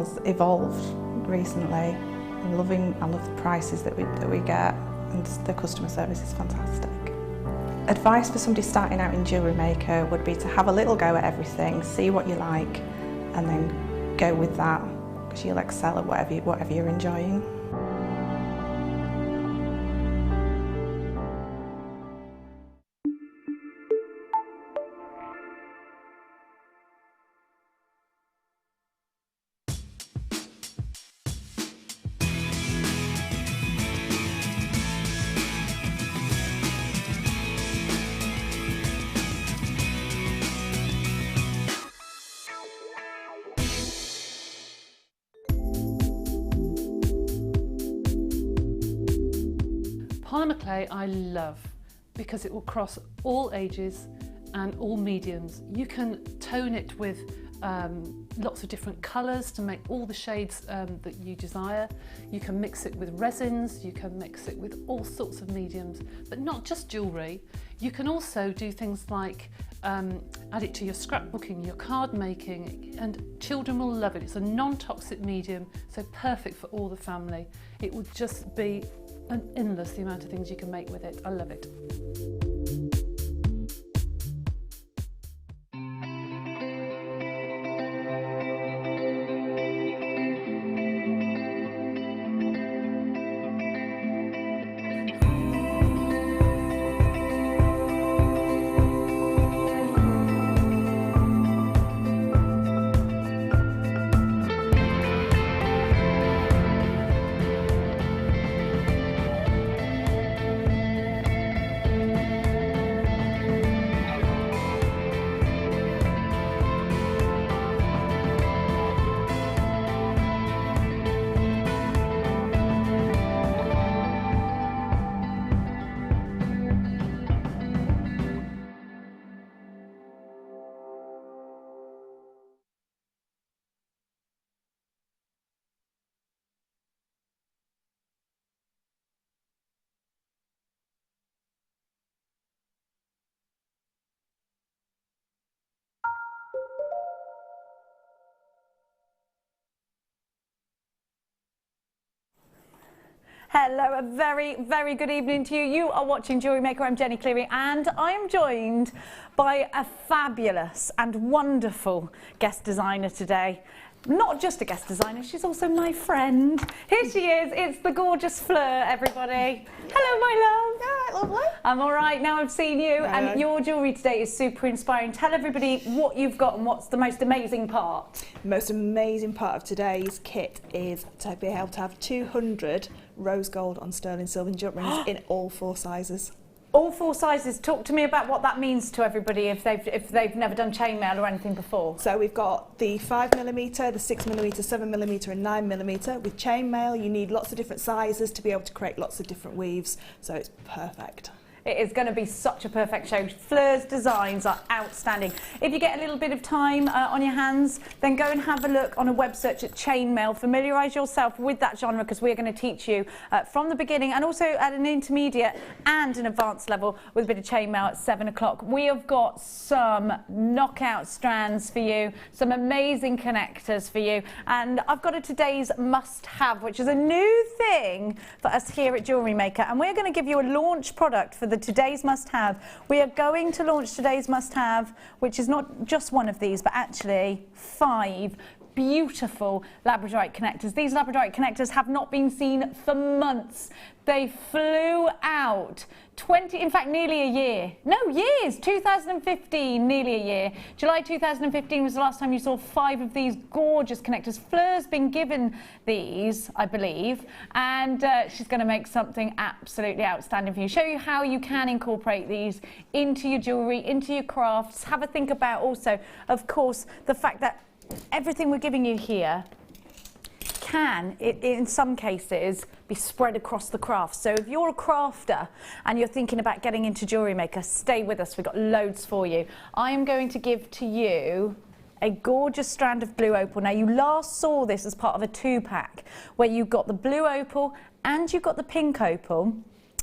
styles evolved recently. I love the prices that we get, and the customer service is fantastic. Advice for somebody starting out in Jewellery Maker would be to have a little go at everything, see what you like, and then go with that, because you'll excel at whatever you're enjoying. Polymer clay I love because it will cross all ages and all mediums. You can tone it with lots of different colours to make all the shades that you desire. You can mix it with resins, you can mix it with all sorts of mediums, but not just jewellery. You can also do things like add it to your scrapbooking, your card making, and children will love it. It's a non-toxic medium, so perfect for all the family. It would just be endless the amount of things you can make with it. I love it. Hello, a very, very good evening to you. You are watching Jewellery Maker. I'm Jenny Cleary, and I am joined by a fabulous and wonderful guest designer today. Not just a guest designer, she's also my friend. Here she is, it's the gorgeous Fleur, everybody. Hello, my love. All right, lovely. I'm all right, now I've seen you, and your jewellery today is super inspiring. Tell everybody what you've got and what's the most amazing part. The most amazing part of today's kit is to be able to have 200 rose gold on sterling silver jump rings in all 4 sizes. All 4 sizes. Talk to me about what that means to everybody if they've never done chainmail or anything before. So we've got the 5mm, the 6mm, 7mm and 9mm. With chainmail you need lots of different sizes to be able to create lots of different weaves, so it's perfect. It is going to be such a perfect show. Fleur's designs are outstanding. If you get a little bit of time on your hands, then go and have a look on a web search at chainmail. Familiarise yourself with that genre, because we're going to teach you from the beginning, and also at an intermediate and an advanced level with a bit of chainmail at 7 o'clock. We have got some knockout strands for you, some amazing connectors for you, and I've got a today's must-have, which is a new thing for us here at Jewellery Maker, and we're going to give you a launch product for the today's must-have. We are going to launch today's must-have, which is not just one of these, but actually 5 beautiful Labradorite connectors. These Labradorite connectors have not been seen for months. They flew out in fact, nearly a year. No, years. 2015, nearly a year. July 2015 was the last time you saw 5 of these gorgeous connectors. Fleur's been given these, I believe, and she's going to make something absolutely outstanding for you. Show you how you can incorporate these into your jewellery, into your crafts. Have a think about also, of course, the fact that everything we're giving you here can, in some cases, be spread across the craft. So if you're a crafter and you're thinking about getting into Jewellery Maker, stay with us. We've got loads for you. I am going to give to you a gorgeous strand of blue opal. Now, you last saw this as part of a 2-pack where you got the blue opal and you got the pink opal.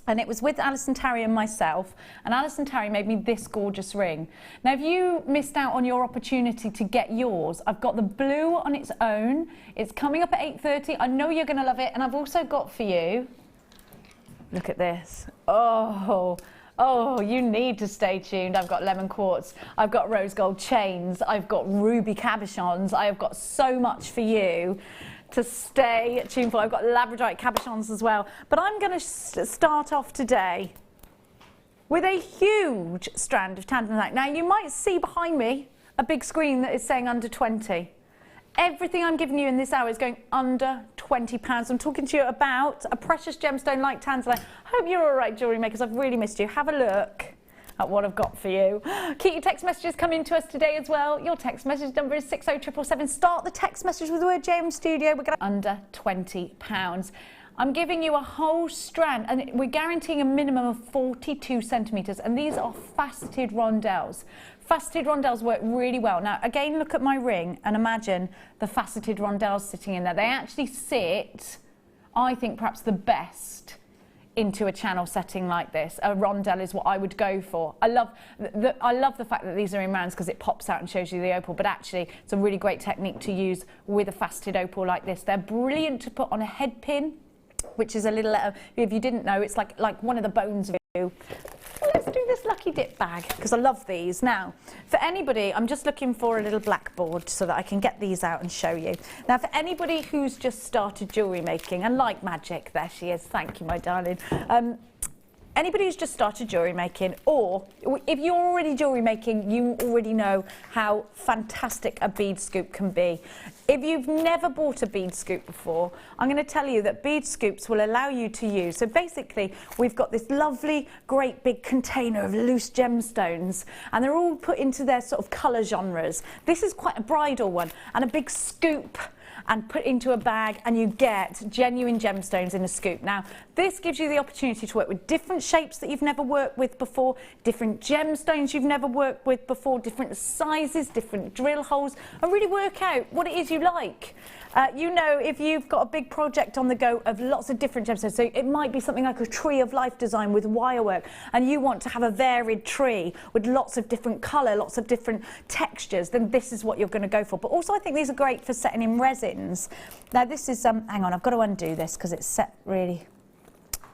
And it was with Alison Tarry and myself, and Alison Tarry made me this gorgeous ring. Now, if you missed out on your opportunity to get yours, I've got the blue on its own. It's coming up at 8:30. I know you're going to love it. And I've also got for you, look at this. Oh, you need to stay tuned. I've got lemon quartz, I've got rose gold chains, I've got ruby cabochons. I have got so much for you to stay tuned for. I've got Labradorite cabochons as well. But I'm going to start off today with a huge strand of tanzanite. Now, you might see behind me a big screen that is saying under 20. Everything I'm giving you in this hour is going under £20. I'm talking to you about a precious gemstone like tanzanite. I hope you're all right, jewellery makers. I've really missed you. Have a look at what I've got for you. Keep your text messages coming to us today as well. Your text message number is 60777. Start the text message with the word JM Studio. We're going to under £20. I'm giving you a whole strand, and we're guaranteeing a minimum of 42 centimetres, and these are faceted rondelles. Faceted rondelles work really well. Now, again, look at my ring and imagine the faceted rondelles sitting in there. They actually sit, I think, perhaps the best into a channel setting like this. A rondelle is what I would go for. I love the fact that these are in rounds because it pops out and shows you the opal, but actually it's a really great technique to use with a faceted opal like this. They're brilliant to put on a head pin, which is a little, if you didn't know, it's like one of the bones of you. Let's do this lucky dip bag because I love these. Now, for anybody, I'm just looking for a little blackboard so that I can get these out and show you. Now, for anybody who's just started jewellery making, and like magic, there she is, thank you, my darling. Anybody who's just started jewellery making, or if you're already jewellery making, you already know how fantastic a bead scoop can be. If you've never bought a bead scoop before, I'm going to tell you that bead scoops will allow you to use. So basically, we've got this lovely, great big container of loose gemstones, and they're all put into their sort of colour genres. This is quite a bridal one, and a big scoop, and put into a bag, and you get genuine gemstones in a scoop. Now, this gives you the opportunity to work with different shapes that you've never worked with before, different gemstones you've never worked with before, different sizes, different drill holes, and really work out what it is you like. You know, if you've got a big project on the go of lots of different gemstones, so it might be something like a tree of life design with wire work, and you want to have a varied tree with lots of different colour, lots of different textures, then this is what you're going to go for. But also I think these are great for setting in resins. Now this is, hang on, I've got to undo this because it's set really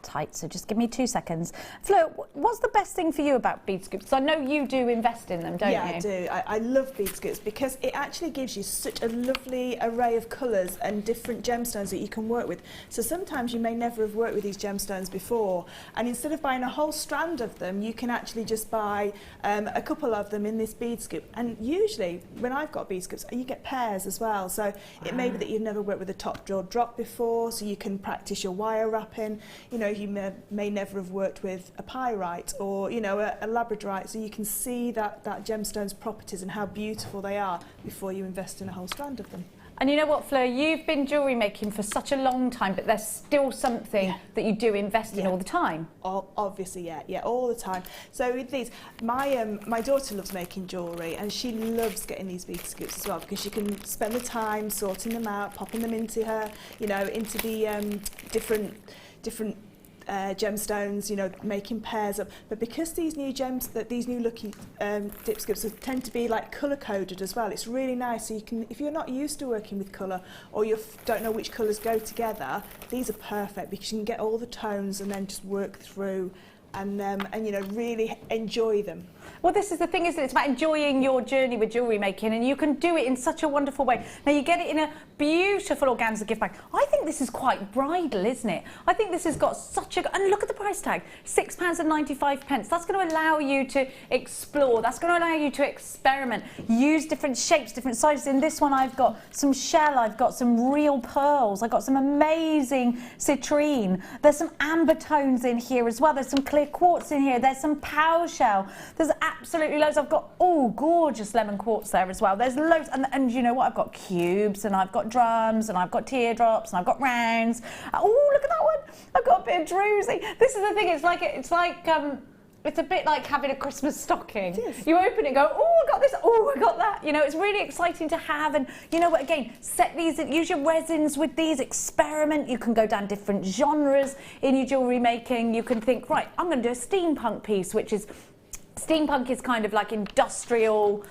tight, so just give me 2 seconds. Fleur, what's the best thing for you about bead scoops? Because I know you do invest in them, don't you? Yeah, I do. I love bead scoops because it actually gives you such a lovely array of colours and different gemstones that you can work with. So sometimes you may never have worked with these gemstones before, and instead of buying a whole strand of them, you can actually just buy a couple of them in this bead scoop. And usually, when I've got bead scoops, you get pairs as well. So it may be that you've never worked with a top drawer drop before, so you can practice your wire wrapping. You know, you may never have worked with a pyrite or, you know, a labradorite, so you can see that gemstone's properties and how beautiful they are before you invest in a whole strand of them. And you know what, Fleur, you've been jewellery making for such a long time, but there's still something that you do invest in all the time. Obviously, yeah, all the time. So with these, my daughter loves making jewellery, and she loves getting these bead scoops as well because she can spend the time sorting them out, popping them into her, you know, into the different gemstones, you know, making pairs up. But because these new looking dip scoops tend to be like colour coded as well, it's really nice. So you can, if you're not used to working with colour or you don't know which colours go together, these are perfect because you can get all the tones and then just work through and you know, really enjoy them. Well, this is the thing, isn't it? It's about enjoying your journey with jewellery making, and you can do it in such a wonderful way. Now, you get it in a beautiful organza gift bag. I think this is quite bridal, isn't it? I think this has got such a... And look at the price tag, £6.95. That's going to allow you to explore. That's going to allow you to experiment. Use different shapes, different sizes. In this one, I've got some shell. I've got some real pearls. I've got some amazing citrine. There's some amber tones in here as well. There's some clear quartz in here. There's some pow shell. There's absolutely loads. I've got gorgeous lemon quartz there as well. There's loads, and you know what? I've got cubes, and I've got drums, and I've got teardrops, and I've got rounds. Oh, look at that one! I've got a bit of druzy. This is the thing. It's a bit like having a Christmas stocking. You open it and go, oh, I've got got this, oh, I got that. You know, it's really exciting to have. And you know what, again, set these, use your resins with these, experiment. You can go down different genres in your jewellery making. You can think, right, I'm going to do a steampunk piece, which is, steampunk is kind of like industrial,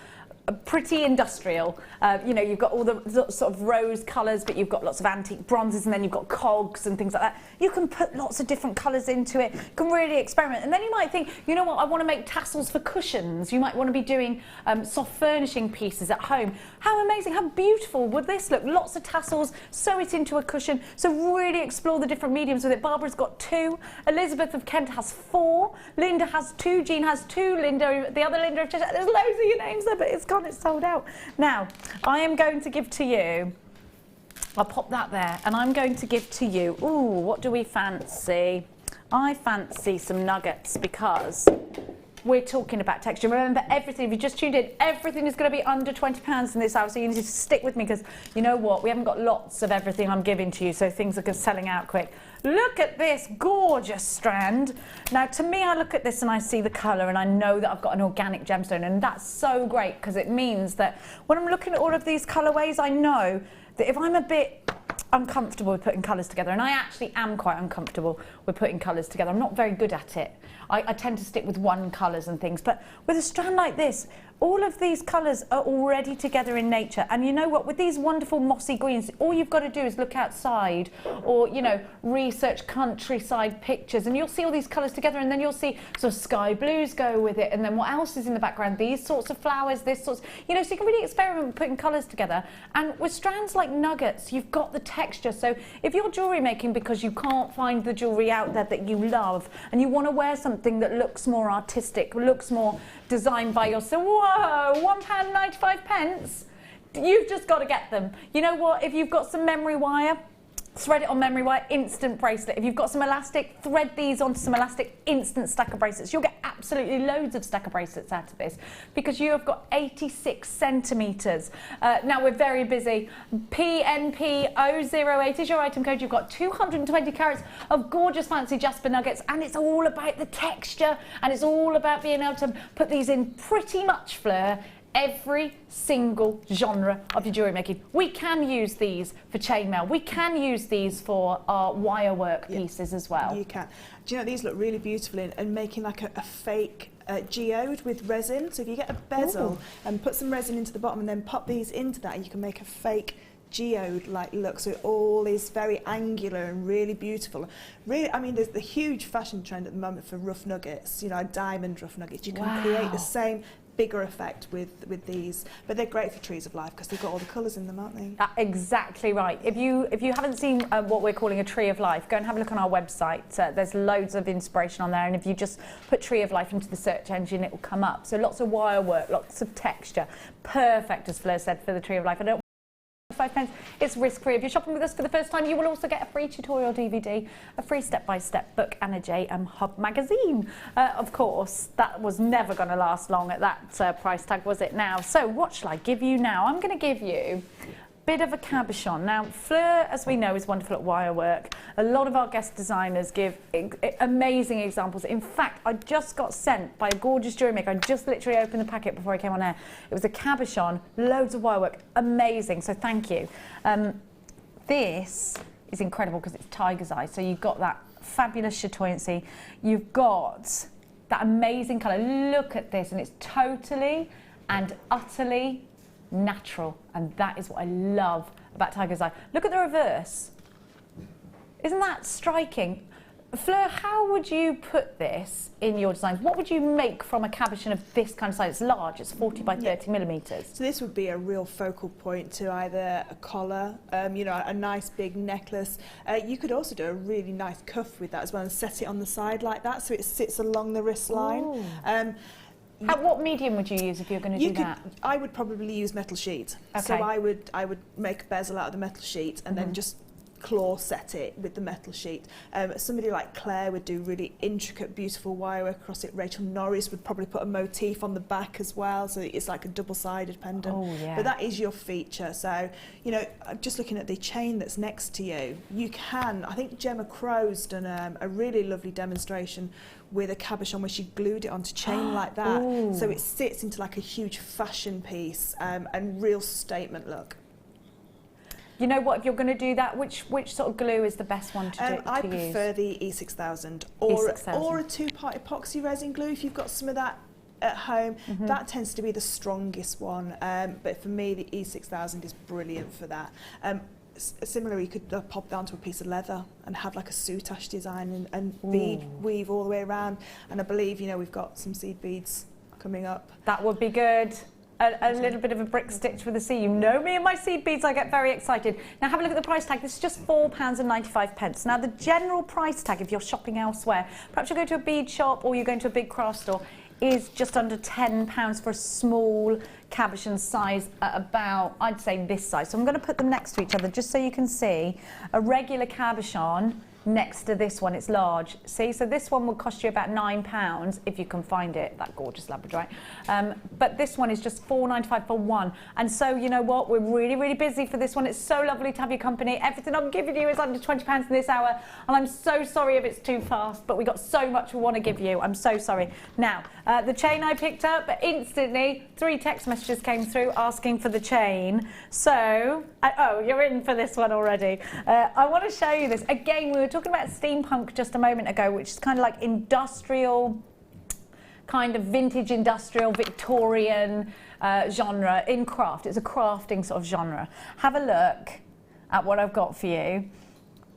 pretty industrial. You know, you've got all the sort of rose colours, but you've got lots of antique bronzes, and then you've got cogs and things like that. You can put lots of different colours into it. You can really experiment. And then you might think, you know what, I want to make tassels for cushions. You might want to be doing soft furnishing pieces at home. How amazing, how beautiful would this look? Lots of tassels, sew it into a cushion. So really explore the different mediums with it. Barbara's got 2. Elizabeth of Kent has 4. Linda has 2. Jean has 2. Linda, the other Linda of Cheshire, there's loads of your names there, but it's gone, it's sold out. Now, I am going to give to you, I'll pop that there, and I'm going to give to you, ooh, what do we fancy? I fancy some nuggets, because we're talking about texture. Remember, everything, if you just tuned in, everything is going to be under £20 in this hour, so you need to stick with me, because you know what, we haven't got lots of everything I'm giving to you, so things are selling out quick. Look at this gorgeous strand. Now, to me, I look at this and I see the colour, and I know that I've got an organic gemstone, and that's so great, because it means that when I'm looking at all of these colourways, I know that if I'm a bit uncomfortable with putting colours together, and I actually am quite uncomfortable with putting colours together, I'm not very good at it. I tend to stick with one colours and things, but with a strand like this, all of these colours are already together in nature. And you know what, with these wonderful mossy greens, all you've got to do is look outside, or, you know, research countryside pictures, and you'll see all these colours together, and then you'll see sort of sky blues go with it, and then what else is in the background? These sorts of flowers, this sorts, you know, so you can really experiment with putting colours together. And with strands like nuggets, you've got the texture. So if you're jewellery making because you can't find the jewellery out there that you love, and you want to wear something that looks more artistic, looks more designed by yourself, whoa, £1.95. You've just got to get them. You know what, if you've got some memory wire, thread it on memory wire, instant bracelet. If you've got some elastic, thread these onto some elastic, instant stack of bracelets. You'll get absolutely loads of stack of bracelets out of this, because you have got 86 centimetres. Now we're very busy. PNP008 is your item code. You've got 220 carats of gorgeous fancy Jasper nuggets, and it's all about the texture, and it's all about being able to put these in pretty much, Fleur, every single genre of your jewellery making. We can use these for chainmail. We can use these for our wire work pieces as well. You can. Do you know, these look really beautiful and making like a fake geode with resin. So if you get a bezel and put some resin into the bottom and then pop these into that, you can make a fake geode-like look, so it all is very angular and really beautiful. Really, I mean, there's the huge fashion trend at the moment for rough nuggets, you know, diamond rough nuggets. You can create the same bigger effect with these, but they're great for trees of life because they've got all the colours in them, aren't they? Exactly right. If you haven't seen what we're calling a tree of life, go and have a look on our website. There's loads of inspiration on there, and if you just put tree of life into the search engine, it will come up. So lots of wire work, lots of texture, perfect, as Fleur said, for the tree of life. I don't £5. It's risk-free. If you're shopping with us for the first time, you will also get a free tutorial DVD, a free step-by-step book, and a JM Hub magazine. Of course, that was never going to last long at that price tag, was it now? So what shall I give you now? I'm going to give you a bit of a cabochon. Now, Fleur, as we know, is wonderful at wire work. A lot of our guest designers give amazing examples. In fact, I just got sent by a gorgeous jewellery maker. I just literally opened the packet before I came on air. It was a cabochon, loads of wire work, amazing. So thank you. This is incredible because it's tiger's eye. So you've got that fabulous chatoyancy. You've got that amazing colour. Look at this, and it's totally and utterly natural, and that is what I love about tiger's eye. Look at the reverse. Isn't that striking? Fleur, how would you put this in your designs? What would you make from a cabochon of this kind of size? It's large, it's 40 by 30 millimetres. So this would be a real focal point to either a collar, you know, a nice big necklace. You could also do a really nice cuff with that as well and set it on the side like that so it sits along the wrist line. What medium would you use if you're going to do that? I would probably use metal sheet. Okay. So I would make a bezel out of the metal sheet and then just claw set it with the metal sheet. Somebody like Claire would do really intricate, beautiful wirework across it. Rachel Norris would probably put a motif on the back as well, so it's like a double-sided pendant. Oh, yeah. But that is your feature. So, you know, just looking at the chain that's next to you, you can, I think Gemma Crow's done a really lovely demonstration with a cabochon where she glued it onto chain like that. Ooh. So it sits into like a huge fashion piece and real statement look. You know what, if you're going to do that, which sort of glue is the best one to use? I prefer the E6000 or E6000. a two-part epoxy resin glue if you've got some of that at home. That tends to be the strongest one, but for me the E6000 is brilliant for that. Similarly, you could pop down to a piece of leather and have like a soutache design and bead weave all the way around. And I believe, you know, we've got some seed beads coming up. That would be good. A little bit of a brick stitch with a C. You know me and my seed beads, I get very excited. Now have a look at the price tag. This is just £4.95. Now the general price tag, if you're shopping elsewhere, perhaps you go to a bead shop or you're going to a big craft store, is just under £10 for a small cabochon size at about, I'd say this size. So I'm going to put them next to each other just so you can see a regular cabochon next to this one. It's large. See, so this one will cost you about £9 if you can find it, that gorgeous Labradorite. But this one is just £4.95 for one. And so you know what, we're really busy for this one. It's so lovely to have your company. Everything I'm giving you is under £20 in this hour, and I'm so sorry if it's too fast, but we got so much we want to give you. I'm so sorry. Now the chain I picked up, instantly 3 text messages came through asking for the chain. So oh, you're in for this one already. I want to show you this again. We were talking about steampunk just a moment ago, which is kind of like industrial, kind of vintage industrial Victorian genre in craft. It's a crafting sort of genre. Have a look at what I've got for you,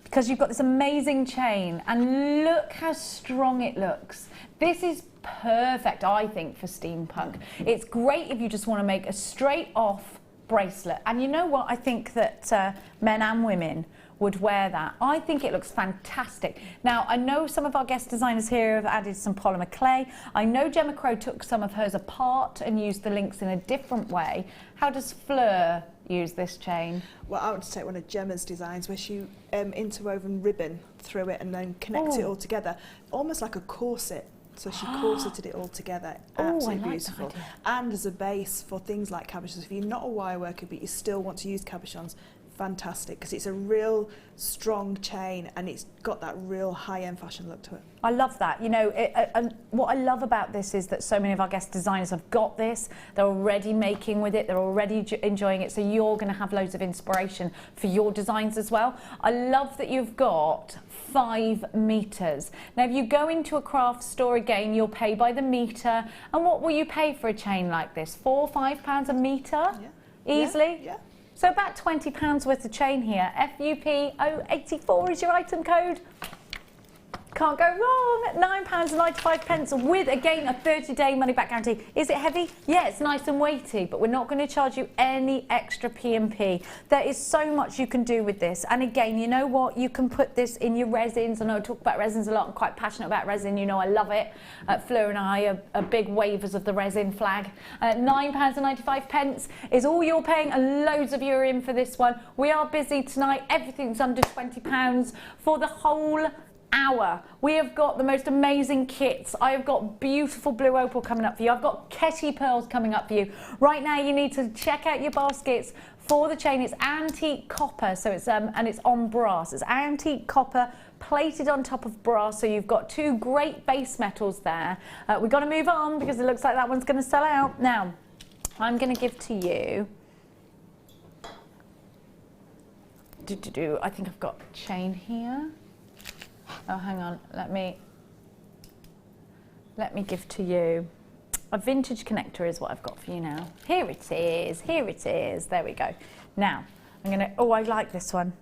because you've got this amazing chain and look how strong it looks. This is perfect, I think, for steampunk. It's great if you just want to make a straight off bracelet. And you know what, I think that men and women would wear that. I think it looks fantastic. Now, I know some of our guest designers here have added some polymer clay. I know Gemma Crow took some of hers apart and used the links in a different way. How does Fleur use this chain? Well, I want to take one of Gemma's designs where she interwoven ribbon through it and then connect it all together, almost like a corset. So she corseted it all together. Absolutely beautiful. And as a base for things like cabochons, if you're not a wire worker but you still want to use cabochons, fantastic, because it's a real strong chain and it's got that real high-end fashion look to it. I love that. You know, and what I love about this is that so many of our guest designers have got this. They're already making with it. They're already enjoying it. So you're going to have loads of inspiration for your designs as well. I love that you've got 5 meters. Now, if you go into a craft store again, you'll pay by the meter. And what will you pay for a chain like this? £4 or £5 a meter? Yeah. Easily? Yeah. So about £20 worth of chain here. FUP084 is your item code. Can't go wrong at £9.95 with, again, a 30-day money-back guarantee. Is it heavy? Yeah, it's nice and weighty, but we're not going to charge you any extra P&P. There is so much you can do with this. And again, you know what? You can put this in your resins. I know I talk about resins a lot. I'm quite passionate about resin. You know I love it. Fleur and I are big wavers of the resin flag. £9.95 is all you're paying, and loads of you are in for this one. We are busy tonight. Everything's under £20 for the whole hour. We have got the most amazing kits. I have got beautiful blue opal coming up for you. I've got Ketty pearls coming up for you. Right now you need to check out your baskets for the chain. It's antique copper, so it's and it's on brass. It's antique copper plated on top of brass, so you've got 2 great base metals there. We've got to move on because it looks like that one's going to sell out. Now, I'm going to give to you, I think I've got chain here. Oh, hang on, let me give to you. A vintage connector is what I've got for you now. Here it is, there we go. Now, I like this one.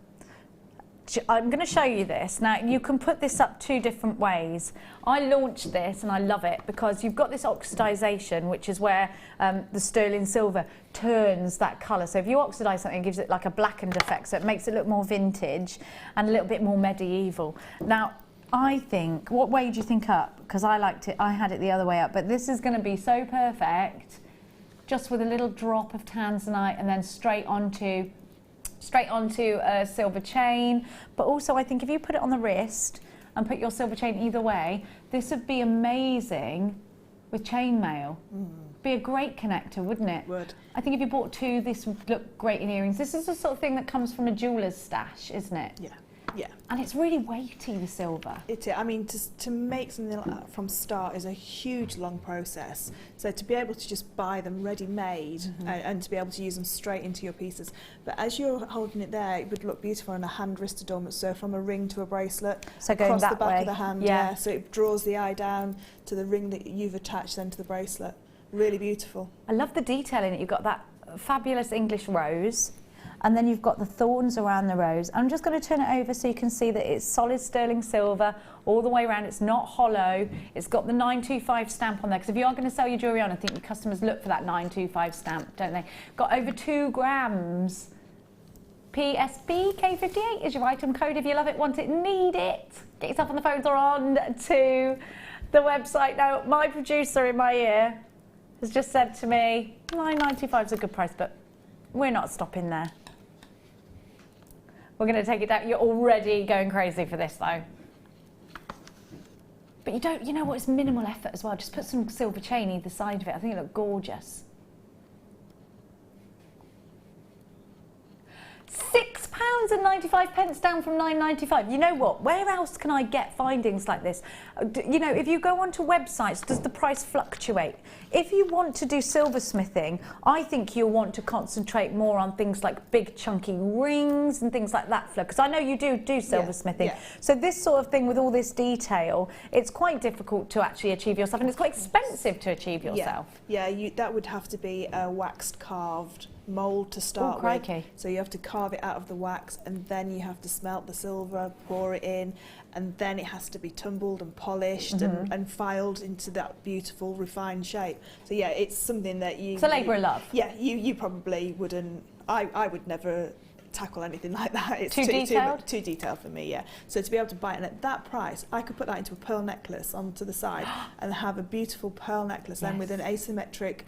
I'm going to show you this. Now, you can put this up 2 different ways. I launched this and I love it because you've got this oxidization, which is where the sterling silver turns that colour. So if you oxidize something, it gives it like a blackened effect, so it makes it look more vintage and a little bit more medieval. Now, I think, what way do you think up? Because I liked it, I had it the other way up, but this is going to be so perfect, just with a little drop of tanzanite and then straight onto straight onto a silver chain. But also I think if you put it on the wrist and put your silver chain either way, this would be amazing with chainmail. Be a great connector, wouldn't it? Would. I think if you bought two, this would look great in earrings. This is the sort of thing that comes from a jeweller's stash, isn't it? Yeah. Yeah. And it's really weighty, the silver. I mean, to make something like that from start is a huge, long process. So to be able to just buy them ready-made and to be able to use them straight into your pieces. But as you're holding it there, it would look beautiful on a hand wrist adornment. So from a ring to a bracelet, so going across that the back way. of the hand. Yeah. So it draws the eye down to the ring that you've attached then to the bracelet. Really beautiful. I love the detail in it. You've got that fabulous English rose, and then you've got the thorns around the rose. I'm just going to turn it over so you can see that it's solid sterling silver all the way around. It's not hollow. It's got the 925 stamp on there, because if you are going to sell your jewellery on, I think your customers look for that 925 stamp, don't they? Got over 2 grams. PSP K58 is your item code if you love it, want it, need it. Get yourself on the phones or on to the website. Now, my producer in my ear has just said to me, 9.95 is a good price, but we're not stopping there. We're going to take it down. You're already going crazy for this, though. But you know what, it's minimal effort as well. Just put some silver chain either side of it. I think it looks gorgeous. £6.95 down from £9.95. You know what? Where else can I get findings like this? You know, if you go onto websites, does the price fluctuate? If you want to do silversmithing, I think you'll want to concentrate more on things like big chunky rings and things like that, Fleur, because I know you do silversmithing. Yeah. So this sort of thing with all this detail, it's quite difficult to actually achieve yourself, and it's quite expensive to achieve yourself. Yeah, that would have to be a waxed carved mould to start with. So you have to carve it out of the wax, and then you have to smelt the silver, pour it in, and then it has to be tumbled and polished and filed into that beautiful refined shape. So yeah, it's something that you... It's a labour of love. Yeah, you probably wouldn't... I would never tackle anything like that. It's too detailed? Too detailed for me, yeah. So to be able to buy it, and at that price, I could put that into a pearl necklace onto the side and have a beautiful pearl necklace, then with an asymmetric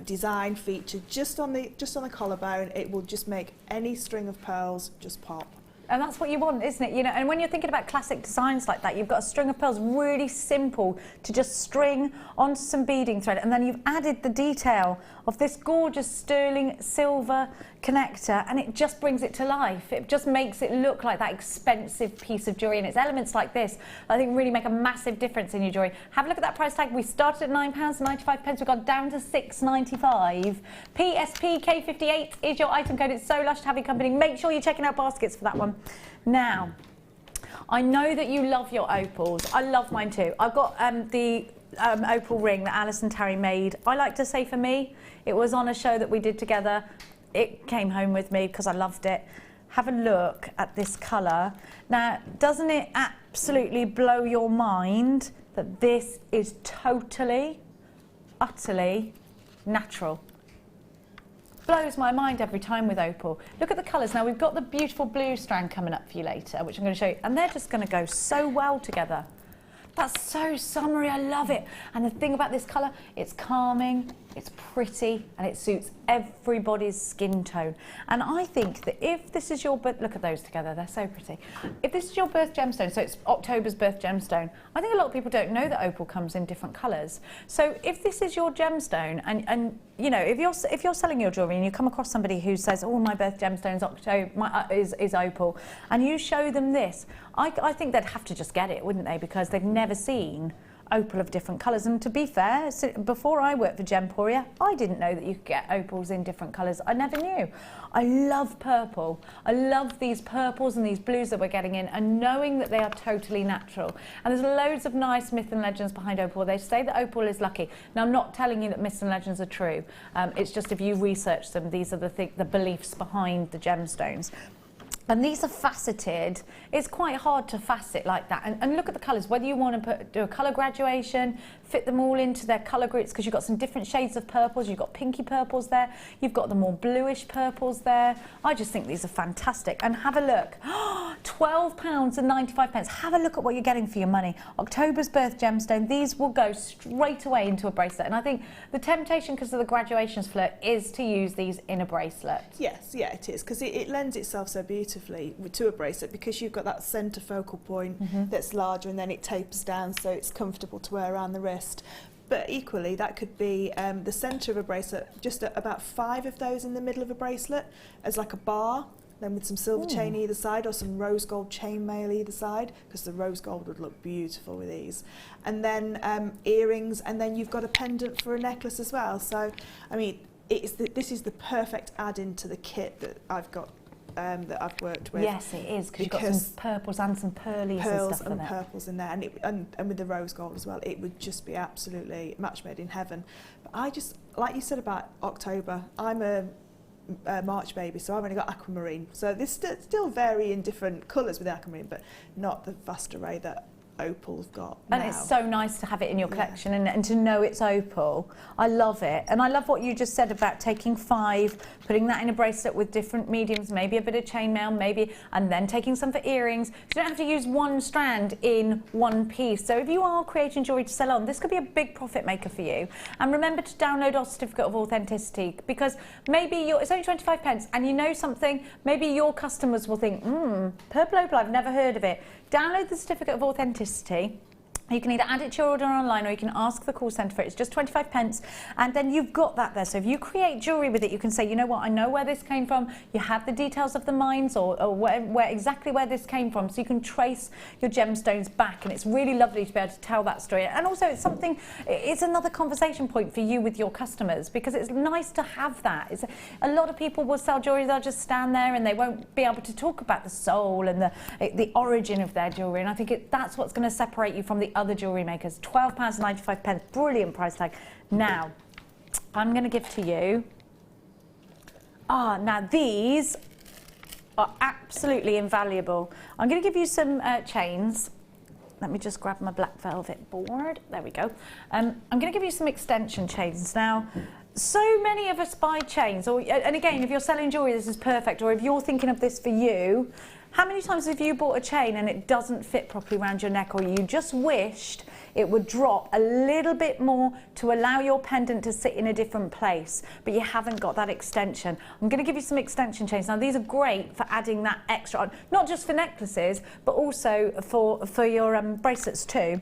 design feature just on the collarbone. It will just make any string of pearls just pop. And that's what you want, isn't it? You know, and when you're thinking about classic designs like that, you've got a string of pearls, really simple to just string onto some beading thread, and then you've added the detail of this gorgeous sterling silver connector, and it just brings it to life. It just makes it look like that expensive piece of jewellery, and it's elements like this I think really make a massive difference in your jewellery. Have a look at that price tag. We started at £9.95, we've gone down to £6.95. PSP K58 is your item code. It's so lush to have you company. Make sure you're checking out baskets for that one. Now, I know that you love your opals. I love mine too. I've got the opal ring that Alice and Terry made. I like to say for me, it was on a show that we did together. It came home with me because I loved it. Have a look at this colour. Now, doesn't it absolutely blow your mind that this is totally, utterly natural? Blows my mind every time with opal. Look at the colours. Now, we've got the beautiful blue strand coming up for you later, which I'm going to show you, and they're just going to go so well together. That's so summery, I love it. And the thing about this colour, it's calming, it's pretty, and it suits everybody's skin tone. And I think that if this is your birth, look at those together, they're so pretty. If this is your birth gemstone, so it's October's birth gemstone, I think a lot of people don't know that opal comes in different colours. So if this is your gemstone, and you know, if you're selling your jewellery and you come across somebody who says, oh, my birth gemstone's is opal, and you show them this, I think they'd have to just get it, wouldn't they? Because they've never seen opal of different colours. And to be fair, so before I worked for Gemporia, I didn't know that you could get opals in different colours. I never knew. I love purple. I love these purples and these blues that we're getting in, and knowing that they are totally natural. And there's loads of nice myth and legends behind opal. They say that opal is lucky. Now, I'm not telling you that myths and legends are true. It's just if you research them, these are the beliefs behind the gemstones. And these are faceted. It's quite hard to facet like that. And look at the colours, whether you want to do a colour graduation, fit them all into their colour groups, because you've got some different shades of purples. You've got pinky purples there. You've got the more bluish purples there. I just think these are fantastic. And have a look. £12.95. Have a look at what you're getting for your money. October's birth gemstone, these will go straight away into a bracelet. And I think the temptation, because of the graduations, Fleur, is to use these in a bracelet. Yes, yeah, it is, because it lends itself so beautifully to a bracelet, because you've got that centre focal point that's larger, and then it tapers down so it's comfortable to wear around the wrist. But equally, that could be the centre of a bracelet, just about 5 of those in the middle of a bracelet as like a bar, then with some silver chain either side, or some rose gold chainmail either side, because the rose gold would look beautiful with these. And then earrings, and then you've got a pendant for a necklace as well. So, I mean, this is the perfect add-in to the kit that I've got. That I've worked with. Yes, it is, because you've got some purples and some pearlies and stuff in and purples in there, and with the rose gold as well, it would just be absolutely match made in heaven. But I just, like you said about October, I'm a March baby, so I've only got aquamarine. So this still vary in different colours with aquamarine, but not the vast array that Opal's got and now. It's so nice to have it in your collection and to know it's opal. I love it, and I love what you just said about taking 5, putting that in a bracelet with different mediums, maybe a bit of chainmail, maybe, and then taking some for earrings. So you don't have to use one strand in one piece. So if you are creating jewellery to sell on, this could be a big profit maker for you. And remember to download our certificate of authenticity, because maybe it's only 25 pence, and you know something, maybe your customers will think, purple opal, I've never heard of it. Download the certificate of authenticity. You can either add it to your order online, or you can ask the call centre for it. It's just 25 pence, and then you've got that there. So if you create jewellery with it, you can say, you know what, I know where this came from. You have the details of the mines, or exactly where this came from, so you can trace your gemstones back, and it's really lovely to be able to tell that story. And also it's another conversation point for you with your customers, because it's nice to have that. A lot of people will sell jewellery, they'll just stand there and they won't be able to talk about the soul and the origin of their jewellery, and I think that's what's going to separate you from the other jewellery makers. £12.95, brilliant price tag. Now, I'm going to give to you. Now these are absolutely invaluable. I'm going to give you some chains. Let me just grab my black velvet board. There we go. I'm going to give you some extension chains. Now, so many of us buy chains, and again, if you're selling jewellery, this is perfect, or if you're thinking of this for you, how many times have you bought a chain and it doesn't fit properly around your neck, or you just wished it would drop a little bit more to allow your pendant to sit in a different place, but you haven't got that extension? I'm going to give you some extension chains. Now, these are great for adding that extra on, not just for necklaces, but also for your bracelets too.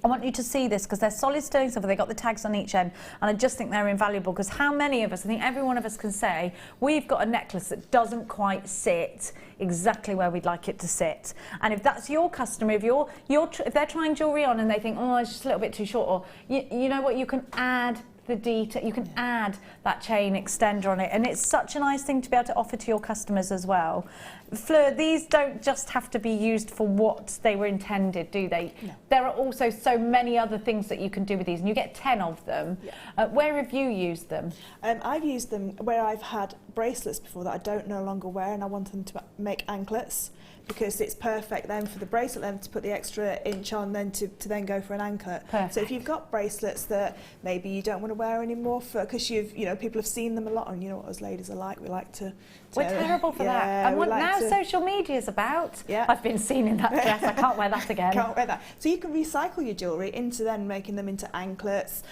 I want you to see this, because they're solid sterling silver, they've got the tags on each end, and I just think they're invaluable, because how many of us, I think every one of us can say, we've got a necklace that doesn't quite sit exactly where we'd like it to sit. And if that's your customer, if they're trying jewellery on and they think, oh, it's just a little bit too short, or you know what, you can add the detail, you can add that chain extender on it, and it's such a nice thing to be able to offer to your customers as well. Fleur, these don't just have to be used for what they were intended, do they? No. There are also so many other things that you can do with these, and you get 10 of them. Yeah. Where have you used them? I've used them where I've had bracelets before that I don't no longer wear, and I want them to make anklets, because it's perfect then for the bracelet then to put the extra inch on, then to then go for an anklet. Perfect. So if you've got bracelets that maybe you don't want to wear anymore, because people have seen them a lot, and you know what us ladies are like, we like to we're terrible for that. And what now social media is about. Yeah. I've been seen in that dress, I can't wear that again. Can't wear that. So you can recycle your jewellery into then making them into anklets.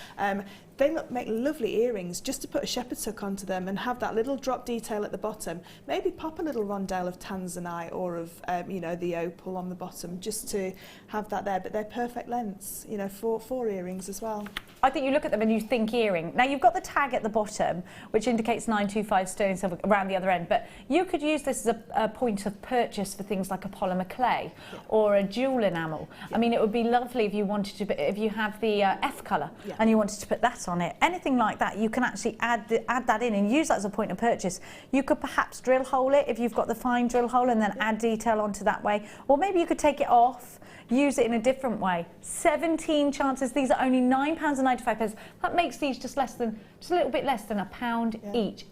They make lovely earrings, just to put a shepherd's hook onto them and have that little drop detail at the bottom. Maybe pop a little rondelle of tanzanite or of the opal on the bottom, just to have that there. But they're perfect lengths, for earrings as well. I think you look at them and you think earring. Now, you've got the tag at the bottom, which indicates 925 sterling silver around the other end, but you could use this as a point of purchase for things like a polymer clay or a jewel enamel. I mean, it would be lovely if you wanted to, if you have the F colour and you wanted to put that on it. Anything like that, you can actually add that in and use that as a point of purchase. You could perhaps drill hole it if you've got the fine drill hole, and then add detail onto that way. Or maybe you could take it off, use it in a different way. 17 chances. These are only £9.95. That makes these just a little bit less than £1 each.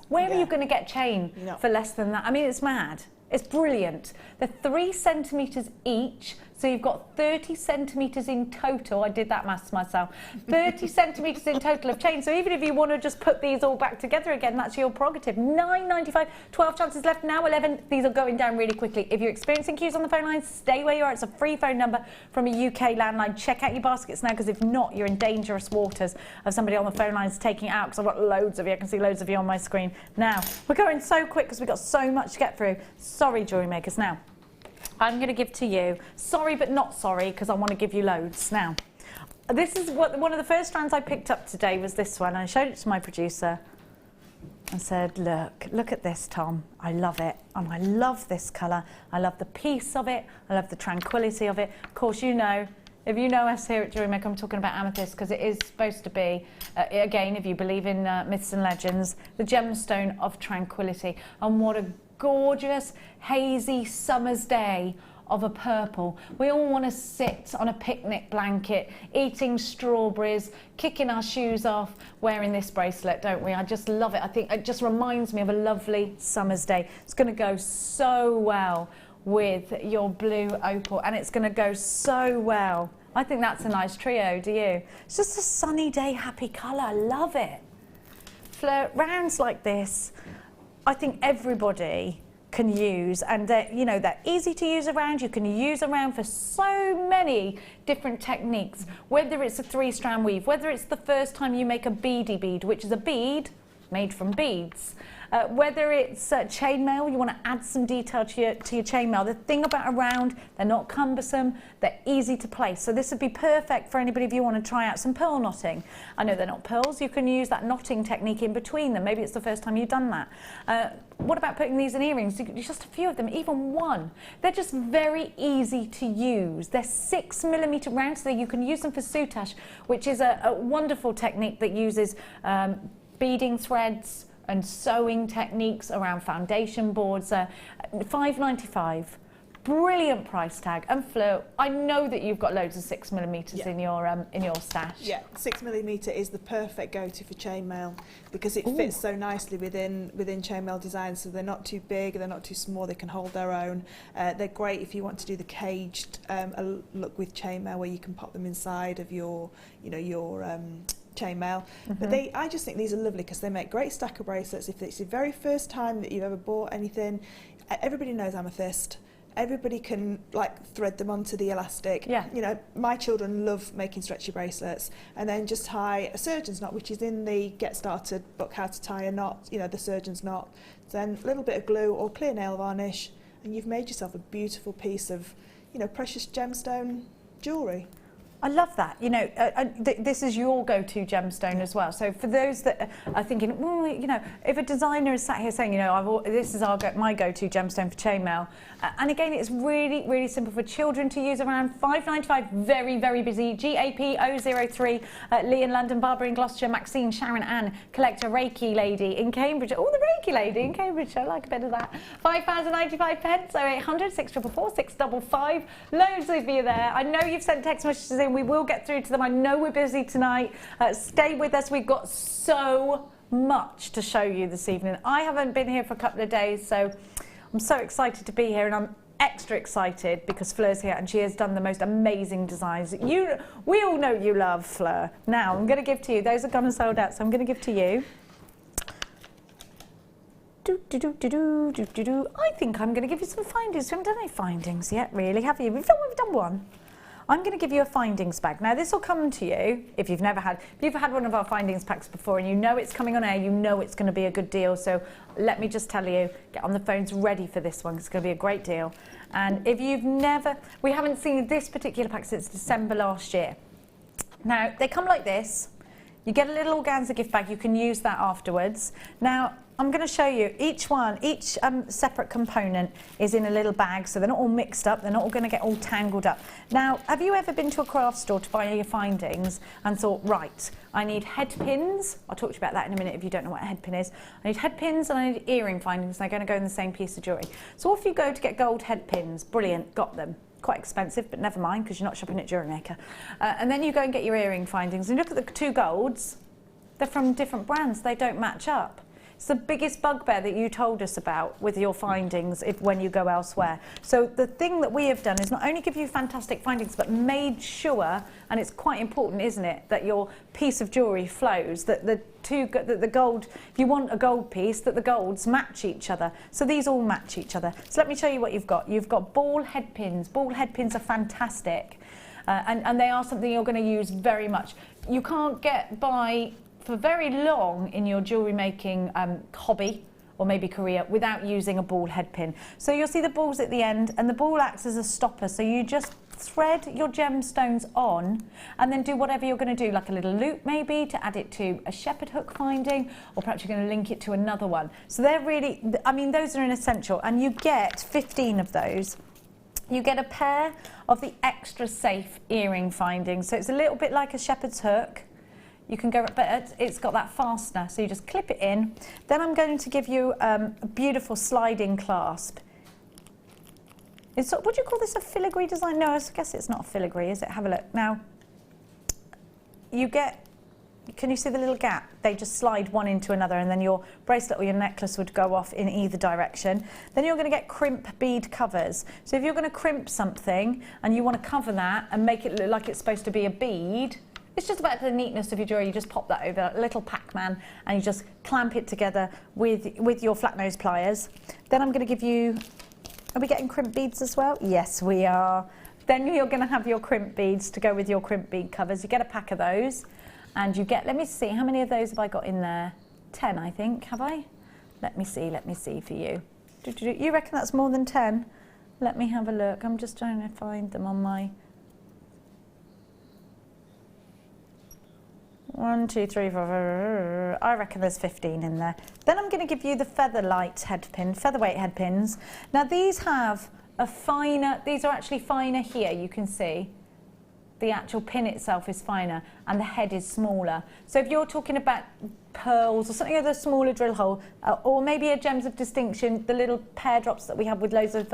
Where are you going to get chain for less than that? I mean, it's mad. It's brilliant. They're 3 centimetres each, So you've got 30 centimetres in total. I did that maths myself. 30 centimetres in total of chain. So even if you want to just put these all back together again, that's your prerogative. £9.95, 12 chances left, now 11. These are going down really quickly. If you're experiencing queues on the phone lines, stay where you are. It's a free phone number from a UK landline. Check out your baskets now, because if not, you're in dangerous waters of somebody on the phone lines taking it out, because I've got loads of you. I can see loads of you on my screen. Now, we're going so quick because we've got so much to get through. Sorry, jewellery makers. Now, I'm going to give to you, sorry but not sorry, because I want to give you loads. Now, this is one of the first strands I picked up today was this one. I showed it to my producer and said, look at this, Tom. I love it. And I love this colour. I love the peace of it. I love the tranquility of it. Of course, you know, if you know us here at Jewellery Maker, I'm talking about Amethyst, because it is supposed to be, again, if you believe in myths and legends, the gemstone of tranquility. And what a gorgeous, hazy summer's day of a purple. We all want to sit on a picnic blanket, eating strawberries, kicking our shoes off, wearing this bracelet, don't we? I just love it. I think it just reminds me of a lovely summer's day. It's going to go so well with your blue opal, and it's going to go so well. I think that's a nice trio, do you? It's just a sunny day, happy colour. I love it. Fleur, rounds like this, I think everybody can use, and you know, they're easy to use around. You can use around for so many different techniques, whether it's a 3-strand weave, whether it's the first time you make a beady bead, which is a bead made from beads, whether it's chainmail, you want to add some detail to your chainmail. The thing about a round, they're not cumbersome, they're easy to place. So this would be perfect for anybody if you want to try out some pearl knotting. I know they're not pearls, you can use that knotting technique in between them. Maybe it's the first time you've done that. What about putting these in earrings? Just a few of them, even one. They're just very easy to use. They're 6mm rounds, so you can use them for soutache, which is a wonderful technique that uses beading threads and sewing techniques around foundation boards. £5.95, brilliant price tag. And Fleur, I know that you've got loads of 6mm in your stash. Yeah, 6mm is the perfect go-to for chainmail, because it fits so nicely within chainmail designs. So they're not too big, they're not too small, they can hold their own. They're great if you want to do the caged look with chainmail, where you can pop them inside of your chainmail. But I just think these are lovely because they make great stacker bracelets. If it's the very first time that you've ever bought anything, everybody knows Amethyst. Everybody can like thread them onto the elastic. Yeah. You know, my children love making stretchy bracelets, and then just tie a surgeon's knot, which is in the Get Started book, how to tie a knot, you know, the surgeon's knot. Then a little bit of glue or clear nail varnish, and you've made yourself a beautiful piece of, you know, precious gemstone jewellery. I love that. You know, this is your go-to gemstone as well. So for those that are thinking, well, you know, if a designer is sat here saying, you know, this is my go-to gemstone for chainmail, and again, it's really, really simple for children to use around. £5.95, very, very busy. GAP003, Lee in London, Barbara in Gloucestershire, Maxine, Sharon, Ann, Collector, Reiki Lady in Cambridge. Oh, the Reiki Lady in Cambridge, I like a bit of that. £5.95, so 800 644 655. Loads of you there. I know you've sent text messages in. We will get through to them. I know we're busy tonight. Stay with us. We've got so much to show you this evening. I haven't been here for a couple of days, so I'm so excited to be here, and I'm extra excited because Fleur's here and she has done the most amazing designs. We all know you love Fleur. Now, I'm going to give to you. Those are gone and sold out, so I'm going to give to you. I think I'm going to give you some findings. We haven't done any findings yet, really, have you? We've done one. I'm going to give you a findings bag. Now, this will come to you if you've had one of our findings packs before and you know it's coming on air, you know it's going to be a good deal. So let me just tell you, get on the phones ready for this one. It's going to be a great deal. And if we haven't seen this particular pack since December last year. Now, they come like this. You get a little organza gift bag. You can use that afterwards. Now, I'm going to show you each separate component is in a little bag, so they're not all mixed up, they're not all going to get all tangled up. Now, have you ever been to a craft store to buy your findings and thought, right, I need head pins? I'll talk to you about that in a minute if you don't know what a head pin is. I need head pins and I need earring findings, and they're going to go in the same piece of jewellery. So off you go to get gold head pins. Brilliant, got them. Quite expensive, but never mind, because you're not shopping at Jewellery Maker. And then you go and get your earring findings, and look at the two golds. They're from different brands, they don't match up. It's the biggest bugbear that you told us about with your findings when you go elsewhere. So the thing that we have done is not only give you fantastic findings, but made sure, and it's quite important, isn't it, that your piece of jewellery flows, that the gold, if you want a gold piece, that the golds match each other. So these all match each other. So let me show you what you've got. You've got ball head pins. Ball head pins are fantastic. And they are something you're going to use very much. You can't get by for very long in your jewellery making hobby or maybe career without using a ball head pin. So you'll see the balls at the end, and the ball acts as a stopper. So you just thread your gemstones on and then do whatever you're going to do, like a little loop maybe to add it to a shepherd hook finding, or perhaps you're going to link it to another one. So they're really, I mean, those are an essential, and you get 15 of those. You get a pair of the extra safe earring findings. So it's a little bit like a shepherd's hook. You can go, but it's got that fastener, so you just clip it in. Then I'm going to give you a beautiful sliding clasp. Would you call this a filigree design? No, I guess it's not a filigree, is it? Have a look. Now, you get, can you see the little gap? They just slide one into another, and then your bracelet or your necklace would go off in either direction. Then you're going to get crimp bead covers. So if you're going to crimp something and you want to cover that and make it look like it's supposed to be a bead, it's just about the neatness of your jewellery. You just pop that over a little Pac-Man and you just clamp it together with your flat nose pliers. Then I'm going to give you, are we getting crimp beads as well? Yes, we are. Then you're going to have your crimp beads to go with your crimp bead covers. You get a pack of those, and you get, let me see, how many of those have I got in there? 10, I think, have I? Let me see for you. You reckon that's more than 10? Let me have a look. I'm just trying to find them on my... 1, 2, 3, 4, I reckon there's 15 in there. Then I'm going to give you the featherweight head pins. Now these have a finer, these are actually finer here, you can see. The actual pin itself is finer and the head is smaller. So if you're talking about pearls or something with a smaller drill hole, or maybe a gems of distinction, the little pear drops that we have with loads of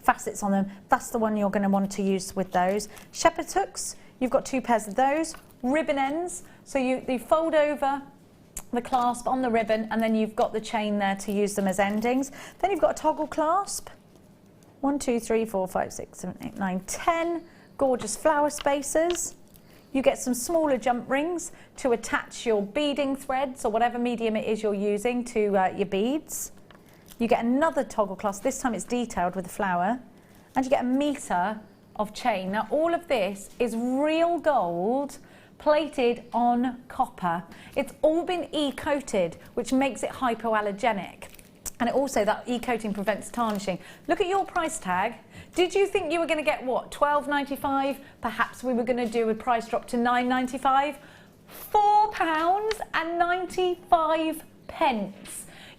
facets on them, that's the one you're going to want to use with those. Shepherd's hooks, you've got 2 pairs of those. Ribbon ends, so you fold over the clasp on the ribbon, and then you've got the chain there to use them as endings. Then you've got a toggle clasp. 1, 2, 3, 4, 5, 6, 7, 8, 9, 10 gorgeous flower spacers. You get some smaller jump rings to attach your beading threads or whatever medium it is you're using to your beads. You get another toggle clasp, this time it's detailed with a flower, and you get a metre of chain. Now all of this is real gold plated on copper. It's all been e-coated, which makes it hypoallergenic. And it also, that e-coating prevents tarnishing. Look at your price tag. Did you think you were going to get, what, £12.95? Perhaps we were going to do a price drop to £9.95? £4.95.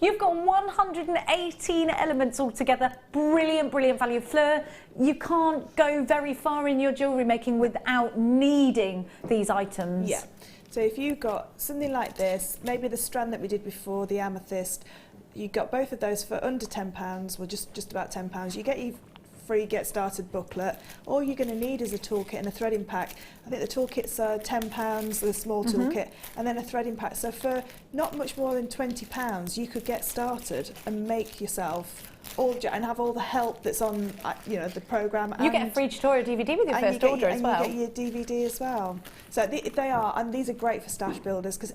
You've got 118 elements altogether. Brilliant, brilliant value. Fleur, you can't go very far in your jewellery making without needing these items. Yeah. So if you've got something like this, maybe the strand that we did before, the amethyst, you got both of those for under £10, well just about £10. You get your free Get Started booklet. All you're going to need is a toolkit and a threading pack. I think the toolkits are £10, the small toolkit, and then a threading pack. So for not much more than £20, you could get started and make yourself and have all the help that's on, the programme. You get a free tutorial DVD with your first order as well. And you get your DVD as well. So they are, and these are great for stash builders, because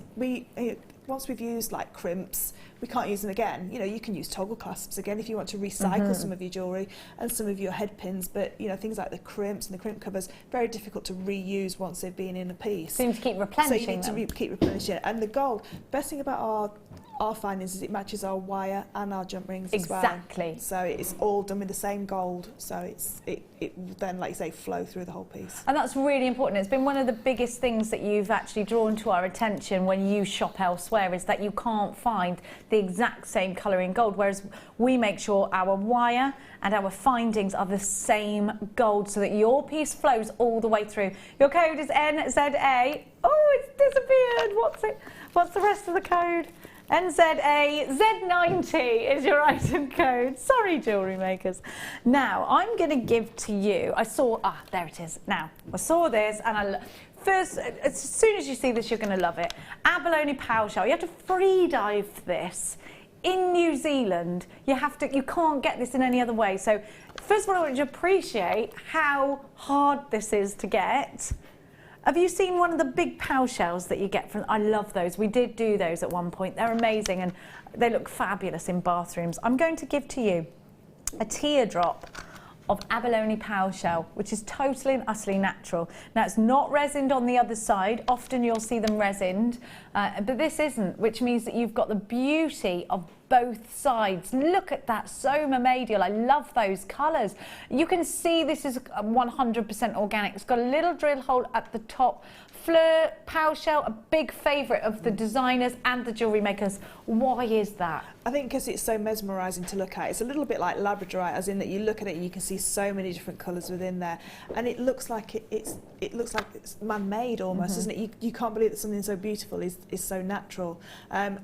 once we've used like crimps, we can't use them again. You can use toggle clasps again if you want to recycle some of your jewellery and some of your head pins, but things like the crimps and the crimp covers, very difficult to reuse once they've been in a piece. So you need to keep replenishing them. So you need to keep replenishing it. And the gold, best thing about our findings is it matches our wire and our jump rings as well. Exactly. So it's all done with the same gold, so it will then, like you say, flow through the whole piece. And that's really important. It's been one of the biggest things that you've actually drawn to our attention when you shop elsewhere, is that you can't find the exact same colour in gold, whereas we make sure our wire and our findings are the same gold, so that your piece flows all the way through. Your code is NZA. Oh, it's disappeared. What's the rest of the code? NZA Z90 is your item code. Sorry, jewellery makers. Now, I'm going to give to you, there it is. Now, I saw this, and first, as soon as you see this, you're going to love it. Abalone Power Shell. You have to free dive this in New Zealand, you can't get this in any other way. So first of all, I want you to appreciate how hard this is to get. Have you seen one of the big pow shells that you get from, I love those. We did do those at one point. They're amazing and they look fabulous in bathrooms. I'm going to give to you a teardrop of abalone pow shell, which is totally and utterly natural. Now, it's not resined on the other side. Often you'll see them resined, but this isn't, which means that you've got the beauty of both sides. Look at that, so mermaidial. I love those colours. You can see this is 100% organic. It's got a little drill hole at the top. Fleur pow shell, a big favourite of the designers and the jewellery makers. Why is that? I think because it's so mesmerising to look at. It's a little bit like Labradorite, as in that you look at it and you can see so many different colours within there, and it looks like it's man-made almost, doesn't it? You can't believe that something so beautiful is so natural.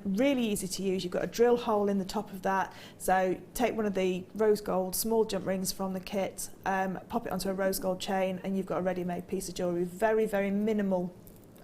Really easy to use. You've got a drill hole in the top of that. So take one of the rose gold small jump rings from the kit, pop it onto a rose gold chain, and you've got a ready-made piece of jewellery with very, very minimal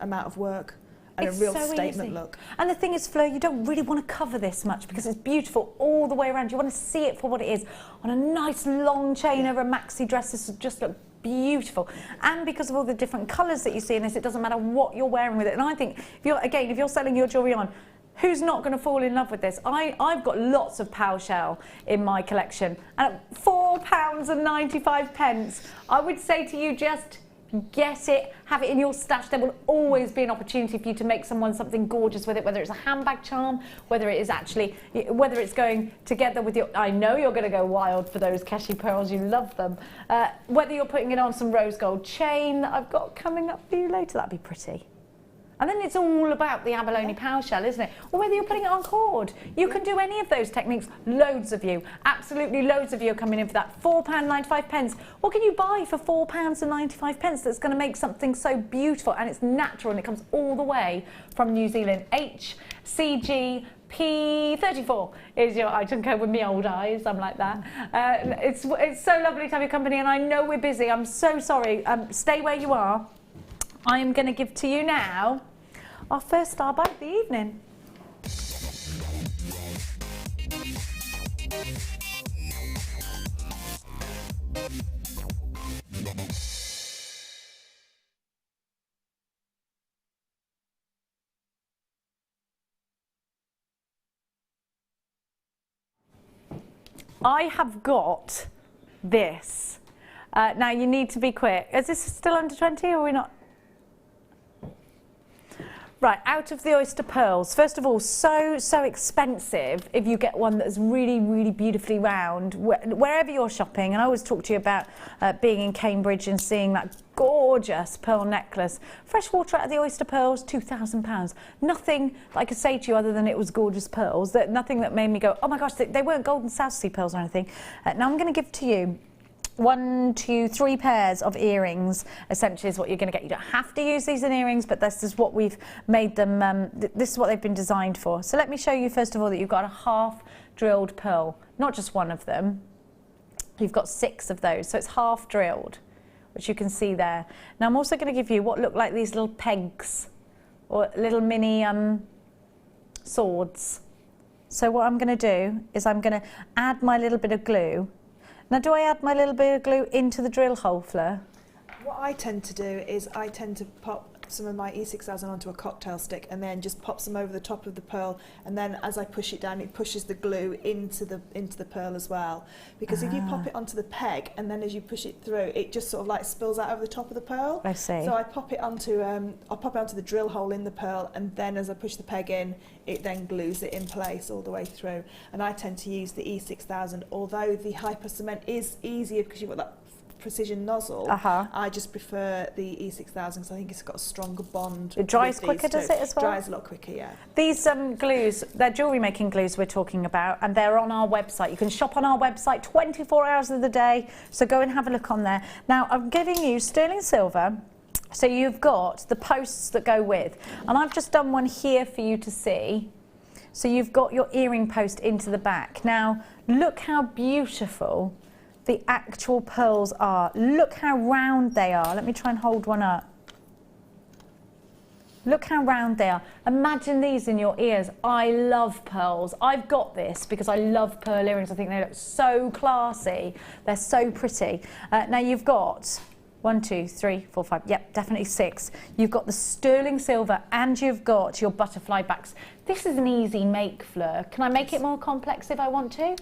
amount of work. And it's a real so statement look. And the thing is, Fleur, you don't really want to cover this much because it's beautiful all the way around. You want to see it for what it is. On a nice long chain over a maxi dress, this would just look beautiful. And because of all the different colours that you see in this, it doesn't matter what you're wearing with it. And I think, if you're selling your jewellery on, who's not going to fall in love with this? I've got lots of pow shell in my collection. And at £4.95, I would say to you, just get it, have it in your stash. There will always be an opportunity for you to make someone something gorgeous with it, whether it's a handbag charm, whether it's going together with your, I know you're going to go wild for those Keshi pearls, you love them. Whether you're putting it on some rose gold chain that I've got coming up for you later, that'd be pretty. And then it's all about the abalone pow shell, isn't it? Or whether you're putting it on cord. You can do any of those techniques. Loads of you, absolutely loads of you are coming in for that. £4.95. What can you buy for £4.95 that's going to make something so beautiful and it's natural and it comes all the way from New Zealand? HCG P34 is your item code with me old eyes. I'm like that. It's so lovely to have your company, and I know we're busy. I'm so sorry. Stay where you are. I am going to give to you now our first star buy of the evening. I have got this. Now you need to be quick. Is this still under 20 or are we not? Right, out of the oyster pearls. First of all, so expensive if you get one that's really, really beautifully round, wherever you're shopping. And I always talk to you about being in Cambridge and seeing that gorgeous pearl necklace. Freshwater out of the oyster pearls, £2,000. Nothing that I could say to you other than it was gorgeous pearls. Nothing that made me go, oh my gosh, they weren't golden South Sea pearls or anything. Now I'm going to give to you 1, 2, 3 pairs of earrings, essentially, is what you're going to get. You don't have to use these in earrings, but this is what we've made them, this is what they've been designed for. So let me show you, first of all, that you've got a half drilled pearl, not just one of them. You've got 6 of those, so it's half drilled, which you can see there. Now I'm also going to give you what look like these little pegs, or little mini swords. So what I'm going to do is I'm going to add my little bit of glue. Now, do I add my little bit of glue into the drill hole, Fleur? What I tend to do is I tend to pop some of my E6000 onto a cocktail stick and then just pops them over the top of the pearl, and then as I push it down, it pushes the glue into the pearl as well. Because if you pop it onto the peg and then as you push it through, it just sort of like spills out over the top of the pearl. I see. So I pop it onto I'll pop it onto the drill hole in the pearl, and then as I push the peg in, it then glues it in place all the way through. And I tend to use the E6000, although the hyper cement is easier because you've got that precision nozzle. I just prefer the E6000 because I think it's got a stronger bond. It dries quicker, does it, as well? Dries a lot quicker, yeah. These glues, they're jewellery making glues we're talking about, and they're on our website. You can shop on our website 24 hours of the day, so go and have a look on there. Now, I'm giving you sterling silver, so you've got the posts that go with, and I've just done one here for you to see. So you've got your earring post into the back. Now, look how beautiful the actual pearls are. Look how round they are. Let me try and hold one up. Look how round they are. Imagine these in your ears. I love pearls. I've got this because I love pearl earrings. I think they look so classy. They're so pretty. Now you've got 1, 2, 3, 4, 5. Yep, definitely 6. You've got the sterling silver and you've got your butterfly backs. This is an easy make, Fleur. Can I make it more complex if I want to?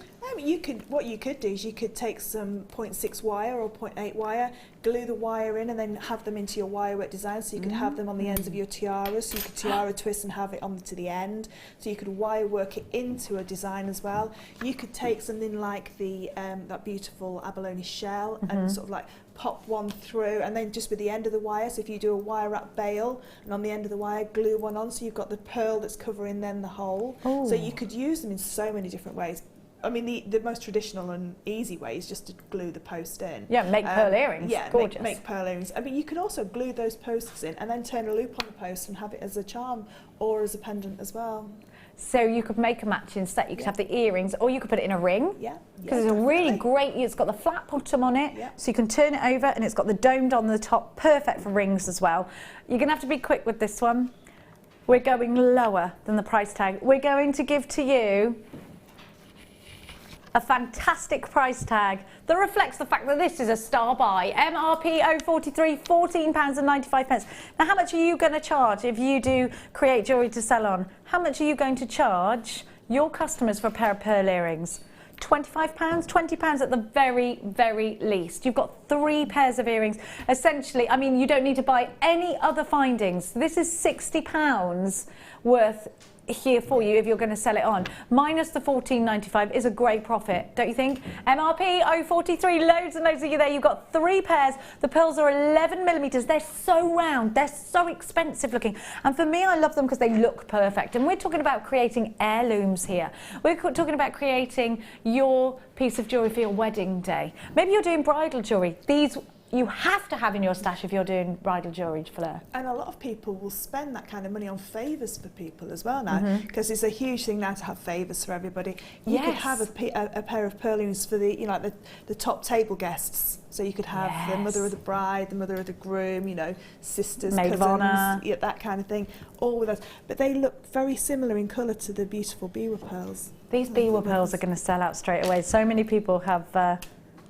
What you could do is you could take some 0.6 wire or 0.8 wire, glue the wire in and then have them into your wire work design, so you could have them on the ends of your tiaras, so you could tiara twist and have it on to the end, so you could wire work it into a design as well. You could take something like the that beautiful abalone shell and sort of like pop one through, and then just with the end of the wire, so if you do a wire wrap bail and on the end of the wire glue one on, so you've got the pearl that's covering then the hole. Ooh. So you could use them in so many different ways. I mean, the most traditional and easy way is just to glue the post in. Yeah, make pearl earrings. Yeah, gorgeous. make pearl earrings. I mean, you could also glue those posts in and then turn a loop on the post and have it as a charm or as a pendant as well. So you could make a matching set. You could have the earrings, or you could put it in a ring. Yeah. Because it's a really great, it's got the flat bottom on it, so you can turn it over, and it's got the domed on the top, perfect for rings as well. You're going to have to be quick with this one. We're going lower than the price tag. We're going to give to you a fantastic price tag that reflects the fact that this is a star buy. MRP 043, £14.95. Now, how much are you going to charge if you do create jewellery to sell on? How much are you going to charge your customers for a pair of pearl earrings? £25, £20 at the very, very least. You've got 3 pairs of earrings. Essentially, I mean, you don't need to buy any other findings. This is £60 worth here for you if you're going to sell it on. Minus the £14.95 is a great profit, don't you think? MRP 043, loads and loads of you there. You've got 3 pairs. The pearls are 11mm. They're so round. They're so expensive looking. And for me, I love them because they look perfect. And we're talking about creating heirlooms here. We're talking about creating your piece of jewellery for your wedding day. Maybe you're doing bridal jewellery. These you have to have in your stash if you're doing bridal jewellery, Fleur. And a lot of people will spend that kind of money on favours for people as well now, because it's a huge thing now to have favours for everybody. You could have a pair of pearl earrings for the, you know, like the top table guests. So you could have the mother of the bride, the mother of the groom, you know, sisters, maid cousins, of honour, that kind of thing, all with us. But they look very similar in colour to the beautiful Biwa pearls. These Biwa pearls are going to sell out straight away. So many people have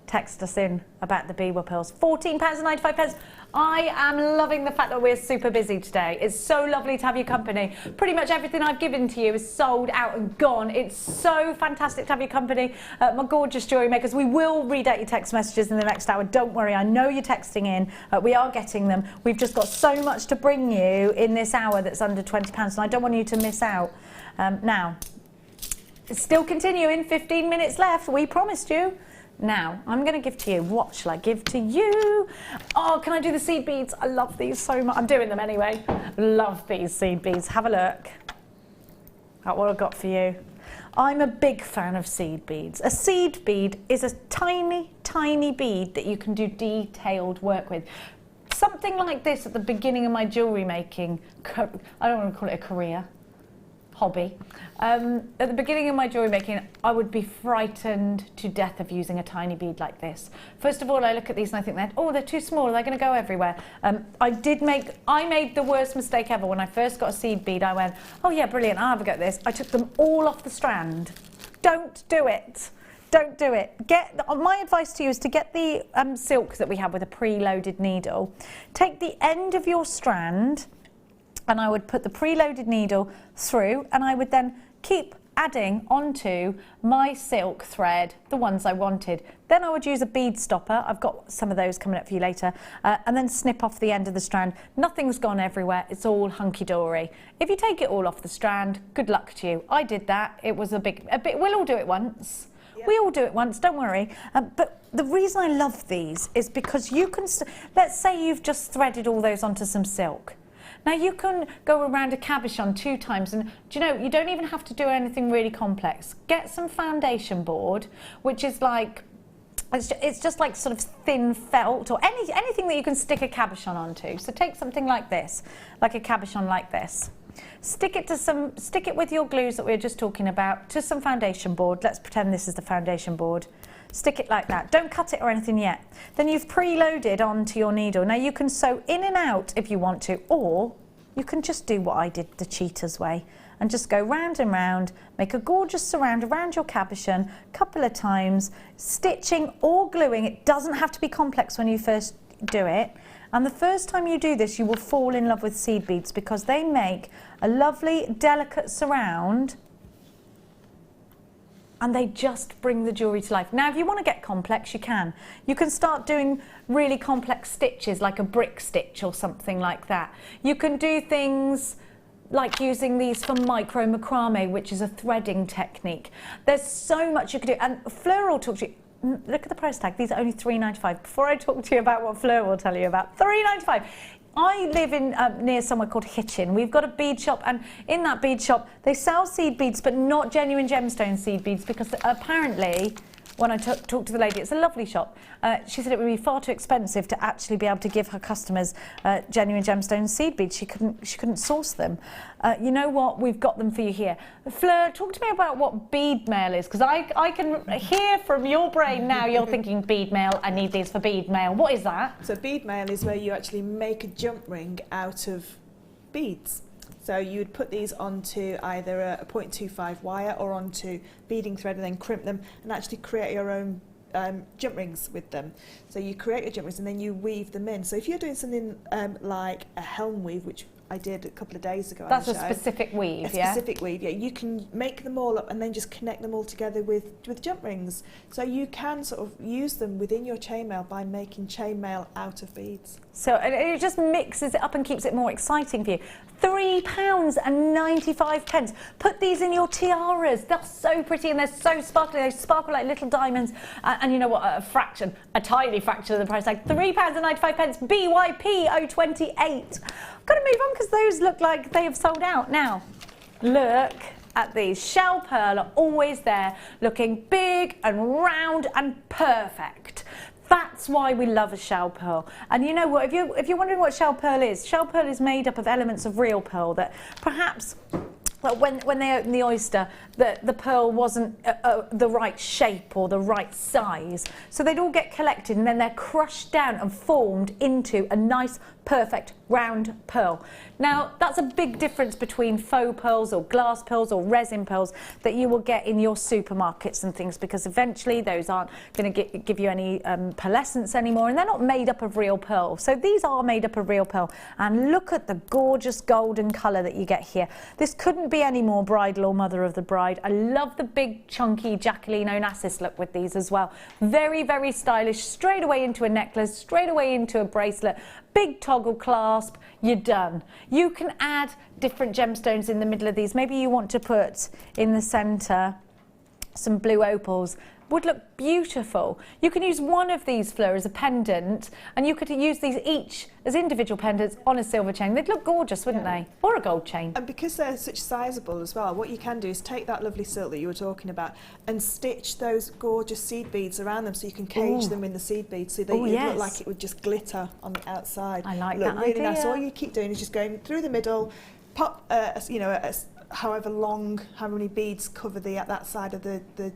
text us in about the Biwa pearls. £14.95. I am loving the fact that we're super busy today. It's so lovely to have your company. Pretty much everything I've given to you is sold out and gone. It's so fantastic to have your company. My gorgeous jewellery makers, we will read out your text messages in the next hour. Don't worry, I know you're texting in. We are getting them. We've just got so much to bring you in this hour that's under £20, and I don't want you to miss out. Now, it's still continuing, 15 minutes left. We promised you. Now, I'm going to give to you. What shall I give to you? Oh, can I do the seed beads? I love these so much. I'm doing them anyway. Love these seed beads. Have a look at what I've got for you. I'm a big fan of seed beads. A seed bead is a tiny, tiny bead that you can do detailed work with. Something like this at the beginning of my jewellery making, I don't want to call it a career, hobby. At the beginning of my jewellery making, I would be frightened to death of using a tiny bead like this. First of all, I look at these and I think they're too small, they're going to go everywhere. I made the worst mistake ever. When I first got a seed bead, I went, oh yeah, brilliant, I'll have a go at this. I took them all off the strand. Don't do it. Don't do it. My advice to you is to get the silk that we have with a preloaded needle. Take the end of your strand, and I would put the preloaded needle through, and I would then keep adding onto my silk thread the ones I wanted. Then I would use a bead stopper. I've got some of those coming up for you later, and then snip off the end of the strand. Nothing's gone everywhere. It's all hunky-dory. If you take it all off the strand, good luck to you. I did that. It was a bit. We'll all do it once. Yep. We all do it once, don't worry. But the reason I love these is because you can, let's say you've just threaded all those onto some silk. Now you can go around a cabochon 2 times, and do you know, you don't even have to do anything really complex. Get some foundation board, which is like, it's just like sort of thin felt, or anything that you can stick a cabochon onto. So take something like this, like a cabochon like this. Stick it with your glues that we were just talking about to some foundation board. Let's pretend this is the foundation board. Stick it like that. Don't cut it or anything yet. Then you've preloaded onto your needle. Now you can sew in and out if you want to, or you can just do what I did the cheetah's way and just go round and round, make a gorgeous surround around your cabochon a couple of times, stitching or gluing. It doesn't have to be complex when you first do it. And the first time you do this, you will fall in love with seed beads because they make a lovely, delicate surround and they just bring the jewellery to life. Now, if you want to get complex, you can. You can start doing really complex stitches, like a brick stitch or something like that. You can do things like using these for micro macrame, which is a threading technique. There's so much you can do. And Fleur will talk to you. Look at the price tag. These are only £3.95. Before I talk to you about what Fleur will tell you about, £3.95. I live in near somewhere called Hitchin. We've got a bead shop, and in that bead shop they sell seed beads, but not genuine gemstone seed beads, because apparently, when I talked to the lady, it's a lovely shop, she said it would be far too expensive to actually be able to give her customers genuine gemstone seed beads. She couldn't source them. You know what? We've got them for you here. Fleur, talk to me about what bead mail is, because I can hear from your brain now you're thinking bead mail, I need these for bead mail. What is that? So bead mail is where you actually make a jump ring out of beads. So you would put these onto either a 0.25 wire or onto beading thread and then crimp them and actually create your own jump rings with them. So you create your jump rings and then you weave them in. So if you're doing something like a helm weave, which I did a couple of days ago. That's a specific weave, yeah? A specific weave, yeah. You can make them all up and then just connect them all together with jump rings. So you can sort of use them within your chainmail by making chainmail out of beads. So it just mixes it up and keeps it more exciting for you. £3.95. Put these in your tiaras. They're so pretty and they're so sparkly. They sparkle like little diamonds. And you know what? A tiny fraction of the price tag. £3.95. BYP 028. I've got to move on because those look like they have sold out. Now, look at these. Shell pearl are always there, looking big and round and perfect. That's why we love a shell pearl. And you know what, if you're wondering what shell pearl is made up of elements of real pearl that perhaps, well, when they open the oyster, the pearl wasn't the right shape or the right size. So they'd all get collected and then they're crushed down and formed into a nice, perfect, round pearl. Now, that's a big difference between faux pearls or glass pearls or resin pearls that you will get in your supermarkets and things, because eventually those aren't going to give you any pearlescence anymore, and they're not made up of real pearl. So these are made up of real pearl, and look at the gorgeous golden colour that you get here. This couldn't be any more bridal or mother of the bride. I love the big chunky Jacqueline Onassis look with these as well. Very, very stylish, straight away into a necklace, straight away into a bracelet. Big toggle clasp, you're done. You can add different gemstones in the middle of these. Maybe you want to put in the centre some blue opals. Would look beautiful. You can use one of these, Fleur, as a pendant, and you could use these each as individual pendants on a silver chain. They'd look gorgeous, wouldn't they? Or a gold chain. And because they're such sizable as well, what you can do is take that lovely silk that you were talking about and stitch those gorgeous seed beads around them, so you can cage them in the seed beads, so they look like it would just glitter on the outside. I like that really idea. Nice. So all you keep doing is just going through the middle, pop, however many beads cover that side of the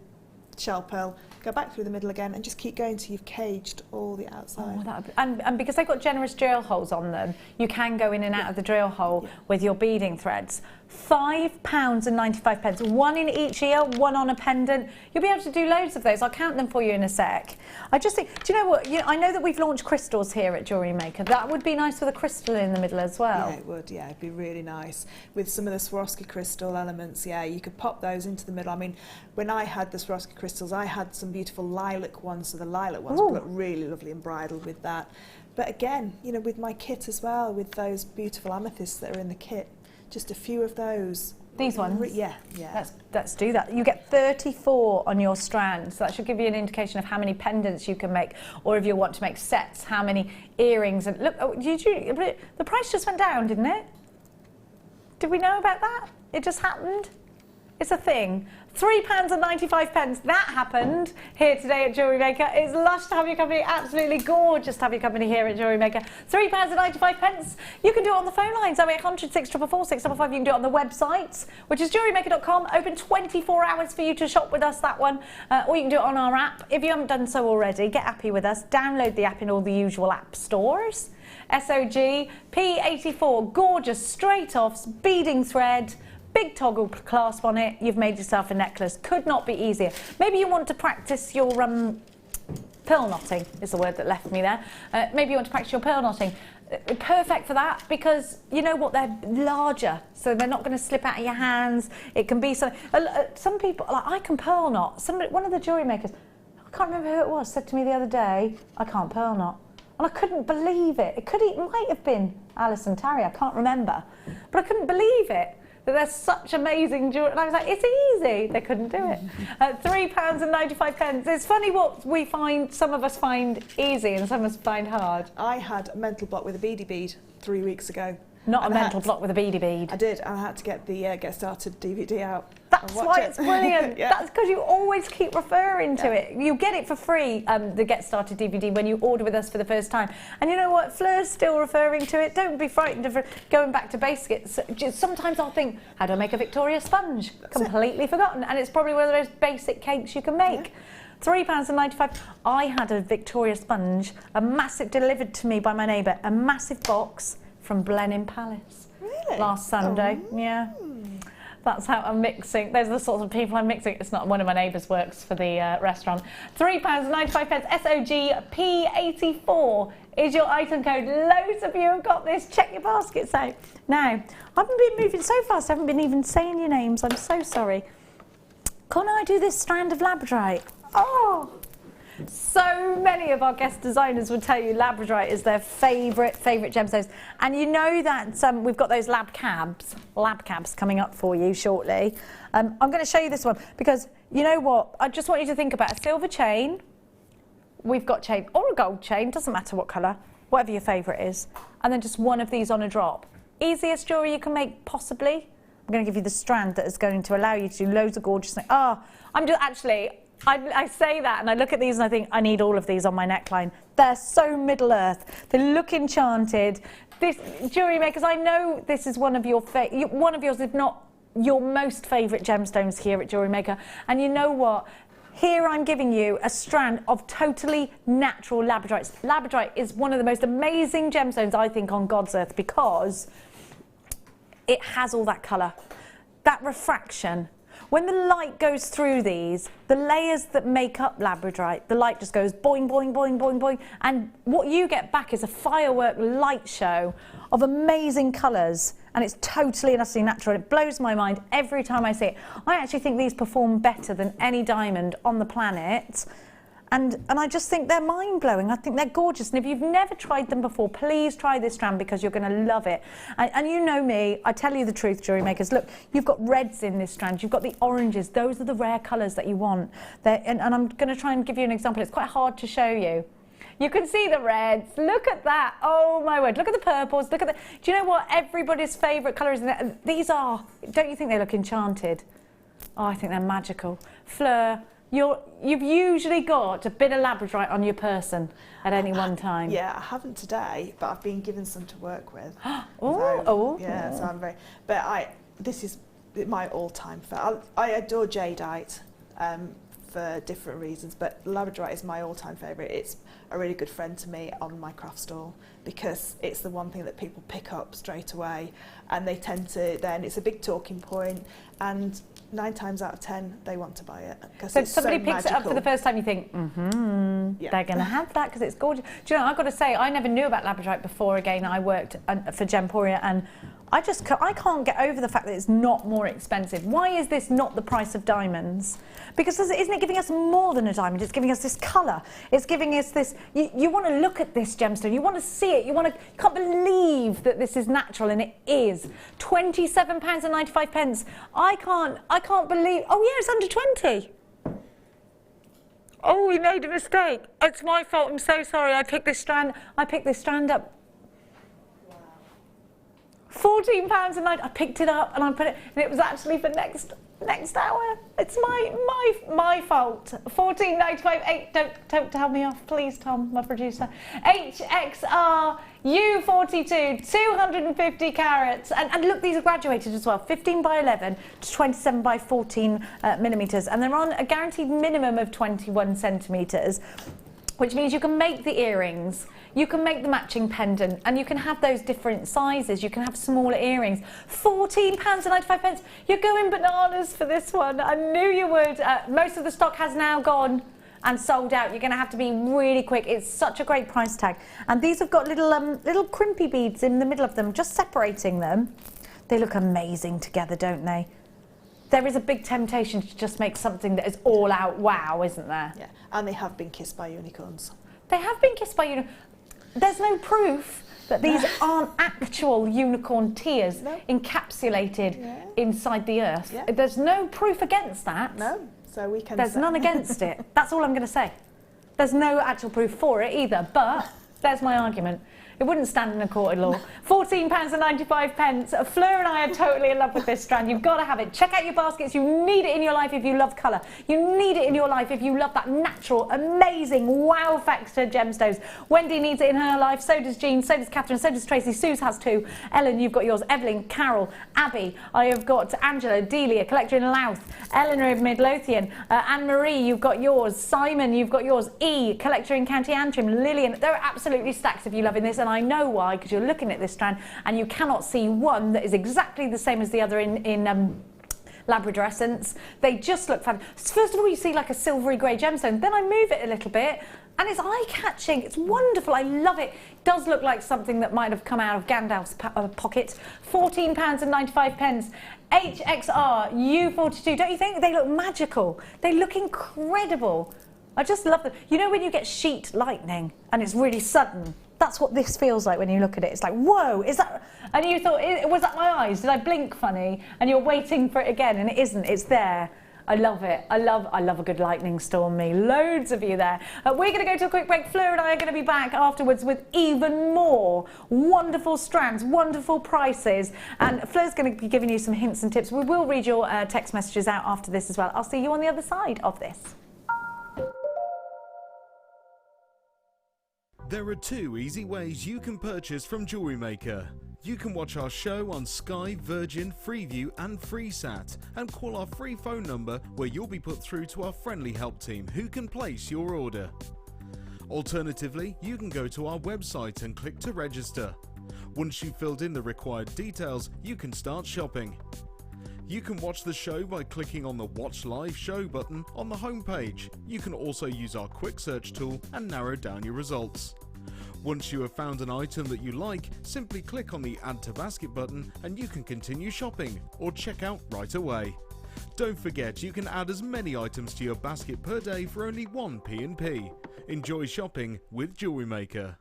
shell pearl, go back through the middle again and just keep going until you've caged all the outside. And because they've got generous drill holes on them, you can go in and out of the drill hole with your beading threads. £5.95, one in each ear, one on a pendant. You'll be able to do loads of those. I'll count them for you in a sec. I just think, do you know what? I know that we've launched crystals here at Jewellery Maker. That would be nice with a crystal in the middle as well. Yeah, it would. Yeah, it'd be really nice with some of the Swarovski crystal elements. Yeah, you could pop those into the middle. I mean, when I had the Swarovski crystals, I had some beautiful lilac ones, so the lilac ones would look really lovely embridled with that. But again, with my kit as well, with those beautiful amethysts that are in the kit, just a few of those. These ones? Yeah. Let's do that. You get 34 on your strand, so that should give you an indication of how many pendants you can make, or if you want to make sets, how many earrings. And look, the price just went down, didn't it? Did we know about that? It just happened? It's a thing. £3.95. That happened here today at Jewellery Maker. It's lush to have your company, absolutely gorgeous to have your company here at Jewellery Maker. £3.95. You can do it on the phone lines, 0800 644 655. You can do it on the website, which is jewellerymaker.com. Open 24 hours for you to shop with us, that one. Or you can do it on our app. If you haven't done so already, get happy with us. Download the app in all the usual app stores. SOG P84, gorgeous, straight offs, beading thread. Big toggle clasp on it, you've made yourself a necklace. Could not be easier. Maybe you want to practice your pearl knotting, is the word that left me there. Maybe you want to practice your pearl knotting. Perfect for that, because you know what, they're larger, so they're not going to slip out of your hands. It can be some people, like I can pearl knot. One of the jewellery makers, I can't remember who it was, said to me the other day, I can't pearl knot. And I couldn't believe it. It might have been Alison Tarry, I can't remember. But I couldn't believe it. That they're such amazing jewellery. And I was like, it's easy. They couldn't do it. £3.95. It's funny what we find, some of us find easy and some of us find hard. I had a mental block with a beady bead 3 weeks ago. Not a mental block with a beady bead. I did, and I had to get the Get Started DVD out. That's why it's brilliant. Yeah. That's because you always keep referring to it. You get it for free, the Get Started DVD, when you order with us for the first time. And you know what? Fleur's still referring to it. Don't be frightened of going back to basics. Sometimes I'll think, how do I make a Victoria sponge? Completely forgotten. And it's probably one of those basic cakes you can make. Yeah. £3.95. I had a Victoria sponge, delivered to me by my neighbour, a massive box from Blenheim Palace. Really? Last Sunday. Oh. Yeah. That's how I'm mixing. Those are the sorts of people I'm mixing. It's not one of my neighbours works for the restaurant. £3.95. SOG P84 is your item code. Loads of you have got this. Check your baskets out. Now, I haven't been moving so fast. I haven't been even saying your names. I'm so sorry. Can I do this strand of Labradorite? Oh! So many of our guest designers would tell you Labradorite is their favourite gemstones. And you know that we've got those lab cabs coming up for you shortly. I'm going to show you this one because you know what? I just want you to think about a silver chain. We've got chain or a gold chain, doesn't matter what colour, whatever your favourite is. And then just one of these on a drop. Easiest jewellery you can make, possibly. I'm going to give you the strand that is going to allow you to do loads of gorgeous things. I say that and I look at these and I think I need all of these on my neckline. They're so Middle Earth. They look enchanted. This Jewellery Makers, I know this is one of yours, if not your most favourite gemstones here at Jewellery Maker. And you know what? Here I'm giving you a strand of totally natural labradorite. Labradorite is one of the most amazing gemstones, I think, on God's earth because it has all that colour, that refraction. When the light goes through these, the layers that make up Labradorite, the light just goes boing, boing, boing, boing, boing. And what you get back is a firework light show of amazing colours. And it's totally and utterly natural. It blows my mind every time I see it. I actually think these perform better than any diamond on the planet. And I just think they're mind-blowing. I think they're gorgeous. And if you've never tried them before, please try this strand because you're going to love it. And you know me, I tell you the truth, Jewellery Makers. Look, you've got reds in this strand. You've got the oranges. Those are the rare colours that you want. And I'm going to try and give you an example. It's quite hard to show you. You can see the reds. Look at that. Oh, my word. Look at the purples. Look at the... Do you know what? Everybody's favourite colour is in there. These are... Don't you think they look enchanted? Oh, I think they're magical. Fleur... You've usually got a bit of Labradorite on your person at any one time. Yeah, I haven't today, but I've been given some to work with. Yeah, so I'm very... But this is my all-time favourite. I adore jadeite for different reasons, but Labradorite is my all-time favourite. It's a really good friend to me on my craft stall because it's the one thing that people pick up straight away, and they tend to then... It's a big talking point, and 9 times out of 10 they want to buy it. So if somebody picks it up for the first time, you think, they're going to have that because it's gorgeous. Do you know, I've got to say, I never knew about Labradorite before. Again, I worked for Gemporia, and I can't get over the fact that it's not more expensive. Why is this not the price of diamonds? Because isn't it giving us more than a diamond? It's giving us this colour. It's giving us this... You want to look at this gemstone. You want to see it. You can't believe that this is natural, and it is. £27.95. I can't believe... Oh, yeah, it's under 20. Oh, we made a mistake. It's my fault. I'm so sorry. I picked this strand up. £14.90. I picked it up and I put it, and it was actually for next Next hour. It's my fault. 14.95. Don't tell me off, please, Tom, my producer. HXR U42, 250 carats. And look, these are graduated as well. 15 by 11 to 27 by 14 millimetres. And they're on a guaranteed minimum of 21 centimetres, which means you can make the earrings, you can make the matching pendant, and you can have those different sizes. You can have smaller earrings. £14.95. You're going bananas for this one. I knew you would. Most of the stock has now gone and sold out. You're going to have to be really quick. It's such a great price tag. And these have got little crimpy beads in the middle of them, just separating them. They look amazing together, don't they? There is a big temptation to just make something that is all out wow, isn't there? Yeah, and they have been kissed by unicorns. They have been kissed by unicorns. There's no proof that these aren't actual unicorn tears encapsulated inside the earth. Yeah. There's no proof against that. No, so we can There's none against it. That's all I'm going to say. There's no actual proof for it either, but there's my argument. It wouldn't stand in a court of law. £14.95. Fleur and I are totally in love with this strand. You've got to have it. Check out your baskets. You need it in your life if you love colour. You need it in your life if you love that natural, amazing wow factor gemstones. Wendy needs it in her life. So does Jean. So does Catherine. So does Tracy. Suze has too. Ellen, you've got yours. Evelyn, Carol, Abby. I have got Angela, Delia, collector in Louth. Eleanor of Midlothian. Anne-Marie, you've got yours. Simon, you've got yours. E, collector in County Antrim. Lillian. There are absolutely stacks of you loving this. And I know why, because you're looking at this strand and you cannot see one that is exactly the same as the other in Labradorescence. They just look fun. First of all, you see like a silvery grey gemstone, then I move it a little bit and it's eye-catching. It's wonderful. I love it. It does look like something that might have come out of Gandalf's pocket. £14.95. HXR U42. Don't you think they look magical? They look incredible. I just love them. You know when you get sheet lightning and it's really sudden? That's what this feels like when you look at it. It's like, whoa, is that? And you thought, was that my eyes? Did I blink funny? And you're waiting for it again, and it isn't. It's there. I love it. I love a good lightning storm, me. Loads of you there. We're going to go to a quick break. Fleur and I are going to be back afterwards with even more wonderful strands, wonderful prices. And Fleur's going to be giving you some hints and tips. We will read your text messages out after this as well. I'll see you on the other side of this. There are two easy ways you can purchase from Jewellery Maker. You can watch our show on Sky, Virgin, Freeview and FreeSat and call our free phone number where you'll be put through to our friendly help team who can place your order. Alternatively, you can go to our website and click to register. Once you've filled in the required details, you can start shopping. You can watch the show by clicking on the Watch Live Show button on the homepage. You can also use our quick search tool and narrow down your results. Once you have found an item that you like, simply click on the Add to Basket button and you can continue shopping or check out right away. Don't forget you can add as many items to your basket per day for only 1p&p. Enjoy shopping with Jewellery Maker.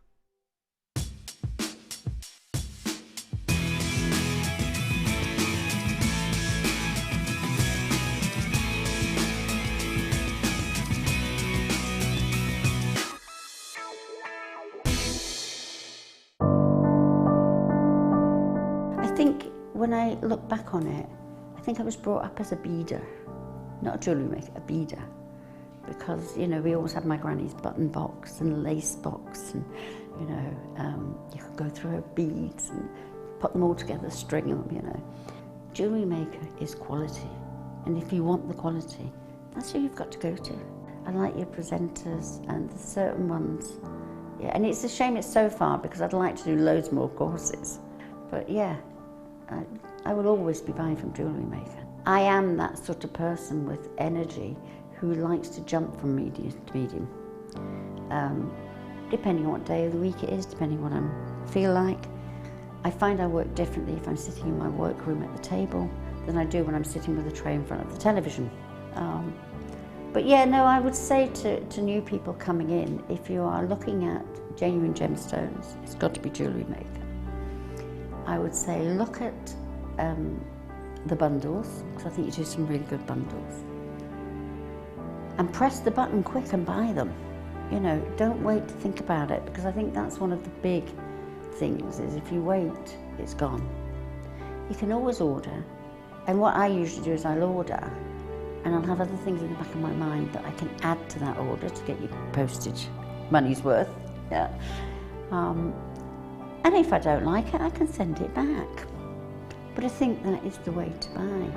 When I look back on it, I think I was brought up as a beader, not a jewellery maker, a beader. Because, you know, we always had my granny's button box and lace box and, you know, you could go through her beads and put them all together, string them, you know. Jewellery Maker is quality. And if you want the quality, that's who you've got to go to. I like your presenters and the certain ones. Yeah, and it's a shame it's so far because I'd like to do loads more courses. But yeah. I will always be buying from Jewellery Maker. I am that sort of person with energy who likes to jump from medium to medium. Depending on what day of the week it is, depending on what I feel like. I find I work differently if I'm sitting in my workroom at the table than I do when I'm sitting with a tray in front of the television. But yeah, no, I would say to new people coming in, if you are looking at genuine gemstones, it's got to be Jewellery Maker. I would say look at the bundles, because I think you do some really good bundles. And press the button quick and buy them. You know, don't wait to think about it, because I think that's one of the big things, is if you wait, it's gone. You can always order, And what I usually do is I'll order, and I'll have other things in the back of my mind that I can add to that order to get you postage money's worth. Yeah. And if I don't like it, I can send it back. But I think that is the way to buy.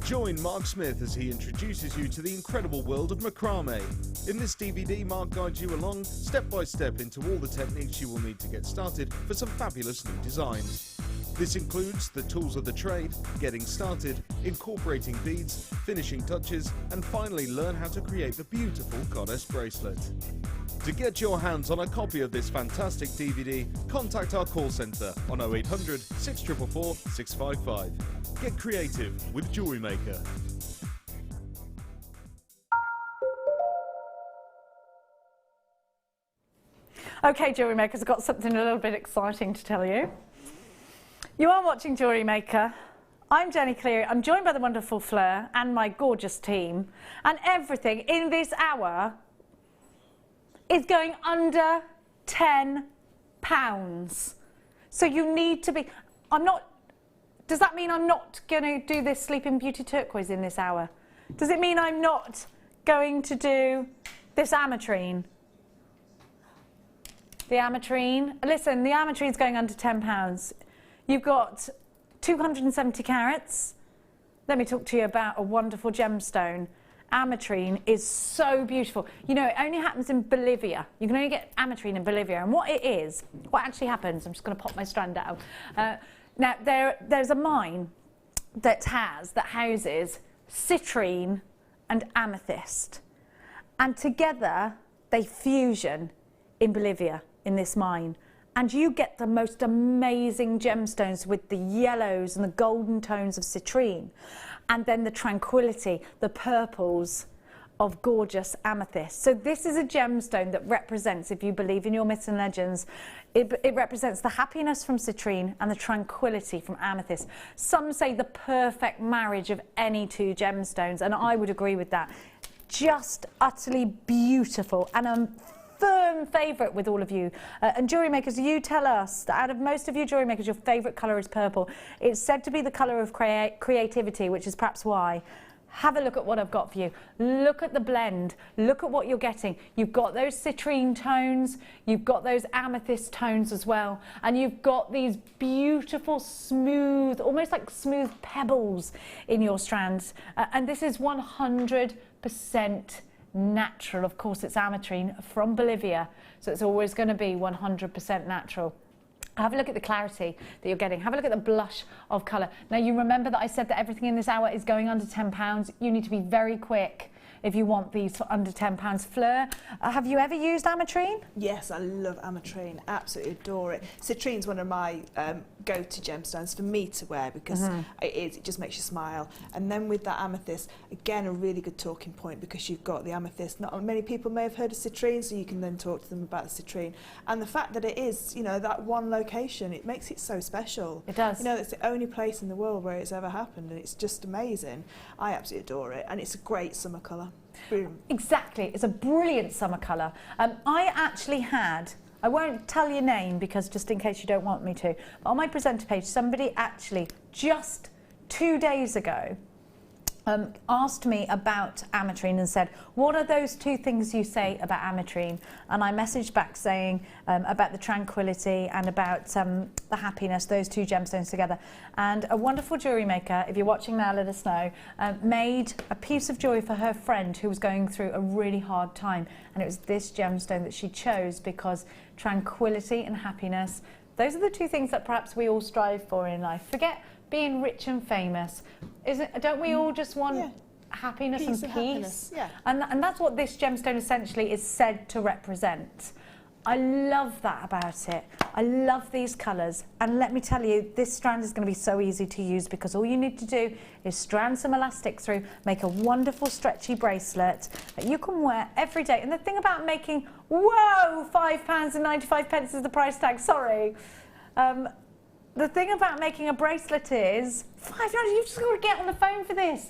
Join Mark Smith as he introduces you to the incredible world of macrame. In this DVD, Mark guides you along step by step into all the techniques you will need to get started for some fabulous new designs. This includes the tools of the trade, getting started, incorporating beads, finishing touches, and finally learn how to create the beautiful goddess bracelet. To get your hands on a copy of this fantastic DVD, contact our call centre on 0800 644 655. Get creative with Jewellery Maker. Okay, Jewellery Makers, I've got something a little bit exciting to tell you. You are watching Jewellery Maker. I'm Jenny Cleary. I'm joined by the wonderful Fleur and my gorgeous team. And everything in this hour is going under £10. So you need to be... Does that mean I'm not going to do this Sleeping Beauty turquoise in this hour? Does it mean I'm not going to do this ametrine? The ametrine, listen, the ametrine's going under £10. You've got 270 carats. Let me talk to you about a wonderful gemstone. Ametrine is so beautiful. You know, it only happens in Bolivia. You can only get ametrine in Bolivia. And what it is, what actually happens, I'm just going to pop my strand out. Now, there's a mine that houses citrine and amethyst. And together, they fusion in Bolivia, in this mine. And you get the most amazing gemstones with the yellows and the golden tones of citrine. And then the tranquility, the purples of gorgeous amethyst. So this is a gemstone that represents, if you believe in your myths and legends, it represents the happiness from citrine and the tranquility from amethyst. Some say the perfect marriage of any two gemstones, and I would agree with that. Just utterly beautiful, and a firm favourite with all of you. And jewellery makers, you tell us that out of most of you jewellery makers, your favourite colour is purple. It's said to be the colour of creativity, which is perhaps why. Have a look at what I've got for you. Look at the blend. Look at what you're getting. You've got those citrine tones. You've got those amethyst tones as well. And you've got these beautiful, smooth, almost like smooth pebbles in your strands. And this is 100% natural. Of course, it's ametrine from Bolivia, so it's always going to be 100% natural. Have a look at the clarity that you're getting. Have a look at the blush of colour. Now, you remember that I said that everything in this hour is going under £10. You need to be very quick if you want these for under £10. Fleur, have you ever used ametrine? Yes, I love ametrine, absolutely adore it. Citrine's one of my go-to gemstones for me to wear because it just makes you smile. And then with that amethyst, again, a really good talking point because you've got the amethyst. Not many people may have heard of citrine, so you can then talk to them about the citrine. And the fact that it is, you know, that one location, it makes it so special. It does. You know, it's the only place in the world where it's ever happened, and it's just amazing. I absolutely adore it, and it's a great summer colour. Boom. Exactly, it's a brilliant summer colour. I actually had, I won't tell your name because just in case you don't want me to, but on my presenter page somebody actually just 2 days ago asked me about ametrine and said, what are those two things you say about ametrine? And I messaged back saying about the tranquility and about the happiness, those two gemstones together. And a wonderful jewellery maker, if you're watching now, let us know, made a piece of jewellery for her friend who was going through a really hard time. And it was this gemstone that she chose because tranquility and happiness, those are the two things that perhaps we all strive for in life. Forget being rich and famous. Don't we all just want happiness and peace? Happiness, yeah. And that's what this gemstone essentially is said to represent. I love that about it. I love these colours. And let me tell you, this strand is going to be so easy to use because all you need to do is strand some elastic through, make a wonderful stretchy bracelet that you can wear every day. And the thing about making, whoa, £5.95 is the price tag, sorry. The thing about making a bracelet is $5, you've just got to get on the phone for this.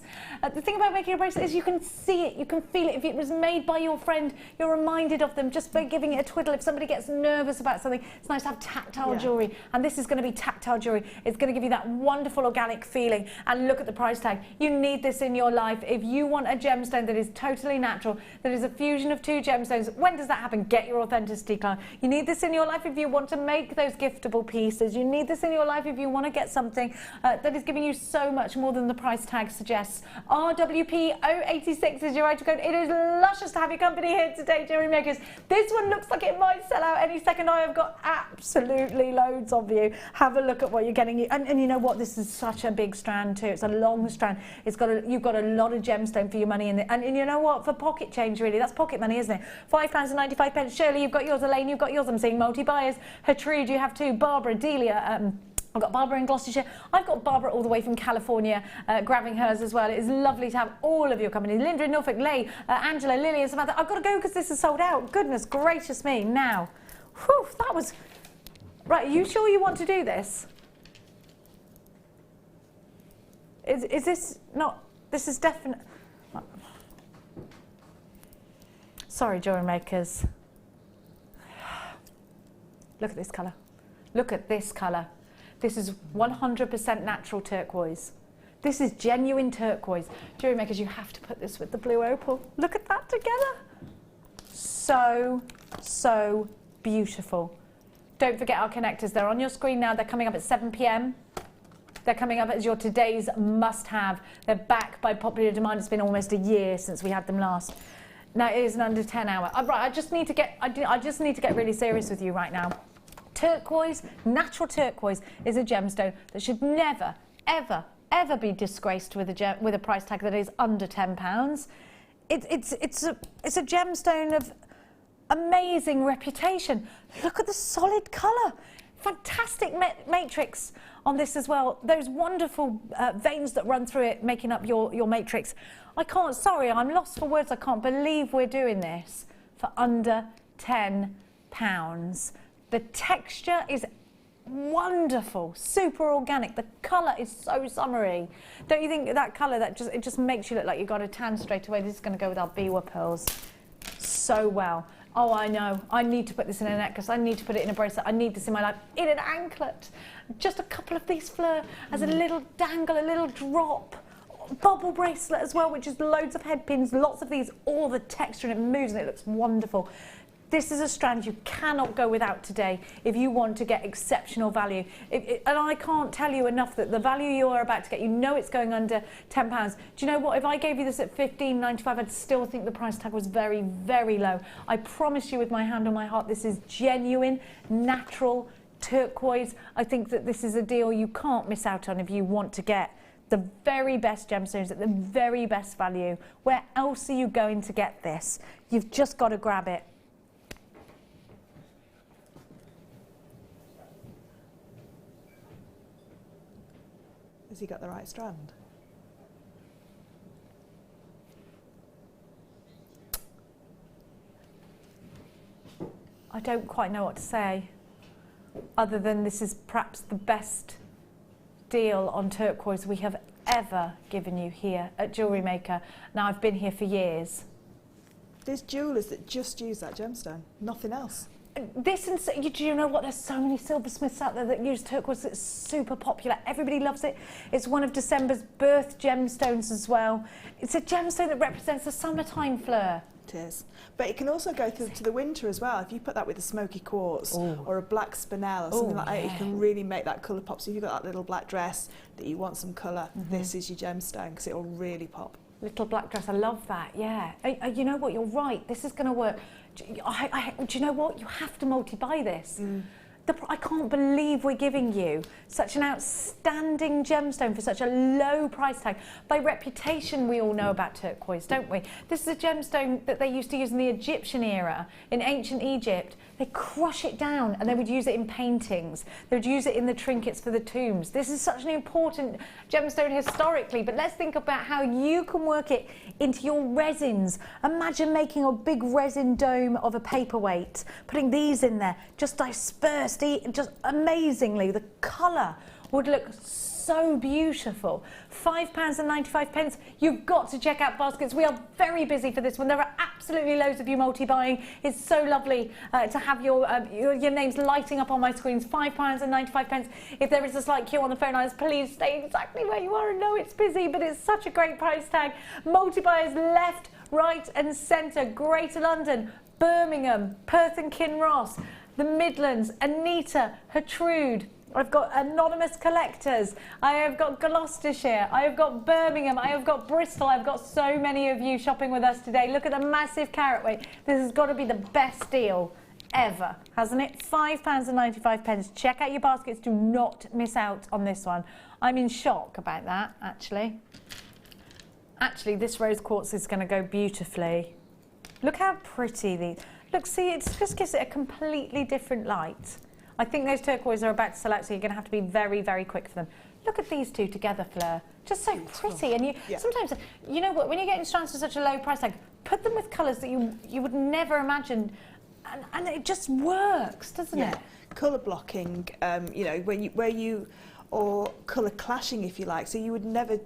The thing about making a bracelet is you can see it, you can feel it. If it was made by your friend, you're reminded of them just by giving it a twiddle. If somebody gets nervous about something, it's nice to have tactile jewellery. And this is going to be tactile jewellery. It's going to give you that wonderful organic feeling. And look at the price tag. You need this in your life. If you want a gemstone that is totally natural, that is a fusion of 2 gemstones, when does that happen? Get your authenticity client. You need this in your life if you want to make those giftable pieces. You need this in your life if you want to get something that is giving you so much more than the price tag suggests. RWP086 is your item code. It is luscious to have your company here today, Jewellery Makers. This one looks like it might sell out any second. I have got absolutely loads of you. Have a look at what you're getting. And you know what? This is such a big strand too. It's a long strand. It's got you've got a lot of gemstone for your money in it. And you know what? For pocket change, really, that's pocket money, isn't it? £5.95. Shirley, you've got yours. Elaine, you've got yours. I'm seeing multi-buyers. Hertrude, you have 2. Barbara, Delia, I've got Barbara in Gloucestershire. I've got Barbara all the way from California grabbing hers as well. It is lovely to have all of your company. Linda in Norfolk, Leigh, Angela, Lily and Samantha. I've got to go because this is sold out. Goodness gracious me. Now, whew, that was... Right, are you sure you want to do this? Is this not... This is definite... Sorry, Jewellery Makers. Look at this colour. Look at this colour. This is 100% natural turquoise. This is genuine turquoise. Jewellery Makers, you have to put this with the blue opal. Look at that together. So, so beautiful. Don't forget our connectors. They're on your screen now. They're coming up at 7 p.m. They're coming up as your today's must-have. They're back by popular demand. It's been almost a year since we had them last. Now it is an under 10 hour. Right, I just need to get really serious with you right now. Turquoise, natural turquoise, is a gemstone that should never, ever, ever be disgraced with a price tag that is under £10. It's a gemstone of amazing reputation. Look at the solid colour. Fantastic matrix on this as well. Those wonderful veins that run through it, making up your matrix. Sorry, I'm lost for words. I can't believe we're doing this for under £10. The texture is wonderful, super organic. The colour is so summery. Don't you think that colour, it just makes you look like you've got a tan straight away? This is going to go with our Biwa pearls so well. Oh, I know. I need to put this in a necklace. I need to put it in a bracelet. I need this in my life. In an anklet. Just a couple of these, Fleur, as a little dangle, a little drop. Bubble bracelet as well, which is loads of head pins, lots of these, all the texture, and it moves and it looks wonderful. This is a strand you cannot go without today if you want to get exceptional value. And I can't tell you enough that the value you are about to get, you know it's going under £10. Do you know what? If I gave you this at $15.95, I'd still think the price tag was very, very low. I promise you with my hand on my heart, this is genuine, natural turquoise. I think that this is a deal you can't miss out on if you want to get the very best gemstones at the very best value. Where else are you going to get this? You've just got to grab it. Has he got the right strand? I don't quite know what to say, other than this is perhaps the best deal on turquoise we have ever given you here at Jewellery Maker. Now, I've been here for years. There's jewellers that just use that gemstone, nothing else. This, and do you know what? There's so many silversmiths out there that use turquoise. It's super popular. Everybody loves it. It's one of December's birth gemstones as well. It's a gemstone that represents the summertime, Fleur. It is. But it can also go through to the winter as well. If you put that with a smoky quartz or a black spinel or something like that, it can really make that colour pop. So if you've got that little black dress that you want some colour, this is your gemstone because it will really pop. Little black dress, I love that, yeah. You know what, you're right, this is going to work. Do you know what, you have to multi-buy this. I can't believe we're giving you such an outstanding gemstone for such a low price tag. By reputation, we all know about turquoise, don't we? This is a gemstone that they used to use in the Egyptian era, in ancient Egypt. They crush it down and they would use it in paintings. They would use it in the trinkets for the tombs. This is such an important gemstone historically, but let's think about how you can work it into your resins. Imagine making a big resin dome of a paperweight, putting these in there, just dispersed, just amazingly, the colour. would look so beautiful. £5.95. You've got to check out baskets. We are very busy for this one. There are absolutely loads of you multi-buying. It's so lovely to have your names lighting up on my screens. £5.95. If there is a slight queue on the phone lines, please stay exactly where you are. I know it's busy, but it's such a great price tag. Multi-buyers left, right and centre. Greater London, Birmingham, Perth and Kinross, the Midlands, Anita, Hertrude. I've got Anonymous Collectors, I have got Gloucestershire, I have got Birmingham, I have got Bristol. I've got so many of you shopping with us today. Look at the massive carrot weight. This has got to be the best deal ever, hasn't it? £5.95. Check out your baskets. Do not miss out on this one. I'm in shock about that, actually. Actually, this rose quartz is going to go beautifully. Look how pretty these... Look, see, it just gives it a completely different light. I think those turquoise are about to sell out, so you're going to have to be very, very quick for them. Look at these two together, Fleur. Just so pretty. And you sometimes, you know what, when you're getting strands for such a low price tag, put them with colours that you would never imagine, and it just works, doesn't it? Colour blocking, you know, or colour clashing, if you like. So you would never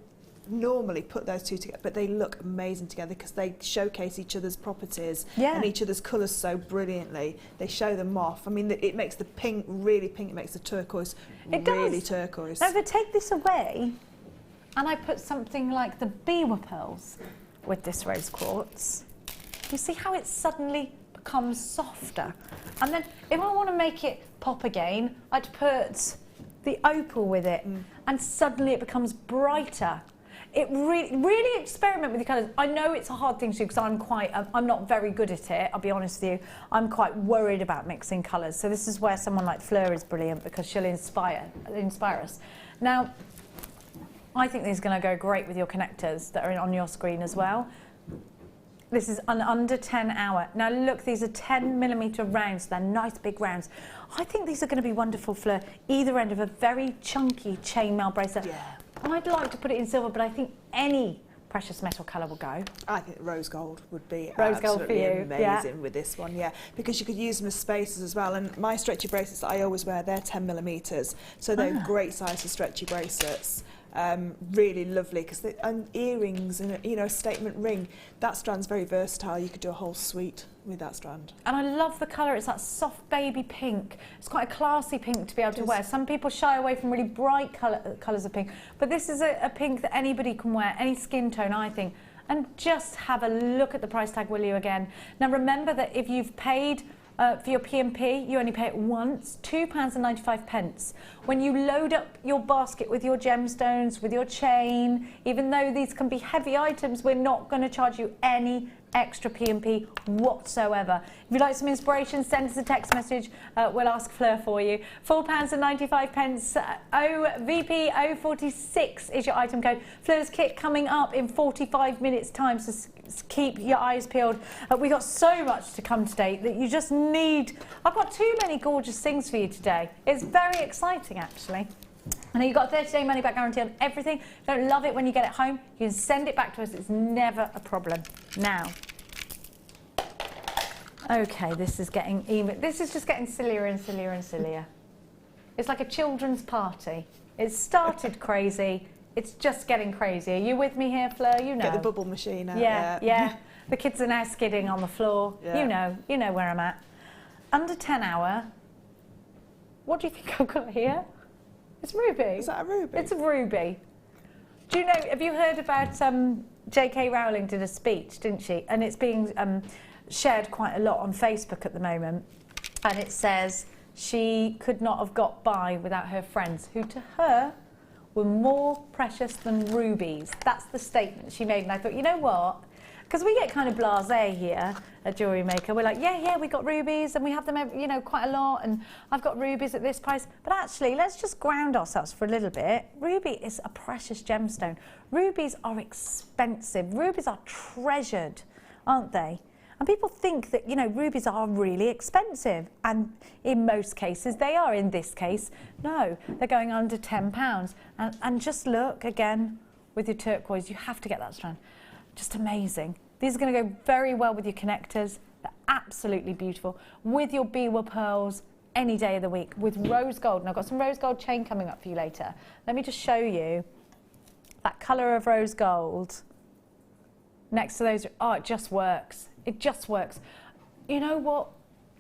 normally put those two together, but they look amazing together because they showcase each other's properties and each other's colours so brilliantly. They show them off. I mean, it makes the pink really pink, it makes the turquoise really turquoise. Now if I take this away and I put something like the Biwa pearls with this rose quartz, you see how it suddenly becomes softer. And then if I want to make it pop again, I'd put the opal with it and suddenly it becomes brighter. It really experiment with the colours. I know it's a hard thing to do because I'm not very good at it, I'll be honest with you. I'm quite worried about mixing colours. So this is where someone like Fleur is brilliant because she'll inspire us. Now, I think these are going to go great with your connectors that are on your screen as well. This is an under 10 hour. Now look, these are 10mm rounds. They're nice big rounds. I think these are going to be wonderful, Fleur, either end of a very chunky chainmail bracelet. I'd like to put it in silver, but I think any precious metal colour will go. I think rose gold would be rose gold for you. Amazing with this one, because you could use them as spacers as well. And my stretchy bracelets that I always wear, they're 10mm, so they're great size for stretchy bracelets. Really lovely because and earrings and a statement ring. That strand's very versatile. You could do a whole suite with that strand. And I love the colour. It's that soft baby pink. It's quite a classy pink to be able to wear. Some people shy away from really bright colours of pink, but this is a pink that anybody can wear, any skin tone, I think. And just have a look at the price tag, will you, again? Now remember that if you've paid for your P&P, you only pay it once, £2.95. When you load up your basket with your gemstones, with your chain, even though these can be heavy items, we're not going to charge you any extra P&P whatsoever. If you'd like some inspiration, send us a text message. We'll ask Fleur for you. £4.95. VP046 is your item code. Fleur's kit coming up in 45 minutes time, so keep your eyes peeled. We got so much to come today that you just need... I've got too many gorgeous things for you today. It's very exciting, actually. I know you've got a 30-day money-back guarantee on everything. If you don't love it when you get it home, you can send it back to us. It's never a problem. Now, okay, this is just getting sillier and sillier and sillier. It's like a children's party. It started crazy. It's just getting crazy. Are you with me here, Fleur? You know. Get the bubble machine out. Yeah. The kids are now skidding on the floor. Yeah. You know where I'm at. Under 10 hour. What do you think I've got here? It's ruby. Is that a ruby? It's a ruby. Do you know, have you heard about J.K. Rowling did a speech, didn't she? And it's being shared quite a lot on Facebook at the moment. And it says she could not have got by without her friends, who to her were more precious than rubies. That's the statement she made. And I thought, you know what? Because we get kind of blasé here at Jewellery Maker. We're like, yeah, we got rubies and we have them, quite a lot, and I've got rubies at this price. But actually, let's just ground ourselves for a little bit. Ruby is a precious gemstone. Rubies are expensive. Rubies are treasured, aren't they? And people think that, rubies are really expensive. And in most cases, they are. In this case, no, they're going under £10. And just look, again, with your turquoise, you have to get that strand. Just amazing. These are going to go very well with your connectors. They're absolutely beautiful. With your Biwa pearls, any day of the week with rose gold. And I've got some rose gold chain coming up for you later. Let me just show you that colour of rose gold next to those. Oh, it just works. It just works. You know what?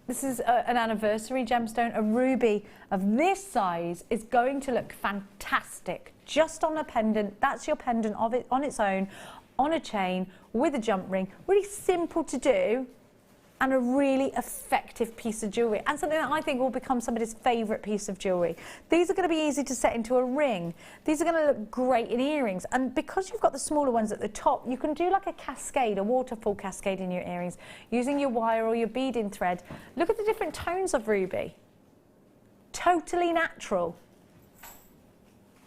This is an anniversary gemstone. A ruby of this size is going to look fantastic just on a pendant. That's your pendant of it on its own, on a chain with a jump ring. Really simple to do and a really effective piece of jewellery, and something that I think will become somebody's favourite piece of jewellery. These are going to be easy to set into a ring. These are going to look great in earrings, and because you've got the smaller ones at the top, you can do like a cascade, a waterfall cascade in your earrings using your wire or your beading thread. Look at the different tones of ruby. Totally natural.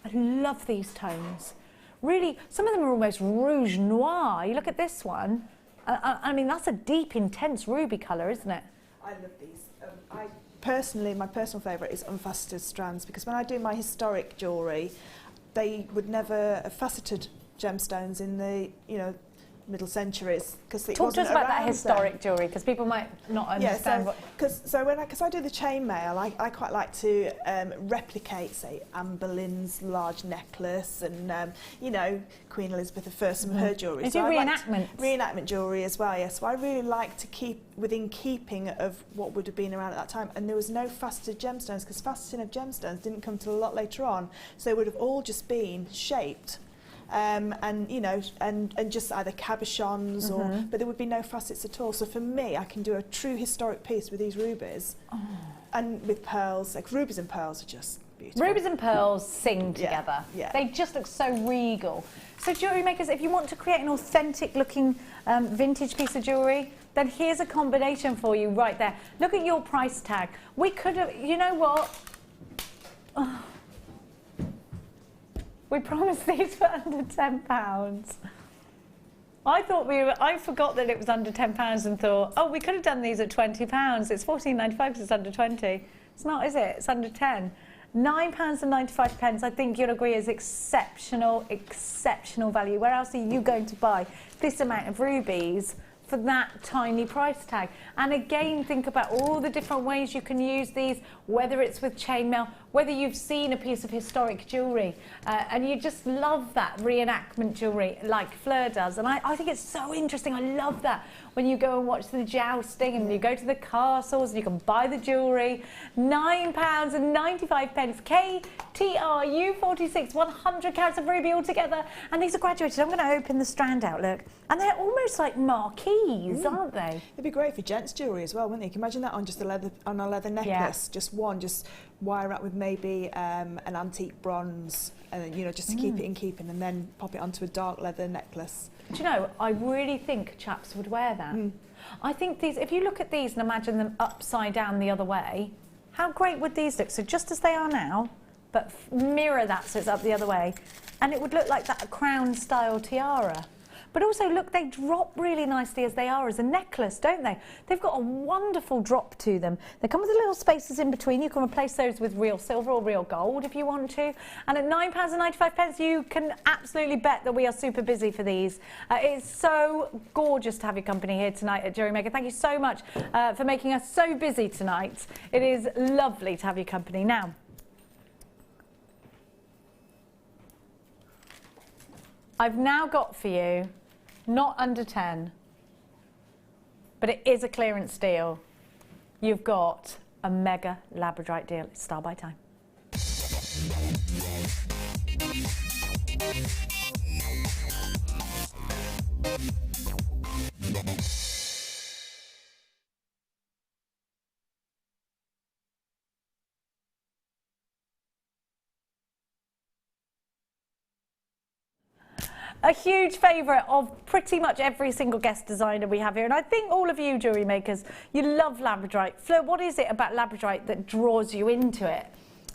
I love these tones. Really, some of them are almost rouge noir. You look at this one. I mean, that's a deep, intense ruby colour, isn't it? I love these. Personally, my personal favourite is unfaceted strands, because when I do my historic jewellery, they would never have faceted gemstones in the, you know, middle centuries, because it Talk to us about that then. historic jewellery, because people might not understand what. Because I do the chainmail, I quite like to replicate, say, Anne Boleyn's large necklace, and you know, Queen Elizabeth I, some of her jewellery. You do reenactments. Reenactment jewellery as well, yes. So I really like to keep within keeping of what would have been around at that time, and there was no faceted gemstones, because faceting of gemstones didn't come till a lot later on, so they would have all just been shaped. And you know, and just either cabochons or, but there would be no facets at all. So for me, I can do a true historic piece with these rubies, and with pearls. Like rubies and pearls are just beautiful. Rubies and pearls sing together. Yeah. They just look so regal. So jewellery makers, if you want to create an authentic looking vintage piece of jewellery, then here's a combination for you right there. Look at your price tag. We could have, you know what? Oh. We promised these were under £10. I forgot that it was under £10 and thought, oh, we could have done these at £20. It's £14.95 because it's under 20. It's not, is it? It's under 10. £9.95, I think you'll agree, is exceptional, exceptional value. Where else are you going to buy this amount of rubies for that tiny price tag? And again, think about all the different ways you can use these, whether it's with chainmail, whether you've seen a piece of historic jewellery and you just love that reenactment jewellery like Fleur does. And I think it's so interesting. I love that when you go and watch the jousting and you go to the castles and you can buy the jewellery. £9.95, KTR U46, 100 carats of ruby altogether. And these are graduated. I'm going to open the strand out, look. And they're almost like marquees, aren't they? It'd be great for gents jewellery as well, wouldn't it? You can imagine that on just a leather necklace, just one, just wire up with maybe an antique bronze, and you know, just to keep it in keeping, and then pop it onto a dark leather necklace. Do you know, I really think chaps would wear that. I think these, if you look at these and imagine them upside down the other way, how great would these look? So just as they are now, but mirror that so it's up the other way, and it would look like that crown style tiara. But also, look, they drop really nicely as they are as a necklace, don't they? They've got a wonderful drop to them. They come with little spaces in between. You can replace those with real silver or real gold if you want to. And at £9.95, you can absolutely bet that we are super busy for these. It's so gorgeous to have your company here tonight at Jewellery Maker. Thank you so much for making us so busy tonight. It is lovely to have your company. Now, I've now got for you, not under 10, but it is a clearance deal. You've got a mega Labradorite deal. It's star by time. A huge favourite of pretty much every single guest designer we have here, and I think all of you jewellery makers, you love Labradorite. Fleur, what is it about Labradorite that draws you into it?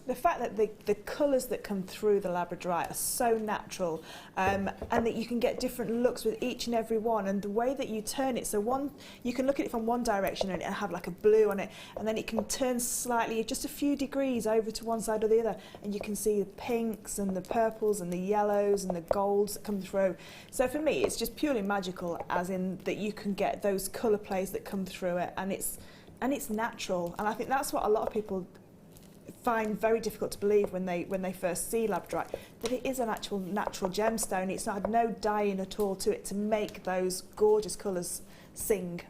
The fact that the colours that come through the Labradorite are so natural, and that you can get different looks with each and every one, and the way that you turn it, so one, you can look at it from one direction and it'll have like a blue on it, and then it can turn slightly, just a few degrees over to one side or the other, and you can see the pinks and the purples and the yellows and the golds that come through. So for me, it's just purely magical, as in that you can get those colour plays that come through it, and it's and it's natural, and I think that's what a lot of people find very difficult to believe when they first see labradorite, that it is an actual natural gemstone. It's not had no dyeing at all to it to make those gorgeous colours sing.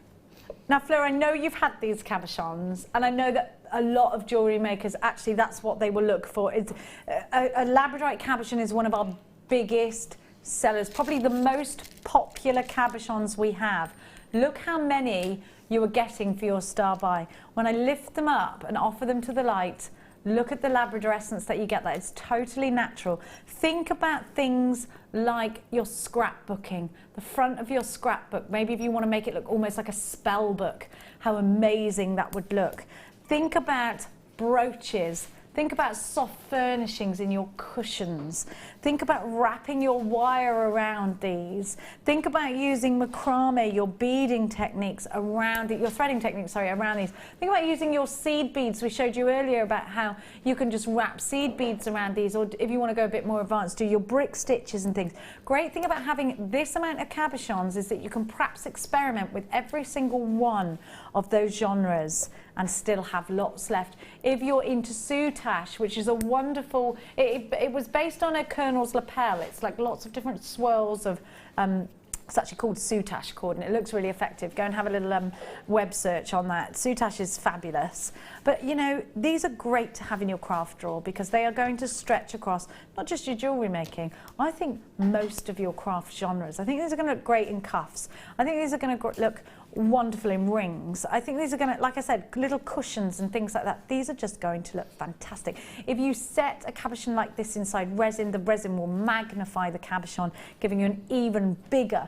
Now, Fleur, I know you've had these cabochons, and I know that a lot of jewellery makers, actually, that's what they will look for. It's, a labradorite cabochon is one of our biggest sellers, probably the most popular cabochons we have. Look how many you are getting for your star buy. When I lift them up and offer them to the light, look at the Labrador essence that you get there. It's totally natural. Think about things like your scrapbooking, the front of your scrapbook. Maybe if you want to make it look almost like a spell book, how amazing that would look. Think about brooches. Think about soft furnishings in your cushions. Think about wrapping your wire around these. Think about using macrame, your beading techniques around it, your threading techniques, sorry, around these. Think about using your seed beads. We showed you earlier about how you can just wrap seed beads around these, or if you want to go a bit more advanced, do your brick stitches and things. Great thing about having this amount of cabochons is that you can perhaps experiment with every single one of those genres and still have lots left. If you're into soutache, which is a wonderful, it was based on a Colonel's lapel. It's like lots of different swirls of, it's actually called soutache cord, and it looks really effective. Go and have a little web search on that. Soutache is fabulous. But you know, these are great to have in your craft drawer because they are going to stretch across not just your jewellery making, I think most of your craft genres. I think these are going to look great in cuffs. I think these are going to look wonderful in rings. I think these are going to, like I said, little cushions and things like that. These are just going to look fantastic. If you set a cabochon like this inside resin, the resin will magnify the cabochon, giving you an even bigger,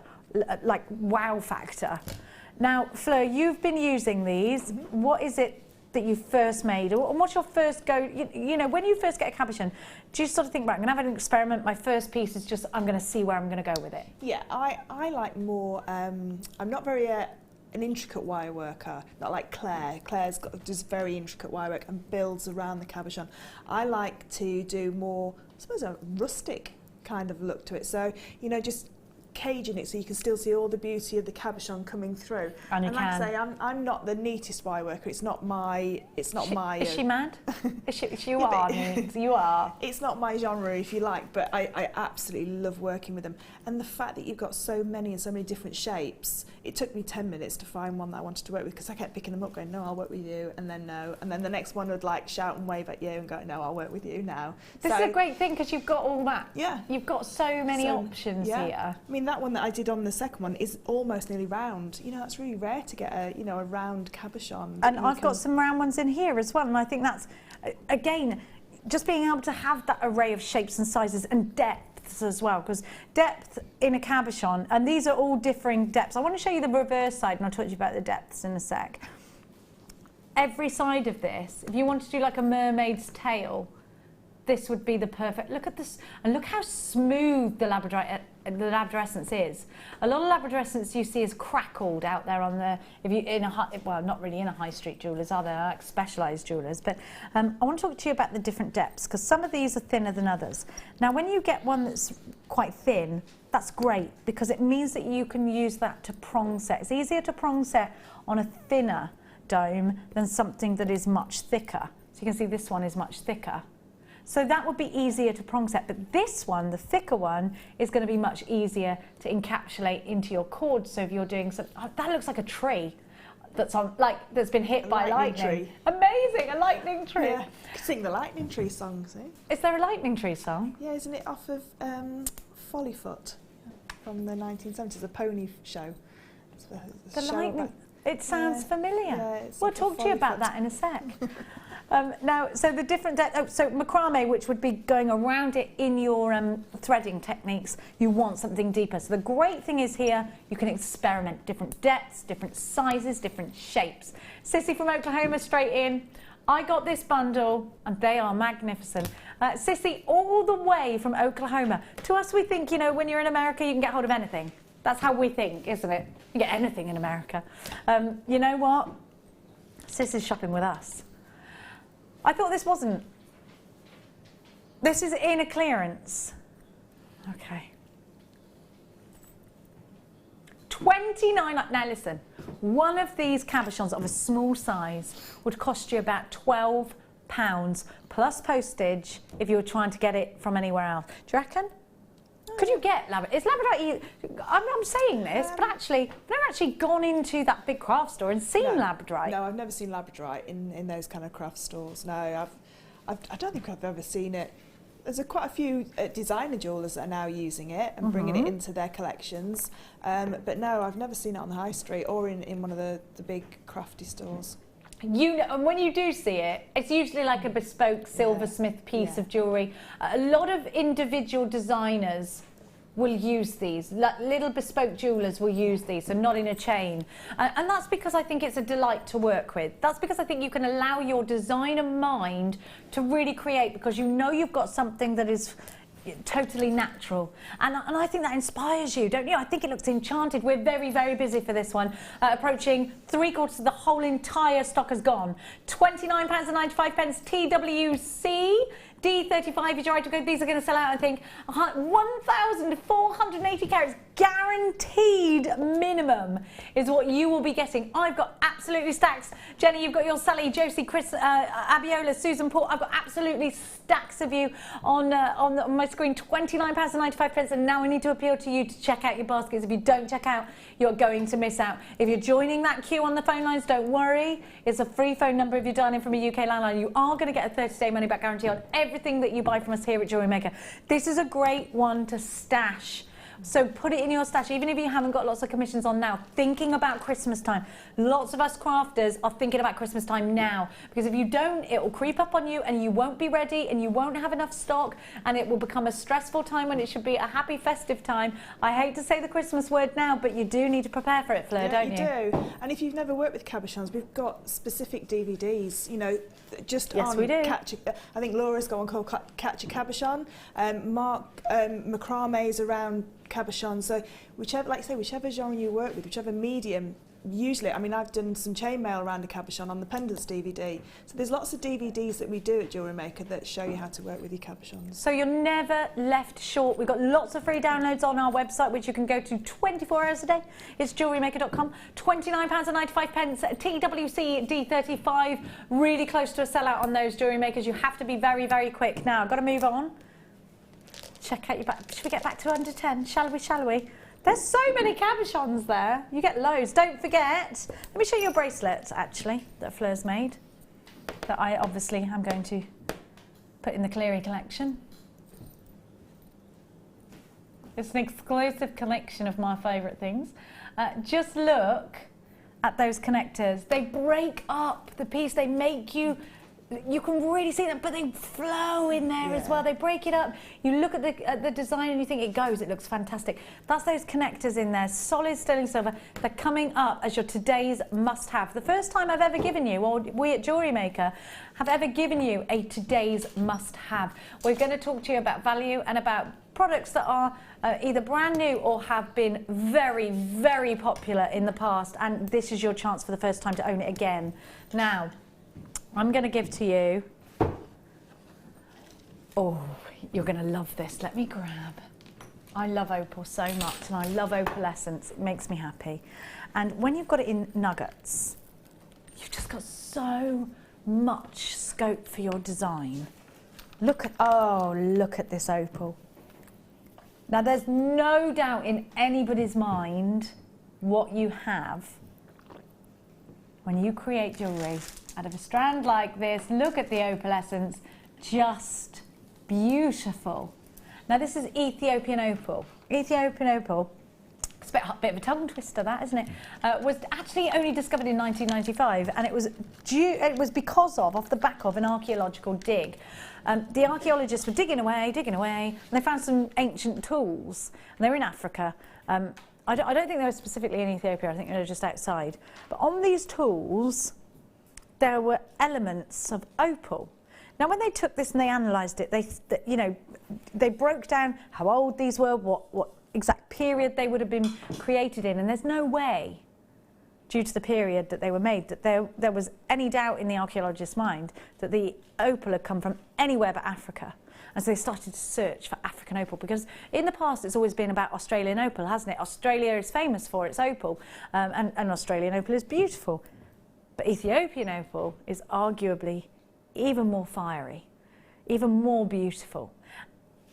like, wow factor. Now, Fleur, you've been using these. What is it that you first made? And what's your first go, you know, when you first get a cabochon, do you sort of think, right, I'm going to have an experiment, my first piece is just, I'm going to see where I'm going to go with it? Yeah, I like more, I'm not very an intricate wire worker, not like Claire. Claire's does very intricate wire work and builds around the cabochon. I like to do more, I suppose, a rustic kind of look to it. So, you know, just caging it so you can still see all the beauty of the cabochon coming through. And like I say, I'm not the neatest wire worker. It's not my. Is she mad? You are neat. You are. It's not my genre, if you like, but I absolutely love working with them. And the fact that you've got so many and so many different shapes, it took me 10 minutes to find one that I wanted to work with because I kept picking them up, going, no, I'll work with you, and then no, and then the next one would like shout and wave at you and go, no, I'll work with you now. This is a great thing because you've got all that. Yeah. You've got so many options here. I mean, that one that I did on the second one is almost nearly round. You know, that's really rare to get a, you know, a round cabochon. And I've got some round ones in here as well, and I think that's, again, just being able to have that array of shapes and sizes and depths as well, because depth in a cabochon, and these are all differing depths. I want to show you the reverse side, and I'll talk to you about the depths in a sec. Every side of this, if you want to do like a mermaid's tail, this would be the perfect, look at this, and look how smooth the Labradorite, the Labrador essence is. A lot of Labrador essence you see is crackled out there on the, if you in a well, not really in a high street jewellers, are they? Like specialised jewellers. But I want to talk to you about the different depths because some of these are thinner than others. Now, when you get one that's quite thin, that's great because it means that you can use that to prong set. It's easier to prong set on a thinner dome than something that is much thicker. So you can see this one is much thicker. So that would be easier to prong set, but this one, the thicker one, is going to be much easier to encapsulate into your cord. So if you're doing some, oh, that looks like a tree that's on, like that's been hit by lightning. Tree. Amazing, a lightning tree. Yeah, you could sing the lightning tree song, see? Is there a lightning tree song? Yeah, isn't it off of Follyfoot from the 1970s, a pony show? The lightning. It sounds familiar. Yeah, we'll like talk to you about that in a sec. Now, so the different, so macrame, which would be going around it in your threading techniques, you want something deeper. So the great thing is here, you can experiment different depths, different sizes, different shapes. Sissy from Oklahoma, straight in. I got this bundle, and they are magnificent. Sissy, all the way from Oklahoma. To us, we think, you know, when you're in America, you can get hold of anything. That's how we think, isn't it? You get anything in America. You know what? Sissy's shopping with us. I thought this wasn't. This is in a clearance. Okay. $29. Now listen, One of these cabochons of a small size would cost you about £12 plus postage if you were trying to get it from anywhere else. Do you reckon? Could you get Labradorite? Is Labradorite, I'm saying this, but actually, I've never actually gone into that big craft store and seen Labradorite. No, I've never seen Labradorite in those kind of craft stores. No, I don't think I've ever seen it. There's quite a few designer jewellers that are now using it and bringing it into their collections. But no, I've never seen it on the high street or in one of the big crafty stores. You know, and when you do see it, it's usually like a bespoke silversmith piece of jewellery. A lot of individual designers will use these. Little bespoke jewellers will use these, so not in a chain. And that's because I think it's a delight to work with. That's because I think you can allow your designer mind to really create, because you know you've got something that is totally natural, and I think that inspires you, don't you? I think it looks enchanted. We're very, very busy for this one. Approaching 3/4 of the whole entire stock has gone. £29.95 TWC. D35 is your item code. These are going to sell out, I think, 1,480 carats. Guaranteed minimum is what you will be getting. I've got absolutely stacks. Jenny, you've got your Sally, Josie, Chris, Abiola, Susan, Paul. I've got absolutely stacks of you on my screen. £29.95. And now I need to appeal to you to check out your baskets. If you don't check out, you're going to miss out. If you're joining that queue on the phone lines, don't worry. It's a free phone number if you're dialing from a UK landline. You are going to get a 30-day money-back guarantee on everything that you buy from us here at Jewellery Maker. This is a great one to stash. So put it in your stash, even if you haven't got lots of commissions on now, thinking about Christmas time. Lots of us crafters are thinking about Christmas time now, because if you don't, it will creep up on you and you won't be ready and you won't have enough stock, and it will become a stressful time when it should be a happy festive time. I hate to say the Christmas word now, but you do need to prepare for it, Fleur, don't you? You do. And if you've never worked with cabochons, we've got specific DVDs, you know, just on we do. I think Laura's got one called Catch a Cabochon. Mark macrame's around cabochon. So whichever, like I say, whichever genre you work with, whichever medium, usually, I mean, I've done some chainmail around a cabochon on the pendants DVD. So there's lots of DVDs that we do at Jewellery Maker that show you how to work with your cabochons. So you're never left short. We've got lots of free downloads on our website, which you can go to 24 hours a day. It's jewellerymaker.com. £29.95 TWC D35. Really close to a sellout on those Jewellery Makers. You have to be very, very quick. Now, I've got to move on. Check out your back. Should we get back to under 10? Shall we? There's so many cabochons there. You get loads. Don't forget. Let me show you a bracelet, actually, that Fleur's made. That I obviously am going to put in the Cleary collection. It's an exclusive collection of my favourite things. Just look at those connectors. They break up the piece. They make you... You can really see them, but they flow in there as well. They break it up. You look at the design and you think it looks fantastic. That's those connectors in there, solid sterling silver. They're coming up as your today's must-have. The first time I've ever given you, or we at Jewellery Maker have ever given you a today's must-have. We're going to talk to you about value and about products that are either brand new or have been very, very popular in the past. And this is your chance for the first time to own it again. Now, I'm going to give to you, oh, you're going to love this. Let me grab. I love opal so much, and I love opalescence. It makes me happy. And when you've got it in nuggets, you've just got so much scope for your design. Look at this opal. Now, there's no doubt in anybody's mind what you have when you create jewellery out of a strand like this. Look at the opalescence, just beautiful. Now this is Ethiopian opal. Ethiopian opal, it's a bit of a tongue twister that, isn't it? Was actually only discovered in 1995, and it was because of, off the back of, an archaeological dig. The archaeologists were digging away, and they found some ancient tools, and they were in Africa. I don't think they were specifically in Ethiopia, I think they were just outside. But on these tools, there were elements of opal. Now, when they took this and they analysed it, they broke down how old these were, what exact period they would have been created in, and there's no way, due to the period that they were made, that there was any doubt in the archaeologist's mind that the opal had come from anywhere but Africa. And so they started to search for African opal, because in the past it's always been about Australian opal, hasn't it? Australia is famous for its opal, and Australian opal is beautiful. But Ethiopian opal is arguably even more fiery, even more beautiful.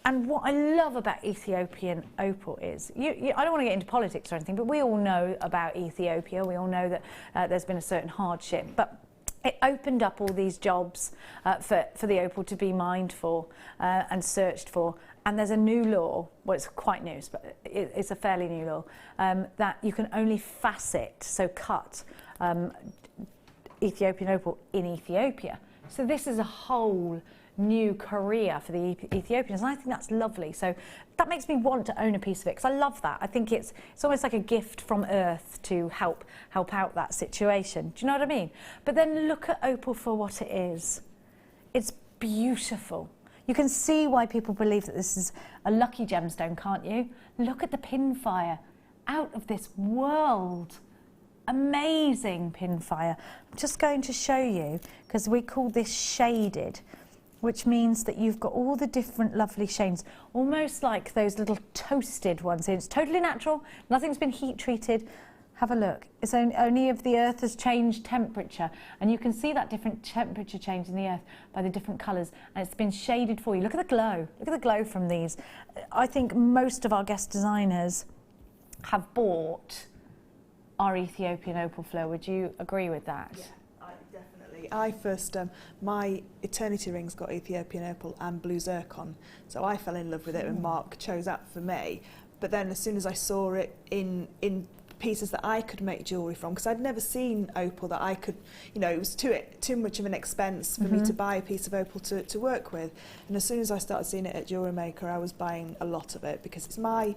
And what I love about Ethiopian opal is, I don't want to get into politics or anything, but we all know about Ethiopia. We all know that there's been a certain hardship, but it opened up all these jobs for the opal to be mined for and searched for. And there's a new law, well, it's quite new, but it's a fairly new law, that you can only facet, so cut, Ethiopian opal in Ethiopia. So this is a whole new career for the Ethiopians, and I think that's lovely. So that makes me want to own a piece of it, because I love that. I think it's almost like a gift from Earth to help out that situation. Do you know what I mean? But then look at opal for what it is. It's beautiful. You can see why people believe that this is a lucky gemstone, can't you? Look at the pinfire, out of this world. Amazing pinfire. I'm just going to show you, because we call this shaded, which means that you've got all the different lovely shades, almost like those little toasted ones. It's totally natural, nothing's been heat treated. Have a look. It's only if the earth has changed temperature, and you can see that different temperature change in the earth by the different colours, and it's been shaded for you. Look at the glow. Look at the glow from these. I think most of our guest designers have bought our Ethiopian opal, Fleur. Would you agree with that? Yeah. I first, my eternity rings got Ethiopian opal and blue zircon, so I fell in love with it and Mark chose that for me. But then as soon as I saw it in pieces that I could make jewellery from, because I'd never seen opal that I could, you know, it was too much of an expense for me to buy a piece of opal to work with. And as soon as I started seeing it at Jewellery Maker, I was buying a lot of it, because it's my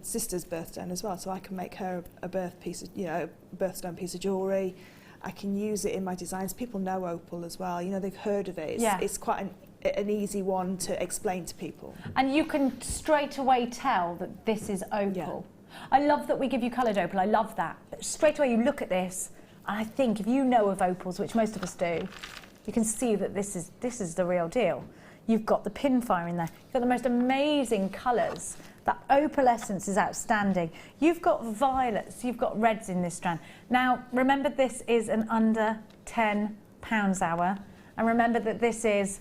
sister's birthstone as well, so I can make her a birthstone piece of jewellery. I can use it in my designs. People know opal as well. You know, they've heard of it. It's quite an easy one to explain to people. And you can straight away tell that this is opal. Yeah. I love that we give you coloured opal. I love that. But straight away you look at this, and I think if you know of opals, which most of us do, you can see that this is the real deal. You've got the pinfire in there. You've got the most amazing colours. That opalescence is outstanding. You've got violets, you've got reds in this strand. Now, remember this is an under £10 hour. And remember that this is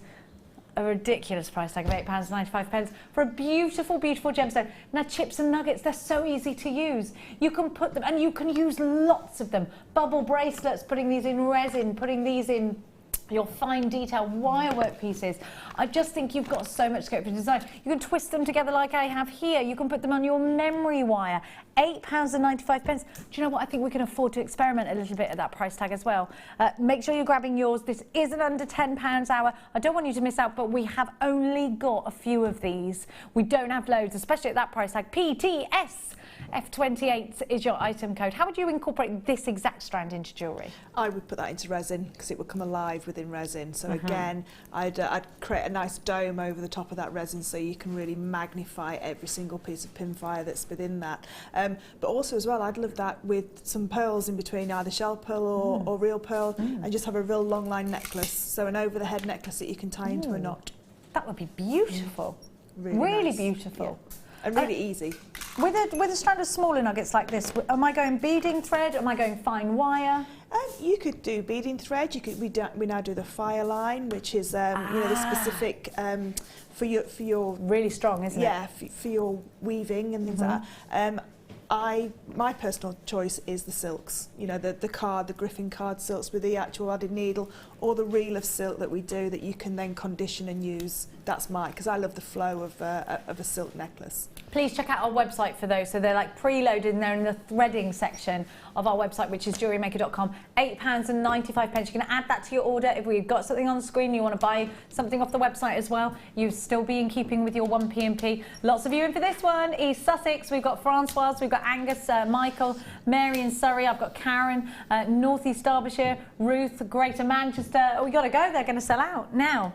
a ridiculous price tag of £8.95 for a beautiful, beautiful gemstone. Now, chips and nuggets, they're so easy to use. You can put them, and you can use lots of them. Bubble bracelets, putting these in resin, putting these in your fine detail wirework pieces. I just think you've got so much scope for design. You can twist them together like I have here. You can put them on your memory wire. £8.95. Do you know what? I think we can afford to experiment a little bit at that price tag as well. Make sure you're grabbing yours. This is an under £10 hour. I don't want you to miss out, but we have only got a few of these. We don't have loads, especially at that price tag. PTS F28 is your item code. How would you incorporate this exact strand into jewellery? I would put that into resin, because it would come alive within resin. So again, I'd create a nice dome over the top of that resin, so you can really magnify every single piece of pinfire that's within that. But also as well, I'd love that with some pearls in between, either shell pearl or real pearl, and just have a real long line necklace, so an over the head necklace that you can tie into a knot. That would be beautiful. Really nice. Beautiful. Yeah. And really easy. With a strand of smaller nuggets like this, am I going beading thread? Am I going fine wire? You could do beading thread. We now do the fire line, which is you know, the specific for your really strong, isn't it? Yeah, for your weaving and things like that. My personal choice is the silks. You know, the Griffin card silks with the actual added needle, or the reel of silk that we do that you can then condition and use. That's because I love the flow of a silk necklace. Please check out our website for those. So they're like preloaded, and they're in the threading section of our website, which is jewellerymaker.com. £8.95. You can add that to your order. If we've got something on the screen, you want to buy something off the website as well, you still be in keeping with your 1pm. Lots of you in for this one. East Sussex, we've got Francoise, we've got Angus, Michael, Mary in Surrey, I've got Karen, North East Derbyshire, Ruth, Greater Manchester. Oh, we got to go, they're going to sell out. Now,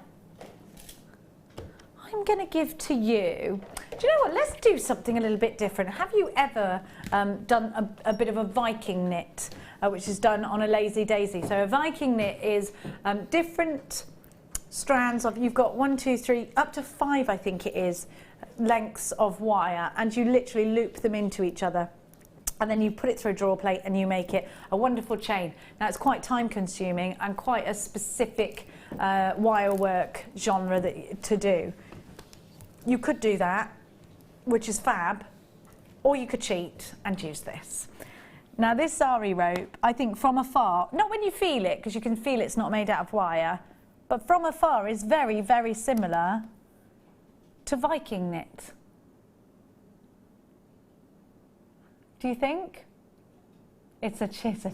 I'm going to give to you, do you know what, let's do something a little bit different. Have you ever done a bit of a Viking knit, which is done on a lazy daisy? So a Viking knit is different strands of, you've got 1, 2, 3, up to 5 I think it is, lengths of wire, and you literally loop them into each other. And then you put it through a drawer plate and you make it a wonderful chain. Now it's quite time consuming and quite a specific wire work genre to do. You could do that, which is fab, or you could cheat and use this. Now this zari rope, I think from afar, not when you feel it, because you can feel it's not made out of wire, but from afar is very, very similar to Viking knit. Do you think? It's a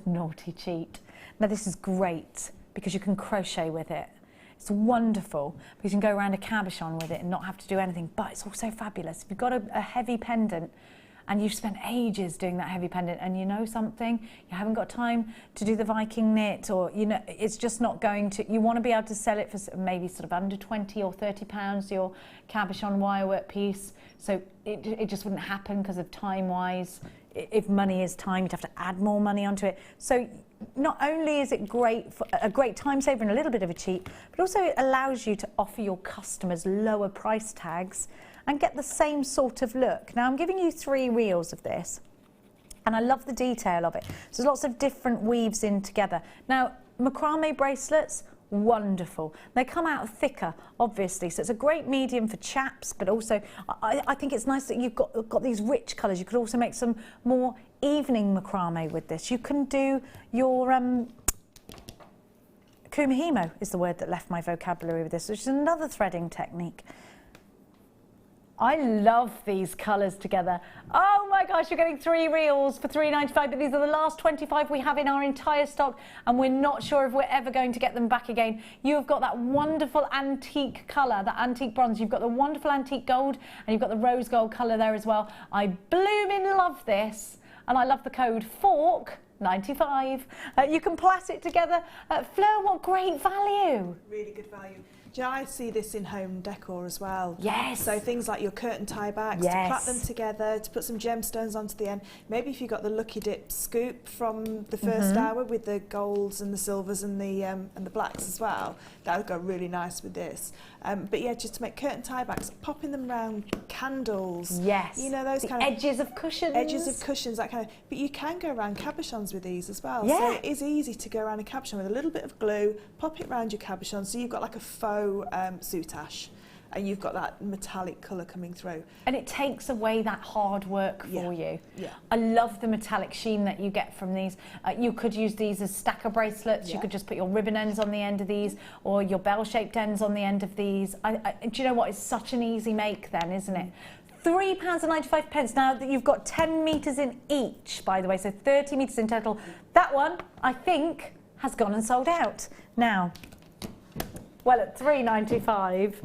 naughty cheat. Now this is great because you can crochet with it. It's wonderful because you can go around a cabochon with it and not have to do anything, but it's also fabulous. If you've got a heavy pendant and you've spent ages doing that heavy pendant and you know something, you haven't got time to do the Viking knit, or you know, it's just not going to, you want to be able to sell it for maybe sort of under 20 or 30 pounds, your cabochon wirework piece. So it just wouldn't happen because of time-wise. If money is time, you'd have to add more money onto it. So not only is it great for a great time saver and a little bit of a cheat, but also it allows you to offer your customers lower price tags and get the same sort of look. Now I'm giving you 3 reels of this, and I love the detail of it. So there's lots of different weaves in together. Now macrame bracelets, wonderful. They come out thicker, obviously, so it's a great medium for chaps, but also I think it's nice that you've got these rich colours. You could also make some more evening macrame with this. You can do your kumihimo is the word that left my vocabulary with this, which is another threading technique. I love these colours together. Oh my gosh, you're getting 3 reels for £3.95, but these are the last 25 we have in our entire stock, and we're not sure if we're ever going to get them back again. You've got that wonderful antique colour, that antique bronze. You've got the wonderful antique gold, and you've got the rose gold colour there as well. I blooming love this, and I love the code FORK95. You can plait it together. Fleur, what great value. Really good value. I see this in home decor as well. Yes. So things like your curtain tie backs, Yes. to plait them together, to put some gemstones onto the end. Maybe if you got the Lucky Dip scoop from the first hour with the golds and the silvers and the blacks as well, that would go really nice with this. But yeah, just to make curtain tie backs, popping them around candles. Yes. You know, those the kind of edges of cushions. edges of cushions, that kind of. But you can go around cabochons with these as well. Yeah. So it is easy to go around a cabochon with a little bit of glue, pop it around your cabochon, so you've got like a faux soutache, and you've got that metallic colour coming through. And it takes away that hard work for you. Yeah. I love the metallic sheen that you get from these. You could use these as stacker bracelets. Yeah. You could just put your ribbon ends on the end of these, or your bell-shaped ends on the end of these. Do you know what? It's such an easy make then, isn't it? £3.95. Now that you've got 10 metres in each, by the way, so 30 metres in total. That one, I think, has gone and sold out. Now, well, at £3.95.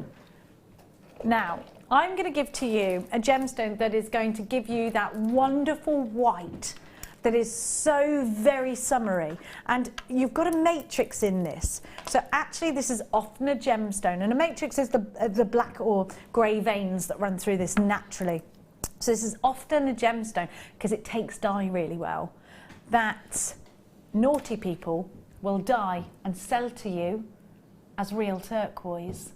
Now, I'm going to give to you a gemstone that is going to give you that wonderful white that is so very summery. And you've got a matrix in this. So actually this is often a gemstone, and a matrix is the black or grey veins that run through this naturally. So this is often a gemstone because it takes dye really well, that naughty people will dye and sell to you as real turquoise.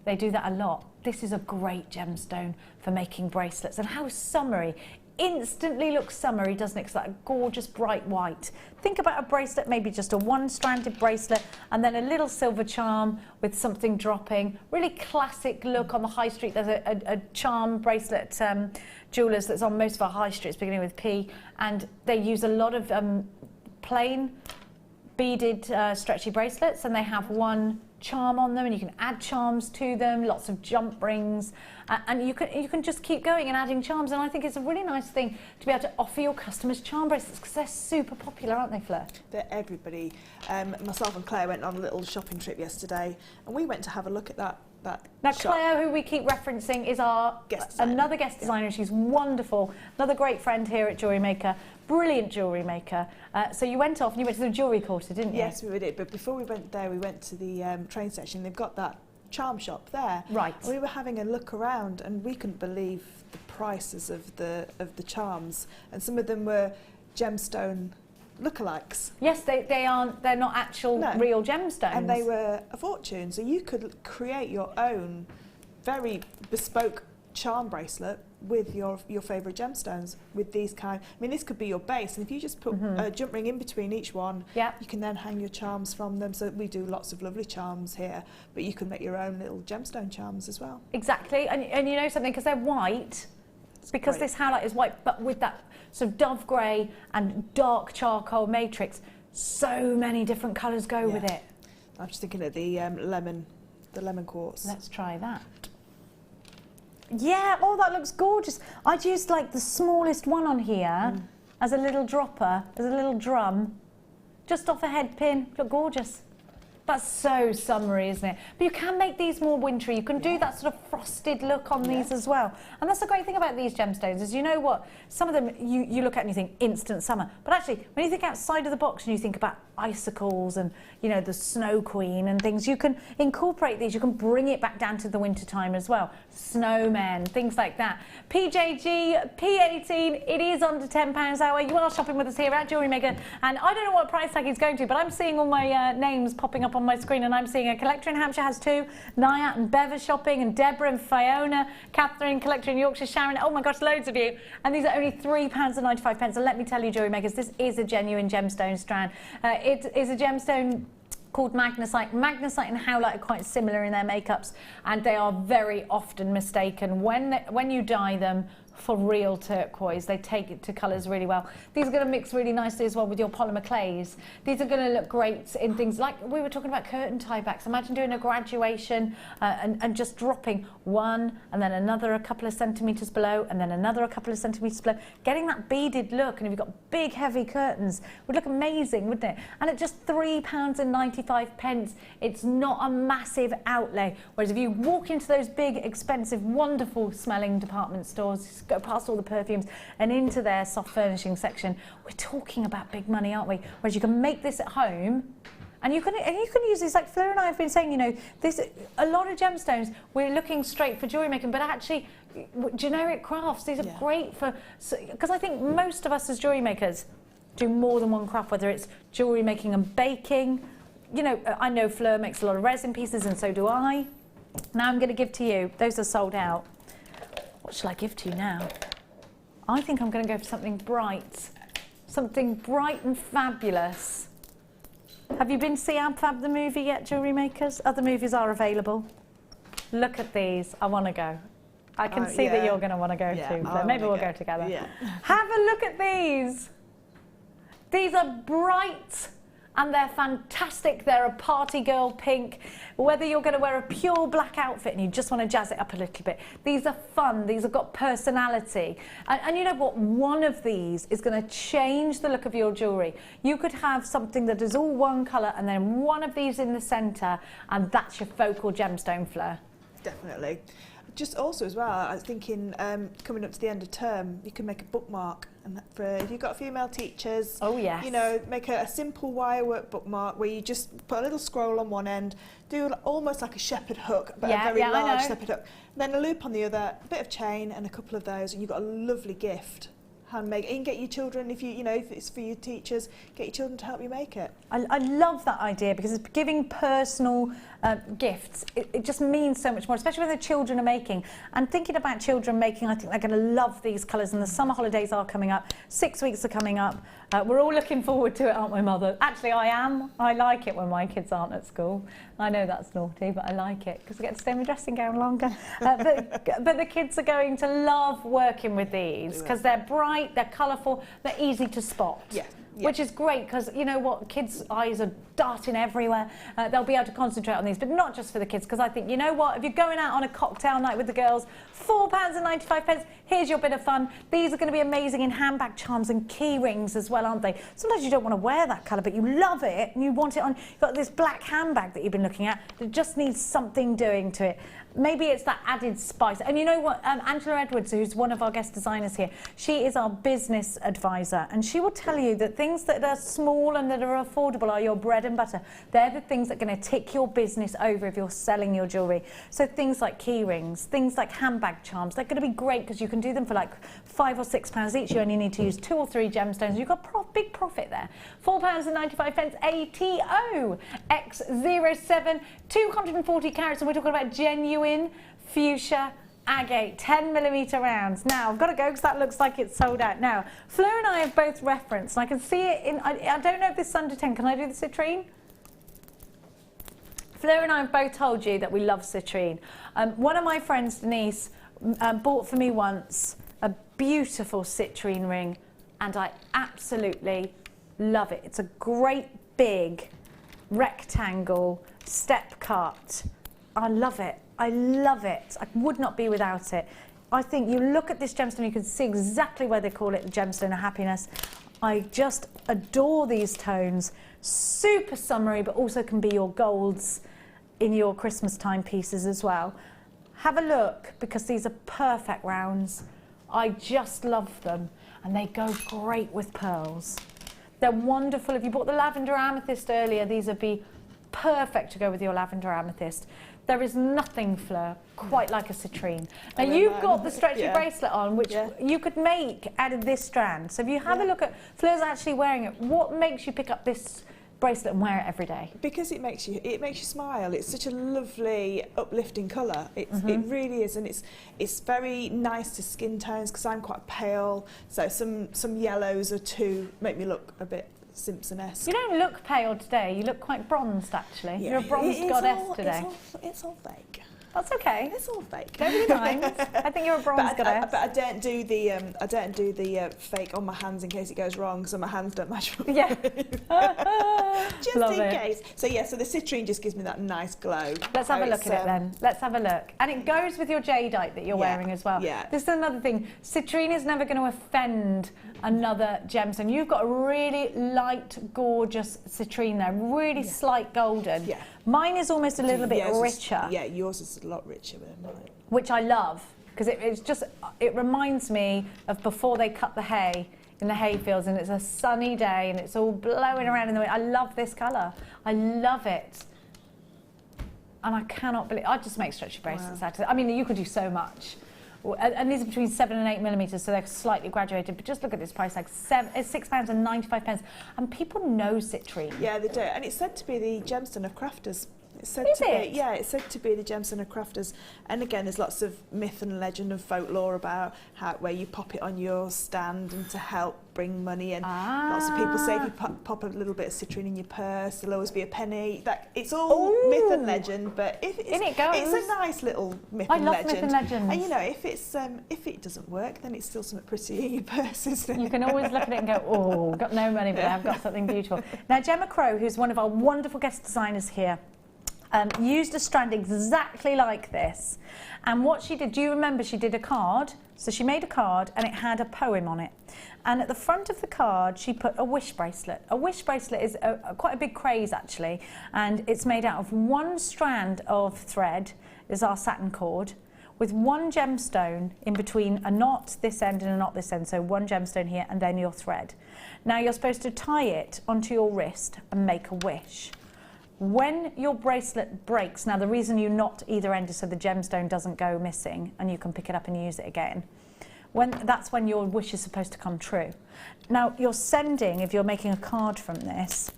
They do that a lot. This is a great gemstone for making bracelets. And how summery. Instantly looks summery, doesn't it? It's like a gorgeous bright white. Think about a bracelet, maybe just a one-stranded bracelet, and then a little silver charm with something dropping. Really classic look on the high street. There's a charm bracelet jewellers that's on most of our high streets, beginning with P, and they use a lot of plain beaded stretchy bracelets, and they have one charm on them, and you can add charms to them, lots of jump rings, and you can just keep going and adding charms. And I think it's a really nice thing to be able to offer your customers charm bracelets, because they're super popular, aren't they, Fleur? They're everybody. Myself and Claire went on a little shopping trip yesterday, and we went to have a look at that Now shop. Claire, who we keep referencing, is our another guest designer. She's wonderful, another great friend here at Jewellery Maker, brilliant jewellery maker. So you went off and you went to the jewellery quarter, didn't you? Yes, we did. But before we went there, we went to the train station. They've got that charm shop there. Right. And we were having a look around, and we couldn't believe the prices of the charms. And some of them were gemstone lookalikes. Yes, they aren't. They're not actual real gemstones. And they were a fortune. So you could create your own very bespoke charm bracelet with your favourite gemstones with these kind. I mean, this could be your base, and if you just put a jump ring in between each one, you can then hang your charms from them. So we do lots of lovely charms here, but you can make your own little gemstone charms as well. Exactly, and you know something, because they're white, because this howlite is white, but with that sort of dove grey and dark charcoal matrix, so many different colours go with it. I'm just thinking of the lemon quartz. Let's try that. Yeah, oh, that looks gorgeous. I'd used like the smallest one on here as a little dropper, as a little drum, just off a head pin. Look gorgeous. That's so summery, isn't it? But you can make these more wintry. You can do that sort of frosted look on these as well. And that's the great thing about these gemstones is, you know what, some of them you look at and you think instant summer. But actually, when you think outside of the box and you think about icicles and, you know, the snow queen and things, you can incorporate these. You can bring it back down to the winter time as well. Snowmen, things like that. PJG, P18, it is under £10 hour. You are shopping with us here at Jewellery Maker. And I don't know what price tag he's going to, but I'm seeing all my names popping up on my screen, and I'm seeing a collector in Hampshire has 2, Naya and Bev are shopping, and Deborah and Fiona, Catherine, collector in Yorkshire, Sharon, oh my gosh, loads of you. And these are only £3.95. And let me tell you, Jewellery Makers, this is a genuine gemstone strand. It is a gemstone called magnesite. Magnesite and howlite are quite similar in their makeups, and they are very often mistaken when you dye them for real turquoise. They take it to colours really well. These are going to mix really nicely as well with your polymer clays. These are going to look great in things like we were talking about curtain tie backs. Imagine doing a graduation and just dropping one and then another a couple of centimetres below and then another a couple of centimetres below. Getting that beaded look, and if you've got big heavy curtains, would look amazing, wouldn't it? And at just £3.95, it's not a massive outlay. Whereas if you walk into those big, expensive, wonderful smelling department stores, go past all the perfumes and into their soft furnishing section, we're talking about big money, aren't we? Whereas you can make this at home, and you can use these, like Fleur and I have been saying, you know, there's a lot of gemstones, we're looking straight for jewellery making, but actually generic crafts, these are great for, because I think most of us as jewellery makers do more than one craft, whether it's jewellery making and baking. You know, I know Fleur makes a lot of resin pieces, and so do I. Now I'm going to give to you, those are sold out. What shall I give to you now? I think I'm going to go for something bright and fabulous. Have you been to see Ab Fab the movie yet, Jewellery Makers? Other movies are available. Look at these. I want to go. I can see that you're going to want to go too. So maybe we'll go together. Yeah. Have a look at these. These are bright. And they're fantastic. They're a party girl pink. Whether you're going to wear a pure black outfit and you just want to jazz it up a little bit, these are fun. These have got personality. And you know what? One of these is going to change the look of your jewellery. You could have something that is all one colour and then one of these in the centre, and that's your focal gemstone, Fleur. Definitely. Just also as well, I was thinking coming up to the end of term, you can make a bookmark. And for if you've got female teachers, you know, make a simple wirework bookmark where you just put a little scroll on one end, do almost like a shepherd hook, but a very large shepherd hook, then a loop on the other, a bit of chain and a couple of those, and you've got a lovely gift. Handmade. You can get your children, if it's for your teachers, get your children to help you make it. I love that idea, because it's giving personal gifts. It just means so much more, especially when the children are making. And thinking about children making, I think they're going to love these colours, and the summer holidays are coming up. 6 weeks are coming up. We're all looking forward to it, aren't we, Mother? Actually, I am. I like it when my kids aren't at school. I know that's naughty, but I like it because I get to stay in my dressing gown longer. But the kids are going to love working with these because they're bright, they're colourful, they're easy to spot. Yeah. Which is great, because you know what, kids' eyes are darting everywhere. They'll be able to concentrate on these, but not just for the kids, because I think, you know what, if you're going out on a cocktail night with the girls, £4.95, here's your bit of fun. These are going to be amazing in handbag charms and key rings as well, aren't they? Sometimes you don't want to wear that colour, but you love it and you want it on. You've got this black handbag that you've been looking at that just needs something doing to it. maybe it's that added spice. And you know what, Angela Edwards, who's one of our guest designers here, she is our business advisor, and she will tell you that things that are small and that are affordable are your bread and butter. They're the things that are going to tick your business over if you're selling your jewellery. So things like key rings, things like handbag charms, they're going to be great because you can do them for like £5 or £6 each. You only need to use 2 or 3 gemstones. You've got big profit there. £4.95 ATO X07, 240 carats, and we're talking about genuine fuchsia agate 10mm rounds. Now I've got to go because that looks like it's sold out. Now Fleur and I have both referenced, and I can see it in, I don't know if this is under 10. Can I do the citrine? Fleur and I have both told you that we love citrine. One of my friends, Denise, bought for me once a beautiful citrine ring, and I absolutely love it. It's a great big rectangle step cut. I love it. I love it. I would not be without it. I think you look at this gemstone, you can see exactly why they call it the gemstone of happiness. I just adore these tones. Super summery, but also can be your golds in your Christmas time pieces as well. Have a look, because these are perfect rounds. I just love them, and they go great with pearls. They're wonderful. If you bought the lavender amethyst earlier, these would be perfect to go with your lavender amethyst. There is nothing, Fleur, quite like a citrine. Now you've got the stretchy bracelet on, which you could make out of this strand. So if you have a look at, Fleur's actually wearing it, what makes you pick up this bracelet and wear it every day? Because it makes you smile. It's such a lovely, uplifting colour. It really is, and it's very nice to skin tones, because I'm quite pale, so some yellows are to make me look a bit Simpson-esque. You don't look pale today, you look quite bronzed actually. You're a bronzed goddess today. It's all fake. That's okay. It's all fake. Nobody minds. I think you're a bronze goddess. But I don't do the fake on my hands in case it goes wrong, so my hands don't match. Yeah. Just in case. So yeah, so the citrine just gives me that nice glow. Let's have a look at it then. Let's have a look. And it goes with your jadeite that you're wearing as well. Yeah. This is another thing. Citrine is never going to offend another gemstone. You've got a really light, gorgeous citrine there, really slight golden. Yeah. Mine is almost a little bit richer. Yeah, yours is a lot richer than mine. Which I love, because it reminds me of before they cut the hay in the hay fields, and it's a sunny day and it's all blowing around in the wind. I love this colour. I love it. And I cannot believe, I just make stretchy bracelets out of it. I mean, you could do so much. And these are between 7 and 8mm, so they're slightly graduated. But just look at this price tag, £6.95, and people know citrine. Yeah, they do, and it's said to be the gemstone of crafters. It's said Is to it? be, yeah, it's said to be the gemstone of crafters. And again, there's lots of myth and legend and folklore about where you pop it on your stand and to help bring money in. Lots of people say if you pop a little bit of citrine in your purse, there'll always be a penny. It's all myth and legend, but it's a nice little myth and legend. I love myth and legends. And you know, if it doesn't work, then it's still something pretty in your purse, isn't it? You can always look at it and go, oh, got no money, but I've got something beautiful. Now, Gemma Crow, who's one of our wonderful guest designers here, used a strand exactly like this, and what she did, do you remember, she did a card, so she made a card and it had a poem on it, and at the front of the card she put a wish bracelet. A wish bracelet is quite a big craze actually, and it's made out of one strand of thread, is our satin cord, with one gemstone in between a knot this end and a knot this end, so one gemstone here and then your thread. Now you're supposed to tie it onto your wrist and make a wish. When your bracelet breaks, now the reason you knot either end is so the gemstone doesn't go missing and you can pick it up and use it again. That's when your wish is supposed to come true. Now you're sending, if you're making a card from this,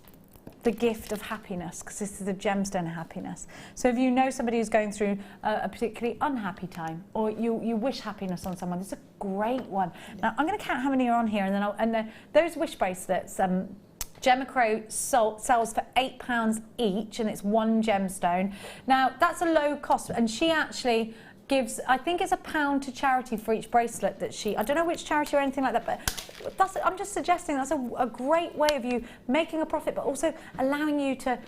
the gift of happiness, because this is the gemstone of happiness. So if you know somebody who's going through a particularly unhappy time, or you wish happiness on someone, it's a great one. Now I'm going to count how many are on here, and then those wish bracelets, Gemma Crow sells for £8 each, and it's one gemstone. Now, that's a low cost, and she actually gives, I think it's £1 to charity for each bracelet that I don't know which charity or anything like that, but I'm just suggesting that's a great way of you making a profit, but also allowing you to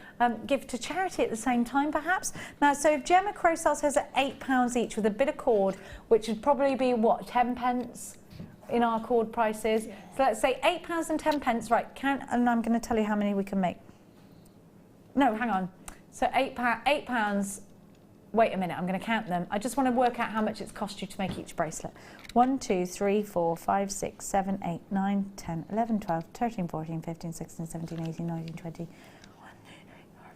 give to charity at the same time, perhaps. Now, so if Gemma Crow sells hers at £8 each with a bit of cord, which would probably be, what, 10 pence? In our cord prices. Yeah. So let's say £8 and 10 pence, right, count, and I'm going to tell you how many we can make. No, hang on. So £8 wait a minute, I'm going to count them. I just want to work out how much it's cost you to make each bracelet. 1, 2, 3, 4, 5, 6, 7, 8, 9, 10, 11, 12, 13, 14, 15, 16, 17, 18, 19, 20,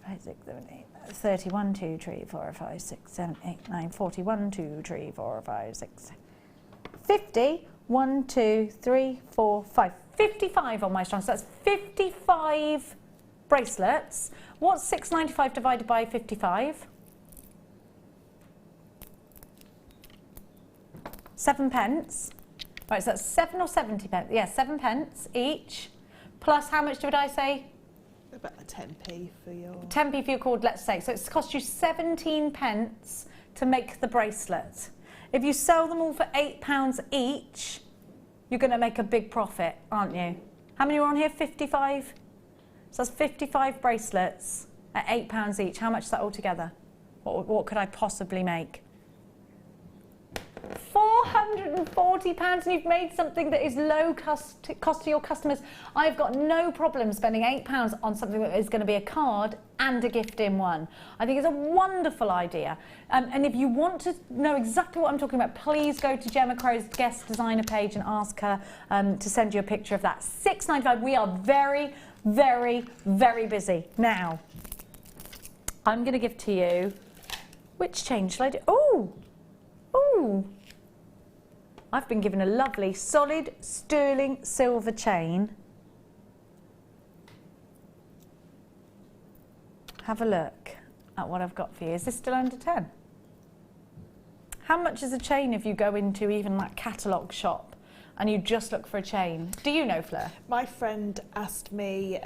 5, 6, 7, 8, 30, 1, 2, 3, 4, 5, 6, 7, 8, 9, 40, 1, 2, 3, 4, 5, 6, 50, 1, 2, 3, 4, 5. 55 on my strand, so that's 55 bracelets. What's £6.95 divided by 55? 7 pence. Right, so that's 7 or 70 pence. Yeah, 7 pence each. Plus, how much did I say? About a 10p for your... 10p for your cord, let's say. So it's cost you 17 pence to make the bracelet. If you sell them all for £8 each, you're going to make a big profit, aren't you? How many are on here? 55? So that's 55 bracelets at £8 each. How much is that altogether? What could I possibly make? £440, and you've made something that is low cost to your customers. I've got no problem spending £8 on something that is going to be a card and a gift in one. I think it's a wonderful idea. And if you want to know exactly what I'm talking about, please go to Gemma Crow's guest designer page and ask her to send you a picture of that. £6.95. We are very, very, very busy. Now, I'm going to give to you, which chain shall I do? Oh! Ooh, I've been given a lovely solid sterling silver chain. Have a look at what I've got for you. Is this still under 10? How much is a chain if you go into even that catalogue shop and you just look for a chain? Do you know, Fleur? My friend asked me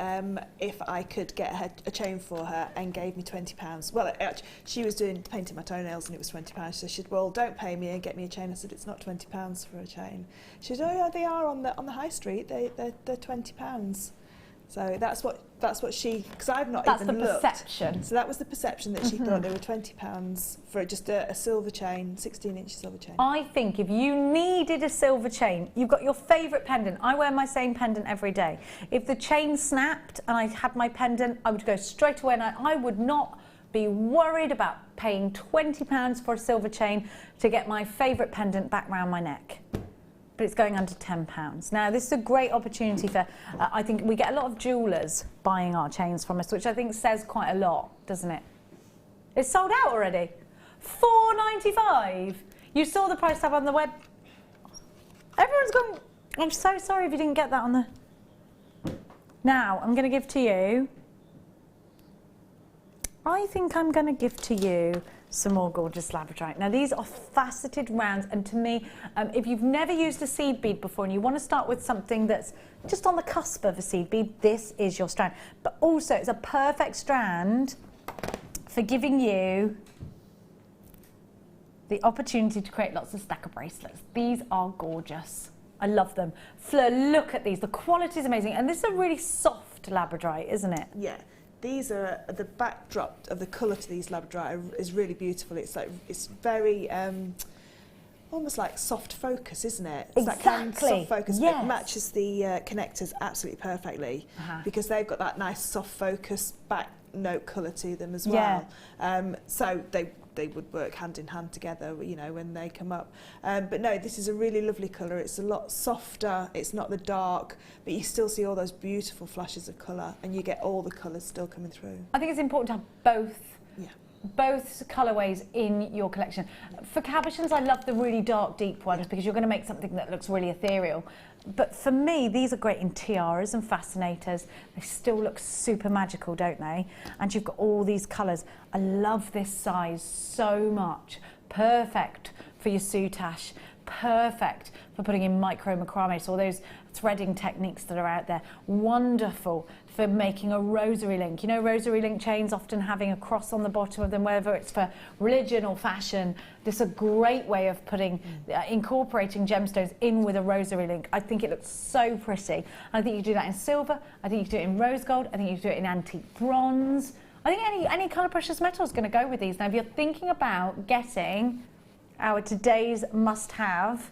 if I could get her a chain for her and gave me £20. Well, actually, she was painting my toenails and it was £20. So she said, well, don't pay me and get me a chain. I said, it's not £20 for a chain. She said, oh yeah, they are on the high street. They're £20. So that's what she, because I've not even looked. That's the perception. So that was the perception that she thought they were £20 for just a silver chain, 16-inch silver chain. I think if you needed a silver chain, you've got your favourite pendant. I wear my same pendant every day. If the chain snapped and I had my pendant, I would go straight away and I would not be worried about paying £20 for a silver chain to get my favourite pendant back round my neck. But it's going under £10. Now, this is a great opportunity for, I think we get a lot of jewellers buying our chains from us, which I think says quite a lot, doesn't it? It's sold out already. £4.95. You saw the price tab on the web. Everyone's gone, I'm so sorry if you didn't get that on the... Now, I'm going to give to you, I think I'm going to give to you some more gorgeous Labradorite. Now these are faceted rounds, and to me, if you've never used a seed bead before and you want to start with something that's just on the cusp of a seed bead, this is your strand. But also it's a perfect strand for giving you the opportunity to create lots of stacker bracelets. These are gorgeous. I love them. Fleur, look at these. The quality is amazing, and this is a really soft Labradorite, isn't it? Yeah. These are the backdrop of the colour to these Labradorite is really beautiful. It's very almost like soft focus, isn't it? It's exactly. That kind of soft focus. Yes. It matches the connectors absolutely perfectly because they've got that nice soft focus back note colour to them as well. So they would work hand in hand together, you know, when they come up. But no, this is a really lovely colour. It's a lot softer. It's not the dark, but you still see all those beautiful flashes of colour, and you get all the colours still coming through. I think it's important to have both colourways in your collection. For cabochons, I love the really dark, deep ones because you're going to make something that looks really ethereal. But for me, these are great in tiaras and fascinators. They still look super magical, don't they? And you've got all these colours. I love this size so much. Perfect for your soutache. Perfect for putting in micro macrame, so all those threading techniques that are out there. Wonderful for making a rosary link. You know, rosary link chains often having a cross on the bottom of them, whether it's for religion or fashion. This is a great way of putting, incorporating gemstones in with a rosary link. I think it looks so pretty. I think you can do that in silver. I think you can do it in rose gold. I think you can do it in antique bronze. I think any kind of precious metal is going to go with these. Now, if you're thinking about getting our today's must-have,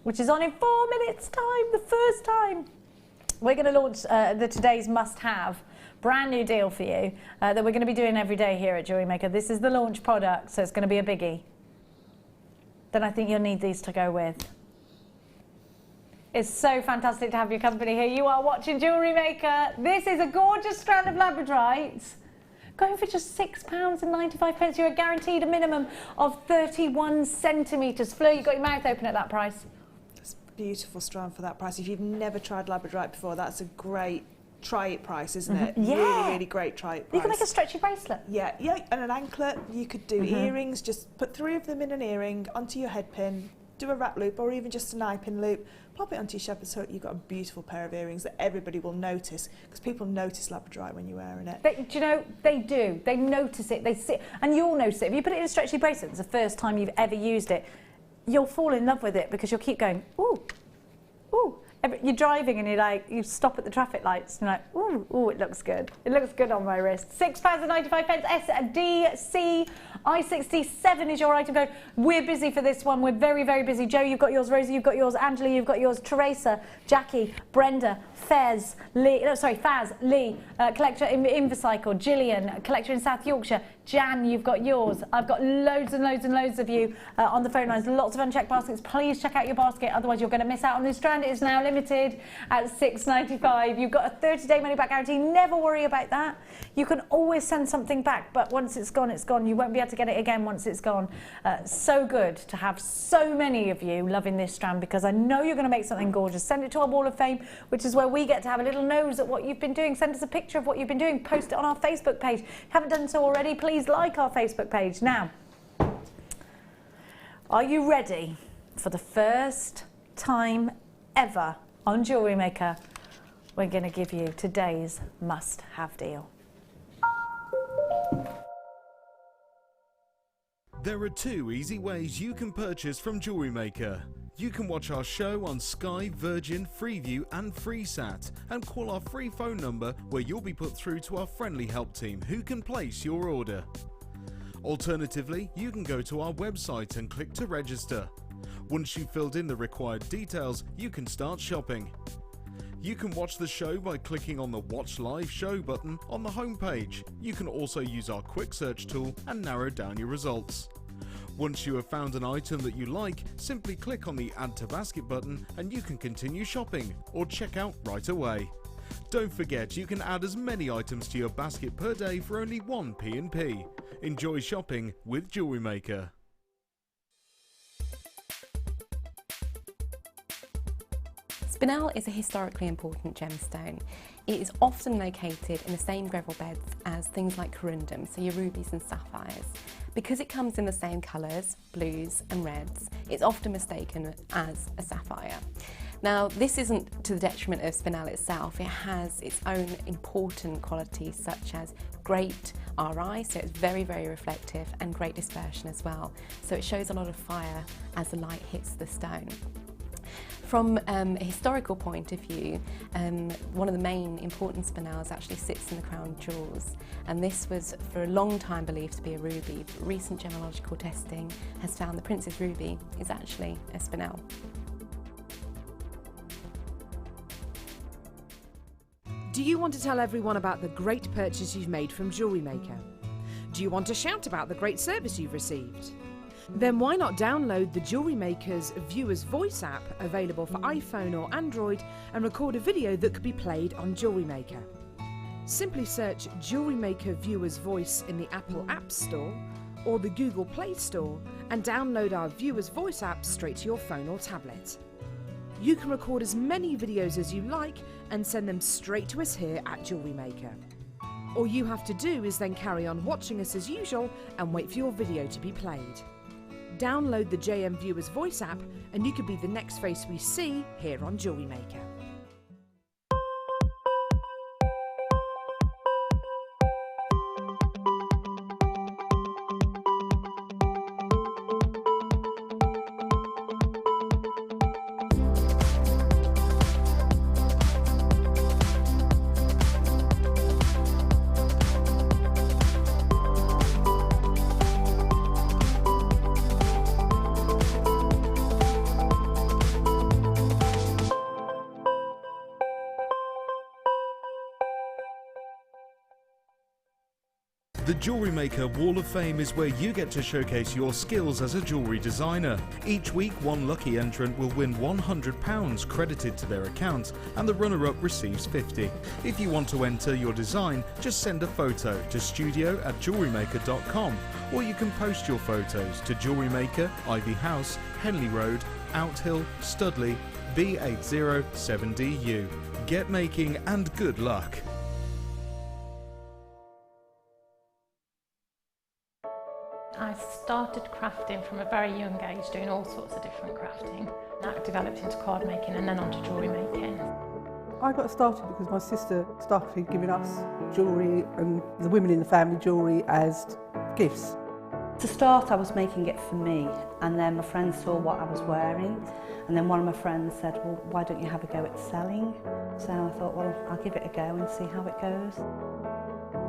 which is on in 4 minutes' time, the first time. we're going to launch the today's must-have brand new deal for you that we're going to be doing every day here at Jewellery Maker. This is the launch product, so it's going to be a biggie. Then I think you'll need these to go with. It's so fantastic to have your company here. You are watching Jewellery Maker. This is a gorgeous strand of Labradorite. Going for just £6.95. You're guaranteed a minimum of 31 centimetres. Fleur, you've got your mouth open at that price. It's a beautiful strand for that price. If you've never tried Labradorite before, that's a great try it price, isn't it? Yeah. Really, really great try it price. You can make a stretchy bracelet. Yeah, and an anklet. You could do earrings, just put 3 of them in an earring onto your head pin, do a wrap loop or even just an eye pin loop, pop it onto your shepherd's hook. You've got a beautiful pair of earrings that everybody will notice, because people notice Labradorite when you're wearing it. Do you know, they do. They notice it, they see, and you'll notice it. If you put it in a stretchy bracelet, it's the first time you've ever used it, you'll fall in love with it because you'll keep going, ooh, ooh. You're driving and you stop at the traffic lights and you're like, ooh, ooh, it looks good. It looks good on my wrist. £6.95. SDC I67 is your item code. We're busy for this one. We're very, very busy. Joe, you've got yours. Rosie, you've got yours. Angela, you've got yours. Teresa, Jackie, Brenda, Faz, Lee, collector in Invercycle. Gillian, collector in South Yorkshire. Jan, you've got yours. I've got loads and loads and loads of you on the phone lines. Lots of unchecked baskets. Please check out your basket, otherwise you're going to miss out on this strand. It is now limited at £6.95. You've got a 30-day money-back guarantee. Never worry about that. You can always send something back, but once it's gone, it's gone. You won't be able to get it again once it's gone. So good to have so many of you loving this strand, because I know you're going to make something gorgeous. Send it to our Wall of Fame, which is where we get to have a little nose at what you've been doing. Send us a picture of what you've been doing. Post it on our Facebook page. If you haven't done so already, please like our Facebook page. Now, are you ready for the first time ever on Jewellery Maker? We're going to give you today's must-have deal. There are 2 easy ways you can purchase from Jewellery Maker. You can watch our show on Sky, Virgin, Freeview and FreeSat and call our free phone number, where you'll be put through to our friendly help team who can place your order. Alternatively, you can go to our website and click to register. Once you've filled in the required details, you can start shopping. You can watch the show by clicking on the Watch Live Show button on the homepage. You can also use our quick search tool and narrow down your results. Once you have found an item that you like, simply click on the Add to Basket button and you can continue shopping or check out right away. Don't forget, you can add as many items to your basket per day for only 1 P&P. Enjoy shopping with Jewellery Maker. Spinel is a historically important gemstone. It is often located in the same gravel beds as things like corundum, so your rubies and sapphires. Because it comes in the same colours, blues and reds, it's often mistaken as a sapphire. Now, this isn't to the detriment of Spinel itself. It has its own important qualities, such as great RI, so it's very, very reflective, and great dispersion as well. So it shows a lot of fire as the light hits the stone. From a historical point of view, one of the main important spinels actually sits in the crown jewels, and this was for a long time believed to be a ruby, but recent gemological testing has found the Princess Ruby is actually a spinel. Do you want to tell everyone about the great purchase you've made from Jewellery Maker? Do you want to shout about the great service you've received? Then why not download the Jewellery Maker's Viewer's Voice app, available for iPhone or Android, and record a video that could be played on Jewellery Maker. Simply search Jewellery Maker Viewer's Voice in the Apple App Store or the Google Play Store and download our Viewer's Voice app straight to your phone or tablet. You can record as many videos as you like and send them straight to us here at Jewellery Maker. All you have to do is then carry on watching us as usual and wait for your video to be played. Download the JM Viewer's Voice app and you could be the next face we see here on Jewellery Maker. The Jewellery Maker Wall of Fame is where you get to showcase your skills as a jewellery designer. Each week, one lucky entrant will win £100 credited to their account, and the runner-up receives £50. If you want to enter your design, just send a photo to studio@jewellerymaker.com, or you can post your photos to Jewellery Maker, Ivy House, Henley Road, Outhill, Studley, B807DU. Get making and good luck. I started crafting from a very young age, doing all sorts of different crafting. That developed into card making and then onto jewellery making. I got started because my sister started giving us jewellery and the women in the family jewellery as gifts. To start, I was making it for me, and then my friends saw what I was wearing, and then one of my friends said, well, why don't you have a go at selling? So I thought, well, I'll give it a go and see how it goes.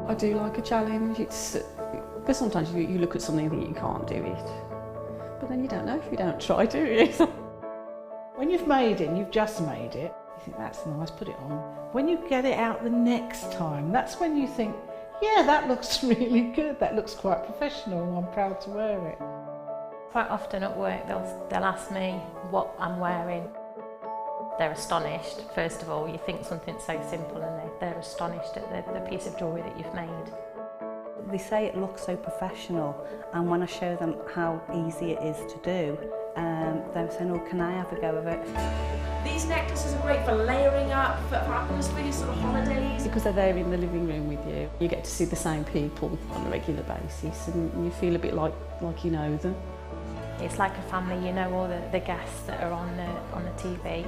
I do like a challenge. But sometimes you look at something and think you can't do it, but then you don't know if you don't try, do you? When you've made it and you've just made it, you think that's nice, put it on. When you get it out the next time, that's when you think, yeah, that looks really good, that looks quite professional and I'm proud to wear it. Quite often at work they'll ask me what I'm wearing. They're astonished. First of all, you think something so simple and they're astonished at the piece of jewellery that you've made. They say it looks so professional, and when I show them how easy it is to do, they're saying, oh, can I have a go of it? These necklaces are great for layering up, for atmosphere, sort of holidays. Because they're there in the living room with you. You get to see the same people on a regular basis and you feel a bit like you know them. It's like a family, you know all the guests that are on the TV.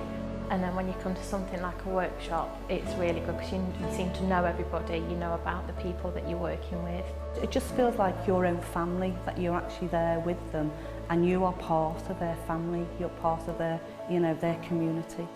And then when you come to something like a workshop, it's really good because you seem to know everybody, you know about the people that you're working with. It just feels like your own family, that you're actually there with them and you are part of their family, you're part of their, their community.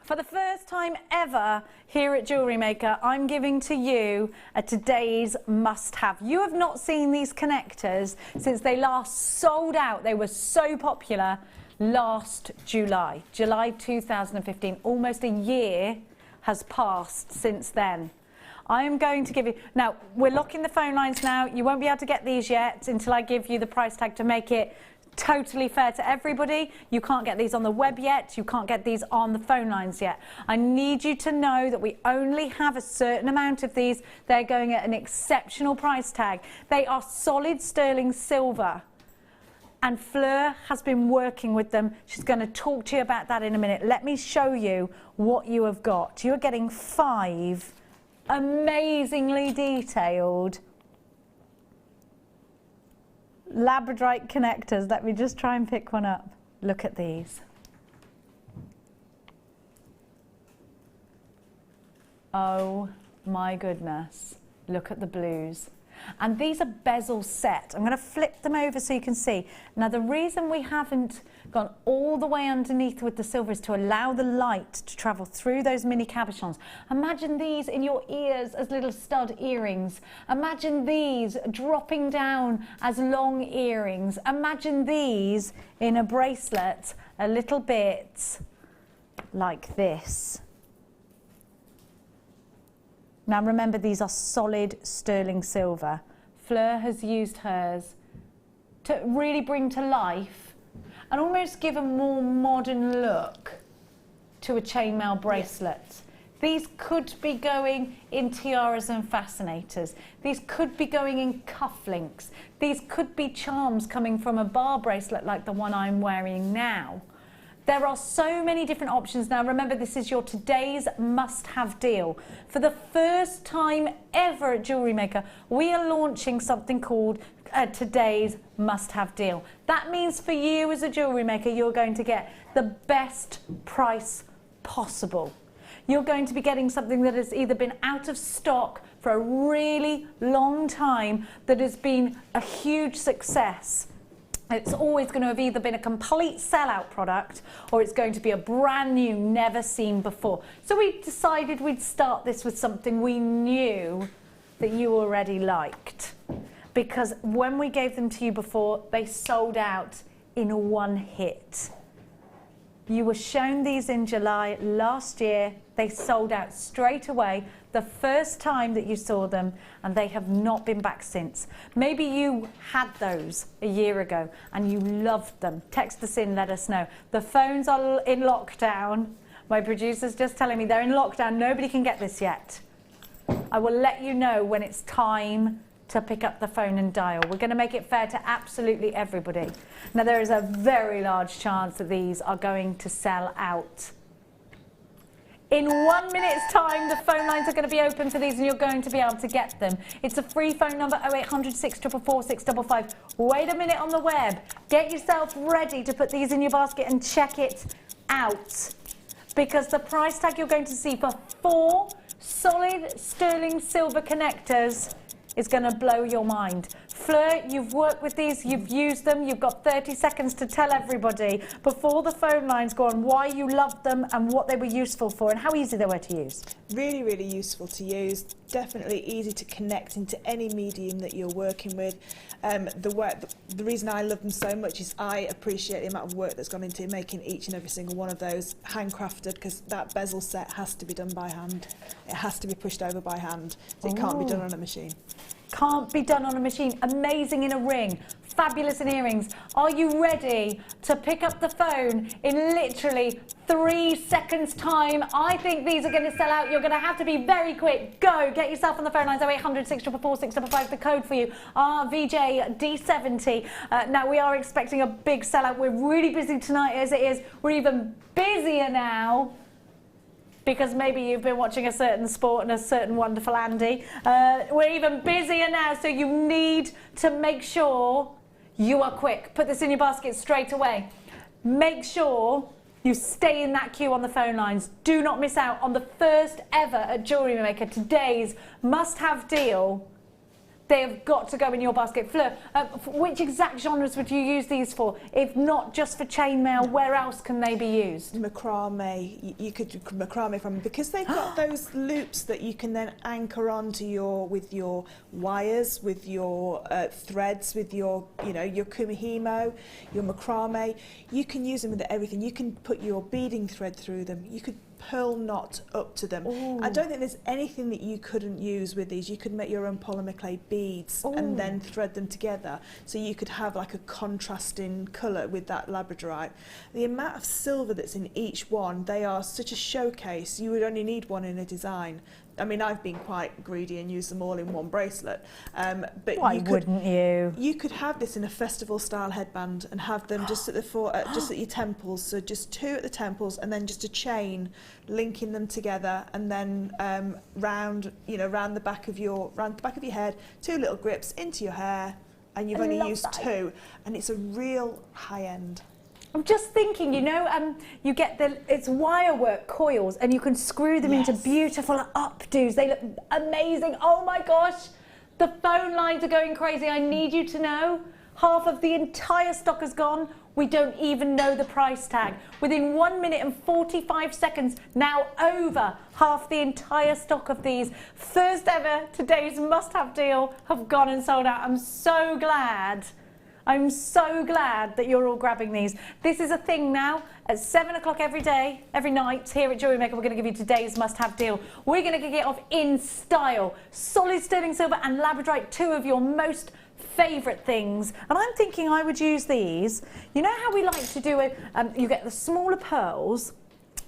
For the first time ever here at Jewellery Maker, I'm giving to you a today's must-have. You have not seen these connectors since they last sold out. They were so popular last July 2015. Almost a year has passed since then. I am going to give you... Now, we're locking the phone lines now. You won't be able to get these yet until I give you the price tag to make it totally fair to everybody. You can't get these on the web yet. You can't get these on the phone lines yet. I need you to know that we only have a certain amount of these. They're going at an exceptional price tag. They are solid sterling silver. And Fleur has been working with them. She's going to talk to you about that in a minute. Let me show you what you have got. You're getting 5 amazingly detailed Labradorite connectors. Let me just try and pick one up. Look at these. Oh my goodness. Look at the blues. And these are bezel set. I'm going to flip them over so you can see. Now the reason we haven't gone all the way underneath with the silver is to allow the light to travel through those mini cabochons. Imagine these in your ears as little stud earrings. Imagine these dropping down as long earrings. Imagine these in a bracelet a little bit like this. Now remember, these are solid sterling silver. Fleur has used hers to really bring to life and almost give a more modern look to a chainmail bracelet. Yes. These could be going in tiaras and fascinators. These could be going in cufflinks. These could be charms coming from a bar bracelet like the one I'm wearing now. There are so many different options. Now remember, this is your today's must-have deal. For the first time ever at Jewellery Maker, we are launching something called today's must-have deal. That means for you as a jewellery maker, you're going to get the best price possible. You're going to be getting something that has either been out of stock for a really long time, that has been a huge success. It's always going to have either been a complete sellout product or it's going to be a brand new, never seen before. So we decided we'd start this with something we knew that you already liked. Because when we gave them to you before, they sold out in one hit. You were shown these in July last year. They sold out straight away the first time that you saw them, and they have not been back since. Maybe you had those a year ago and you loved them. Text us in, let us know. The phones are in lockdown. My producer's just telling me they're in lockdown. Nobody can get this yet. I will let you know when it's time to pick up the phone and dial. We're going to make it fair to absolutely everybody. Now, there is a very large chance that these are going to sell out. In 1 minute's time, the phone lines are going to be open for these and you're going to be able to get them. It's a free phone number, 0800 644 655. Wait a minute on the web. Get yourself ready to put these in your basket and check it out. Because the price tag you're going to see for 4 solid sterling silver connectors is going to blow your mind. Fleur, you've worked with these, you've used them, you've got 30 seconds to tell everybody before the phone lines go on why you loved them and what they were useful for and how easy they were to use. Really, really useful to use. Definitely easy to connect into any medium that you're working with. The reason I love them so much is I appreciate the amount of work that's gone into making each and every single one of those handcrafted, because that bezel set has to be done by hand. It has to be pushed over by hand, so it can't be done on a machine. Can't be done on a machine. Amazing in a ring. Fabulous in earrings. Are you ready to pick up the phone in literally 3 seconds time? I think these are going to sell out. You're going to have to be very quick. Go, get yourself on the phone lines, 0800 644 655, the code for you, RVJD70. Now, we are expecting a big sellout. We're really busy tonight as it is. We're even busier now, because maybe you've been watching a certain sport and a certain wonderful Andy. We're even busier now, so you need to make sure you are quick. Put this in your basket straight away. Make sure you stay in that queue on the phone lines. Do not miss out on the first ever at Jewellery Maker, today's must-have deal. They have got to go in your basket. Fleur, which exact genres would you use these for? If not just for chainmail, where else can they be used? Macrame. You could macrame from them because they've got those loops that you can then anchor onto with your wires, with your threads, with your your kumihimo, your macrame. You can use them with everything. You can put your beading thread through them. You could pearl knot up to them. Ooh. I don't think there's anything that you couldn't use with these. You could make your own polymer clay beads. Ooh. And then thread them together, so you could have like a contrasting colour with that labradorite. The amount of silver that's in each one, they are such a showcase. You would only need one in a design. I mean, I've been quite greedy and used them all in one bracelet. But why wouldn't you? You could have this in a festival-style headband and have them just at just at your temples. So just 2 at the temples, and then just a chain linking them together, and then round the back of your head, 2 little grips into your hair, and you've only used 2, and it's a real high end. I'm just thinking, you get it's wire work coils and you can screw them into beautiful updos. They look amazing. Oh my gosh, the phone lines are going crazy. I need you to know, half of the entire stock is gone. We don't even know the price tag. Within 1 minute and 45 seconds, now over half the entire stock of these first ever today's must-have deal have gone and sold out. I'm so glad that you're all grabbing these. This is a thing now. At 7 o'clock every day, every night, here at Jewellery Maker, we're going to give you today's must-have deal. We're going to kick it off in style. Solid sterling silver and labradorite, 2 of your most favourite things. And I'm thinking I would use these. You know how we like to do it? You get the smaller pearls,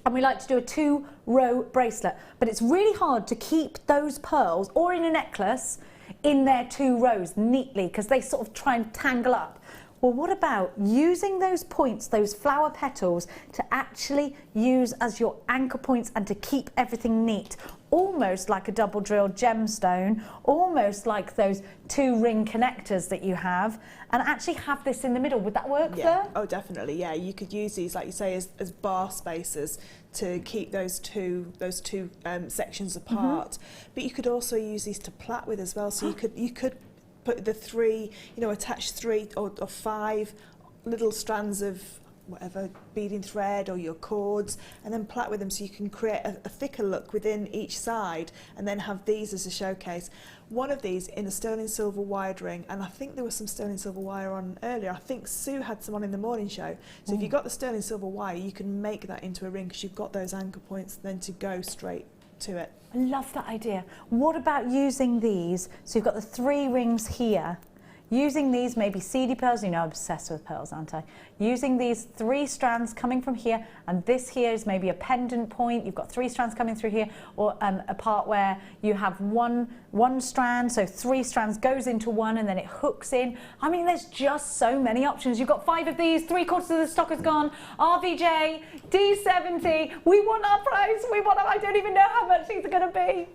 and we like to do a 2-row bracelet. But it's really hard to keep those pearls, or in a necklace, in their 2 rows neatly, because they sort of try and tangle up. Well, what about using those points, those flower petals, to actually use as your anchor points and to keep everything neat? Almost like a double drilled gemstone, almost like those 2 ring connectors that you have, and actually have this in the middle. Would that work, Yeah. Fleur? Oh, definitely. Yeah, you could use these, like you say, as bar spacers to keep those two sections apart. But you could also use these to plait with as well. So you could put the 3, attach 3 or 5 little strands of whatever beading thread or your cords, and then plait with them so you can create a thicker look within each side, and then have these as a showcase. One of these in a sterling silver wired ring, and I think there was some sterling silver wire on earlier. I think Sue had some on in the morning show. So if you've got the sterling silver wire, you can make that into a ring because you've got those anchor points then to go straight to it. I love that idea. What about using these? So you've got the 3 rings here. Using these, maybe seedy pearls, you know I'm obsessed with pearls, aren't I? Using these 3 strands coming from here, and this here is maybe a pendant point. You've got 3 strands coming through here, or a part where you have one strand, so 3 strands goes into one and then it hooks in. I mean, there's just so many options. You've got 5 of these, 3/4 of the stock is gone. RVJ, D70, we want our price, I don't even know how much these are gonna be.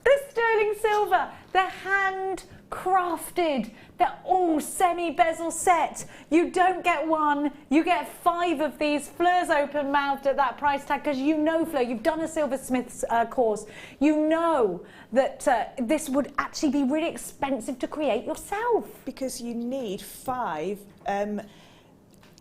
The sterling silver, the hand crafted, they're all semi-bezel set. You don't get 1, you get 5 of these. Fleur's open-mouthed at that price tag because you know, Fleur, you've done a silversmith's course. You know that this would actually be really expensive to create yourself. Because you need 5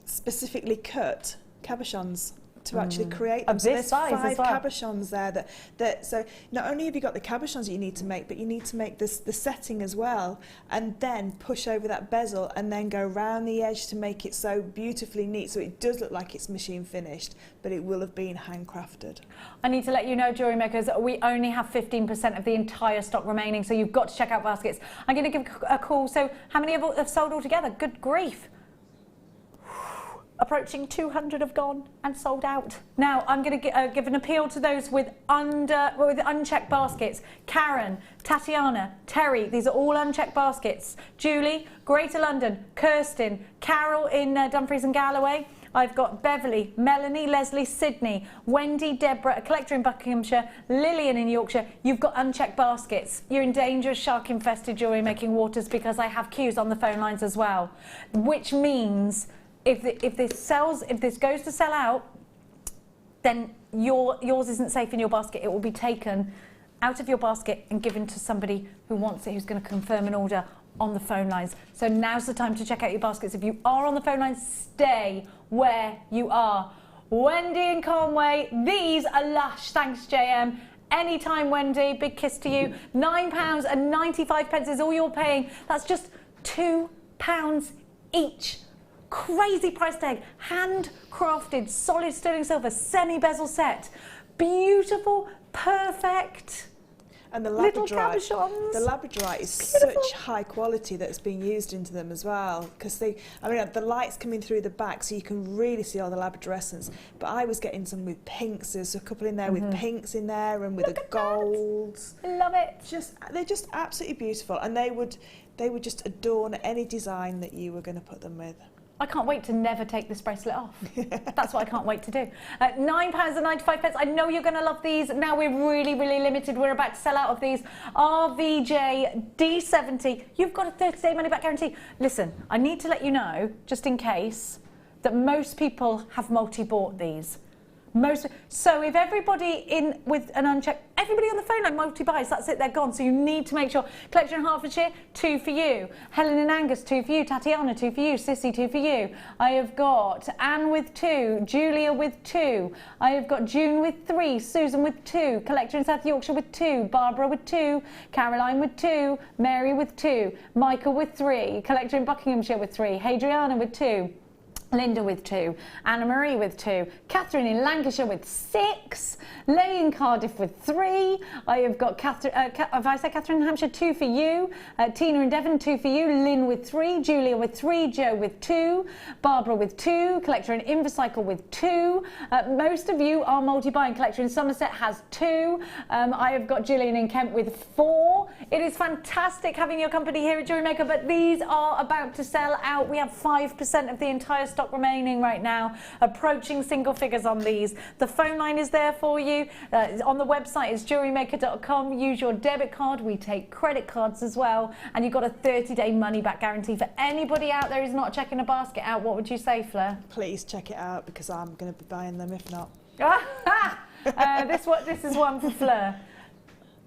specifically cut cabochons to actually create them. Of So this there's size 5 as well. cabochons there that so not only have you got the cabochons that you need to make, but you need to make this the setting as well, and then push over that bezel and then go round the edge to make it so beautifully neat, so it does look like it's machine finished, but it will have been handcrafted. I need to let you know, Jewellery Makers, we only have 15% of the entire stock remaining, so you've got to check out baskets. I'm going to give a call. So how many have sold altogether? Good grief. Approaching 200 have gone and sold out. Now I'm going to give an appeal to those with unchecked baskets. Karen, Tatiana, Terry, these are all unchecked baskets. Julie, Greater London, Kirsten, Carol in Dumfries and Galloway. I've got Beverly, Melanie, Leslie, Sydney, Wendy, Deborah, a collector in Buckinghamshire, Lillian in Yorkshire. You've got unchecked baskets. You're in dangerous shark-infested jewellery making waters because I have queues on the phone lines as well, which means if this goes to sell out, then yours isn't safe in your basket. It will be taken out of your basket and given to somebody who wants it, who's going to confirm an order on the phone lines. So now's the time to check out your baskets. If you are on the phone lines, stay where you are. Wendy in Conway, these are lush, thanks JM. Anytime, Wendy, big kiss to you. £9.95 is all you're paying. That's just £2 each. Crazy price tag, handcrafted, solid sterling silver, semi-bezel set. Beautiful, perfect. And the little Labradorite, cabochons. the Labradorite is such high quality that's being used into them as well, because the light's coming through the back, so you can really see all the labradorescence. But I was getting some with pinks. There's a couple in there with pinks in there and with the golds. I love it. They're just absolutely beautiful, and they would just adorn any design that you were going to put them with. I can't wait to never take this bracelet off. That's what I can't wait to do. £9.95. I know you're going to love these. Now we're really, really limited. We're about to sell out of these. RVJ D70. You've got a 30-day money-back guarantee. Listen, I need to let you know, just in case, that most people have multi-bought these. So if everybody in with an unchecked, everybody on the phone like multi-buys, that's it, they're gone. So you need to make sure. Collector in Hertfordshire, 2 for you. Helen and Angus, 2 for you. Tatiana, 2 for you. Sissy, 2 for you. I have got Anne with 2. Julia with 2. I have got June with 3. Susan with 2. Collector in South Yorkshire with 2. Barbara with 2. Caroline with 2. Mary with 2. Michael with 3. Collector in Buckinghamshire with 3. Hadriana with 2. Linda with 2, Anna Marie with 2, Catherine in Lancashire with 6, Leigh in Cardiff with 3. I have got Catherine, have I said Catherine in Hampshire, 2 for you, Tina in Devon, 2 for you, Lynn with 3, Julia with 3, Joe with 2, Barbara with 2, Collector in Invercycle with 2. Most of you are multi-buying. Collector in Somerset has 2. I have got Gillian in Kent with 4. It is fantastic having your company here at Jewellery Maker, but these are about to sell out. We have 5% of the entire stock remaining right now, approaching single figures on these. The phone line is there for you. On the website is jewellerymaker.com. Use your debit card. We take credit cards as well, and you've got a 30-day money-back guarantee. For anybody out there who's not checking a basket out, what would you say, Fleur? Please check it out, because I'm going to be buying them if not. This is one for Fleur.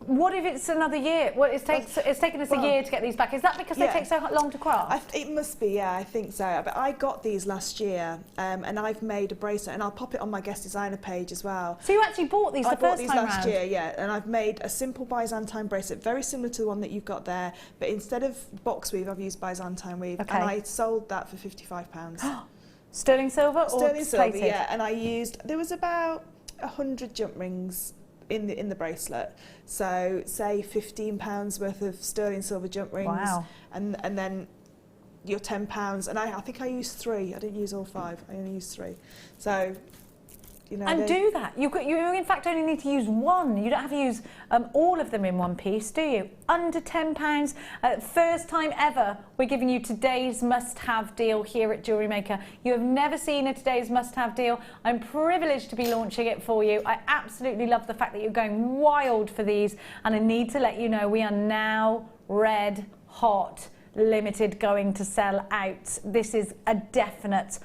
What if it's another year? Well, it's taken us a year to get these back. Is that because they take so long to craft? It must be, yeah, I think so. But I got these last year, and I've made a bracelet, and I'll pop it on my guest designer page as well. So you actually bought these the first time round? I bought these last year, yeah, and I've made a simple Byzantine bracelet, very similar to the one that you've got there, but instead of box weave, I've used Byzantine weave, and I sold that for £55. Sterling silver or Sterling silver, plated? yeah, and there was about 100 jump rings in the bracelet, so say £15 worth of sterling silver jump rings. Wow. And then your £10, and I think I used 3. I didn't use all 5. I only used 3. So, you know. And do that. You in fact only need to use 1. You don't have to use all of them in one piece, do you? Under £10. First time ever, we're giving you today's must-have deal here at Jewellery Maker. You have never seen a today's must-have deal. I'm privileged to be launching it for you. I absolutely love the fact that you're going wild for these, and I need to let you know we are now red hot, limited, going to sell out. This is a definite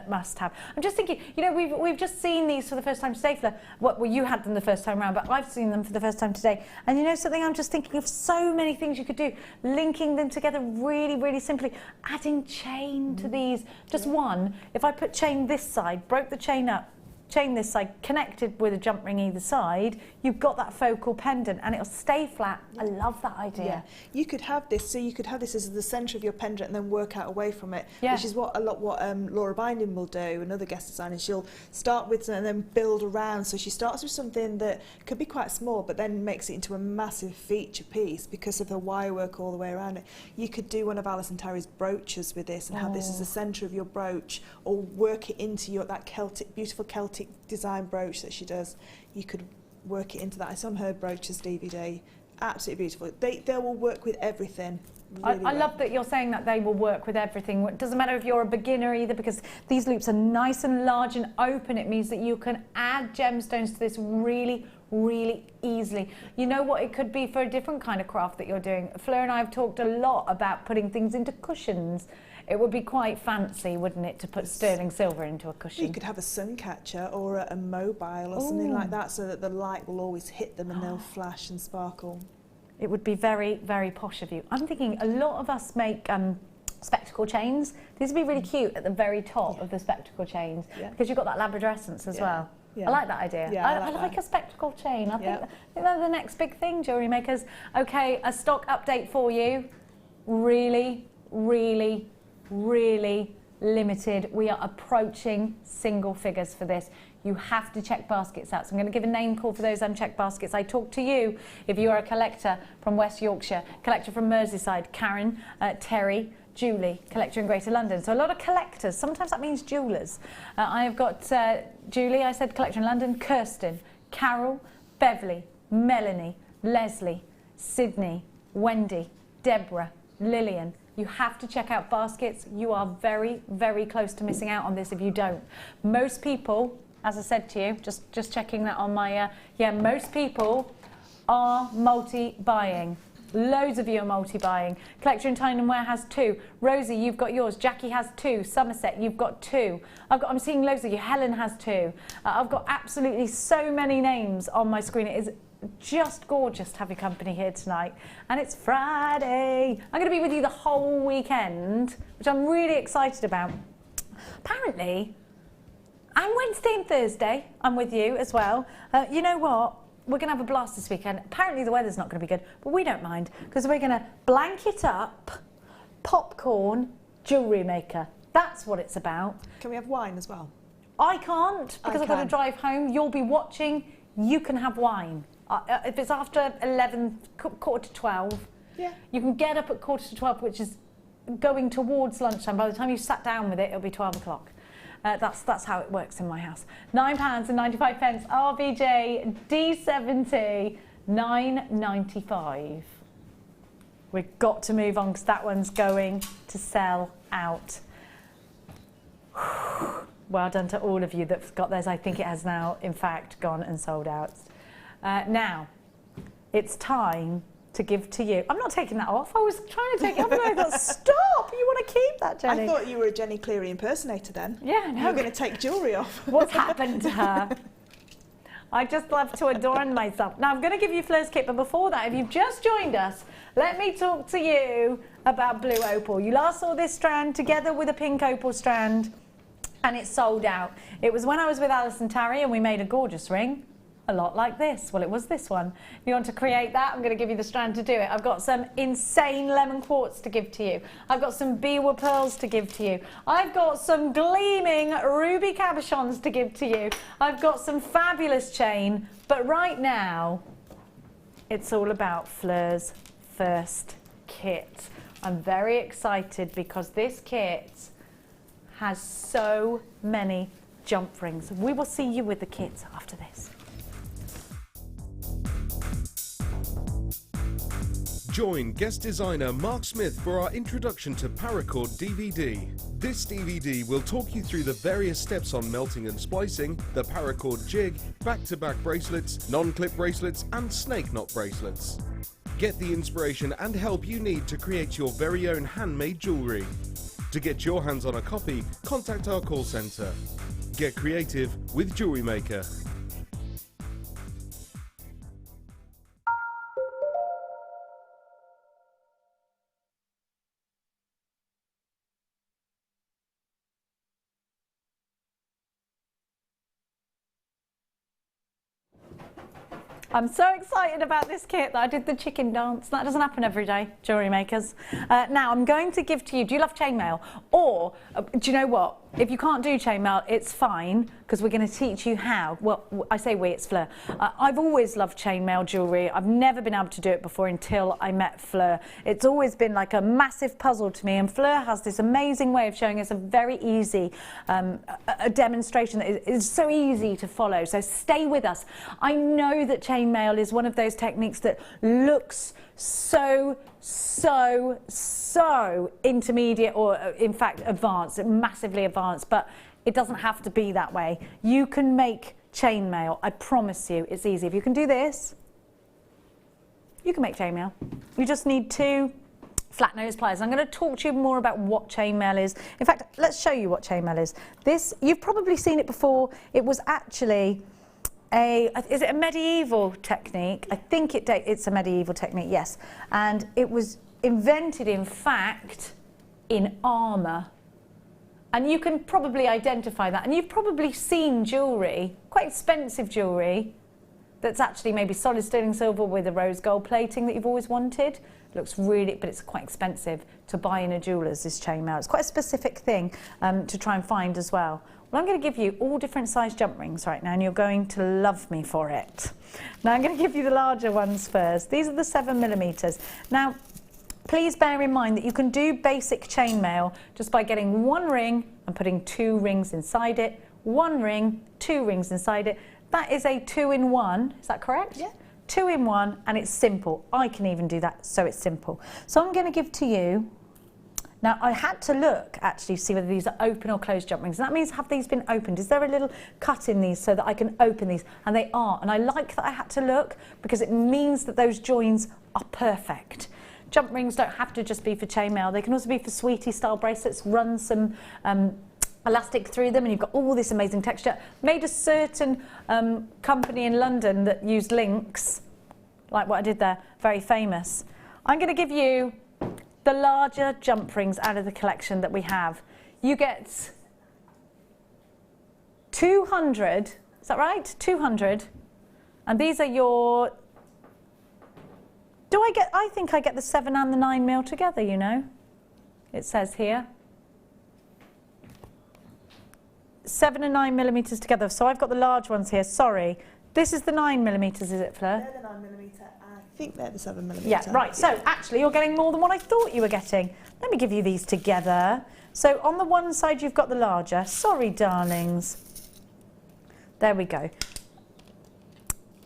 must-have. I'm just thinking, you know, we've just seen these for the first time today, Fleur. Well, you had them the first time round, but I've seen them for the first time today. And you know something, I'm just thinking of so many things you could do, linking them together really, really simply, adding chain to these. Just one, if I put chain this side, broke the chain up, chain this side, connected with a jump ring either side, you've got that focal pendant and it'll stay flat. I love that idea. Yeah, you could have this, so you could have this as the centre of your pendant and then work out away from it, which is what Laura Binding will do, another guest designer. She'll start with and then build around, so she starts with something that could be quite small but then makes it into a massive feature piece because of the wire work all the way around it. You could do one of Alison Terry's brooches with this and have this as the centre of your brooch, or work it into that beautiful Celtic design brooch that she does. You could work it into that. It's on her brooches DVD. Absolutely beautiful. They will work with everything. Really I love that you're saying that they will work with everything. It doesn't matter if you're a beginner either, because these loops are nice and large and open. It means that you can add gemstones to this really, really easily. You know what it could be for a different kind of craft that you're doing. Fleur and I have talked a lot about putting things into cushions. It would be quite fancy, wouldn't it, to put sterling silver into a cushion? You could have a sun catcher or a mobile or something like that, so that the light will always hit them and they'll flash and sparkle. It would be very, very posh of you. I'm thinking a lot of us make spectacle chains. These would be really cute at the very top of the spectacle chains, because you've got that labradorescence as well. Yeah. I like that idea. Yeah, I like a spectacle chain. I think they're the next big thing, jewellery makers. Okay, a stock update for you. Really, really, really limited. We are approaching single figures for this. You have to check baskets out. So I'm going to give a name call for those unchecked baskets. I talk to you if you are a collector from West Yorkshire, collector from Merseyside, Karen, Terry, Julie, collector in Greater London. So a lot of collectors. Sometimes that means jewellers. I have got Julie, I said collector in London, Kirsten, Carol, Beverly, Melanie, Leslie, Sydney, Wendy, Deborah, Lillian. You have to check out baskets. You are very, very close to missing out on this if you don't. Most people, as I said to you, just checking that on my, most people are multi-buying. Loads of you are multi-buying. Collector in Tyne & Wear has 2. Rosie, you've got yours. Jackie has 2. Somerset, you've got 2. I'm seeing loads of you. Helen has 2. I've got absolutely so many names on my screen. It is just gorgeous to have your company here tonight, and it's Friday. I'm going to be with you the whole weekend, which I'm really excited about. Apparently, and Wednesday and Thursday I'm with you as well. You know what? We're going to have a blast this weekend. Apparently the weather's not going to be good, but we don't mind, because we're going to blanket up, popcorn, Jewellery Maker. That's what it's about. Can we have wine as well? I can't, because I've got to drive home. You'll be watching. You can have wine. If it's after 11, quarter to 12, you can get up at quarter to 12, which is going towards lunchtime. By the time you sat down with it, it'll be 12 o'clock. That's how it works in my house. £9.95, RBJ D70, £9.95. We've got to move on because that one's going to sell out. Well done to all of you that've got theirs. I think it has now, in fact, gone and sold out. Now, it's time to give to you. I'm not taking that off. I was trying to take it off and I thought, stop! You want to keep that, Jenny? I thought you were a Jenny Cleary impersonator then. Yeah, no. You were going to take jewellery off. What's happened to her? I just love to adorn myself. Now I'm going to give you Fleur's kit, but before that, if you've just joined us, let me talk to you about blue opal. You last saw this strand together with a pink opal strand, and it sold out. It was when I was with Alice and Tarry, and we made a gorgeous ring. A lot like this. Well, it was this one. If you want to create that, I'm going to give you the strand to do it. I've got some insane lemon quartz to give to you. I've got some biwa pearls to give to you. I've got some gleaming ruby cabochons to give to you. I've got some fabulous chain. But right now, it's all about Fleur's first kit. I'm very excited because this kit has so many jump rings. We will see you with the kit after this. Join guest designer Mark Smith for our introduction to paracord DVD. This DVD will talk you through the various steps on melting and splicing, the paracord jig, back-to-back bracelets, non-clip bracelets and snake knot bracelets. Get the inspiration and help you need to create your very own handmade jewellery. To get your hands on a copy, contact our call centre. Get creative with Jewellery Maker. I'm so excited about this kit that I did the chicken dance. That doesn't happen every day, jewellery makers. Now I'm going to give to you, do you love chainmail? Or, do you know what? If you can't do chainmail, it's fine, because we're going to teach you how. Well, I say we, it's Fleur. I've always loved chainmail jewellery. I've never been able to do it before until I met Fleur. It's always been like a massive puzzle to me, and Fleur has this amazing way of showing us a very easy a demonstration that is so easy to follow. So stay with us. I know that chainmail is one of those techniques that looks so intermediate, or in fact advanced, massively advanced, but it doesn't have to be that way. You can make chainmail, I promise you, it's easy. If you can do this, you can make chainmail. You just need 2 flat nose pliers. I'm going to talk to you more about what chainmail is. In fact, let's show you what chainmail is. This, you've probably seen it before. It was actually is it a medieval technique? I think it's a medieval technique, yes. And it was invented, in fact, in armour. And you can probably identify that. And you've probably seen jewellery, quite expensive jewellery, that's actually maybe solid sterling silver with a rose gold plating that you've always wanted. It looks really, but it's quite expensive to buy in a jeweller's, this chainmail. It's quite a specific thing to try and find as well. Well, I'm going to give you all different size jump rings right now, and you're going to love me for it. Now I'm going to give you the larger ones first. These are the 7mm. Now, please bear in mind that you can do basic chainmail just by getting 1 ring and putting 2 rings inside it. 1 ring, 2 rings inside it. That is a 2-in-1. Is that correct? Yeah. 2-in-1, and it's simple. I can even do that, so it's simple. So I'm going to give to you. Now, I had to look, actually, to see whether these are open or closed jump rings. And that means, have these been opened? Is there a little cut in these so that I can open these? And they are. And I like that I had to look, because it means that those joins are perfect. Jump rings don't have to just be for chainmail. They can also be for sweetie-style bracelets. Run some elastic through them, and you've got all this amazing texture. Made a certain company in London that used links, like what I did there, very famous. I'm going to give you the larger jump rings out of the collection that we have. You get 200, is that right? 200. And these are your, I think I get the 7 and the 9mm together, you know. It says here. 7 and 9mm together. So I've got the large ones here, sorry. This is the 9mm, is it, Fleur? They're the 9mm. I think they're the 7mm. Yeah, right. So actually, you're getting more than what I thought you were getting. Let me give you these together. So on the one side, you've got the larger. Sorry, darlings. There we go.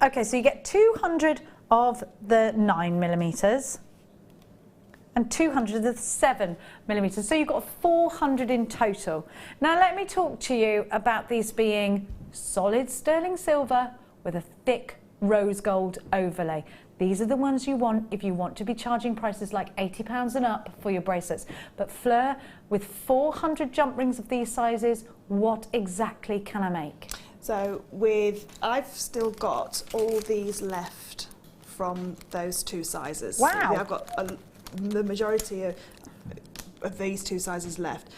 Okay, so you get 200 of the 9mm and 200 of the 7mm. So you've got 400 in total. Now let me talk to you about these being solid sterling silver with a thick rose gold overlay. These are the ones you want if you want to be charging prices like £80 and up for your bracelets. But Fleur, with 400 jump rings of these sizes, what exactly can I make? So I've still got all these left from those 2 sizes. Wow. So I've got the majority of these 2 sizes left.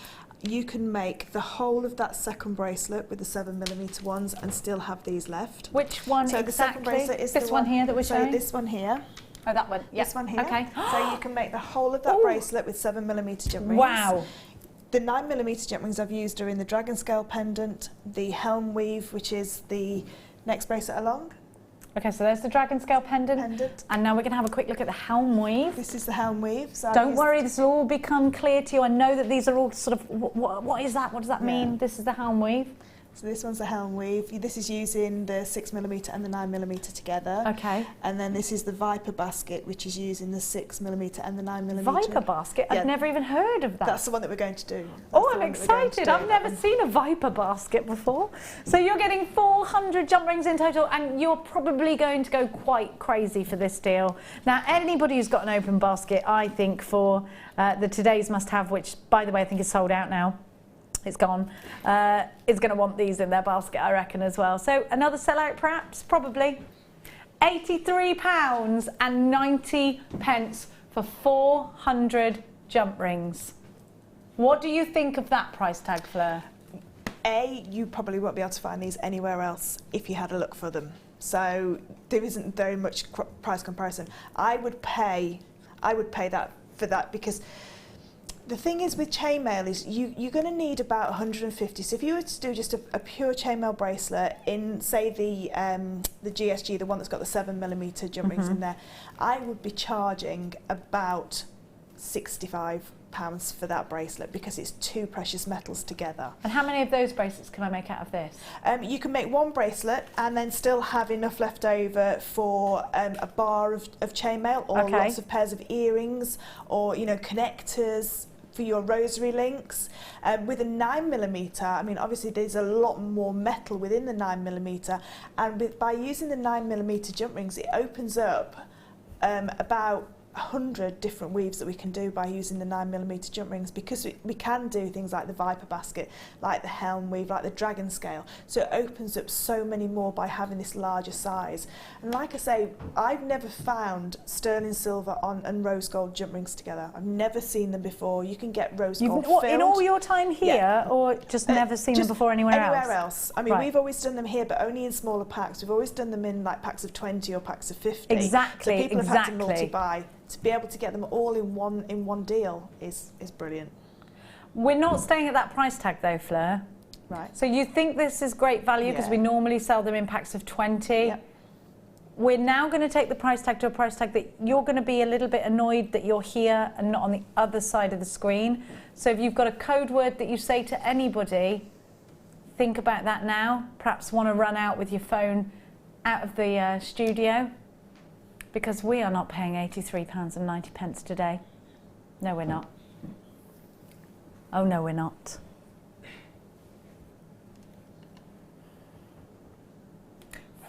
You can make the whole of that second bracelet with the 7mm ones and still have these left. Which one so exactly? The second bracelet is this one here that we're showing? So this one here. Oh, that one. Yeah. This one here. Okay. So you can make the whole of that bracelet with 7mm jump rings. Wow. The 9mm jump rings I've used are in the dragon scale pendant, the helm weave, which is the next bracelet along. Okay, so there's the dragon scale pendant. And now we're going to have a quick look at the helm weave. This is the helm weave. So Don't worry, this will all become clear to you. I know that these are all sort of, what is that? What does that mean? This is the helm weave. So this one's the helm weave. This is using the 6mm and the 9mm together. Okay. And then this is the viper basket, which is using the 6mm and the 9mm. Viper basket? I've never even heard of that. That's the one that we're going to do. Oh, I'm excited. I've never seen a viper basket before. So you're getting 400 jump rings in total, and you're probably going to go quite crazy for this deal. Now, anybody who's got an open basket, I think for the today's must-have, which, by the way, I think is sold out now. It's gone. Is going to want these in their basket, I reckon, as well. So another sellout, perhaps, probably. £83.90 for 400 jump rings. What do you think of that price tag, Fleur? You probably won't be able to find these anywhere else if you had a look for them. So there isn't very much price comparison. I would pay that for that, because the thing is with chainmail is you're going to need about 150. So if you were to do just a pure chainmail bracelet in, say, the GSG, the one that's got the 7mm jump rings in there, I would be charging about £65 for that bracelet, because it's 2 precious metals together. And how many of those bracelets can I make out of this? You can make 1 bracelet and then still have enough left over for a bar of chainmail, or lots of pairs of earrings, or connectors for your rosary links. With a 9mm, I mean, obviously there's a lot more metal within the 9mm, and by using the 9mm jump rings, it opens up about 100 different weaves that we can do by using the 9mm jump rings, because we can do things like the viper basket, like the helm weave, like the dragon scale. So it opens up so many more by having this larger size. And like I say, I've never found sterling silver and rose gold jump rings together. I've never seen them before. You can get rose gold filled. In all your time here, or just never seen them before anywhere else? I mean, we've always done them here, but only in smaller packs. We've always done them in like packs of 20 or packs of 50. Exactly. So people have had to multi-buy. To be able to get them all in one deal is brilliant. We're not staying at that price tag though, Fleur. Right. So you think this is great value, because we normally sell them in packs of 20. Yep. We're now going to take the price tag to a price tag that you're going to be a little bit annoyed that you're here and not on the other side of the screen. So if you've got a code word that you say to anybody, think about that now. Perhaps want to run out with your phone out of the studio. Because we are not paying £83.90 today. No, we're not. Oh, no, we're not.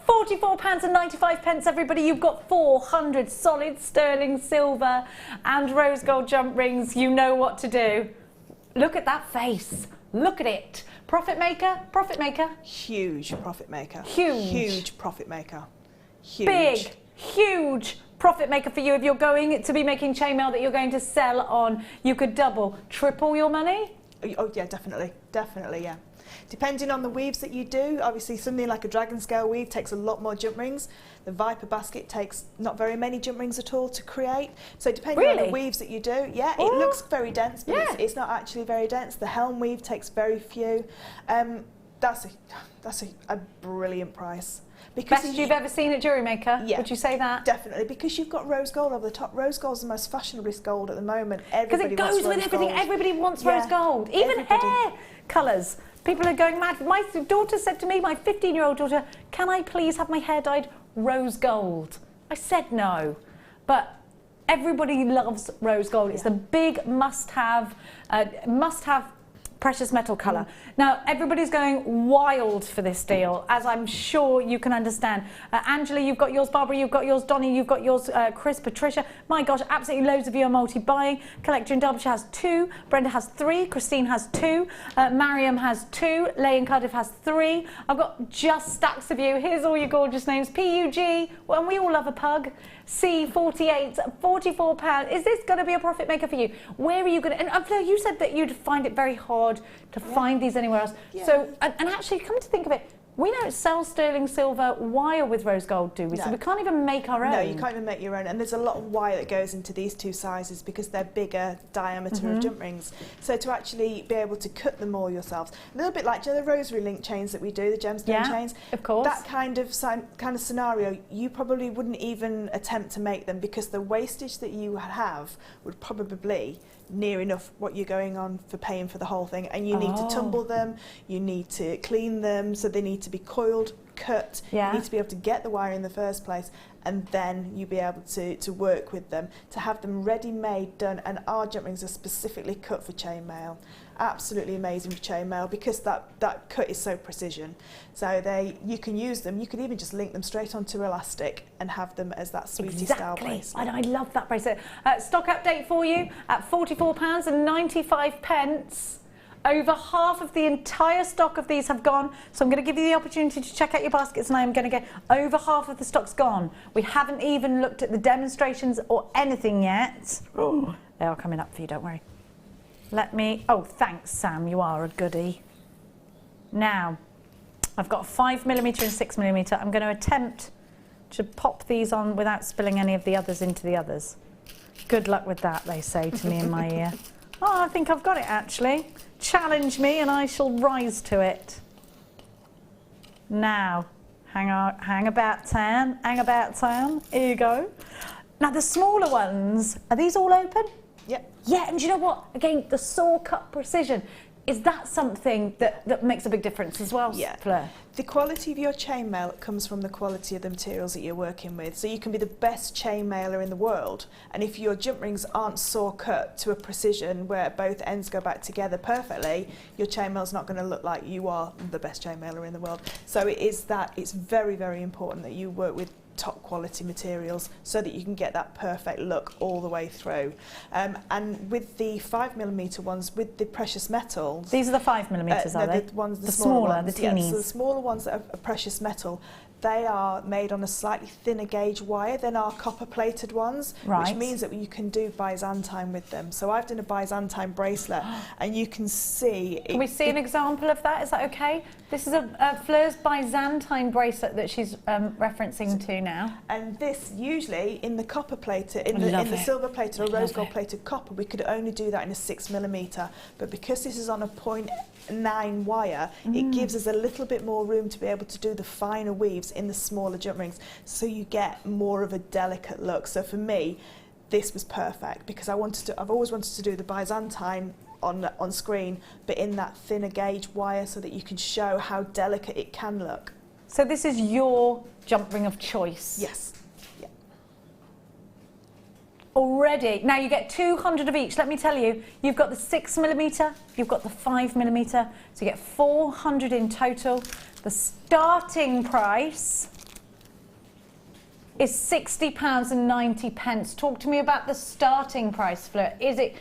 £44.95, everybody. You've got 400 solid sterling silver and rose gold jump rings. You know what to do. Look at that face. Look at it. Profit maker, profit maker. Huge profit maker. Huge. Huge profit maker. Huge. Big. Huge profit maker for you. If you're going to be making chainmail that you're going to sell on, you could double, triple your money. Oh yeah, definitely, yeah. Depending on the weaves that you do, obviously something like a dragon scale weave takes a lot more jump rings. The viper basket takes not very many jump rings at all to create. So depending on the weaves that you do, it looks very dense, but it's not actually very dense. The helm weave takes very few. That's a brilliant price. Because Best you've ever seen at Jewellery Maker? Yeah. Would you say that? Definitely, because you've got rose gold over the top. Rose gold is the most fashionable gold at the moment. Because it goes with everything. Everybody wants rose gold. Even hair colours. People are going mad. My daughter said to me, my 15-year-old daughter, can I please have my hair dyed rose gold? I said no. But everybody loves rose gold. It's the big must-have precious metal colour. Now, everybody's going wild for this deal, as I'm sure you can understand. Angela, you've got yours. Barbara, you've got yours. Donnie, you've got yours. Chris, Patricia. My gosh, absolutely loads of you are multi-buying. Collector in Derbyshire has 2. Brenda has 3. Christine has 2. Mariam has 2. Leigh in Cardiff has 3. I've got just stacks of you. Here's all your gorgeous names. PUG, well, and we all love a pug. C48, £44. Is this going to be a profit maker for you? Where are you going to... And Fleur, you said that you'd find it very hard to find these anywhere else. So, and actually, come to think of it, we don't sell sterling silver wire with rose gold, do we? No. So we can't even make our own. No, you can't even make your own. And there's a lot of wire that goes into these 2 sizes because they're bigger diameter of jump rings. So to actually be able to cut them all yourselves, a little bit like, do you know the rosary link chains that we do, the gemstone chains? Of course. That kind of scenario, you probably wouldn't even attempt to make them because the wastage that you have would probably near enough what you're going on for paying for the whole thing, and you need to tumble them, you need to clean them, so they need to be coiled, cut, you need to be able to get the wire in the first place, and then you'll be able to work with them, to have them ready-made, done, and our jump rings are specifically cut for chainmail. Absolutely amazing for chainmail because that cut is so precision. So you can use them, you can even just link them straight onto elastic and have them as that sweetie style bracelet. I love that bracelet. Stock update for you at £44.95. Over half of the entire stock of these have gone, so I'm going to give you the opportunity to check out your baskets, and I'm going to get over half of the stock's gone. We haven't even looked at the demonstrations or anything yet. Oh, they are coming up for you, don't worry. Oh, thanks, Sam, you are a goodie. Now, I've got 5mm and 6mm. I'm going to attempt to pop these on without spilling any of the others into the others. Good luck with that, they say to me in my ear. Oh, I think I've got it, actually. Challenge me and I shall rise to it. Now, hang about town. Here you go. Now, the smaller ones, are these all open? Yep. Yeah, and do you know what? Again, the saw cut precision. Is that something that makes a big difference as well, Fleur? The quality of your chainmail comes from the quality of the materials that you're working with. So you can be the best chainmailer in the world, and if your jump rings aren't saw cut to a precision where both ends go back together perfectly, your chainmail's not going to look like you are the best chainmailer in the world. So it's very, very important that you work with top quality materials so that you can get that perfect look all the way through. And with the 5mm ones, with the precious metals... These are the 5mm, are they? The smaller, ones, the teenies. So the smaller ones that are precious metal, they are made on a slightly thinner gauge wire than our copper plated ones, which means that you can do Byzantine with them. So I've done a Byzantine bracelet and you can see... Can we see an example of that? Is that okay? This is a Fleur's Byzantine bracelet that she's referencing to now. And this usually in the copper plated, in the silver plated or rose gold plated copper, we could only do that in a 6mm. But because this is on a 0.9 wire, it gives us a little bit more room to be able to do the finer weaves in the smaller jump rings, so you get more of a delicate look. So for me, this was perfect because I've always wanted to do the Byzantine on screen, but in that thinner gauge wire, so that you can show how delicate it can look. So this is your jump ring of choice? Yes. Yeah. Already. Now you get 200 of each. Let me tell you, you've got the 6mm, you've got the 5mm, so you get 400 in total. The starting price is £60.90. Talk to me about the starting price, Fleur. Is it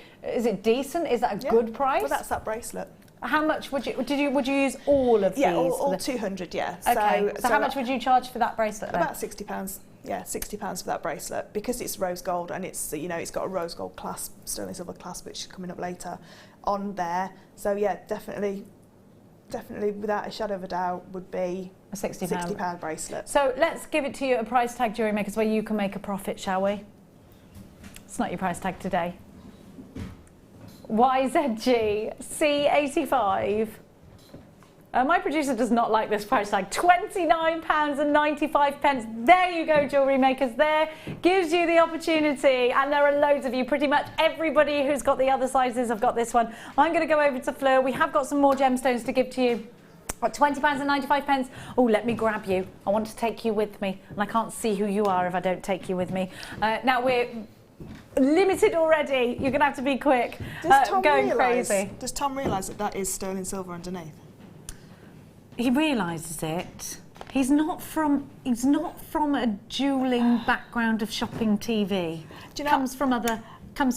decent? Is that a good price? Well, that's that bracelet. How much would you use all of these? Yeah, all 200. Yeah. Okay. So how much would you charge for that bracelet then? About £60. Yeah, £60 for that bracelet because it's rose gold and it's it's got a rose gold clasp, sterling silver clasp, which is coming up later on there. So yeah, definitely without a shadow of a doubt would be a £60 bracelet. So let's give it to you at a price tag, Jewellery Makers, where you can make a profit, shall we? It's not your price tag today. YZG C85. My producer does not like this price tag. £29.95. There you go, Jewellery Makers. There gives you the opportunity, and there are loads of you. Pretty much everybody who's got the other sizes have got this one. I'm going to go over to Fleur. We have got some more gemstones to give to you. At £20.95. Oh, let me grab you. I want to take you with me, and I can't see who you are if I don't take you with me. Now Limited already. You're going to have to be quick. Does Tom going realise, crazy. Does Tom realise that that is sterling silver underneath? He realises it. He's not from a jewelling background of shopping TV. Do you know, comes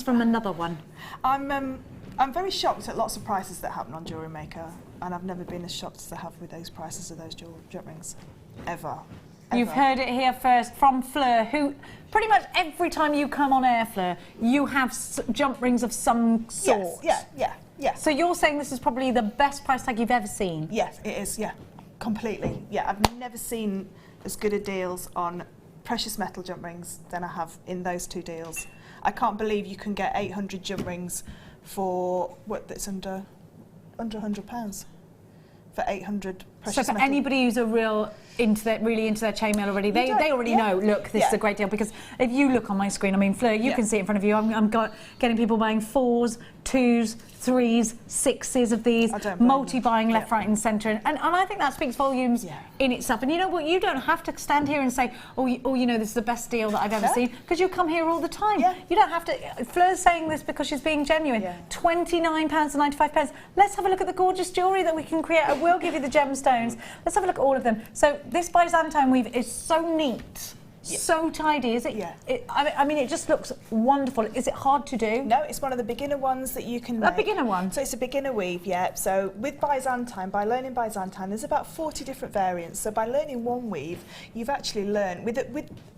from another one. I'm very shocked at lots of prices that happen on Jewellery Maker, and I've never been as shocked as I have with those prices of those jewel rings, ever. You've heard it here first from Fleur, who pretty much every time you come on air, Fleur, you have jump rings of some sort. Yes, yeah. So you're saying this is probably the best price tag you've ever seen? Yes, it is, yeah, completely. Yeah, I've never seen as good a deals on precious metal jump rings than I have in those two deals. I can't believe you can get 800 jump rings for what, that's under £100 for 800 precious So for metal. anybody who's really into their chainmail already, they already know, look, this is a great deal, because if you look on my screen, I mean, Fleur, you can see it in front of you, I'm getting people buying 4s, 2s, 3s, 6s of these, multi-buying left, right and centre, and I think that speaks volumes in itself. And you know what, you don't have to stand here and say, you know, this is the best deal that I've ever seen, because you come here all the time. You don't have to. Fleur's saying this because she's being genuine. £29.95. Let's have a look at the gorgeous jewellery that we can create. I will give you the gemstones. Let's have a look at all of them. So this Byzantine weave is so neat. So tidy, is it? Yeah. I mean, it just looks wonderful. Is it hard to do? No, it's one of the beginner ones that you can make. A beginner one? So it's a beginner weave, yeah. So with Byzantine, by learning Byzantine, there's about 40 different variants. So by learning one weave, you've actually learned, with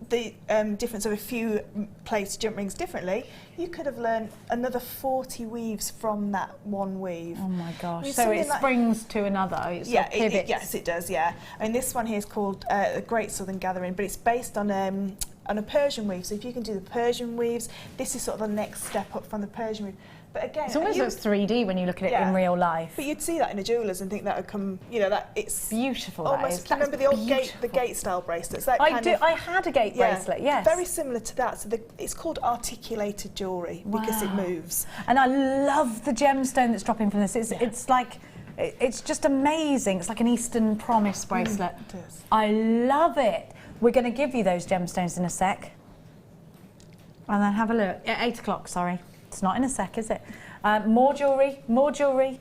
the difference of a few placed jump rings differently, you could have learned another 40 weaves from that one weave. Oh my gosh. So it springs to another, yes, it does, yeah. I mean, this one here is called the Great Southern Gathering, but it's based on a Persian weave. So if you can do the Persian weaves, this is sort of the next step up from the Persian weave. But again, it's almost looks 3D when you look at it in real life. But you'd see that in a jeweller's and think that would come, you know, that it's beautiful. Almost. Do you remember the old gate style bracelets? That I do. I had a gate bracelet. Yes. Very similar to that. So it's called articulated jewellery because it moves. And I love the gemstone that's dropping from this. It's like. It's just amazing. It's like an Eastern Promise bracelet. It is. I love it. We're going to give you those gemstones in a sec. And then have a look. At 8 o'clock, sorry. It's not in a sec, is it? More jewellery, more jewellery.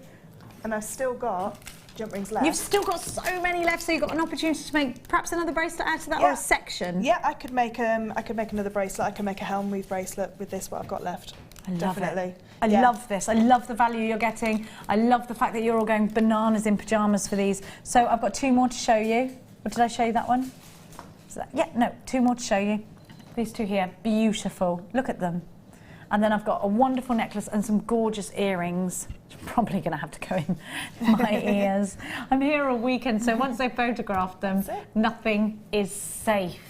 And I've still got jump rings left. You've still got so many left, so you've got an opportunity to make perhaps another bracelet out of that, or a section. Yeah, I could make another bracelet. I could make a helm weave bracelet with this, what I've got left. I love Definitely. it. I love this. I love the value you're getting. I love the fact that you're all going bananas in pyjamas for these. So I've got 2 more to show you. Or did I show you that one? Yeah, no, 2 more to show you. These 2 here, beautiful. Look at them. And then I've got a wonderful necklace and some gorgeous earrings. I'm probably going to have to go in my ears. I'm here all weekend, so once I photographed them, nothing is safe.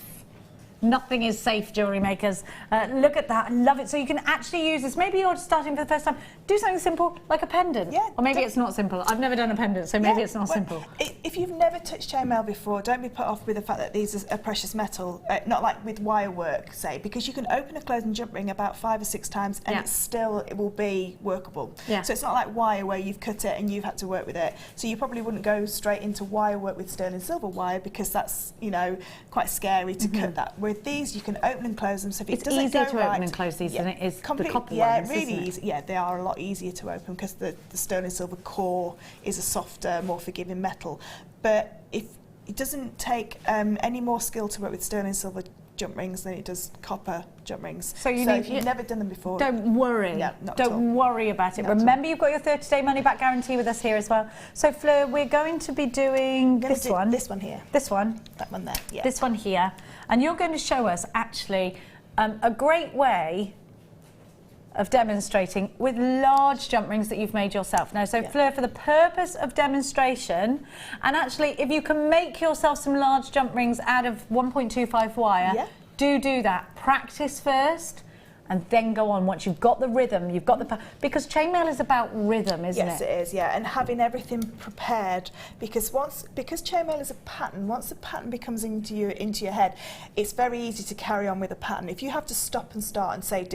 Nothing is safe, jewellery makers. Look at that, I love it. So you can actually use this. Maybe you're starting for the first time. Do something simple, like a pendant. Yeah. Or maybe it's not simple. I've never done a pendant, so maybe it's not simple. If you've never touched chainmail before, don't be put off with the fact that these are precious metal, not like with wire work, say, because you can open a closed and jump ring about 5 or 6 times and it will be workable. Yeah. So it's not like wire where you've cut it and you've had to work with it. So you probably wouldn't go straight into wire work with sterling silver wire because that's, you know, quite scary to cut that. With these, you can open and close them. So if it doesn't go right, it's easier to open and close these than it is the copper ones. Yeah, really easy. Yeah, they are a lot easier to open because the sterling silver core is a softer, more forgiving metal. But if it doesn't take any more skill to work with sterling silver jump rings than it does copper jump rings. So if you've never done them before, don't worry. Yeah, don't worry about it. Remember, you've got your 30-day money-back guarantee with us here as well. So Fleur, we're going to be doing this one. This one here. This one. That one there. Yeah. This one here. And you're going to show us actually a great way of demonstrating with large jump rings that you've made yourself. Now, so Fleur, for the purpose of demonstration, and actually if you can make yourself some large jump rings out of 1.25 wire, do that. Practice first and then go on. Once you've got the rhythm, you've got the... Because chainmail is about rhythm, isn't it? Yes, it is, yeah, and having everything prepared, because chainmail is a pattern, once the pattern becomes into your head, it's very easy to carry on with a pattern. If you have to stop and start and say,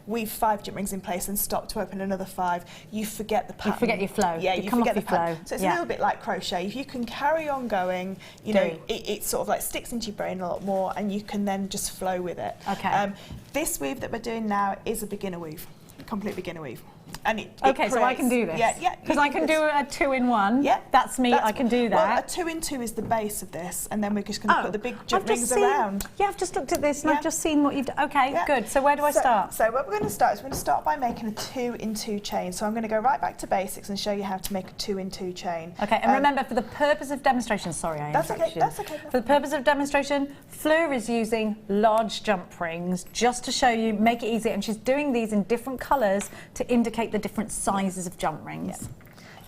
weave 5 jump rings in place and stop to open another 5, you forget the pattern. You forget your flow. Yeah, you forget the flow. So it's a Yeah. little bit like crochet. If you can carry on going, you know, it sort of like sticks into your brain a lot more and you can then just flow with it. Okay. This weave that we're doing now is a beginner weave, a complete beginner weave. And it okay, so I can do this? Yeah. Because I can do a 2-in-1. Yeah. That's me, I can do that. Well, a 2-in-2 is the base of this, and then we're just going to put the big jump rings around. Yeah, I've just looked at this and I've just seen what you've done. Okay, good. So where do I start? So what we're going to start is we're going to start by making a 2-in-2 chain. So I'm going to go right back to basics and show you how to make a 2-in-2 chain. Okay, and remember, for the purpose of demonstration, sorry, I interrupted you. That's okay. For the purpose of demonstration, Fleur is using large jump rings just to show you, make it easy, and she's doing these in different colours to indicate the different sizes of jump rings. Yeah.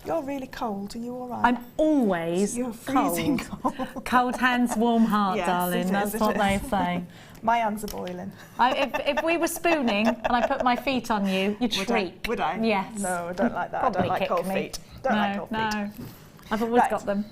You're really cold, are you all right? I'm always You're freezing cold. Cold hands, warm heart, yes, darling, that's what they say. My hands are boiling. If we were spooning and I put my feet on you, you'd shriek. Would I? Yes. No, I don't like that. I don't like cold feet. Don't like cold feet. No. I've always got them.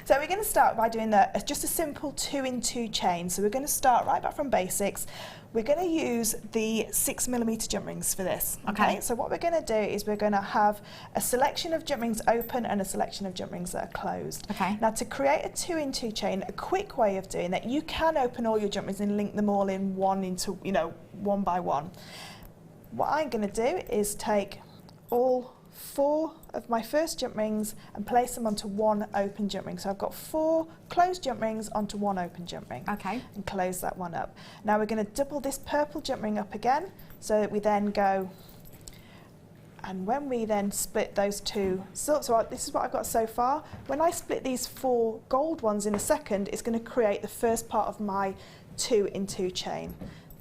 So we're going to start by doing just a simple 2-in-2 chain. So we're going to start right back from basics. We're going to use the 6mm jump rings for this. Okay. So what we're going to do is we're going to have a selection of jump rings open and a selection of jump rings that are closed. Okay. Now to create a 2-in-2 chain, a quick way of doing that, you can open all your jump rings and link them all in one by one. What I'm going to do is take all 4 of my first jump rings and place them onto one open jump ring. So I've got 4 closed jump rings onto one open jump ring. Okay. And close that one up. Now we're going to double this purple jump ring up again so that we then go, and when we then split those two, so this is what I've got so far. When I split these 4 gold ones in a second, it's going to create the first part of my 2-in-2 chain.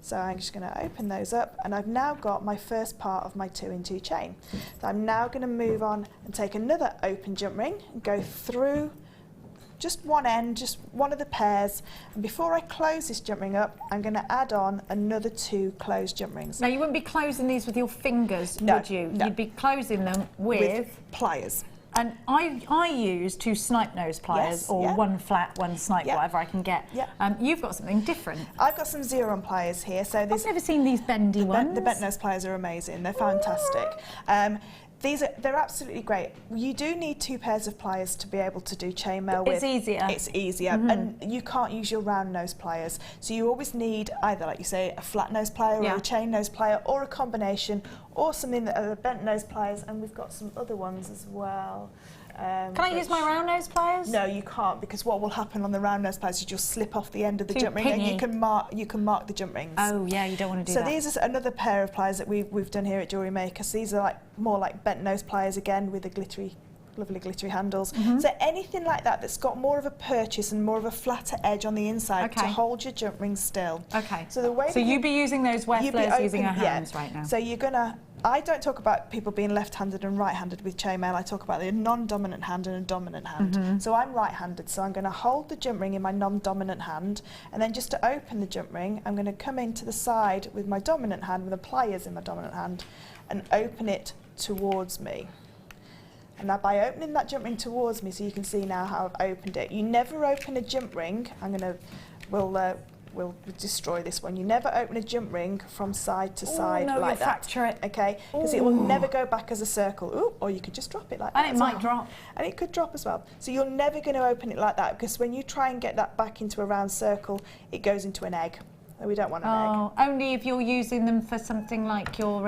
So I'm just going to open those up, and I've now got my first part of my 2-in-2 chain. So I'm now going to move on and take another open jump ring and go through just one end, just one of the pairs. And before I close this jump ring up, I'm going to add on another 2 closed jump rings. Now you wouldn't be closing these with your fingers, No, would you? no. You'd be closing them with pliers. And I use 2 snipe nose pliers, or one flat, one snipe, whatever I can get. You've got something different. I've got some 0-on pliers here. So I've never seen these bendy ones. The bent nose pliers are amazing. They're fantastic. They're absolutely great. You do need 2 pairs of pliers to be able to do chainmail with. It's easier. It's easier, and you can't use your round nose pliers. So you always need either, like you say, a flat nose plier or a chain nose plier, or a combination, or something that are bent nose pliers. And we've got some other ones as well. Can I use my round nose pliers? No, you can't, because what will happen on the round nose pliers is you'll slip off the end of the jump ring, and you can mark the jump rings. Oh yeah, you don't want to do that. So these are another pair of pliers that we've done here at Jewellery Maker. So these are more like bent nose pliers again, with the lovely glittery handles. So anything like that that's got more of a purchase and more of a flatter edge on the inside to hold your jump ring still. Okay. So the way you'd be using those where Fleur's using her hands right now. So you're gonna. I don't talk about people being left-handed and right-handed with chainmail. I talk about the non-dominant hand and a dominant hand. So I'm right-handed, so I'm going to hold the jump ring in my non-dominant hand, and then just to open the jump ring, I'm going to come into the side with my dominant hand, with the pliers in my dominant hand, and open it towards me. And now by opening that jump ring towards me, so you can see now how I've opened it. You never open a jump ring. We'll destroy this one. You never open a jump ring from side to side like that. Fracture it. Okay, because it will never go back as a circle. Ooh, or you could just drop it like that. And it might drop. And it could drop as well. So you're never going to open it like that, because when you try and get that back into a round circle, it goes into an egg. And we don't want an egg. Only if you're using them for something like your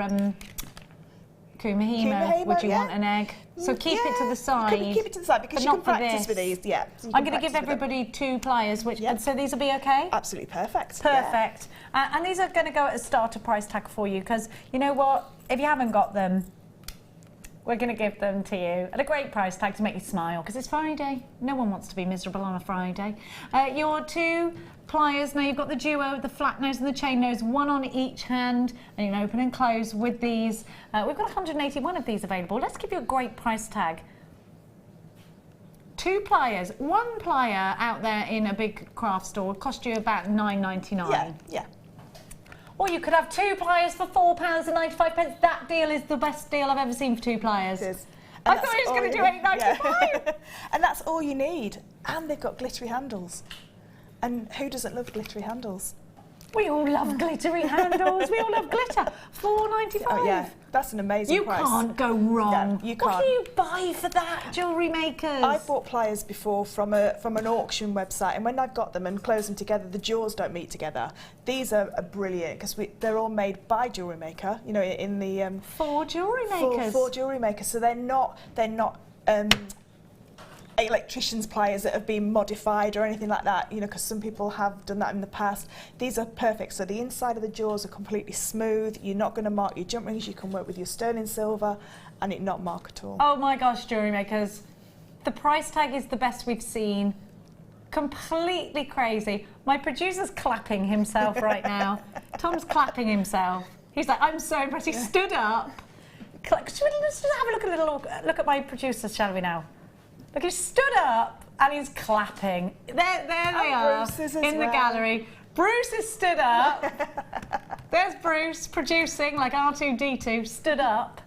Kumahimo, would you want an egg? So keep it to the side. Keep it to the side, because you can practice with these. Yeah. So I'm going to give everybody 2 pliers, so these will be okay? Absolutely perfect. Perfect. And these are going to go at a starter price tag for you, because you know what? If you haven't got them, we're going to give them to you at a great price tag to make you smile, because it's Friday. No one wants to be miserable on a Friday. Your 2 pliers, now you've got the duo, the flat nose and the chain nose, 1 on each hand, and you can open and close with these. We've got 181 of these available. Let's give you a great price tag. 2 pliers, 1 plier out there in a big craft store would cost you about £9.99. Yeah. Or you could have 2 pliers for £4.95. That deal is the best deal I've ever seen for 2 pliers. It is. I thought it was going to do £8.95. And that's all you need. And they've got glittery handles. And who doesn't love glittery handles? We all love glittery handles. We all love glitter. £4.95. Oh, yeah. That's an amazing price. You can't go wrong. No, you can't. What do you buy for that, Jewellery Makers? I've bought pliers before from an auction website, and when I've got them and closed them together, the jaws don't meet together. These are brilliant because they're all made by Jewellery Maker. You know, in the for Jewellery Makers. For Jewellery Maker, so they're not electrician's pliers that have been modified or anything like that, you know, because some people have done that in the past. These are perfect. So the inside of the jaws are completely smooth. You're not going to mark your jump rings. You can work with your sterling silver and it not mark at all. Oh my gosh, Jewellery Makers. The price tag is the best we've seen. Completely crazy. My producer's clapping himself right now. Tom's clapping himself. He's like, I'm so impressed. He stood up. Let's just have a look at my producer, shall we now? Look, he stood up and he's clapping. There they are in the gallery. Bruce is stood up. There's Bruce producing like R2-D2, stood up.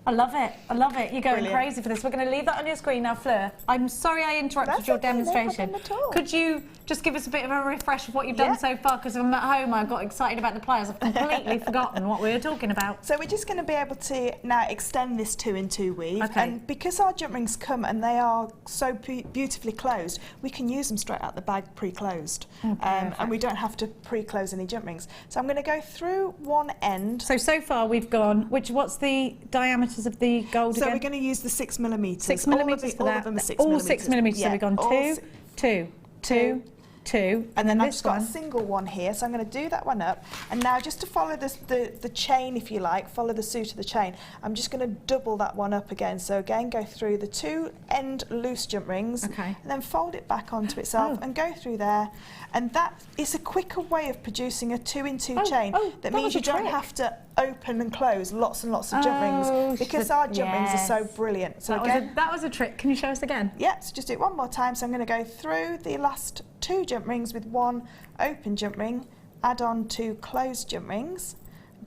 I love it. I love it. You're going crazy for this. We're going to leave that on your screen now, Fleur. I'm sorry I interrupted your demonstration. No problem at all. Could you just give us a bit of a refresh of what you've done so far? Because I'm at home, I got excited about the pliers. I've completely forgotten what we were talking about. So we're just going to be able to now extend this 2-in-2 weave. Okay. And because our jump rings come and they are so beautifully closed, we can use them straight out the bag pre-closed. And we don't have to pre-close any jump rings. So I'm going to go through one end. So far we've gone, what's the diameters of the gold again? So we're going to use the 6mm. 6mm for that. All of them are 6mm. All 6mm, so we've gone two, and then I've this just got one. a single one here, so I'm going to do that one up. And now just to follow the chain, if you like, follow the suit of the chain, I'm just going to double that one up again. So again, go through the 2 end loose jump rings, and then fold it back onto itself and go through there. And that is a quicker way of producing a 2-in-2 chain. That means you don't have to open and close lots and lots of jump rings, because our jump rings are so brilliant. So that was a trick. Can you show us again? Yeah, so just do it one more time. So I'm going to go through the last 2 jump rings with 1 open jump ring, add on 2 closed jump rings,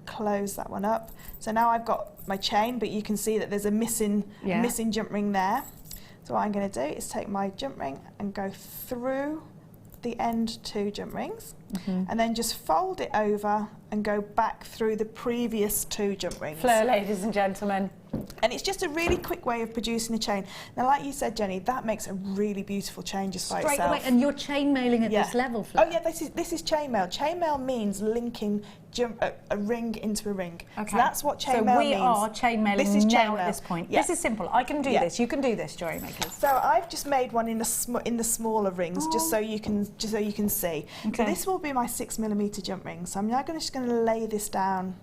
close that one up. So now I've got my chain, but you can see that there's a missing jump ring there. So what I'm going to do is take my jump ring and go through the end 2 jump rings, and then just fold it over and go back through the previous 2 jump rings. Fleur, ladies and gentlemen. And it's just a really quick way of producing a chain. Now, like you said, Jenny, that makes a really beautiful chain just by itself. Straight away, and you're chain mailing at this level, Fleur. Oh yeah, this is chain mail. Chain mail means linking a ring into a ring. Okay. So that's what chain mail means. So we are chain mailing now at this point. Yeah. This is simple. I can do this. You can do this, Jewellery Makers. So I've just made one in the smaller rings, just so you can see. Okay. So this will be my 6mm jump ring. So I'm now just going to lay this down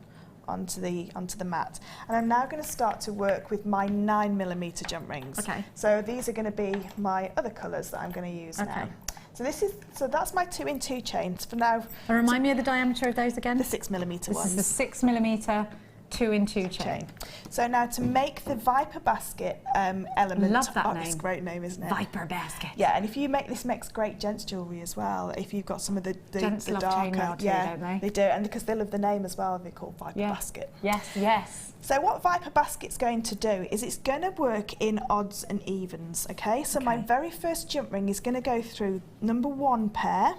onto the mat, and I'm now going to start to work with my 9mm jump rings. Okay. So these are going to be my other colours that I'm going to use now. So that's my 2-in-2 chains for now. And remind me of the diameter of those again. The 6mm ones. This is the 6mm 2-in-2 chain. So now to make the Viper basket element. Love that name. It's a great name, isn't it? Viper basket. Yeah, and if you make this makes great gents jewellery as well. If you've got some of the gents love darker, chainmail too, don't they? They do, and because they love the name as well, they're called Viper basket. Yes, yes. So what Viper basket's going to do is it's going to work in odds and evens. Okay, so my very first jump ring is going to go through number 1 pair.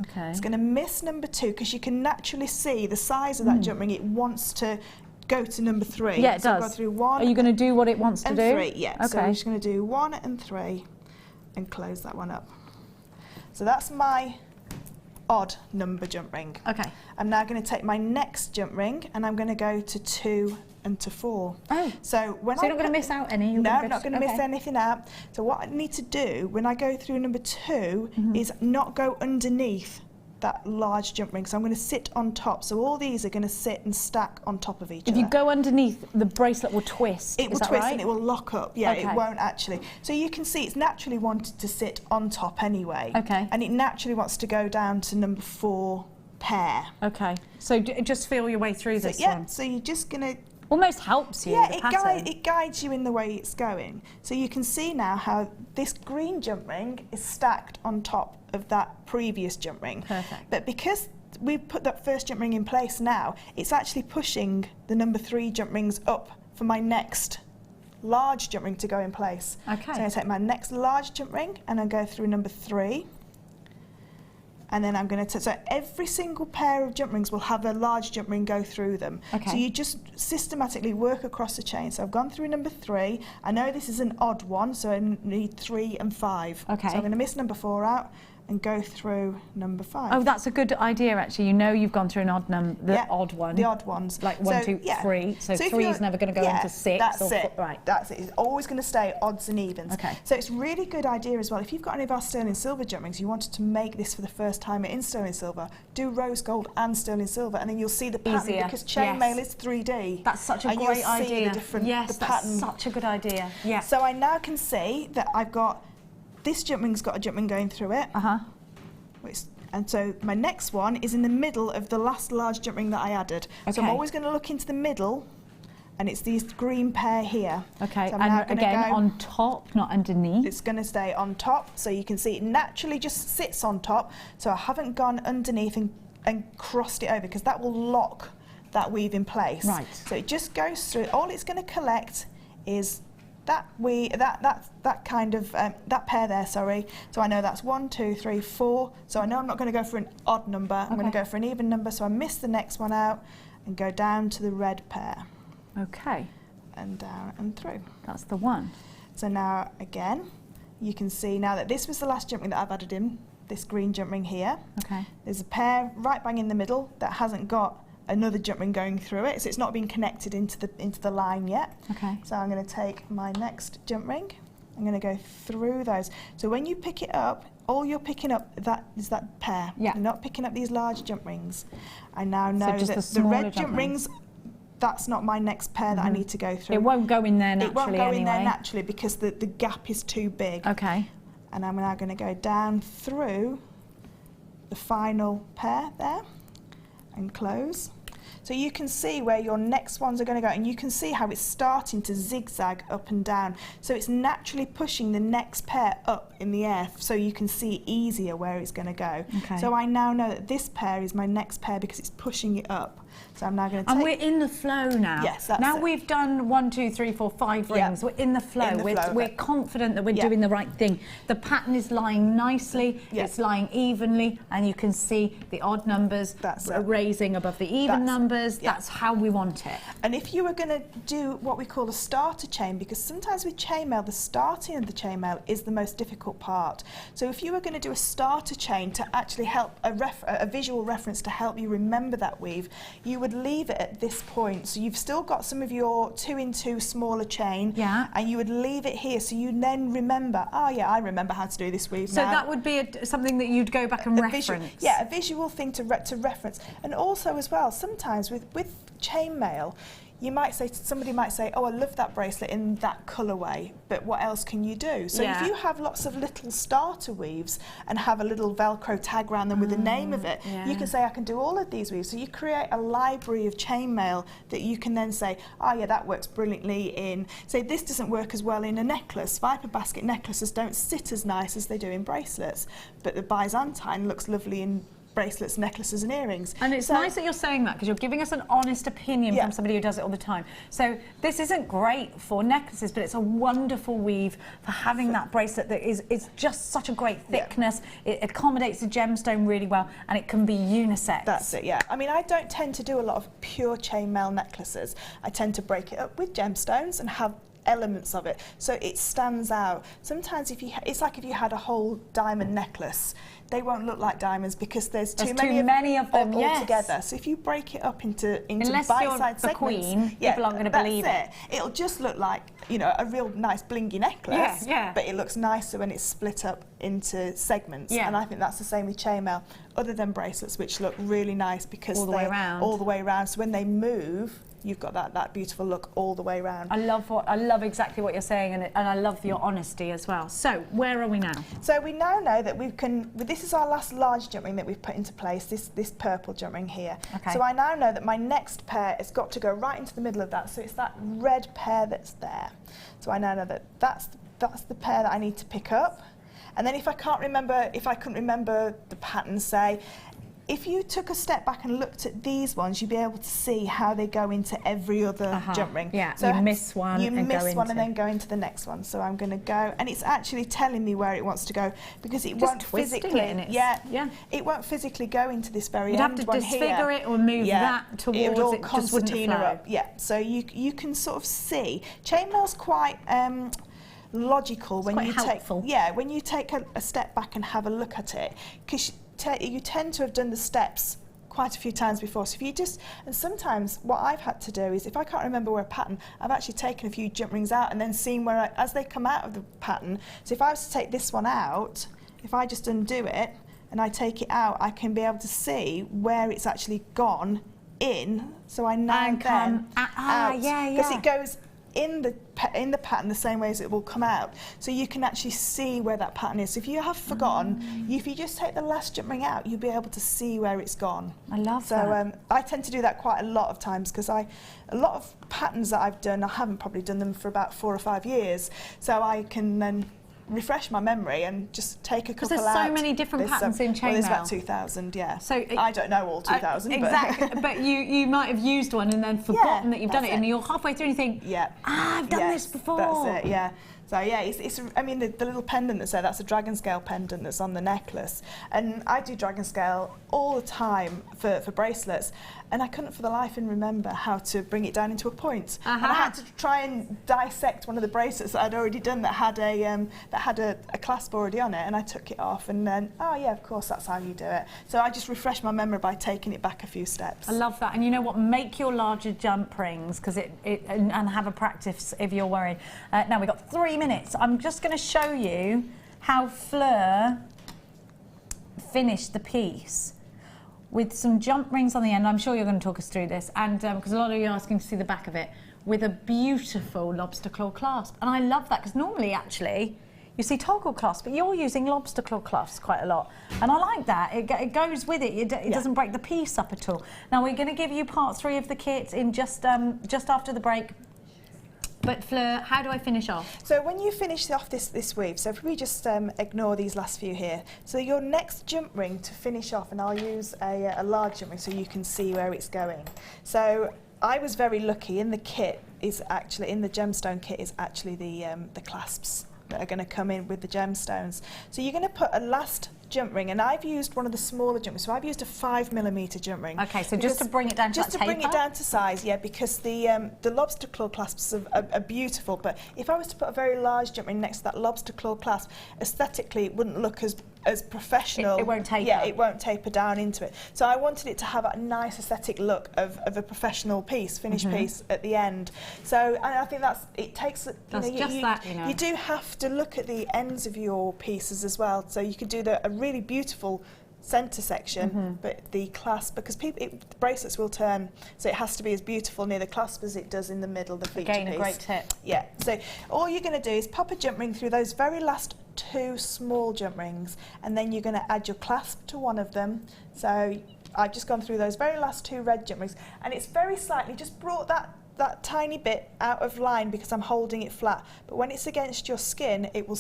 Okay. It's going to miss number 2 because you can naturally see the size of that jump ring. It wants to go to number 3. Yeah, it does. Go through 1. Are you going to do what it wants to do? And 3, yeah. Okay. So I'm just going to do 1 and 3 and close that one up. So that's my odd number jump ring. Okay. I'm now going to take my next jump ring and I'm going to go to 2 and to 4. Oh. So you're not going to miss out any? No, I'm not going to miss anything out. So what I need to do when I go through number 2 is not go underneath that large jump ring. So I'm going to sit on top. So all these are going to sit and stack on top of each other. If you go underneath, the bracelet will twist. It will twist and it will lock up. Yeah, it won't actually. So you can see it's naturally wanted to sit on top anyway. Okay. And it naturally wants to go down to number 4 pair. Okay. So just feel your way through this one. Yeah, so you're just going to... Almost helps you. Yeah, it guides you in the way it's going. So you can see now how this green jump ring is stacked on top of that previous jump ring. Perfect. But because we've put that first jump ring in place now, it's actually pushing the number 3 jump rings up for my next large jump ring to go in place. Okay. So I'm going to take my next large jump ring and I'll go through number 3 and then I'm going to, so every single pair of jump rings will have a large jump ring go through them. Okay. So you just systematically work across the chain. So I've gone through number 3. I know this is an odd one, so I need 3 and 5. Okay. So I'm going to miss number 4 out and go through number 5. Oh, that's a good idea, actually. You know you've gone through an odd number, the Yeah, odd one. the odd ones. Like 1, 2, 3. So if 3 you're- is never going to go into 6. That's or it. Right. That's it. It's always going to stay odds and evens. Okay. So it's really good idea as well. If you've got any of our sterling silver jump rings, you wanted to make this for the first time in sterling silver, do rose gold and sterling silver, and then you'll see the pattern Easier. because chainmail Yes. is 3D. That's such a and great you'll idea. See the different, yes, the that's pattern. such a good idea. Yeah. So I now can see that I've got this jump ring's got a jump ring going through it. And so my next one is in the middle of the last large jump ring that I added. So I'm Okay. always going to look into the middle, and it's these green pair here. Okay, So I'm now and gonna again go, on top, not underneath. it's going to stay on top, so you can see it naturally just sits on top. So I haven't gone underneath and crossed it over, because that will lock that weave in place. Right. So it just goes through. All it's going to collect is that kind of that pair there. Sorry. So I know that's 1, 2, 3, 4. So I know I'm not going to go for an odd number. I'm going to go for an even number. So I miss the next one out and go down to the red pair. Okay. And down and through. That's the one. So now again, you can see now that this was the last jump ring that I've added in. This green jump ring here. Okay. There's a pair right bang in the middle that hasn't got another jump ring going through it, so it's not been connected into the line yet. Okay. So I'm going to take my next jump ring. I'm going to go through those. So when you pick it up, all you're picking up is that pair. Yeah. You're not picking up these large jump rings. I now know just that the the smaller red jump jump rings, that's not my next pair that I need to go through. It won't go in there naturally It won't go in there anyway. naturally because the gap is too big. Okay. And I'm now going to go down through the final pair there and close. So you can see where your next ones are going to go, and you can see how it's starting to zigzag up and down. So it's naturally pushing the next pair up in the air, so you can see easier where it's going to go. Okay. So I now know that this pair is my next pair because it's pushing it up. So I'm now going to take... And we're in the flow now. Yes, that's now it. we've done 1, 2, 3, 4, 5 rings. We're in the flow. In the flow of we're it. confident that we're doing the right thing. The pattern is lying nicely. It's lying evenly, and you can see the odd numbers raising above the even numbers. That's how we want it. And if you were going to do what we call a starter chain, because sometimes with chainmail, the starting of the chainmail is the most difficult part. So if you were going to do a starter chain to actually help a visual reference to help you remember that weave, you would leave it at this point. So you've still got some of your 2-in-2 smaller chain, and you would leave it here, so you then remember, oh yeah, I remember how to do this weave So now. that would be something that you'd go back and reference. A visual thing to reference. And also as well, sometimes with chainmail, somebody might say, oh, I love that bracelet in that colourway, but what else can you do? So if you have lots of little starter weaves and have a little Velcro tag around them with the name of it, you can say, I can do all of these weaves. So you create a library of chainmail that you can then say, oh yeah, that works brilliantly in, say this doesn't work as well in a necklace. Viper basket necklaces don't sit as nice as they do in bracelets, but the Byzantine looks lovely in bracelets, necklaces and earrings. And it's nice that you're saying that, because you're giving us an honest opinion from somebody who does it all the time. So this isn't great for necklaces, but it's a wonderful weave for having that bracelet that is just such a great thickness. It accommodates the gemstone really well, and it can be unisex. That's it, yeah. I mean, I don't tend to do a lot of pure chainmail necklaces. I tend to break it up with gemstones and have elements of it, so it stands out. Sometimes it's like if you had a whole diamond necklace, they won't look like diamonds because there's too many of them all together. So if you break it up into bite-sized segments, queen, people aren't going to believe it. It'll just look like, you know, a real nice blingy necklace, but it looks nicer when it's split up into segments. And I think that's the same with chainmail, other than bracelets, which look really nice because all the way around. So when they move, you've got that beautiful look all the way around. I love exactly what you're saying, and I love your honesty as well. So where are we now? So we now know that this is our last large jump ring that we've put into place, this purple jump ring here. Okay. So I now know that my next pair has got to go right into the middle of that, so it's that red pair that's there. So I now know that that's the pair that I need to pick up. And then if I couldn't remember the pattern, say, if you took a step back and looked at these ones, you'd be able to see how they go into every other jump ring. Yeah, so you miss one you and miss go one into. and then go into the next one. So I'm going to go, and it's actually telling me where it wants to go because it Just won't twisting physically. it and it's, yeah, it won't physically go into this very You'd end have to one disfigure here. it or move that towards it would all it, just wouldn't concertina flow. up. Yeah, so you can sort of see chainmail's quite logical when you helpful. take when you take a step back and have a look at it, because you tend to have done the steps quite a few times before. So if you just, and sometimes what I've had to do is if I can't remember where a pattern, I've actually taken a few jump rings out and then seen where as they come out of the pattern. So if I was to take this one out, if I just undo it and I take it out, I can be able to see where it's actually gone in. So I now then out, because it goes in the pattern the same way as it will come out, so you can actually see where that pattern is. So if you have forgotten, if you just take the last jump ring out, you'll be able to see where it's gone. I love that. So I tend to do that quite a lot of times because a lot of patterns that I've done, I haven't probably done them for about 4 or 5 years, so I can then refresh my memory and just take a couple out. Because there's so many different patterns in chainmail. Well, there's about 2,000, yeah. So I don't know all 2,000. Exactly, but you might have used one and then forgotten that you've done it, and you're halfway through and you think, I've done this before. That's it, yeah. So yeah, it's I mean the little pendant that's there, that's a dragon scale pendant that's on the necklace, and I do dragon scale all the time for bracelets, and I couldn't for the life and remember how to bring it down into a point. And I had to try and dissect one of the bracelets that I'd already done that had a clasp already on it, and I took it off, and then of course that's how you do it. So I just refreshed my memory by taking it back a few steps. I love that, and you know what? Make your larger jump rings because and have a practice if you're worried. Now we've got 3 minutes. I'm just going to show you how Fleur finished the piece with some jump rings on the end. I'm sure you're going to talk us through this, and because a lot of you are asking to see the back of it, with a beautiful lobster claw clasp. And I love that because normally actually you see toggle clasp, but you're using lobster claw clasps quite a lot, and I like that. It goes with it. It doesn't break the piece up at all. Now we're going to give you part 3 of the kit in just after the break. But Fleur, how do I finish off? So when you finish off this weave, so if we just ignore these last few here, so your next jump ring to finish off, and I'll use a large jump ring so you can see where it's going. So I was very lucky. In the kit is actually, in the gemstone kit is actually the clasps that are going to come in with the gemstones. So you're going to put a last jump ring, and I've used one of the smaller jump rings, so I've used a 5mm jump ring. Okay, so just to bring it down to just to bring it down to size, yeah, because the lobster claw clasps are beautiful, but if I was to put a very large jump ring next to that lobster claw clasp, aesthetically it wouldn't look as professional. It won't taper. Yeah, it won't taper down into it. So I wanted it to have a nice aesthetic look of a professional piece, finished piece at the end. So, and I think it takes, you do have to look at the ends of your pieces as well. So you could do a really beautiful centre section, but the clasp, because the bracelets will turn, so it has to be as beautiful near the clasp as it does in the middle, the feature Again, piece. a great tip. Yeah, so all you're going to do is pop a jump ring through those very last 2 small jump rings, and then you're going to add your clasp to one of them. So I've just gone through those very last 2 red jump rings, and it's very slightly just brought that tiny bit out of line because I'm holding it flat, but when it's against your skin it will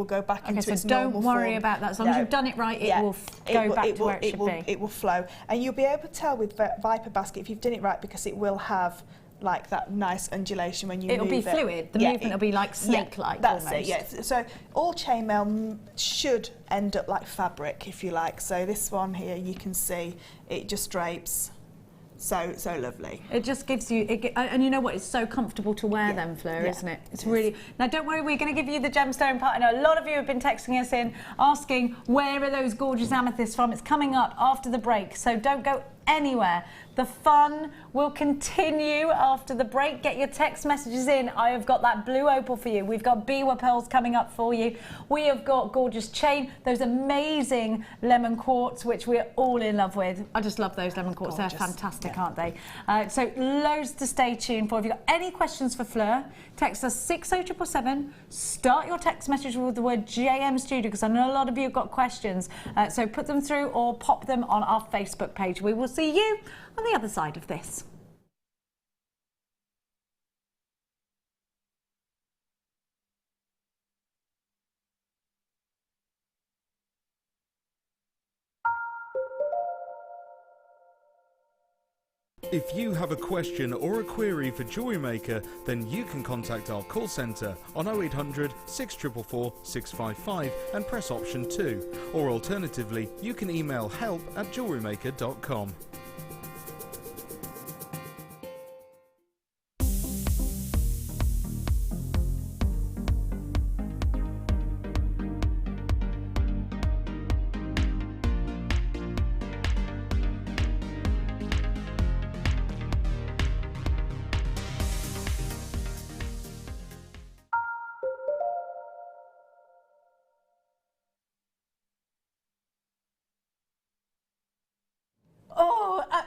go back into its normal form. So don't worry about that, as long as you've done it right, it will go back to where it should be. It will flow, and you'll be able to tell with Viper basket if you've done it right, because it will have like that nice undulation when you move it. It'll be fluid, the movement will be like snake-like that's almost. it, yeah. So all chainmail should end up like fabric, if you like. So this one here, you can see it just drapes so lovely. It just gives you, and you know what, it's so comfortable to wear them, Fleur, isn't it? It's really, now don't worry, we're going to give you the gemstone part. I know a lot of you have been texting us in asking where are those gorgeous amethysts from. It's coming up after the break, so don't go anywhere. The fun will continue after the break. Get your text messages in. I have got that blue opal for you. We've got biwa pearls coming up for you. We have got gorgeous chain, those amazing lemon quartz, which we're all in love with. I just love those lemon quartz. Gorgeous. They're fantastic, aren't they? So loads to stay tuned for. If you've got any questions for Fleur, text us 60777. Start your text message with the word JM Studio, because I know a lot of you have got questions. So put them through or pop them on our Facebook page. We will see you on the other side of this. If you have a question or a query for Jewellery Maker, then you can contact our call centre on 0800 644 655 and press option 2. Or alternatively, you can email help@jewellerymaker.com.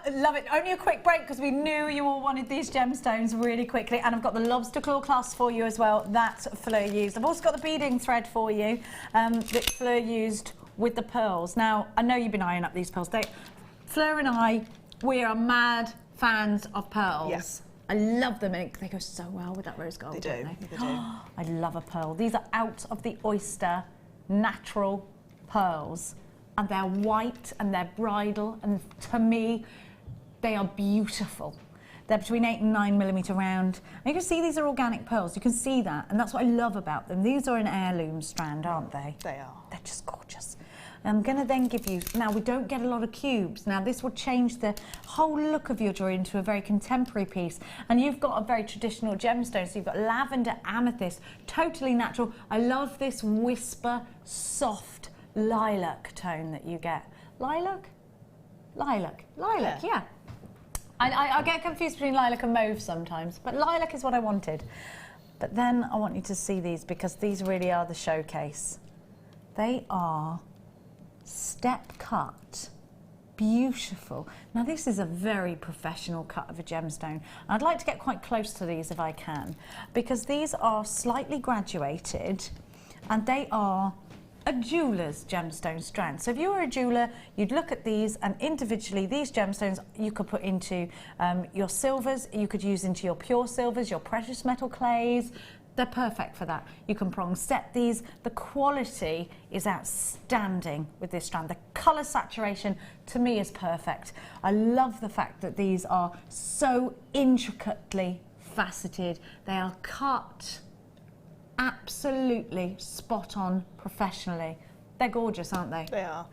Love it. Only a quick break because we knew you all wanted these gemstones really quickly, and I've got the lobster claw clasp for you as well that Fleur used. I've also got the beading thread for you that Fleur used with the pearls. Now, I know you've been eyeing up these pearls. Fleur and I, we are mad fans of pearls. Yes. I love them, and they go so well with that rose gold. They do. They do. I love a pearl. These are out of the oyster natural pearls, and they're white and they're bridal, and to me, they are beautiful. They're between 8 and 9 millimetre round. And you can see these are organic pearls. You can see that, and that's what I love about them. These are an heirloom strand, aren't they? They are. They're just gorgeous. I'm going to then give you, now we don't get a lot of cubes. Now this will change the whole look of your jewellery into a very contemporary piece. And you've got a very traditional gemstone. So you've got lavender, amethyst, totally natural. I love this whisper, soft lilac tone that you get. Lilac? Lilac. Lilac, yeah. I get confused between lilac and mauve sometimes, but lilac is what I wanted. But then I want you to see these because these really are the showcase. They are step cut, beautiful. Now this is a very professional cut of a gemstone. I'd like to get quite close to these if I can, because these are slightly graduated and they are a jeweller's gemstone strand. So if you were a jeweller, you'd look at these, and individually these gemstones you could put into your silvers, you could use into your pure silvers, your precious metal clays. They're perfect for that. You can prong set these. The quality is outstanding with this strand. The colour saturation to me is perfect. I love the fact that these are so intricately faceted. They are cut absolutely spot on professionally. They're gorgeous, aren't they? They are.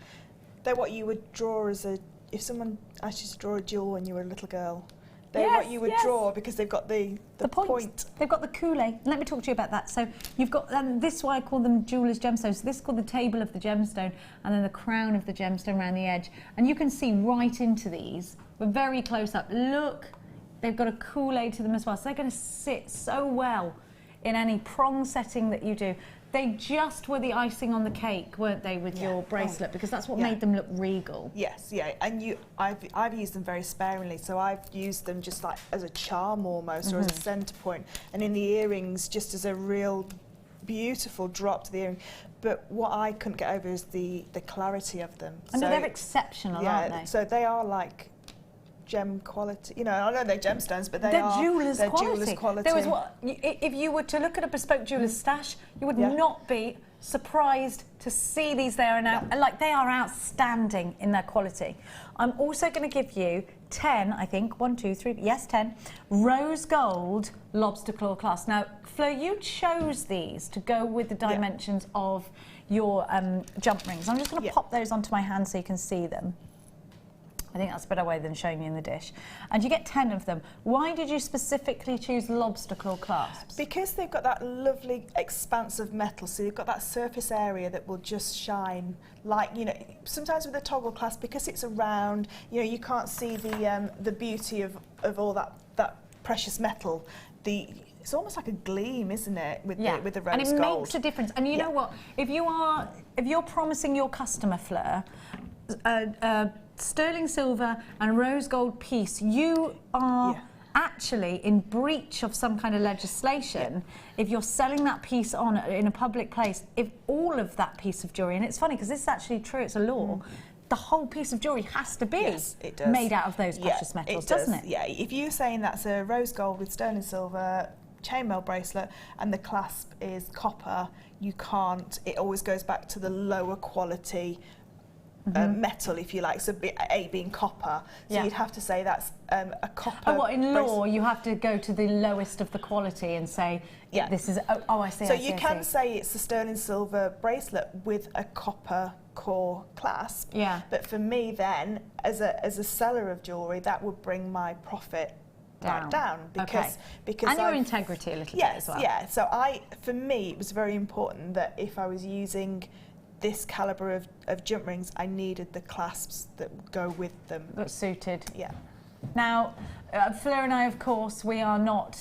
They're what you would draw as a, if someone asked you to draw a jewel when you were a little girl. They're what you would draw because they've got the point. They've got the coulee. Let me talk to you about that. So you've got, this is why I call them jeweller's gemstones. So this is called the table of the gemstone, and then the crown of the gemstone around the edge. And you can see right into these. We're very close up. Look, they've got a coulee to them as well. So they're going to sit so well in any prong setting that you do. They just were the icing on the cake, weren't they, with your bracelet, because that's what made them look regal. Yes, yeah, and I've used them very sparingly, so I've used them just like as a charm almost, or as a centre point, and in the earrings just as a real beautiful drop to the earring. But what I couldn't get over is the clarity of them. I know, they're exceptional, aren't they? So they are like gem quality. You know, I know they're gemstones, but they're jeweller's quality. Jeweller's quality. There was if you were to look at a bespoke jeweller's stash, you would not be surprised to see these there and now. Like, they are outstanding in their quality. I'm also going to give you 10, I think, 1, 2, 3, yes, 10 rose gold lobster claw clasps. Now, Fleur, you chose these to go with the dimensions of your jump rings. I'm just going to pop those onto my hand so you can see them. I think that's a better way than showing you in the dish. And you get 10 of them. Why did you specifically choose lobster claw clasps? Because they've got that lovely expansive metal, so you've got that surface area that will just shine like, you know, sometimes with a toggle clasp, because it's a round, you know, you can't see the beauty of all that precious metal. It's almost like a gleam, isn't it, with the rose gold. And it makes a difference. And you know what? If you're promising your customer, Fleur, sterling silver and rose gold piece, you are actually in breach of some kind of legislation if you're selling that piece on in a public place. If all of that piece of jewellery, and it's funny because this is actually true, it's a law, the whole piece of jewellery has to be made out of those precious metals, doesn't it? Yeah, if you're saying that's a rose gold with sterling silver chainmail bracelet and the clasp is copper, you can't, it always goes back to the lower quality metal, if you like, so A being copper. So you'd have to say that's a copper. Oh, what, in law, you have to go to the lowest of the quality and say, this is, I see. So you can say it's a sterling silver bracelet with a copper core clasp. Yeah. But for me then, as a seller of jewellery, that would bring my profit down because and your integrity a little bit as well. Yeah. So for me, it was very important that if I was using this calibre of jump rings, I needed the clasps that would go with them. That suited. Yeah. Now, Fleur and I, of course, we are not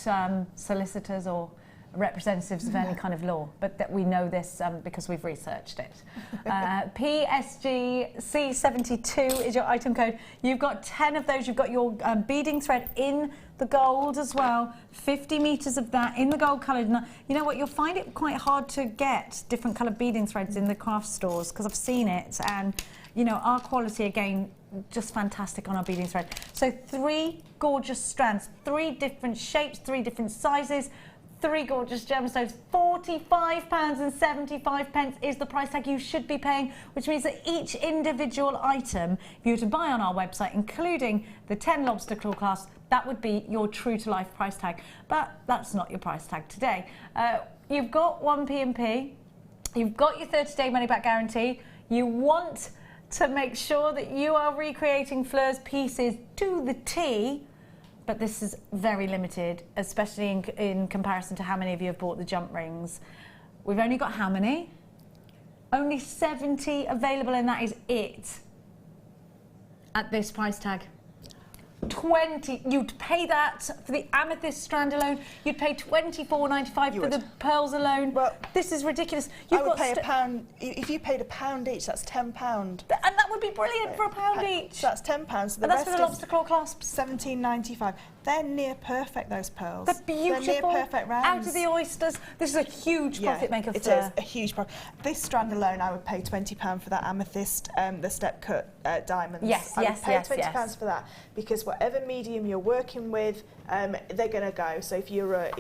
solicitors or representatives of any kind of law, but that we know this because we've researched it. PSG C72 is your item code. You've got 10 of those. You've got your beading thread in the gold as well. 50 metres of that in the gold coloured. You know what? You'll find it quite hard to get different coloured beading threads in the craft stores because I've seen it, and you know our quality again. Just fantastic on our beading thread. So 3 gorgeous strands, 3 different shapes, 3 different sizes. 3 gorgeous gemstones, £45.75 is the price tag you should be paying, which means that each individual item, if you were to buy on our website, including the 10 lobster claw clasps, that would be your true to life price tag. But that's not your price tag today. You've got 1pm, you've got your 30-day money-back guarantee. You want to make sure that you are recreating Fleur's pieces to the T. But this is very limited, especially in comparison to how many of you have bought the jump rings. We've only got how many? Only 70 available, and that is it at this price tag. 20, you'd pay that for the amethyst strand alone. You'd pay £24.95 for the pearls alone. Well, this is ridiculous. I would pay £1 if you paid £1 each. That's £10, and that would be brilliant for £1 each. So that's £10. So and that's for the lobster claw clasps. £17.95. They're near perfect. Those pearls. They're beautiful. They're near perfect rounds. Out of the oysters. This is a huge profit maker. It is a huge profit. This strand alone, I would pay £20 for that amethyst, the step cut diamonds. Yes, I would pay £20 for that because whatever medium you're working with, they're going to go. So if you're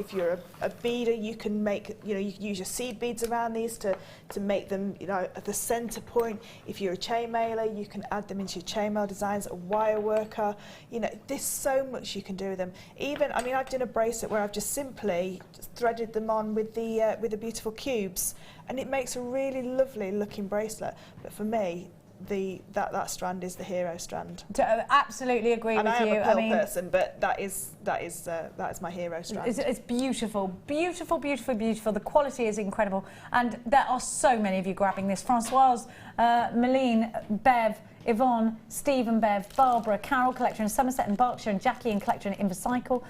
a beader, you can make you use your seed beads around these to make them at the centre point. If you're a chain mailer, you can add them into your chainmail designs. A wire worker, there's so much you can do with them. Even I've done a bracelet where I've just simply threaded them on with the beautiful cubes, and it makes a really lovely looking bracelet. But for me, that strand is the hero strand. Absolutely agree with you. I am a pearl person, but that is my hero strand. It's beautiful, beautiful, beautiful, beautiful. The quality is incredible, and there are so many of you grabbing this. Françoise, Meline, Bev, Yvonne, Stephen, Bev, Barbara, Carol, collector in Somerset and Berkshire, and Jackie, in collector in Invercycle,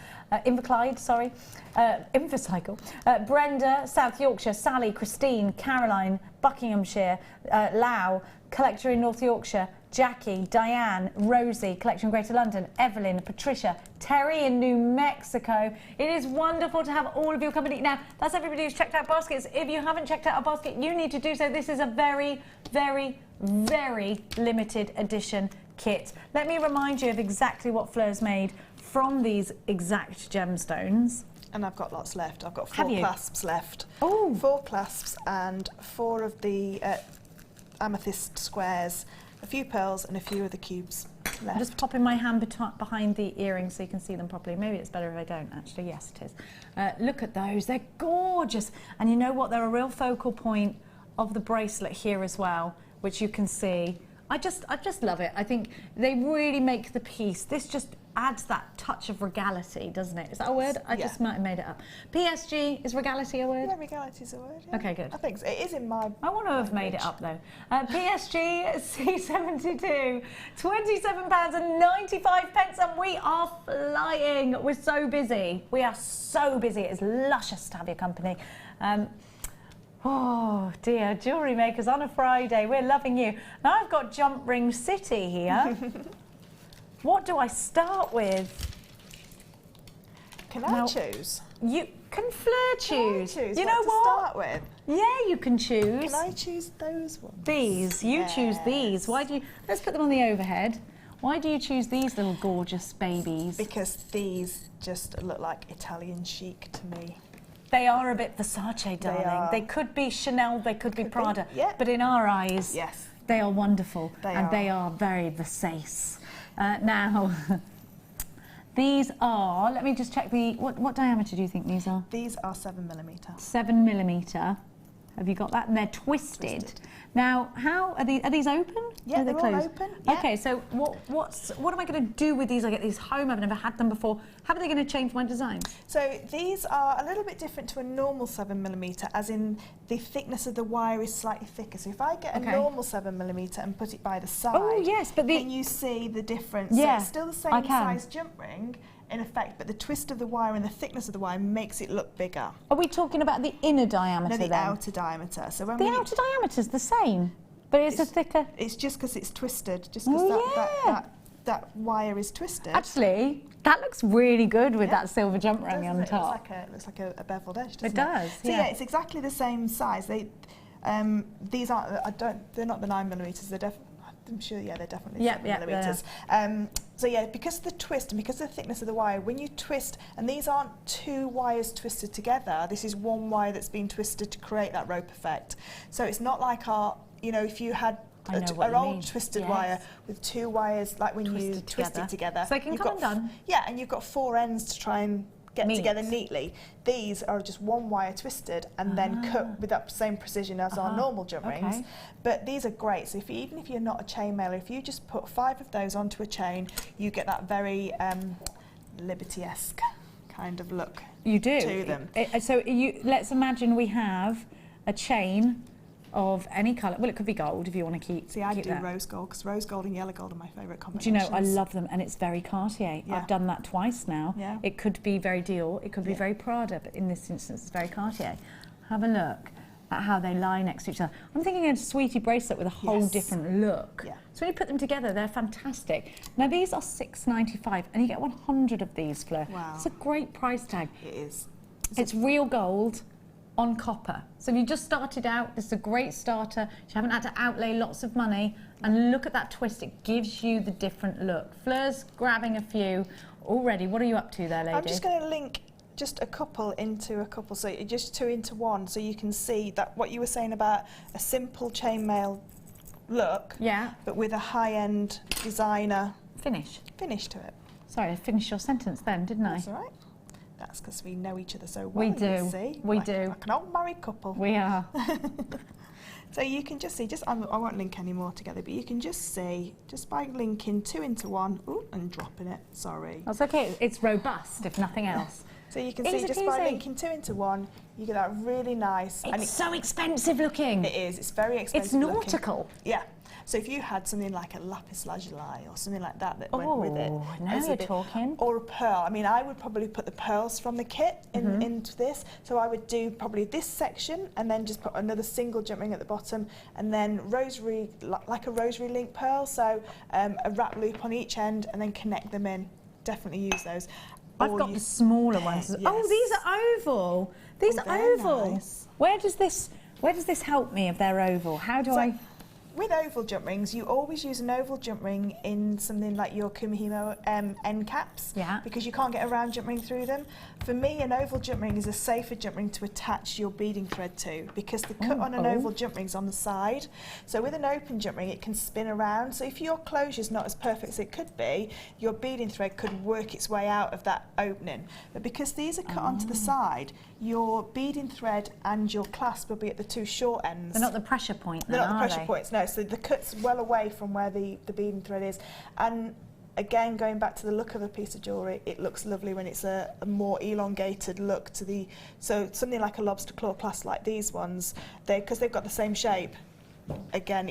Brenda, South Yorkshire, Sally, Christine, Caroline, Buckinghamshire, Lau, collector in North Yorkshire, Jackie, Diane, Rosie, collector in Greater London, Evelyn, Patricia, Terry in New Mexico. It is wonderful to have all of your company. Now, that's everybody who's checked out baskets. If you haven't checked out a basket, you need to do so. This is a very, very, very limited edition kit. Let me remind you of exactly what Fleur's made from these exact gemstones. And I've got lots left. I've got 4 clasps left. Oh. 4 clasps and 4 of the amethyst squares, a few pearls and a few of the cubes left. I'm just popping my hand behind the earrings so you can see them properly. Maybe it's better if I don't, actually. Yes, it is. Look at those. They're gorgeous. And you know what? They're a real focal point of the bracelet here as well, which you can see. I just love it. I think they really make the piece. This just adds that touch of regality, doesn't it? Is that a word? I just might have made it up. PSG, is regality a word? Yeah, regality is a word. Yeah. Okay, good. I think so. It is in my I want to have made it up though. PSG C72, £27.95, and we are flying. We're so busy. We are so busy. It is luscious to have your company. Oh dear, Jewellery Makers on a Friday. We're loving you. Now I've got Jump Ring City here. What do I start with? Can I choose? Can Fleur choose? Can I choose you know to what? start with? Yeah, you can choose. Can I choose those ones? These. You choose these. Why do you? Let's put them on the overhead. Why do you choose these little gorgeous babies? Because these just look like Italian chic to me. They are a bit Versace, darling. They could be Chanel, they could be Prada. Yeah. But in our eyes, They are wonderful, They they are very Versace. Now, these are, let me just check the, what diameter do you think these are? These are 7mm. 7mm. Have you got that? And they're twisted. Now, how are these open? Yeah, they're all open. Yeah. Okay, so what am I going to do with these? I get these home, I've never had them before. How are they going to change my design? So these are a little bit different to a normal 7mm, as in the thickness of the wire is slightly thicker. So if I get a normal 7mm and put it by the side, can you see the difference? Yeah, so it's still the same size jump ring in effect, but the twist of the wire and the thickness of the wire makes it look bigger. Are we talking about the inner diameter then? No, the outer diameter. So when the outer diameter's the same, but it's a thicker. It's just because it's twisted, just because that wire is twisted. Actually, that looks really good with that silver jump ring on top. It looks like a beveled edge, doesn't it? It does. So yeah, it's exactly the same size. These aren't. They're not the 9mm. I'm sure. Yeah, they're definitely 7mm. So yeah, because of the twist and because of the thickness of the wire, when you twist, and these aren't two wires twisted together. This is one wire that's been twisted to create that rope effect. So it's not like if you had an old twisted wire with two wires, like when you twist it together. So they can come undone. Yeah, and you've got four ends to try and get together neatly. These are just one wire twisted and then cut with that same precision as our normal jump rings. But these are great. So even if you're not a chain mailer, if you just put 5 of those onto a chain, you get that very Liberty-esque kind of look. You do to them. Let's imagine we have a chain of any colour. Well, it could be gold if you want to keep. See, I do rose gold because rose gold and yellow gold are my favourite combinations. Do you know, I love them, and it's very Cartier. Yeah. I've done that twice now. Yeah. It could be very Dior, it could be very Prada, but in this instance, it's very Cartier. Have a look at how they lie next to each other. I'm thinking of a sweetie bracelet with a whole different look. Yeah. So when you put them together, they're fantastic. Now these are $6.95, and you get 100 of these, Fleur. Wow. It's a great price tag. It is. It's real gold on copper. So if you just started out, this is a great starter. You haven't had to outlay lots of money, and look at that twist, it gives you the different look. Fleur's grabbing a few already. What are you up to there, lady? I'm just going to link just a couple into a couple, so just 2 into 1, so you can see that what you were saying about a simple chainmail look, but with a high-end designer finish to it. Sorry, I finished your sentence then, didn't I? That's all right. That's because we know each other so well. We do. You see? We like an old married couple. We are. So you can just see, I won't link any more together, but you can just see, just by linking 2 into 1, and dropping it, sorry. That's okay, it's robust, if nothing else. So you can see, just by linking 2 into 1, you get that really nice. It's so expensive looking. It is, it's very expensive. It's nautical. Looking. Yeah. So if you had something like a lapis lazuli or something like that went with it, now you're talking. Or a pearl. I mean, I would probably put the pearls from the kit into this. So I would do probably this section and then just put another single jump ring at the bottom, and then rosary, like a rosary link pearl. So a wrap loop on each end, and then connect them in. Definitely use those. I've got the smaller ones. Yes. Oh, these are oval. These are oval. Nice. Where does this help me if they're oval? How do I? With oval jump rings, you always use an oval jump ring in something like your Kumihimo end caps, because you can't get a round jump ring through them. For me, an oval jump ring is a safer jump ring to attach your beading thread to, because the cut on an oval jump ring is on the side. So with an open jump ring, it can spin around. So if your closure's not as perfect as it could be, your beading thread could work its way out of that opening. But because these are cut onto the side, your beading thread and your clasp will be at the 2 short ends. They're not the pressure point, They're not the pressure they? points, no. So the cut's well away from where the beading thread is. And again, going back to the look of a piece of jewellery, it looks lovely when it's a more elongated look to the... So something like a lobster claw clasp like these ones, because they've got the same shape, again,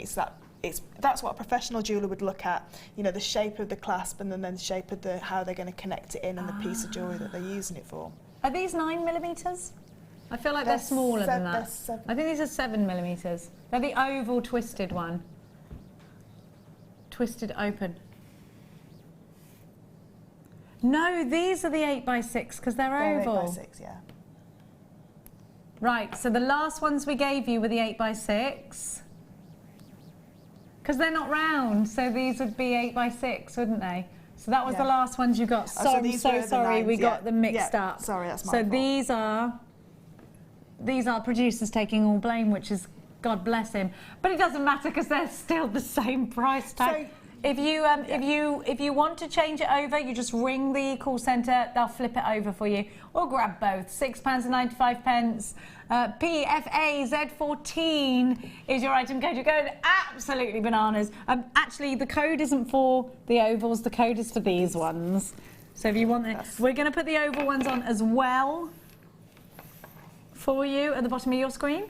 that's what a professional jeweller would look at, you know, the shape of the clasp and then the shape of how they're going to connect it in and the piece of jewellery that they're using it for. Are these 9mm? I feel like they're smaller than that. I think these are 7mm. They're the oval twisted one. Twisted open. No, these are the 8x6 because they're oval. 8x6, yeah. Right, so the last ones we gave you were the 8x6. Because they're not round, so these would be 8x6, wouldn't they? So that was the last ones you got. So I'm so sorry we got them mixed up. Sorry, that's my fault. fault. These are producers taking all blame, which is God bless him. But it doesn't matter because they're still the same price tag. So, if you want to change it over, you just ring the call centre, they'll flip it over for you, or grab both. £6.95. PFA Z14 is your item code. You're going absolutely bananas. Actually, the code isn't for the ovals, the code is for these ones. So if you want it, we're going to put the oval ones on as well for you at the bottom of your screen.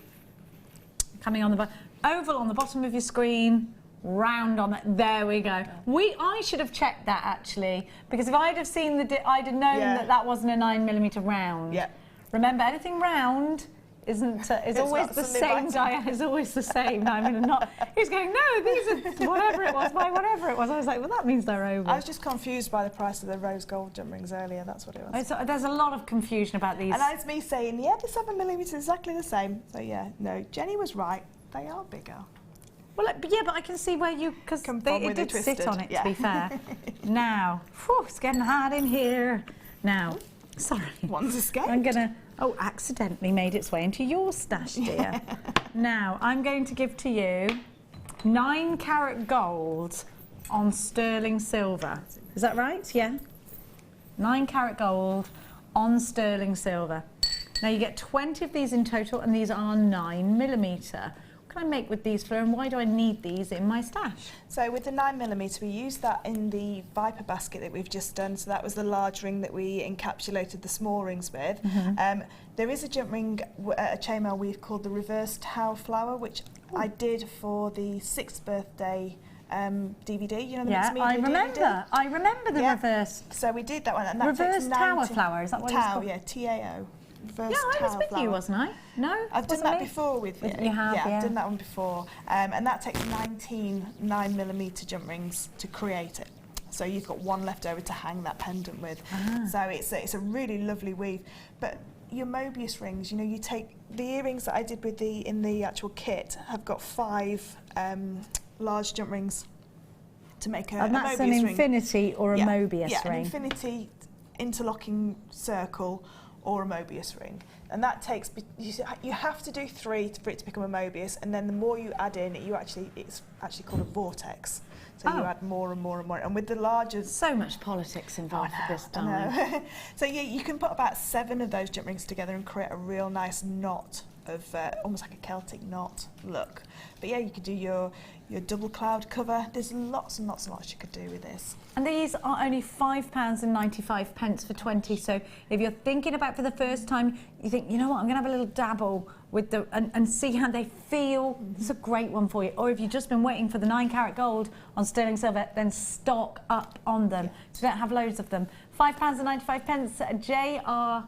Coming on the oval on the bottom of your screen. Round on that. There we go. I should have checked that actually, because if I'd have seen I'd have known that wasn't a 9mm round. Yeah. Remember, anything round isn't is always the same diameter. It's always the same. I mean, not. He's going, no, these are whatever it was by whatever it was. I was like, well, that means they're over. I was just confused by the price of the rose gold jump rings earlier. That's what it was. There's a lot of confusion about these. And that's me saying, yeah, the 7mm is exactly the same. So yeah, no, Jenny was right. They are bigger. Well, yeah, but I can see where you, because it did sit on it, to be fair. Now, it's getting hot in here. Now, sorry. One's escaped. I'm going to, accidentally made its way into your stash, dear. Now, I'm going to give to you 9-carat gold on sterling silver. Is that right? Yeah? 9-carat gold on sterling silver. Now, you get 20 of these in total, and these are 9mm. What can I make with these, Fleur, and why do I need these in my stash? So with the 9mm, we used that in the Viper basket that we've just done. So that was the large ring that we encapsulated the small rings with. There is a jump ring, a chainmail weave called the Reverse Tau Flower, which I did for the 6th birthday DVD, you know, the mixed media DVD. I remember the reverse. So we did that one, and that Reverse Tower Flower, is that what it's called? Yeah, TAO. Yeah, I was with you, wasn't I? No, I've done that before with you. You have, yeah. I've done that one before, and that takes 19 9mm jump rings to create it. So you've got one left over to hang that pendant with. So it's a really lovely weave. But your Mobius rings, you know, you take the earrings that I did with in the actual kit have got 5 large jump rings to make a Mobius ring. And that's an infinity or a Mobius ring? Yeah, an infinity interlocking circle or a Mobius ring, and that takes, you have to do 3 for it to become a Mobius, and then the more you add in, it's actually called a vortex. So you add more and more and more, and with the larger, so much politics involved at this time. So yeah, you can put about 7 of those jump rings together and create a real nice knot of almost like a Celtic knot look. But yeah, you could do your double cloud cover. There's lots and lots and lots you could do with this. And these are only £5.95 for 20. So if you're thinking about for the first time, you think, you know what, I'm going to have a little dabble with and see how they feel. This is a great one for you. Or if you've just been waiting for the 9-carat gold on sterling silver, then stock up on them. So you don't have loads of them. £5.95.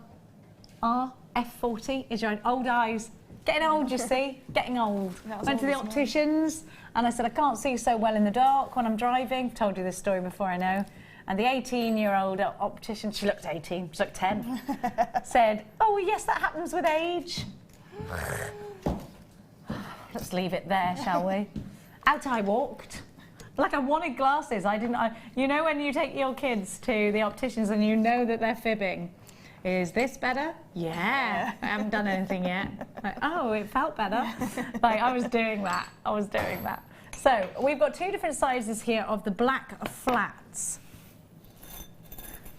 JRF40 is your old eyes. Getting old, you see, getting old. Went to the opticians and I said, I can't see so well in the dark when I'm driving. I've told you this story before, I know. And the 18-year-old optician, she looked 18, she looked 10, said, oh, well, yes, that happens with age. Let's leave it there, shall we? Out I walked. Like I wanted glasses. You know when you take your kids to the opticians and you know that they're fibbing? Is this better? Yeah, I haven't done anything yet. Like, oh, it felt better. Like I was doing that. So we've got 2 different sizes here of the black flats.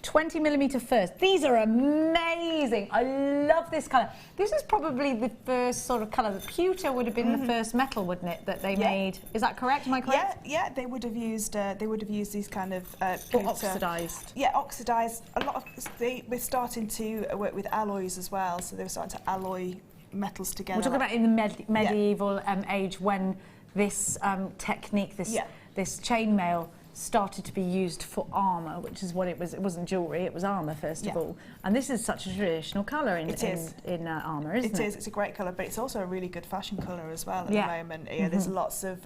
20mm first. These are amazing. I love this colour. This is probably the first sort of colour. The pewter would have been the first metal, wouldn't it, that they made? Is that correct? Am I correct? Yeah. They would have used these kind of or oxidised. Yeah, oxidised. A lot of we're starting to work with alloys as well. So they were starting to alloy metals together. We're talking about in the medieval age when this technique, this chainmail, started to be used for armour, which is what it was. It wasn't jewellery, it was armour first of all. And this is such a traditional colour in armour, isn't it? It is. It's a great colour, but it's also a really good fashion colour as well at the moment. Yeah, there's lots of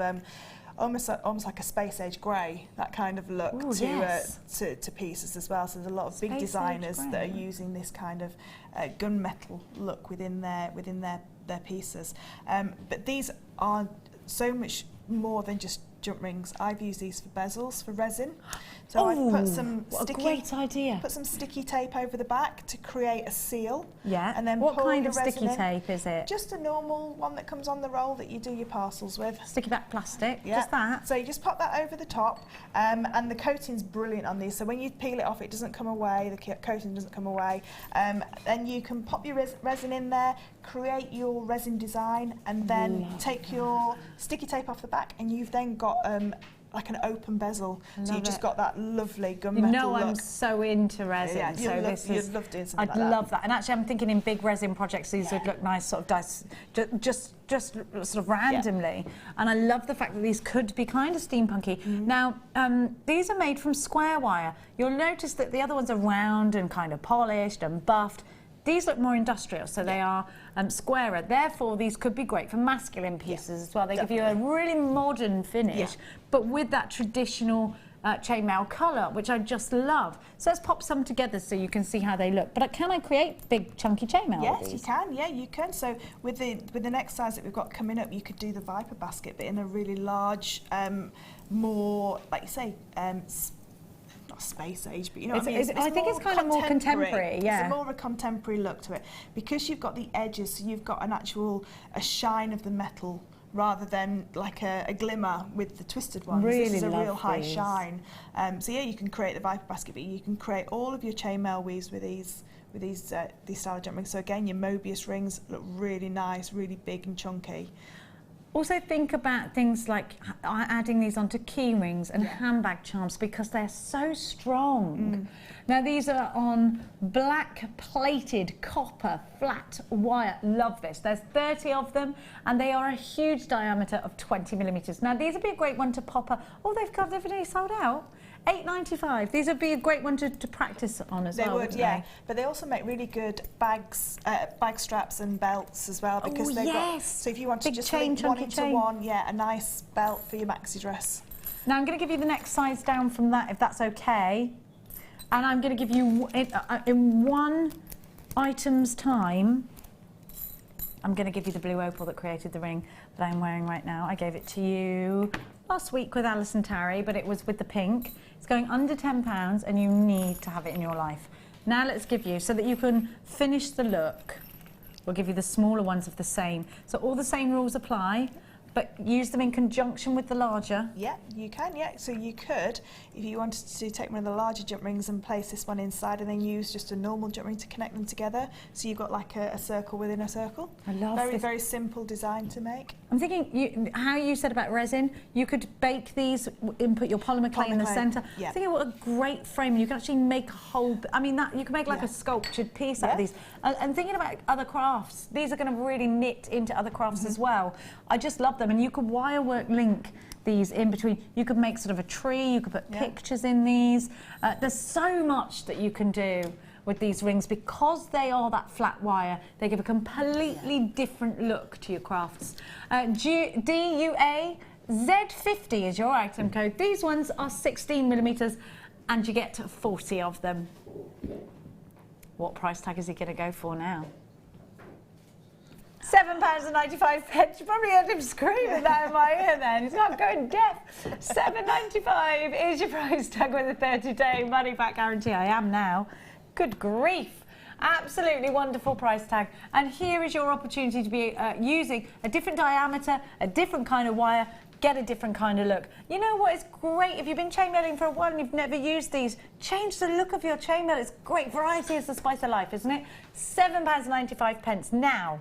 almost like a space age grey, that kind of look to pieces as well. So there's a lot of big designers that are using this kind of gunmetal look within their pieces. But these are so much more than just jump rings, I've used these for bezels, for resin. So I've put some great idea. Put some sticky tape over the back to create a seal. Yeah. And then what pour kind your of resin sticky in. tape is it? Just a normal one that comes on the roll that you do your parcels with. Sticky back plastic, Yeah. just that. So you just pop that over the top, and the coating's brilliant on these. So when you peel it off, it doesn't come away. The coating doesn't come away. Then you can pop your resin in there, create your resin design, and then take your sticky tape off the back, and you've then got like an open bezel. So you've just got that lovely gunmetal look. I'm so into resin. Yeah, so you'd love doing something I'd like that. love that. And actually, I'm thinking in big resin projects, these would look nice, sort of just sort of randomly. And I love the fact that these could be kind of steampunky. Now, these are made from square wire. You'll notice that the other ones are round and kind of polished and buffed. These look more industrial, so they are squarer. Therefore, these could be great for masculine pieces as well. They give you a really modern finish, but with that traditional chainmail colour, which I just love. So let's pop some together so you can see how they look. But can I create big chunky chainmail with Yes, these? you can. Yeah, you can. So with the next size that we've got coming up, you could do the Viper basket, but in a really large, more, like you say, not space age, but you know what I mean? I think it's kind of more contemporary, yeah. It's more of a contemporary look to it. Because you've got the edges, so you've got a shine of the metal rather than like a glimmer with the twisted ones. Really this is a love real high these. shine. So yeah, you can create the Viper basket, but you can create all of your chainmail weaves with these style of jump rings. So again, your Mobius rings look really nice, really big and chunky. Also think about things like adding these onto key rings and handbag charms because they're so strong. Now these are on black plated copper flat wire. Love this. There's 30 of them and they are a huge diameter of 20 millimeters. Now these would be a great one to pop up. Oh, they've definitely sold out. $8.95. These would be a great one to practice on as well. They would, yeah. But they also make really good bags, bag straps and belts as well because they've got. So if you want to just link one into one, a nice belt for your maxi dress. Now I'm going to give you the next size down from that, if that's okay. And I'm going to give you in one item's time. I'm going to give you the blue opal that created the ring that I'm wearing right now. I gave it to you last week with Alison Tarry, but it was with the pink. It's going under £10 and you need to have it in your life. Now let's give you, so that you can finish the look, we'll give you the smaller ones of the same. So all the same rules apply, but use them in conjunction with the larger. Yeah, you can, yeah. So you could, if you wanted to take one of the larger jump rings and place this one inside and then use just a normal jump ring to connect them together. So you've got like a circle within a circle. I love this. Very simple design to make. I'm thinking, how you said about resin, you could bake these and put your polymer clay in the centre. Yeah. I'm thinking what a great frame. You can actually make a whole, I mean, you can make like a sculptured piece out of these. And thinking about other crafts, these are going to really knit into other crafts as well. I just love them. And you could wire work link these in between. You could make sort of a tree, you could put pictures in these. There's so much that you can do with these rings because they are that flat wire. They give a completely different look to your crafts. DUA Z50 is your item code. These ones are 16 millimeters and you get 40 of them. What price tag is he going to go for now? £7.95. You probably heard him screaming that in my ear then. He's not going deaf. £7.95 is your price tag with a 30-day money-back guarantee. I am now. Good grief. Absolutely wonderful price tag. And here is your opportunity to be using a different diameter, a different kind of wire, get a different kind of look. You know what is great? If you've been chainmailing for a while and you've never used these, change the look of your chainmail. It's great. Variety is the spice of life, isn't it? £7.95 now.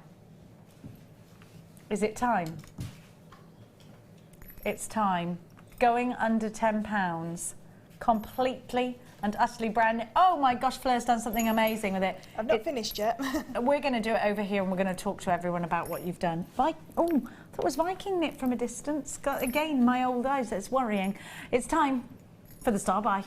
Is it time? It's time. Going under £10. Completely and utterly brand new. Oh my gosh, Fleur's done something amazing with it. I've not finished yet. We're going to do it over here and we're going to talk to everyone about what you've done. Oh, that was Viking knit from a distance. Again, my old eyes, that's worrying. It's time for the star buy.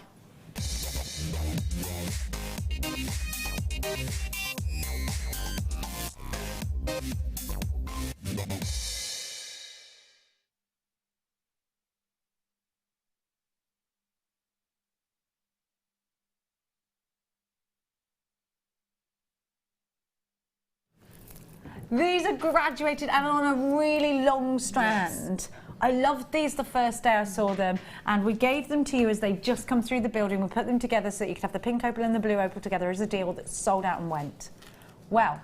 These are graduated and on a really long strand I loved these the first day I saw them, and we gave them to you as they just come through the building. We put them together so that you could have the pink opal and the blue opal together as a deal that sold out and went. Well,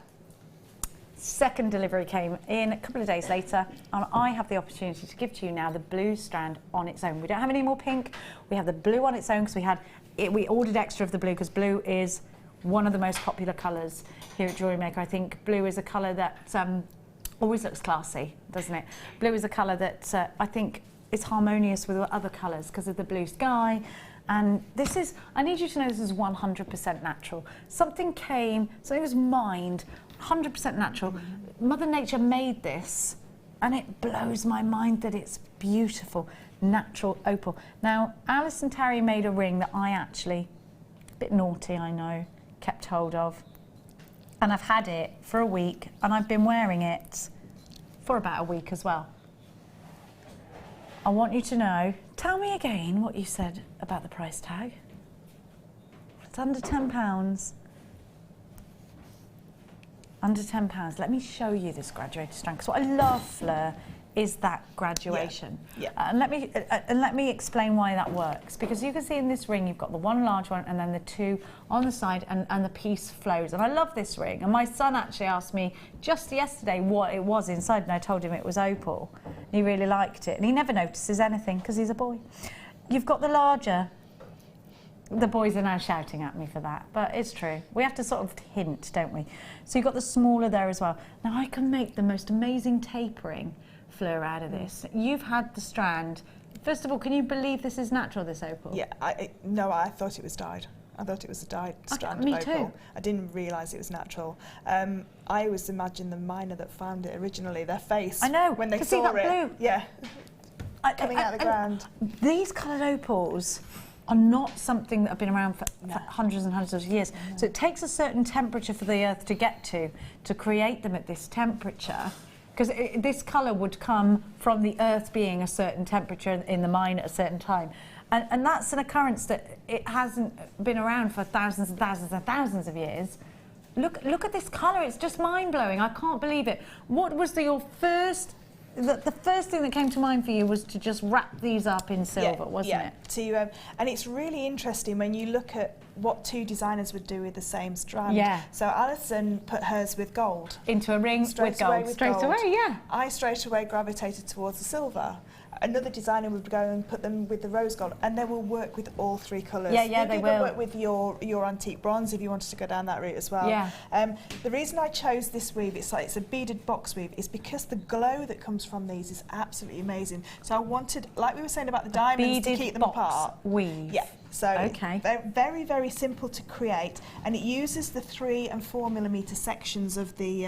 second delivery came in a couple of days later, and I have the opportunity to give to you now the blue strand on its own. We don't have any more pink. We have the blue on its own because we ordered extra of the blue because blue is one of the most popular colours here at Jewellery Maker. I think blue is a colour that always looks classy, doesn't it? Blue is a colour that I think is harmonious with other colours because of the blue sky. And this is, I need you to know this is 100% natural. Something was mined, 100% natural. Mother Nature made this, and it blows my mind that it's beautiful, natural opal. Now, Alice and Terry made a ring that I actually, a bit naughty I know, kept hold of. And I've had it for a week, and I've been wearing it for about a week as well. I want you to know, tell me again what you said about the price tag. It's under £10. Under £10. Let me show you this graduated strand, because what I love, Fleur, is that graduation. Yeah. And let me explain why that works, because you can see in this ring you've got the one large one and then the two on the side, and the piece flows. And I love this ring, and my son actually asked me just yesterday what it was inside, and I told him it was opal. He really liked it, and he never notices anything because he's a boy. You've got the larger. The boys are now shouting at me for that, but it's true. We have to sort of hint, don't we? So you've got the smaller there as well. Now I can make the most amazing tapering, Fleur, out of this. You've had the strand. First of all, can you believe this is natural, this opal? Yeah, no, I thought it was dyed. I thought it was a dyed strand me of opal. too. I didn't realise it was natural. I always imagined the miner that found it originally, their face. I know, when they can saw see that it. blue? Yeah, coming out of the ground. These coloured opals are not something that have been around for hundreds and hundreds of years. No. So it takes a certain temperature for the earth to get to create them at this temperature. Because this colour would come from the earth being a certain temperature in the mine at a certain time. And that's an occurrence that it hasn't been around for thousands and thousands and thousands of years. Look at this colour, it's just mind-blowing. I can't believe it. What was your first... The first thing that came to mind for you was to just wrap these up in silver, wasn't it? And it's really interesting when you look at what two designers would do with the same strand. Yeah. So Alison put hers with gold. Into a ring with gold. Straight away, yeah. I straight away gravitated towards the silver. Another designer would go and put them with the rose gold, and they will work with all three colours. Yeah, they will. Work with your antique bronze if you wanted to go down that route as well. Yeah. The reason I chose this weave, it's a beaded box weave, is because the glow that comes from these is absolutely amazing. So I wanted, like we were saying about the diamonds, to keep them apart. Weave. Yeah. So very, very simple to create, and it uses the 3 and 4 millimetre sections of the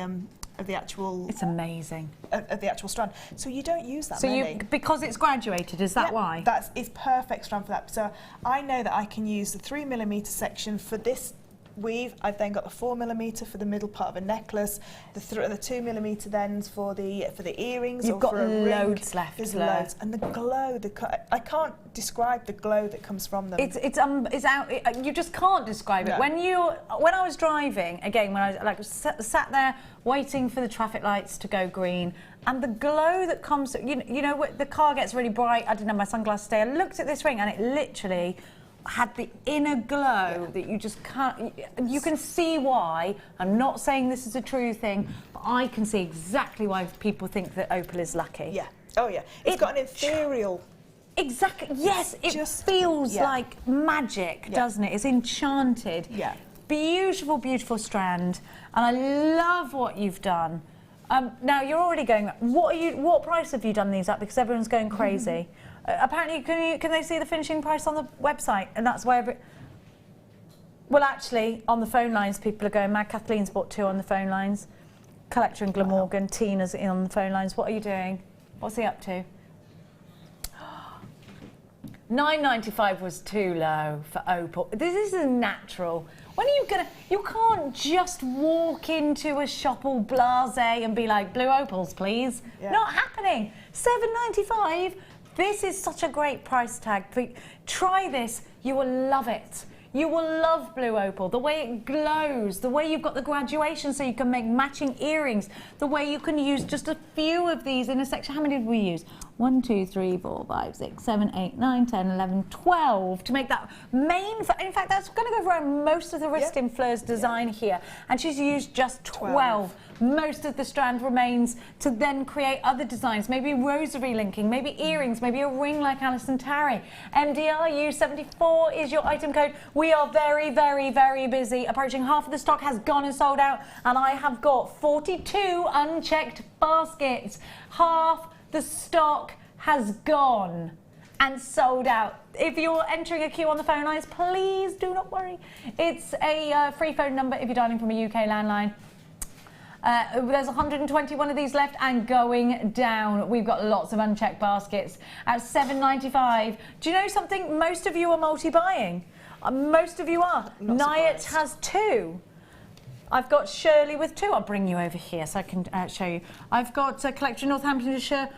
actual. It's amazing. Of the actual strand. So you don't use that many. Because it's graduated, is that why? It's perfect strand for that. So I know that I can use the 3 millimetre section for this weave. I've then got the 4 millimetre for the middle part of a necklace, the 2 millimetre then for the earrings. You've got loads left. There's loads, and the glow. I can't describe the glow that comes from them. It's out. You just can't describe it. When I was driving again, when I was sat there waiting for the traffic lights to go green, and the glow that comes. You know, the car gets really bright. I didn't have my sunglasses today. I looked at this ring, and it literally had the inner glow that you just can't. You can see why. I'm not saying this is a true thing, but I can see exactly why people think that opal is lucky. Yeah. Oh yeah. It's got an ethereal. Exactly. Yes. It just feels like magic, doesn't it? It's enchanted. Yeah. Beautiful, beautiful strand, and I love what you've done. Now you're already going. What price have you done these at? Because everyone's going crazy. Apparently, can they see the finishing price on the website? And that's why well, actually, on the phone lines, people are going mad. Kathleen's bought 2 on the phone lines. Collector in Glamorgan. Tina's in on the phone lines. What are you doing? What's he up to? $9.95 was too low for opal. This is natural. When are you gonna? You can't just walk into a shop all blasé and be like, blue opals, please. Yeah. Not happening. $7.95. This is such a great price tag. Try this, you will love it. You will love blue opal, the way it glows, the way you've got the graduation so you can make matching earrings, the way you can use just a few of these in a section. How many did we use? 1, 2, 3, 4, 5, 6, 7, 8, 9, 10, 11, 12 to make that main. In fact, that's going to go around most of the wrist in Fleur's design here. And she's used just 12. Most of the strand remains to then create other designs, maybe rosary linking, maybe earrings, maybe a ring like Alison Tarry. MDRU74 is your item code. We are very, very, very busy. Approaching half of the stock has gone and sold out, and I have got 42 unchecked baskets. Half the stock has gone and sold out. If you're entering a queue on the phone lines, please do not worry. It's a free phone number if you're dialing from a UK landline. There's 121 of these left and going down. We've got lots of unchecked baskets at $7.95. Do you know something? Most of you are multi-buying. Most of you are. Nyatt has 2. I've got Shirley with 2. I'll bring you over here so I can show you. I've got Collection Northamptonshire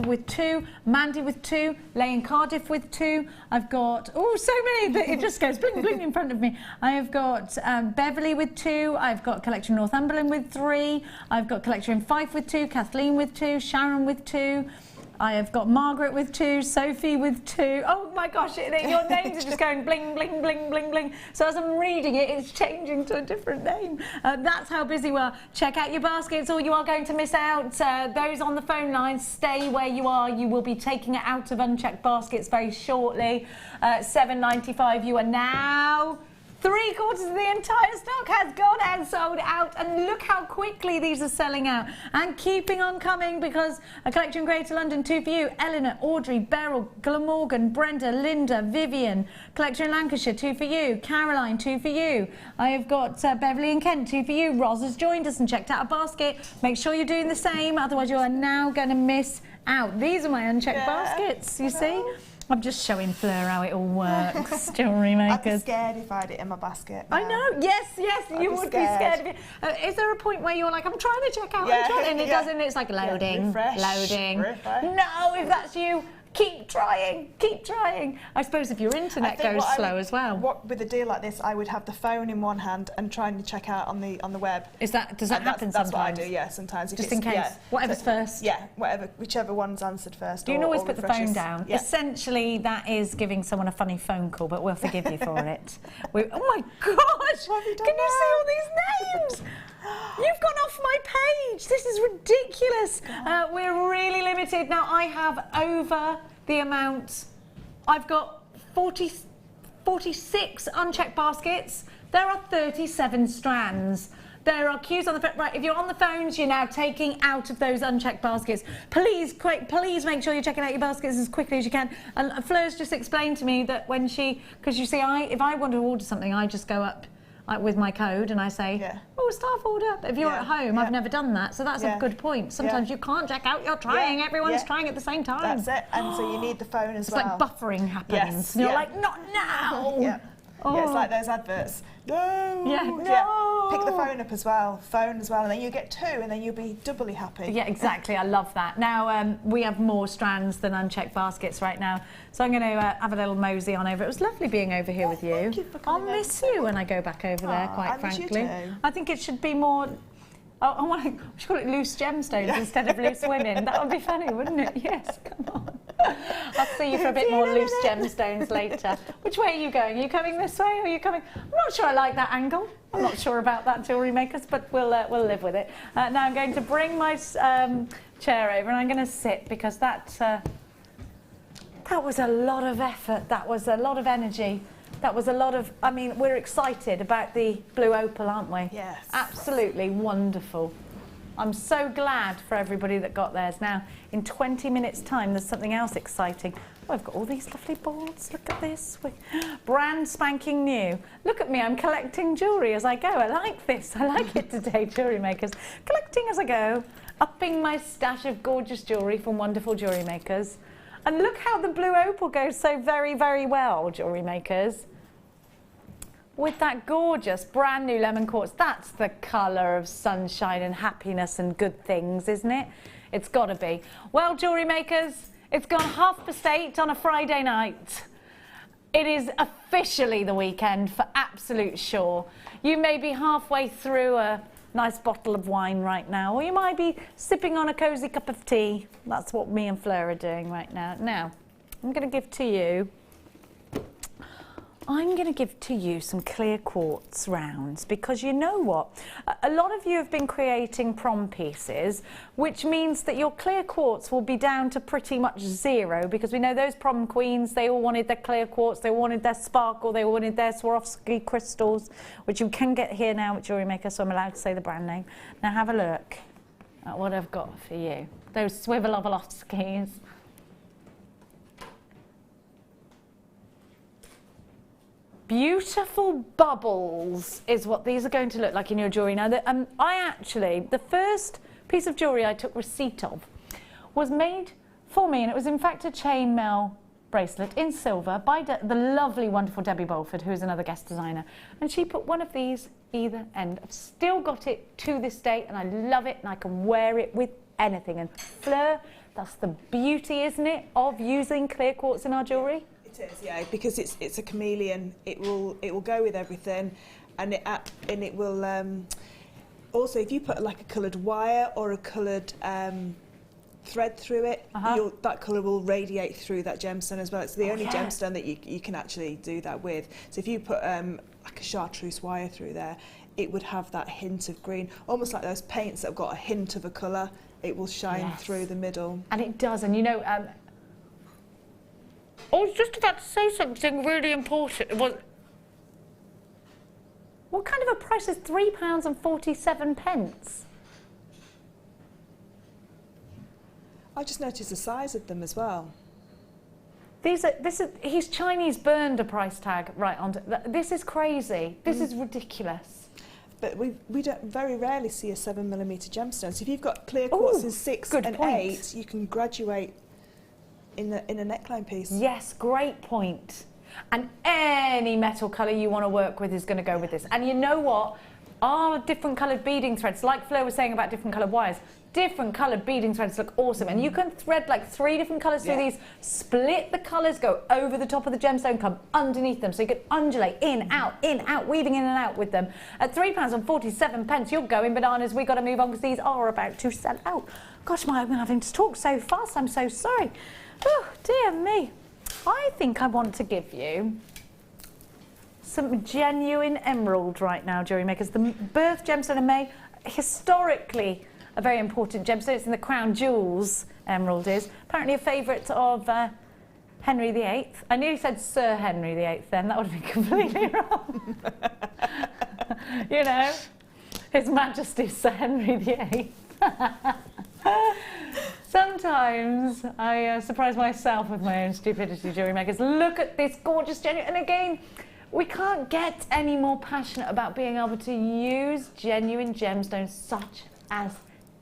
with 2, Mandy with 2, Lay in Cardiff with 2. I've got, oh, so many that it just goes bling bling in front of me. I have got Beverly with 2. I've got Collection Northumberland with 3. I've got Collection Fife with 2, Kathleen with 2, Sharon with 2. I have got Margaret with 2, Sophie with 2. Oh my gosh, your names are just going bling, bling, bling, bling, bling. So as I'm reading it, it's changing to a different name. That's how busy we are. Check out your baskets or you are going to miss out. Those on the phone lines, stay where you are. You will be taking it out of unchecked baskets very shortly. $7.95, you are now... 3/4 of the entire stock has gone and sold out, and look how quickly these are selling out and keeping on coming, because a Collection Greater London 2 for you, Eleanor, Audrey, Beryl, Glamorgan, Brenda, Linda, Vivian. Collection Lancashire 2 for you, Caroline 2 for you. I have got Beverly and Kent 2 for you. Roz has joined us and checked out a basket. Make sure you're doing the same, otherwise you are now going to miss out. These are my unchecked baskets, you see. I'm just showing Fleur how it all works. Jewellery Makers. I'd be scared if I had it in my basket. I know. Yes, you would be scared of it. Is there a point where you're like, I'm trying to check out, and it doesn't? It's like loading, loading. No, if that's you, keep trying, keep trying. I suppose if your internet goes slow as well. With a deal like this, I would have the phone in one hand and trying to check out on the web. Does that happen sometimes? That's what I do. Yeah, sometimes. Just in case. Whatever's first. Yeah, whichever one's answered first. You can always put the phone down. Yeah. Essentially, that is giving someone a funny phone call, but we'll forgive you for it. Oh my gosh! Can you see all these names? You've gone off my page. This is ridiculous. We're really limited. Now, I have over the amount. I've got 46 unchecked baskets. There are 37 strands. There are queues on the phone. Right, if you're on the phones, you're now taking out of those unchecked baskets. Please make sure you're checking out your baskets as quickly as you can. And Fleur's just explained to me that when because you see, if I want to order something, I just go up with my code and I say, oh, staff order. But if you're at home, I've never done that, so that's a good point. Sometimes you can't check out, you're trying, everyone's trying at the same time. That's it, and so you need the phone as well. It's like buffering happens. Yes. And you're like, not now! Yeah, it's like those adverts. No! No! Pick the phone up as well, and then you get 2 and then you'll be doubly happy. Yeah, exactly, I love that. Now, we have more strands than unchecked baskets right now, so I'm going to have a little mosey on over. It was lovely being over here with you. Thank you for coming. I'll miss you when I go back over there, quite frankly. You too. I think it should be more... we should call it loose gemstones instead of loose women. That would be funny, wouldn't it? Yes, come on. I'll see you for a bit more loose gemstones later. Which way are you going? Are you coming this way or are you coming... I'm not sure I like that angle. I'm not sure about that, Jewellery Makers, but we'll live with it. Now I'm going to bring my chair over and I'm going to sit, because that was a lot of effort. That was a lot of energy. That was a lot of... I mean, we're excited about the blue opal, aren't we? Yes. Absolutely wonderful. I'm so glad for everybody that got theirs. Now, in 20 minutes' time, there's something else exciting. Oh, I've got all these lovely boards. Look at this. Brand spanking new. Look at me, I'm collecting jewellery as I go. I like this. I like it today, Jewellery Makers. Collecting as I go. Upping my stash of gorgeous jewellery from wonderful Jewellery Makers. And look how the blue opal goes so very, very well, Jewellery Makers. With that gorgeous brand new lemon quartz. That's the colour of sunshine and happiness and good things, isn't it? It's got to be. Well, Jewellery Makers, it's gone 8:30 on a Friday night. It is officially the weekend for absolute sure. You may be halfway through a nice bottle of wine right now, or you might be sipping on a cosy cup of tea. That's what me and Fleur are doing right now. Now, I'm going to give to you some clear quartz rounds, because you know what? A lot of you have been creating prom pieces, which means that your clear quartz will be down to pretty much zero, because we know those prom queens, they all wanted their clear quartz, they wanted their sparkle, they wanted their Swarovski crystals, which you can get here now at Jewellery Maker, so I'm allowed to say the brand name. Now have a look at what I've got for you. Those Swarovskis. Beautiful bubbles is what these are going to look like in your jewellery. Now, the first piece of jewellery I took receipt of was made for me, and it was in fact a chainmail bracelet in silver by the lovely, wonderful Debbie Bolford, who is another guest designer. And she put one of these either end. I've still got it to this day, and I love it, and I can wear it with anything. And Fleur, that's the beauty, isn't it, of using clear quartz in our jewellery? It is, yeah, because it's a chameleon. It will go with everything, and it will also, if you put like a coloured wire or a coloured thread through it, that colour will radiate through that gemstone as well. It's the only gemstone that you can actually do that with. So if you put like a chartreuse wire through there, it would have that hint of green, almost like those paints that have got a hint of a colour. It will shine through the middle. And it does, and you know, I was just about to say something really important. What kind of a price is £3.47? I just noticed the size of them as well. He's Chinese burned a price tag right onto. This is crazy. This is ridiculous. But we don't very rarely see a 7mm gemstone. So if you've got clear quartz in 6 and 8, you can graduate in a neckline piece. Yes, great point. And any metal colour you want to work with is going to go with this. And you know what? Our different coloured beading threads, like Fleur was saying about different coloured wires, different coloured beading threads look awesome. And you can thread like 3 different colours through these, split the colours, go over the top of the gemstone, come underneath them. So you can undulate in, out, weaving in and out with them. At £3.47, you're going bananas. We've got to move on because these are about to sell out. Gosh, I'm having to talk so fast. I'm so sorry. Oh, dear me. I think I want to give you some genuine emerald right now, Jewellery Makers. The birth gemstone of May, historically a very important gemstone. It's in the crown jewels, emerald is. Apparently a favourite of Henry VIII. I nearly said Sir Henry VIII then, that would have been completely wrong. You know, His Majesty Sir Henry VIII. Sometimes I surprise myself with my own stupidity, Jewellery Makers. Look at this gorgeous genuine, and again, we can't get any more passionate about being able to use genuine gemstones such as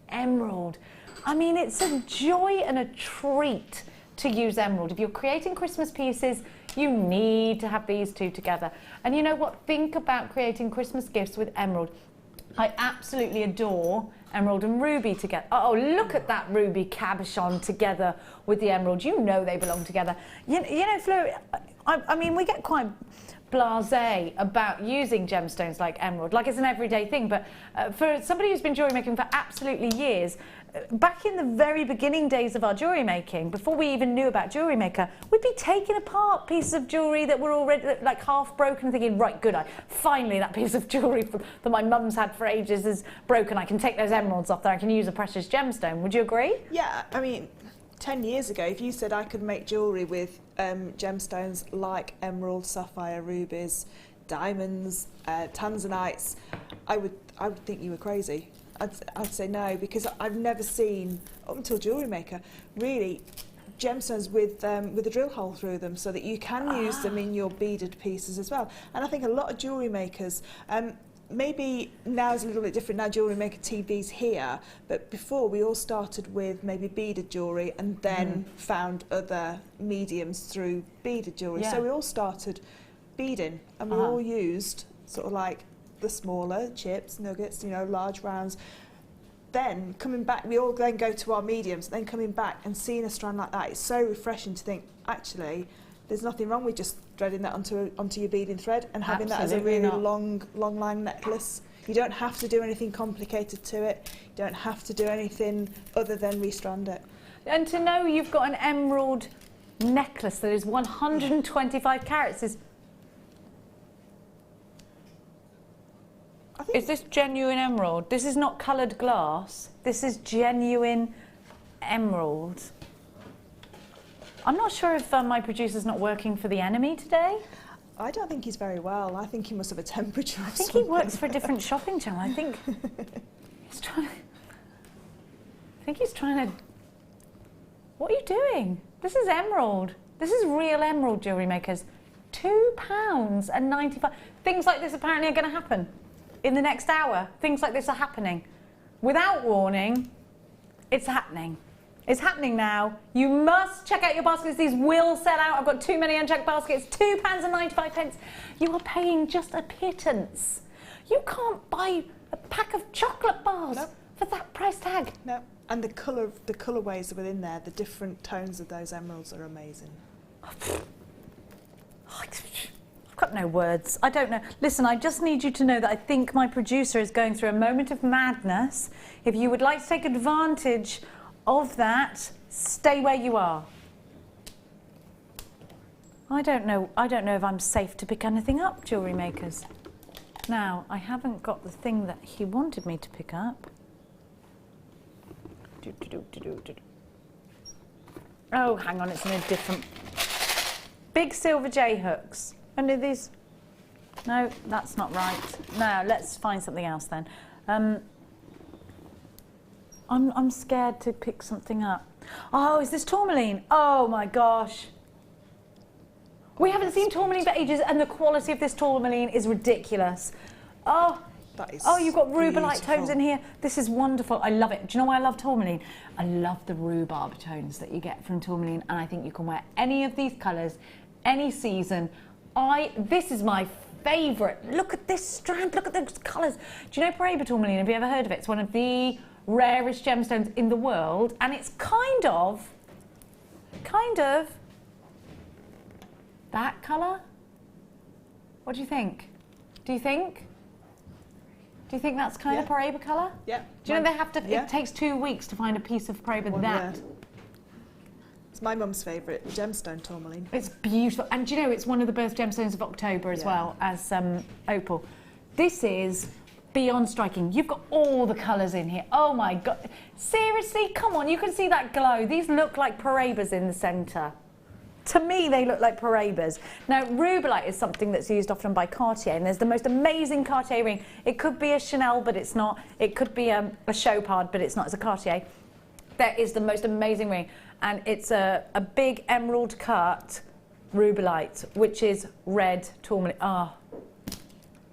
emerald. I mean, it's a joy and a treat to use emerald. If you're creating Christmas pieces, you need to have these two together. And you know what? Think about creating Christmas gifts with emerald. I absolutely adore emerald and ruby together. Oh, look at that ruby cabochon together with the emerald. You know they belong together. You know, Fleur, I mean, we get quite blasé about using gemstones like emerald, like it's an everyday thing, but for somebody who's been jewellery making for absolutely years, back in the very beginning days of our jewellery making, before we even knew about Jewellery Maker, we'd be taking apart pieces of jewellery that were already like half broken, thinking, right, good, finally that piece of jewellery that my mum's had for ages is broken. I can take those emeralds off there, I can use a precious gemstone. Would you agree? Yeah, I mean, 10 years ago, if you said I could make jewellery with gemstones like emerald, sapphire, rubies, diamonds, tanzanites, I would think you were crazy. I'd say no, because I've never seen, up until Jewellery Maker, really gemstones with a drill hole through them, so that you can use them in your beaded pieces as well. And I think a lot of jewellery makers, maybe now is a little bit different. Now Jewellery Maker TV's here, but before we all started with maybe beaded jewellery and then found other mediums through beaded jewellery. So we all started beading, and we all used sort of like the smaller chips, nuggets, you know, large rounds. Then coming back, we all then go to our mediums, then coming back and seeing a strand like that, it's so refreshing to think, actually, there's nothing wrong with just threading that onto your beading thread and having that as a really long line necklace. You don't have to do anything complicated to it. You don't have to do anything other than restrand it. And to know you've got an emerald necklace that is 125 carats is... Is this genuine emerald? This is not coloured glass. This is genuine emerald. I'm not sure if my producer's not working for the enemy today. I don't think he's very well. I think he must have a temperature. I think he works for a different shopping channel. I think he's trying. I think he's trying to. What are you doing? This is emerald. This is real emerald, Jewellery Makers. £2.95. Things like this apparently are going to happen in the next hour. Things like this are happening without warning. It's happening. It's happening now. You must check out your baskets. These will sell out. I've got too many unchecked baskets. £2.95. You are paying just a pittance. You can't buy a pack of chocolate bars for that price tag. No. And the colourways within there, the different tones of those emeralds are amazing. I've got no words. I don't know. Listen, I just need you to know that I think my producer is going through a moment of madness. If you would like to take advantage of that, stay where you are. I don't know if I'm safe to pick anything up, Jewellery Makers. Now, I haven't got the thing that he wanted me to pick up. Oh, hang on, it's in a different... Big silver J hooks. And are these... No, that's not right. Now, let's find something else then. I'm scared to pick something up. Oh, is this tourmaline? Oh my gosh. We haven't seen tourmaline for ages and the quality of this tourmaline is ridiculous. Oh, you've got rubelite tones in here. This is wonderful. I love it. Do you know why I love tourmaline? I love the rhubarb tones that you get from tourmaline, and I think you can wear any of these colours, any season. This is my favourite. Look at this strand. Look at those colours. Do you know Paraiba tourmaline? Have you ever heard of it? It's one of the rarest gemstones in the world, and it's kind of that colour. What do you think? Do you think that's kind of Paraiba colour? Yeah. Do you know they have to? It takes 2 weeks to find a piece of Paraiba that. It's my mum's favourite gemstone tourmaline. It's beautiful, and do you know it's one of the birth gemstones of October as well as opal. This is beyond striking. You've got all the colours in here. Oh my God. Seriously? Come on, you can see that glow. These look like Paraibas in the centre. To me, they look like Paraibas. Now, rubelite is something that's used often by Cartier, and there's the most amazing Cartier ring. It could be a Chanel, but it's not. It could be a Chopard, but it's not. It's a Cartier. That is the most amazing ring, and it's a big emerald cut rubelite, which is red tourmaline.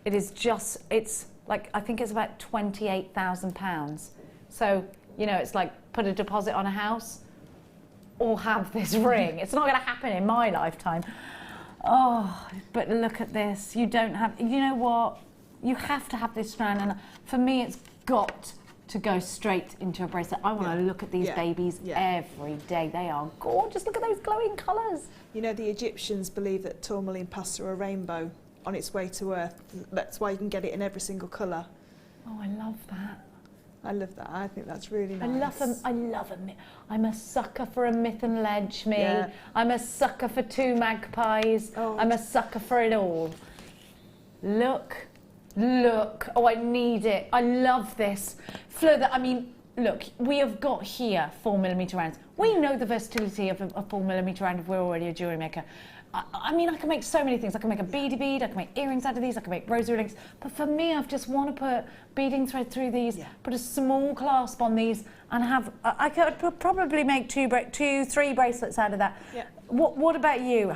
It is just, it's like, I think it's about £28,000. So, you know, it's like put a deposit on a house or have this ring. It's not going to happen in my lifetime. Oh, but look at this. You don't have, you know what? You have to have this strand, and for me, it's got to go straight into a bracelet. I want to look at these babies every day. They are gorgeous. Look at those glowing colours. You know, the Egyptians believe that tourmaline passed through a rainbow on its way to Earth. That's why you can get it in every single colour. Oh, I love that. I love that. I think that's really nice. I love a myth. I'm a sucker for a myth and ledge, me. Yeah. I'm a sucker for two magpies. I'm a sucker for it all. Look. Oh, I need it. I love this. Fleur, I mean, look, we have got here 4mm rounds. We know the versatility of a 4mm round if we're already a jewellery maker. I mean, I can make so many things. I can make a beady bead, I can make earrings out of these, I can make rosary rings. But for me, I just want to put beading thread through these, put a small clasp on these, and have, I could probably make three bracelets out of that. Yeah. What about you?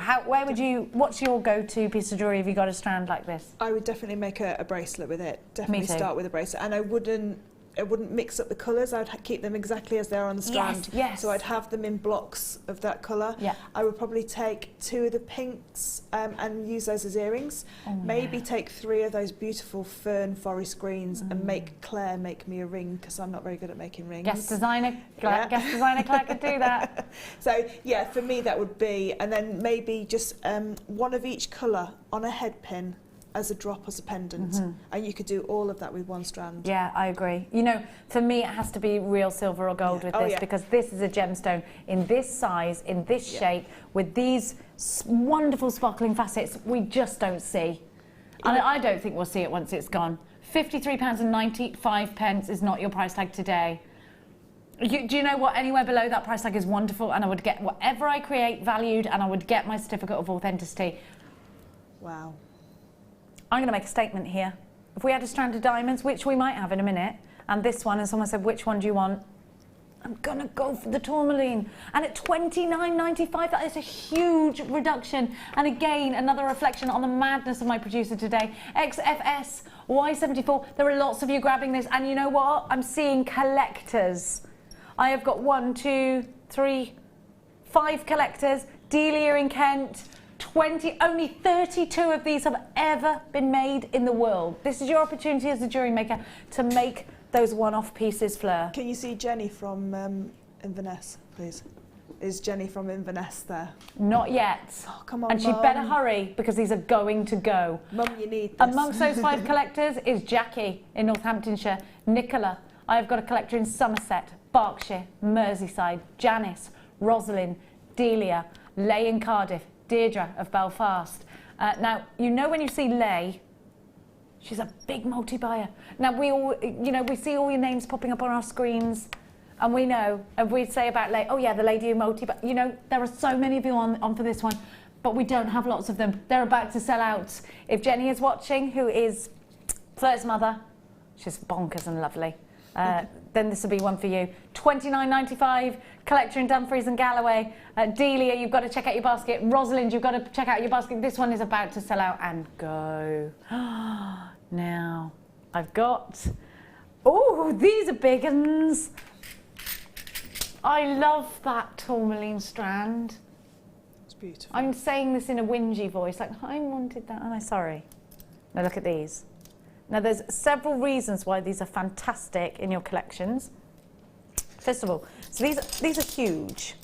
What's your go-to piece of jewellery if you got a strand like this? I would definitely make a bracelet with it. Definitely start with a bracelet. And I wouldn't mix up the colours. I'd keep them exactly as they're on the strand. Yes. So I'd have them in blocks of that colour. Yeah. I would probably take 2 of the pinks and use those as earrings. Maybe take 3 of those beautiful fern forest greens and make Claire make me a ring, because I'm not very good at making rings. Guest designer Claire could do that. So yeah, for me that would be, and then maybe just one of each colour on a head pin. as a drop, as a pendant. And you could do all of that with one strand. Yeah, I agree. You know, for me, it has to be real silver or gold with this, because this is a gemstone in this size, in this shape, with these wonderful sparkling facets we just don't see. And I don't think we'll see it once it's gone. £53.95 is not your price tag today. Do you know what? Anywhere below that price tag is wonderful, and I would get whatever I create valued, and I would get my certificate of authenticity. Wow. I'm going to make a statement here. If we had a strand of diamonds, which we might have in a minute, and this one, and someone said, which one do you want? I'm going to go for the tourmaline. And at $29.95, that is a huge reduction. And again, another reflection on the madness of my producer today. XFS, Y74, there are lots of you grabbing this. And you know what? I'm seeing collectors. I have got 1, 2, 3, 5 collectors. Delia in Kent. 20, only 32 of these have ever been made in the world. This is your opportunity as a jewellery maker to make those one-off pieces, Fleur. Can you see Jenny from Inverness, please? Is Jenny from Inverness there? Not yet. Oh, come on, and she'd better hurry, because these are going to go. Mum, you need this. Amongst those 5 collectors is Jackie in Northamptonshire, Nicola. I've got a collector in Somerset, Berkshire, Merseyside, Janice, Rosalind, Delia, Leigh in Cardiff, Deirdre of Belfast. Now, you know when you see Leigh, she's a big multi-buyer. Now, we all, you know, we see all your names popping up on our screens, and we know, and we say about Leigh, oh yeah, the lady who multi-buy. You know, there are so many of you on for this one, but we don't have lots of them. They're about to sell out. If Jenny is watching, who is Fleur's mother, she's bonkers and lovely, then this will be one for you. $29.95, collector in Dumfries and Galloway. Delia, you've got to check out your basket. Rosalind, you've got to check out your basket. This one is about to sell out and go. Now, I've got... Oh, these are big uns. I love that tourmaline strand. It's beautiful. I'm saying this in a whingy voice, like, I wanted that, and I'm sorry. Now look at these. Now there's several reasons why these are fantastic in your collections. First of all, so these are huge.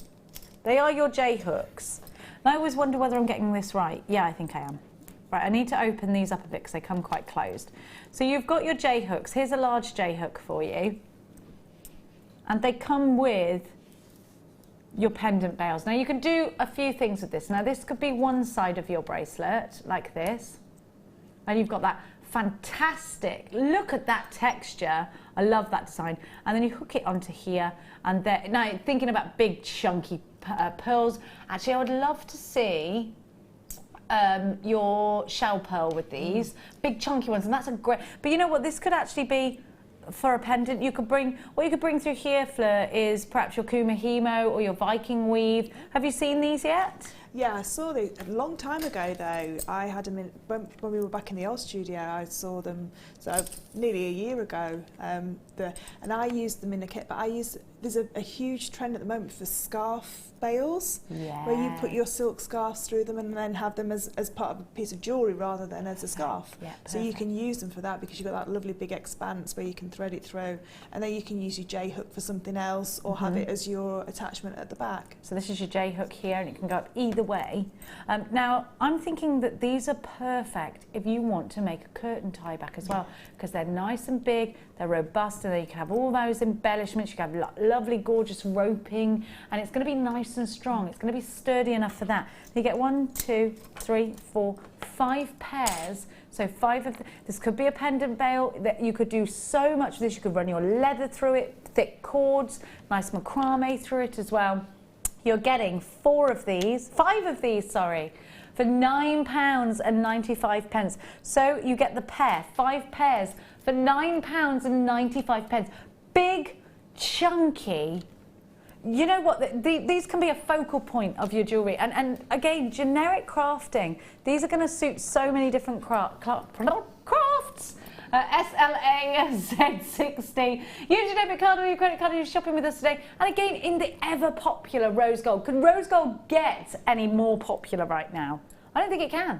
They are your J-hooks. And I always wonder whether I'm getting this right. Yeah, I think I am. Right, I need to open these up a bit because they come quite closed. So you've got your J-hooks. Here's a large J-hook for you. And they come with your pendant bails. Now you can do a few things with this. Now this could be one side of your bracelet, like this. And you've got that fantastic, look at that texture. I love that design. And then you hook it onto here. And then, now thinking about big chunky pearls, actually I would love to see your shell pearl with these, big chunky ones, and that's a great, but you know what, this could actually be for a pendant. You could bring, what you could bring through here, Fleur, is perhaps your Kumahimo or your Viking weave. Have you seen these yet? Yeah, I saw them a long time ago though. I had them in, when we were back in the old studio, I saw them nearly a year ago. And I used them in a kit, but there's a huge trend at the moment for scarf bails, where you put your silk scarves through them and then have them as part of a piece of jewellery rather than as a scarf. Yeah, so you can use them for that because you've got that lovely big expanse where you can thread it through, and then you can use your J-hook for something else or have it as your attachment at the back. So this is your J-hook here, and it can go up either way. Now, I'm thinking that these are perfect if you want to make a curtain tie back as well, because they're nice and big, they're robust, and then you can have all those embellishments, you can have lovely, gorgeous roping, and it's going to be nice and strong. It's going to be sturdy enough for that. You get 1, 2, 3, 4, 5 pairs. So 5 of this could be a pendant bail. That you could do so much with this. You could run your leather through it, thick cords, nice macrame through it as well. You're getting 5 of these, for £9.95. So you get the pair, 5 pairs for £9.95. Big, chunky. You know what, these can be a focal point of your jewellery. And again, generic crafting. These are going to suit so many different crafts. SLA Z60. Use your debit card or your credit card if you're shopping with us today. And again, in the ever popular rose gold. Can rose gold get any more popular right now? I don't think it can.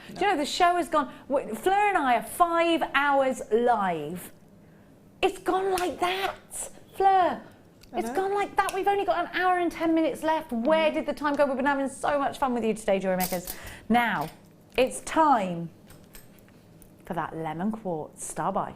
No. Do you know, the show has gone, Fleur and I are 5 hours live. It's gone like that, Fleur. It's gone like that. We've only got an hour and 10 minutes left. Where did the time go? We've been having so much fun with you today, Jewellery Makers. Now, it's time for that lemon quartz star buy.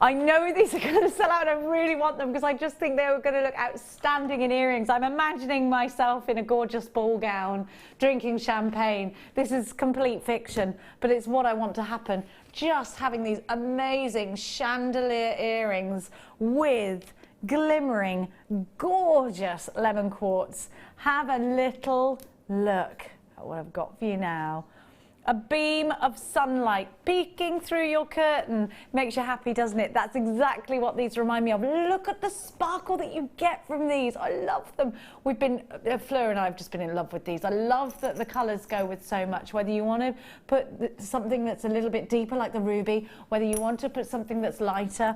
I know these are going to sell out and I really want them because I just think they were going to look outstanding in earrings. I'm imagining myself in a gorgeous ball gown, drinking champagne. This is complete fiction, but it's what I want to happen. Just having these amazing chandelier earrings with glimmering, gorgeous lemon quartz. Have a little look at what I've got for you now. A beam of sunlight peeking through your curtain makes you happy, doesn't it? That's exactly what these remind me of. Look at the sparkle that you get from these. I love them. We've been, Fleur and I have just been in love with these. I love that the colours go with so much, whether you want to put something that's a little bit deeper like the ruby, whether you want to put something that's lighter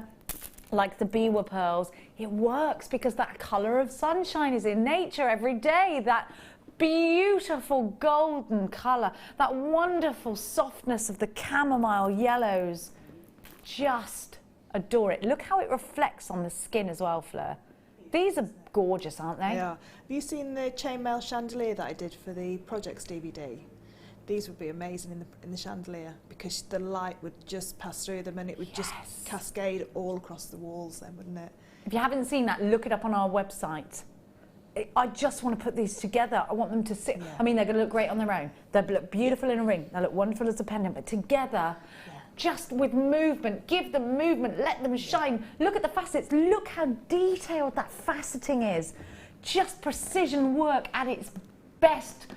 like the biwa pearls, it works because that colour of sunshine is in nature every day. That beautiful golden colour, that wonderful softness of the chamomile yellows. Just adore it. Look how it reflects on the skin as well, Fleur. These are gorgeous, aren't they? Yeah. Have you seen the chainmail chandelier that I did for the Projects DVD? These would be amazing in the chandelier because the light would just pass through them and it would just cascade all across the walls then, wouldn't it? If you haven't seen that, look it up on our website. I just want to put these together. I want them to sit. I mean, they're going to look great on their own. They'll look beautiful in a ring. They'll look wonderful as a pendant. But together, just with movement, give them movement, let them shine. Look at the facets. Look how detailed that faceting is. Just precision work at its best.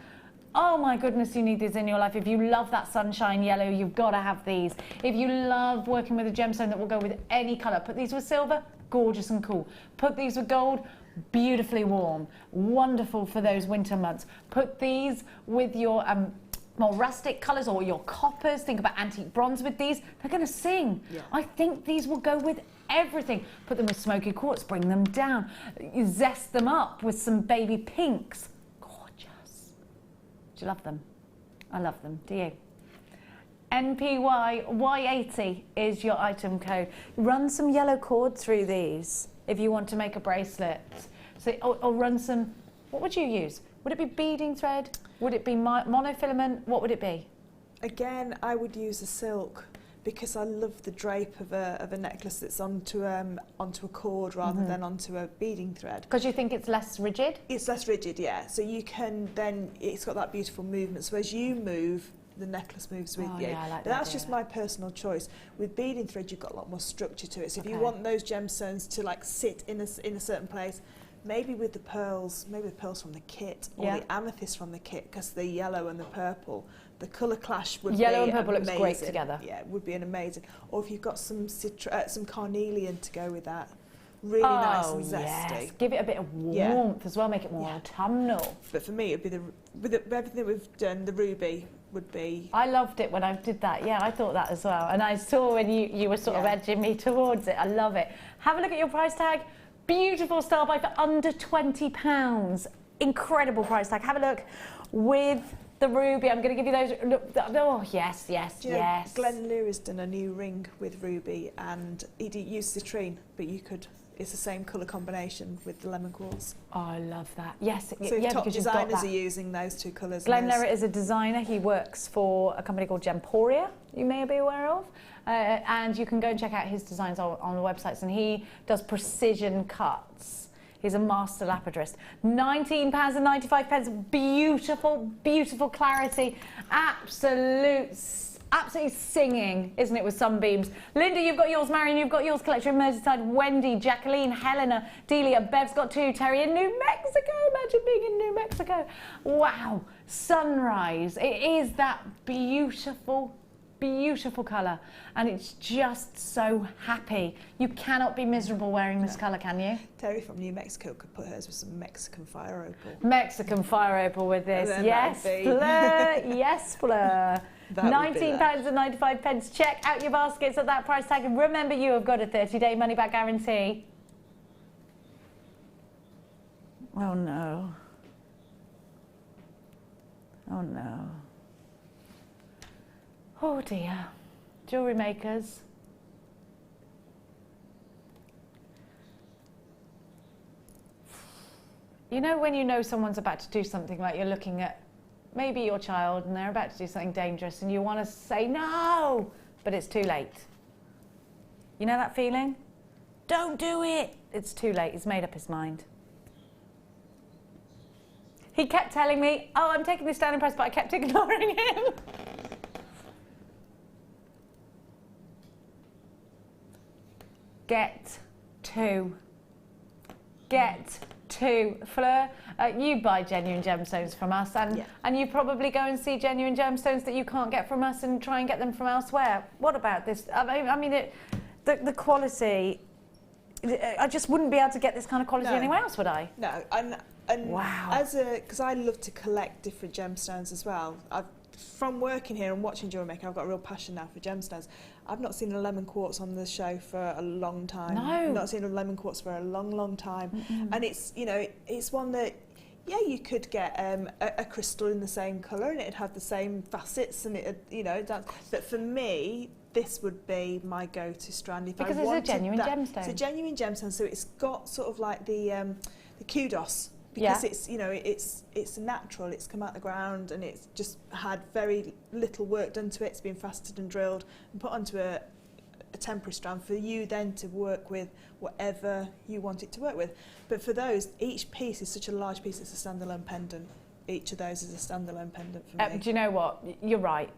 Oh my goodness, you need these in your life. If you love that sunshine yellow, you've got to have these. If you love working with a gemstone that will go with any colour, put these with silver, gorgeous and cool. Put these with gold, beautifully warm, wonderful for those winter months. Put these with your more rustic colours or your coppers. Think about antique bronze with these. They're going to sing. I think these will go with everything. Put them with smoky quartz, bring them down. You zest them up with some baby pinks. Gorgeous. Do you love them? I love them. Do you? NPY Y80 is your item code. Run some yellow cord through these if you want to make a bracelet. So, or run some, what would you use? Would it be beading thread? Would it be monofilament? What would it be? Again, I would use a silk because I love the drape of a necklace that's onto a cord rather than onto a beading thread. Because you think it's less rigid? It's less rigid, yeah. So you can then, it's got that beautiful movement. So as you move, the necklace moves with you. Yeah, I like but that's just my personal choice. With beading thread, you've got a lot more structure to it. So if you want those gemstones to like sit in a certain place, maybe with the pearls, maybe the pearls from the kit or the amethyst from the kit, because the yellow and the purple, the colour clash would be yellow and purple amazing. looks great together. Yeah, it would be an amazing. Or if you've got some carnelian to go with that. Really nice and zesty. Yes. Give it a bit of warmth as well, make it more autumnal. But for me, it'd be with everything we've done, the ruby would be... I loved it when I did that. Yeah, I thought that as well. And I saw when you were sort of edging me towards it. I love it. Have a look at your price tag. Beautiful style buy for under £20. Incredible price tag. Have a look with the ruby. I'm going to give you those. Oh, yes, yes, Do you know, yes. Glenn Leary's done a new ring with ruby and he didn't use citrine, but you could... It's the same colour combination with the lemon quartz. Oh, I love that. Yes, so yeah, top because you've got designers that. are using those two colours. Glenn Leary is a designer. He works for a company called Gemporia, you may be aware of. And you can go and check out his designs on the websites. And he does precision cuts. He's a master lapidrist. £19.95. Beautiful, beautiful clarity. Absolutely singing, isn't it, with sunbeams. Linda, you've got yours. Marion, you've got yours. Collection Merseyside. Wendy, Jacqueline, Helena, Delia, Bev's got two. Terry in New Mexico. Imagine being in New Mexico. Wow. Sunrise. It is that beautiful, beautiful colour. And it's just so happy. You cannot be miserable wearing this colour, can you? Terry from New Mexico could put hers with some Mexican fire opal. Mexican fire opal with this. Yes, Fleur. Yes, Fleur. £19.95. Check out your baskets at that price tag. And remember, you have got a 30-day money-back guarantee. Oh, no. Oh no. Oh dear. Jewellery makers. You know when you know someone's about to do something, like you're looking at maybe your child and they're about to do something dangerous and you want to say no, but it's too late. You know that feeling? Don't do it! It's too late, he's made up his mind. He kept telling me, oh, I'm taking this down in press, but I kept ignoring him. Get to. Fleur, you buy genuine gemstones from us, and you probably go and see genuine gemstones that you can't get from us and try and get them from elsewhere. What about this? I mean, the quality, I just wouldn't be able to get this kind of quality anywhere else, would I? No, and wow. Because I love to collect different gemstones as well. From working here and watching Jewellery Maker, I've got a real passion now for gemstones. I've not seen a lemon quartz on the show for a long time. No. I've not seen a lemon quartz for a long, long time. And it's, you know, it's one that, yeah, you could get a crystal in the same colour and it'd have the same facets and it, you know, but for me, this would be my go-to strand. If because I it's wanted a genuine that, gemstone. It's a genuine gemstone, so it's got sort of like the kudos. Because it's, you know, it's natural, it's come out the ground and it's just had very little work done to it. It's been faceted and drilled and put onto a temporary strand for you then to work with whatever you want it to work with. But for those, each piece is such a large piece, it's a standalone pendant. Each of those is a standalone pendant for me. Do you know what? You're right.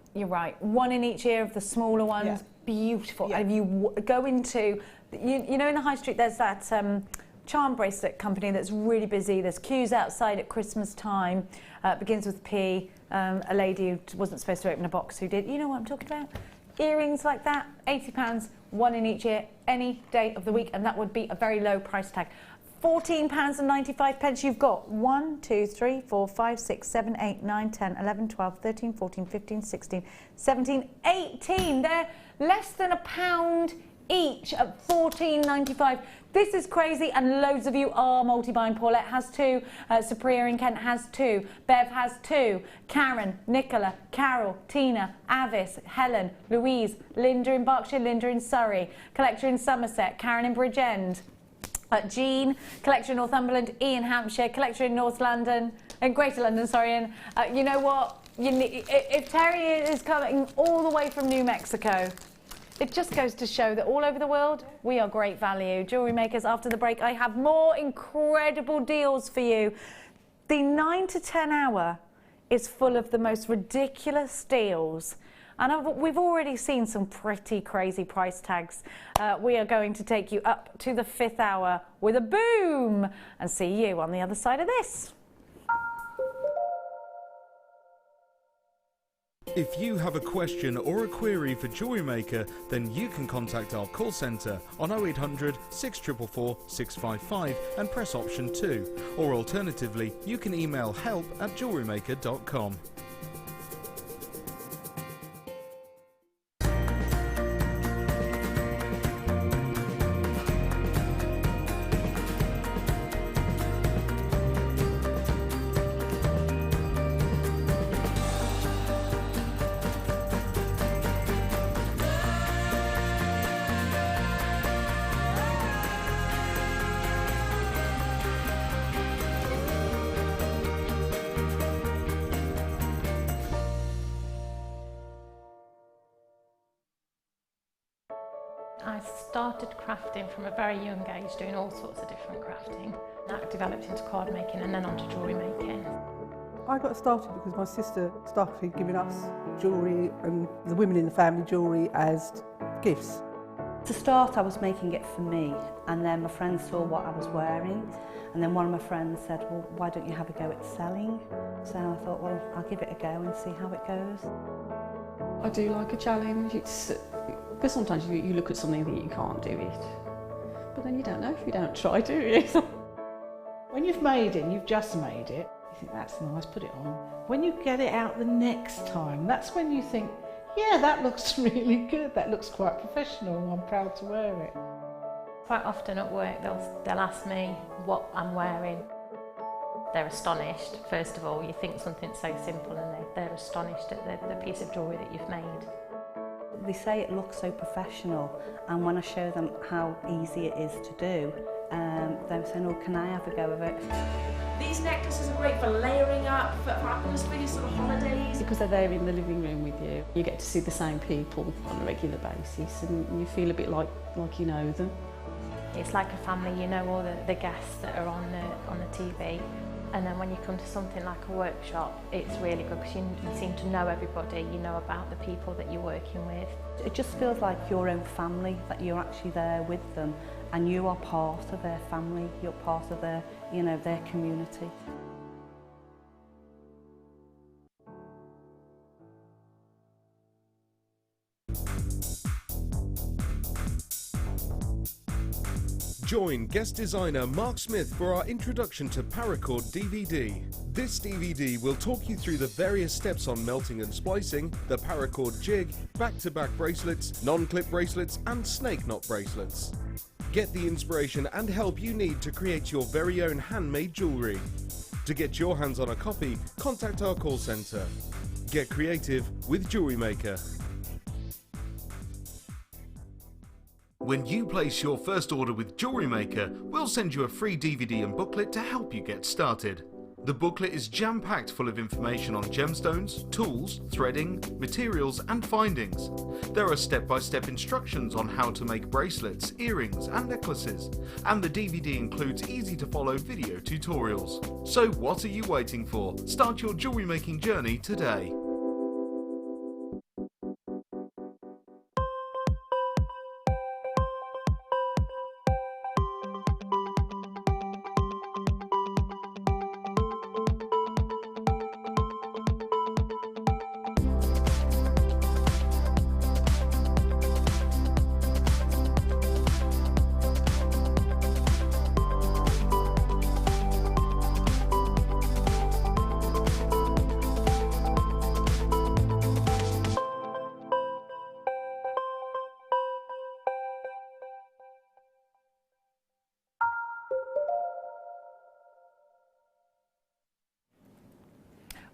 One in each ear of the smaller ones, beautiful. And if you go into, you know, in the high street, there's that charm bracelet company that's really busy. There's queues outside at Christmas time. Begins with P. A lady who wasn't supposed to open a box who did. You know what I'm talking about? Earrings like that, £80, one in each ear, any day of the week, and that would be a very low price tag. £14.95. You've got 1, 2, 3, 4, 5, 6, 7, 8, 9, 10, 11, 12, 13, 14, 15, 16, 17, 18. They're less than £1 each at £14.95. This is crazy, and loads of you are multi-buying. Paulette has 2, Supriya in Kent has 2, Bev has 2, Karen, Nicola, Carol, Tina, Avis, Helen, Louise, Linda in Berkshire, Linda in Surrey, Collector in Somerset, Karen in Bridgend, Jean, Collector in Northumberland, Ian Hampshire, Collector in North London, and Greater London, sorry, and you know what? If Terry is coming all the way from New Mexico, it just goes to show that all over the world, we are great value. Jewellery Makers, after the break, I have more incredible deals for you. The 9 to 10 hour is full of the most ridiculous deals. And we've already seen some pretty crazy price tags. We are going to take you up to the 5th hour with a boom and see you on the other side of this. If you have a question or a query for Jewellery Maker, then you can contact our call centre on 0800 644 655 and press option 2. Or alternatively, you can email help@jewellerymaker.com. I started crafting from a very young age, doing all sorts of different crafting. That developed into card making and then onto jewellery making. I got started because my sister started giving us jewellery and the women in the family jewellery as gifts. To start, I was making it for me, and then my friends saw what I was wearing, and then one of my friends said, well, why don't you have a go at selling? So I thought, well, I'll give it a go and see how it goes. I do like a challenge. Because sometimes you look at something and think you can't do it, but then you don't know if you don't try, do you? When you've made it and you've just made it, you think that's nice, put it on. When you get it out the next time, that's when you think, yeah, that looks really good, that looks quite professional, I'm proud to wear it. Quite often at work they'll ask me what I'm wearing. they're astonished. First of all, you think something so simple and they're astonished at the piece of jewellery that you've made. They say it looks so professional, and when I show them how easy it is to do, they're saying, oh, can I have a go of it? These necklaces are great for layering up, for happiness with your sort of holidays. Because they're there in the living room with you, you get to see the same people on a regular basis and you feel a bit like you know them. It's like a family, you know all the guests that are on the TV. And then when you come to something like a workshop, it's really good because you seem to know everybody, you know about the people that you're working with. It just feels like your own family, that you're actually there with them and you are part of their family, you're part of their, you know, their community. Join guest designer Mark Smith for our introduction to paracord DVD. This DVD will talk you through the various steps on melting and splicing, the paracord jig, back-to-back bracelets, non-clip bracelets and snake knot bracelets. Get the inspiration and help you need to create your very own handmade jewellery. To get your hands on a copy, contact our call centre. Get creative with Jewellery Maker. When you place your first order with Jewellery Maker, we'll send you a free DVD and booklet to help you get started. The booklet is jam-packed full of information on gemstones, tools, threading, materials and findings. There are step-by-step instructions on how to make bracelets, earrings and necklaces, and the DVD includes easy-to-follow video tutorials. So what are you waiting for? Start your jewellery making journey today.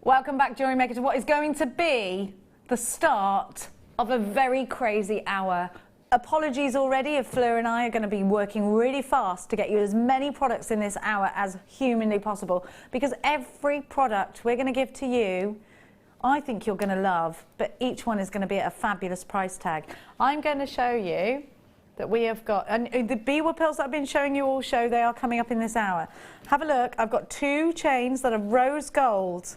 Welcome back, Jewellery Maker, to what is going to be the start of a very crazy hour. Apologies already if Fleur and I are going to be working really fast to get you as many products in this hour as humanly possible, because every product we're going to give to you, I think you're going to love, but each one is going to be at a fabulous price tag. I'm going to show you that we have got, and the Biwa pearls that I've been showing you all show they are coming up in this hour. Have a look. I've got 2 chains that are rose gold.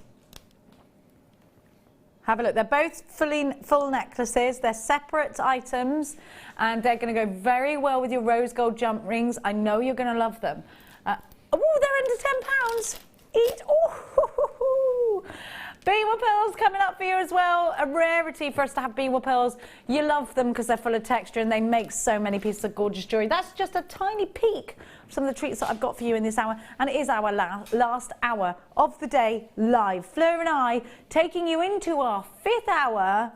Have a look. They're both full necklaces. They're separate items, and they're going to go very well with your rose gold jump rings. I know you're going to love them. Oh, they're under £10 each. Oh, Biwa pearls coming up for you as well. A rarity for us to have Biwa pearls. You love them because they're full of texture and they make so many pieces of gorgeous jewellery. That's just a tiny peek of some of the treats that I've got for you in this hour. And it is our last hour of the day live. Fleur and I taking you into our 5th hour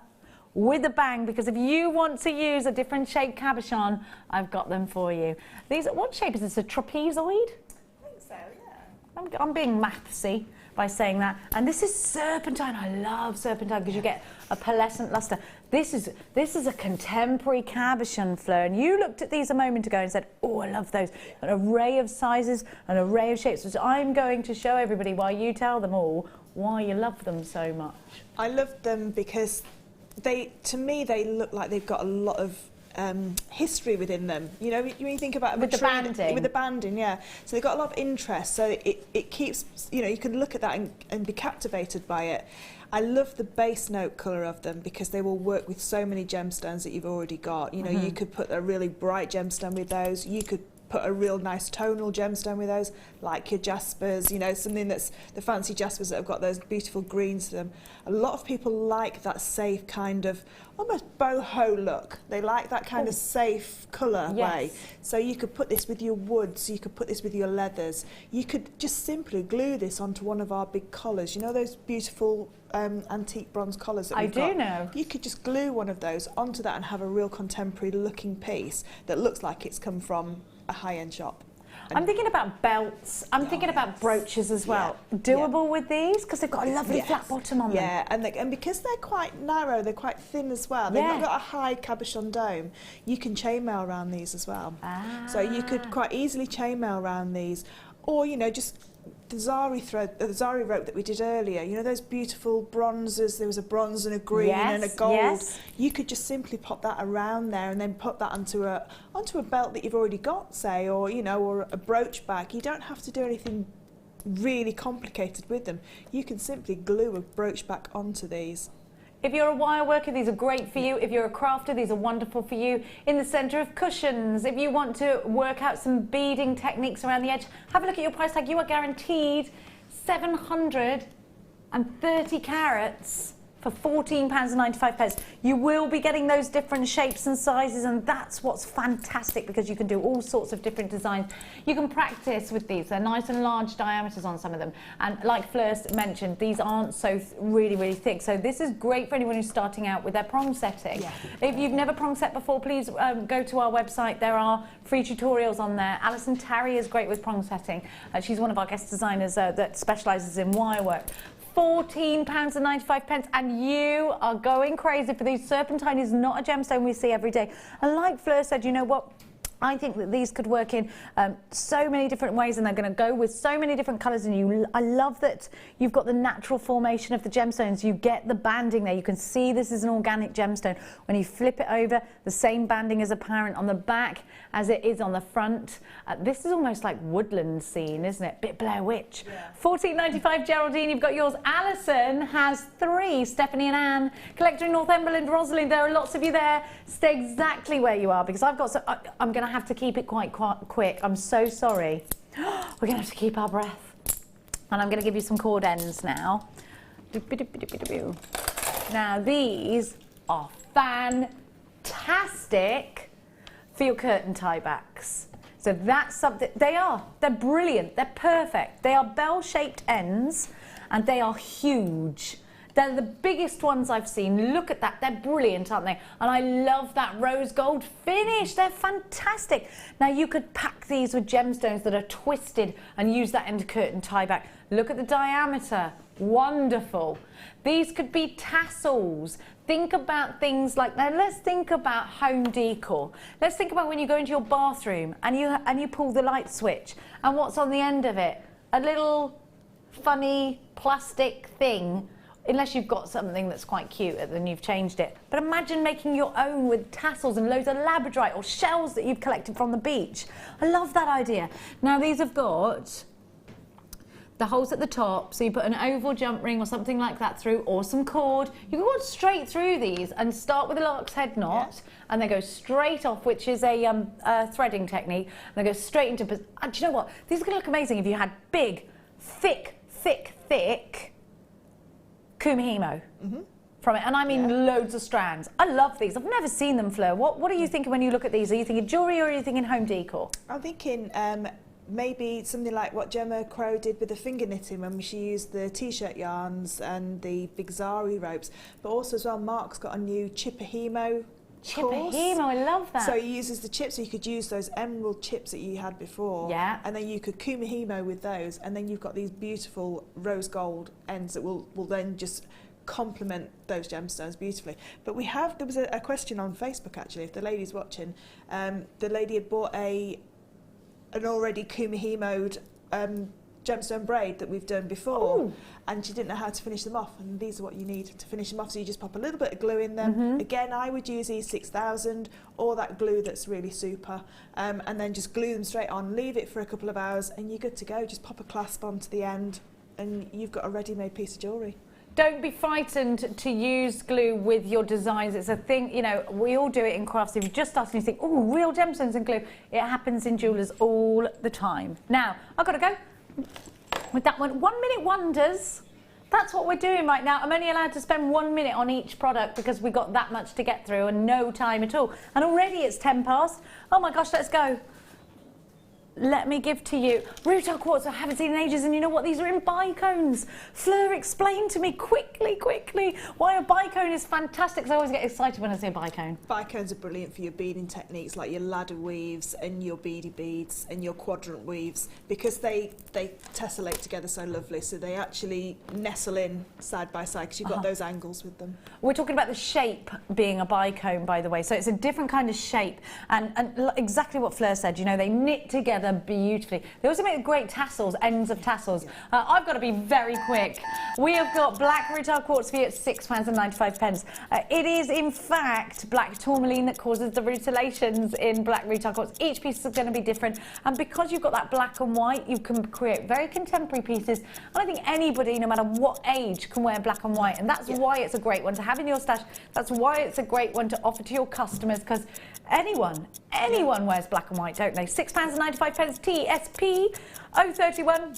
with a bang, because if you want to use a different shaped cabochon, I've got them for you. These, what shape is this, a trapezoid? I think so, yeah. I'm being mathsy by saying that. And this is serpentine. I love serpentine because you get a pearlescent luster. This is a contemporary cabochon, Fleur, and you looked at these a moment ago and said, oh, I love those. An array of sizes, an array of shapes, which I'm going to show everybody while you tell them all why you love them so much. I love them because to me they look like they've got a lot of history within them. You know, when you think about with the banding. With the banding, yeah. So they've got a lot of interest. So it keeps, you know, you can look at that and be captivated by it. I love the base note colour of them because they will work with so many gemstones that you've already got. You know, you could put a really bright gemstone with those. You could put a real nice tonal gemstone with those, like your jaspers, you know, something that's the fancy jaspers that have got those beautiful greens to them. A lot of people like that safe kind of almost boho look. They like that kind of safe colour way. So you could put this with your woods, you could put this with your leathers. You could just simply glue this onto one of our big collars. You know those beautiful antique bronze collars that we've got? I do know. You could just glue one of those onto that and have a real contemporary looking piece that looks like it's come from a high-end shop. I'm thinking about belts. I'm thinking about brooches as well. Doable with these because they've got a lovely flat bottom on them. Yeah, and because they're quite narrow, they're quite thin as well. They've not got a high cabochon dome. You can chainmail around these as well. So you could quite easily chainmail around these, or you know, just the zari rope that we did earlier. You know those beautiful bronzes. There was a bronze and a green and a gold. You could just simply pop that around there and then put that onto a belt that you've already got, say, or you know, or a brooch bag. You don't have to do anything really complicated with them. You can simply glue a brooch back onto these. If you're a wire worker, these are great for you. If you're a crafter, these are wonderful for you. In the centre of cushions, if you want to work out some beading techniques around the edge, have a look at your price tag. You are guaranteed 730 carats for £14.95. You will be getting those different shapes and sizes, and that's what's fantastic because you can do all sorts of different designs. You can practice with these. They're nice and large diameters on some of them, and like Fleur mentioned, these aren't so really thick, so this is great for anyone who's starting out with their prong setting. If you've never prong set before, please go to our website. There are free tutorials on there. Alison Tarry is great with prong setting. She's one of our guest designers that specialises in wire work. £14.95, and you are going crazy for these. Serpentine is not a gemstone we see every day, and like Fleur said, you know what, I think that these could work in so many different ways, and they're going to go with so many different colours. And I love that you've got the natural formation of the gemstones. You get the banding there. You can see this is an organic gemstone. When you flip it over, the same banding is apparent on the back as it is on the front. This is almost like woodland scene, isn't it? Bit Blair Witch. £14.95, Geraldine. You've got yours. Alison has 3. Stephanie and Anne. Collector in Northumberland. Rosalind. There are lots of you there. Stay exactly where you are because I've got. I'm going to have to keep it quite quick. I'm so sorry. We're going to have to keep our breath. And I'm going to give you some cord ends now. Now these are fantastic for your curtain tie backs. So that's something, they're brilliant, they're perfect. They are bell-shaped ends and they are huge. They're the biggest ones I've seen. Look at that. They're brilliant, aren't they? And I love that rose gold finish. They're fantastic. Now, you could pack these with gemstones that are twisted and use that end curtain tie back. Look at the diameter. Wonderful. These could be tassels. Think about things like, now let's think about home decor. Let's think about when you go into your bathroom and you pull the light switch, and what's on the end of it? A little funny plastic thing. Unless you've got something that's quite cute, then you've changed it. But imagine making your own with tassels and loads of Labradorite or shells that you've collected from the beach. I love that idea. Now these have got the holes at the top, so you put an oval jump ring or something like that through, or some cord. You can go straight through these and start with a lark's head knot, and they go straight off, which is a threading technique. And they go straight into. Do you know what? These are going to look amazing if you had big, thick kumihimo from it, and I mean loads of strands. I love these. I've never seen them, Fleur. What are you thinking when you look at these? Are you thinking jewellery or are you thinking home decor? I'm thinking maybe something like what Gemma Crow did with the finger knitting when she used the t-shirt yarns and the big zari ropes, but also as well Mark's got a new chipahimo course. I love that. So he uses the chips, so you could use those emerald chips that you had before, and then you could kumihimo with those, and then you've got these beautiful rose gold ends that will then just complement those gemstones beautifully. But there was a question on Facebook actually, if the lady's watching, the lady had bought an already kumihimoed gemstone braid that we've done before, and she didn't know how to finish them off, and these are what you need to finish them off. So you just pop a little bit of glue in them. Again, I would use E6000 or that glue that's really super, and then just glue them straight on, leave it for a couple of hours, and you're good to go. Just pop a clasp onto the end and you've got a ready-made piece of jewellery. Don't be frightened to use glue with your designs. It's a thing, you know, we all do it in crafts. If you just start and you think, oh, real gemstones and glue, it happens in jewellers all the time. Now, I've got to go with that one. 1 minute wonders. That's what we're doing right now. I'm only allowed to spend 1 minute on each product because we got that much to get through and no time at all. And already it's 10 past. Oh my gosh, let's go. let me give to you rutile quartz I haven't seen in ages, and you know what? These are in bicones. Fleur, explain to me quickly why a bicone is fantastic, because I always get excited when I see a bicone. Bicones are brilliant for your beading techniques, like your ladder weaves and your beady beads and your quadrant weaves, because they tessellate together so lovely, so they actually nestle in side by side, because you've got those angles with them. We're talking about the shape being a bicone, by the way, so it's a different kind of shape, and exactly what Fleur said, you know, they knit together beautifully. They also make great tassels, ends of tassels. I've got to be very quick. We have got black rutile quartz for you at £6.95. It is in fact black tourmaline that causes the rutilations in black rutile quartz. Each piece is going to be different, and because you've got that black and white, you can create very contemporary pieces. And I think anybody, no matter what age, can wear black and white, and that's why it's a great one to have in your stash. That's why it's a great one to offer to your customers, because anyone wears black and white, don't they? £6.95 TSP 031.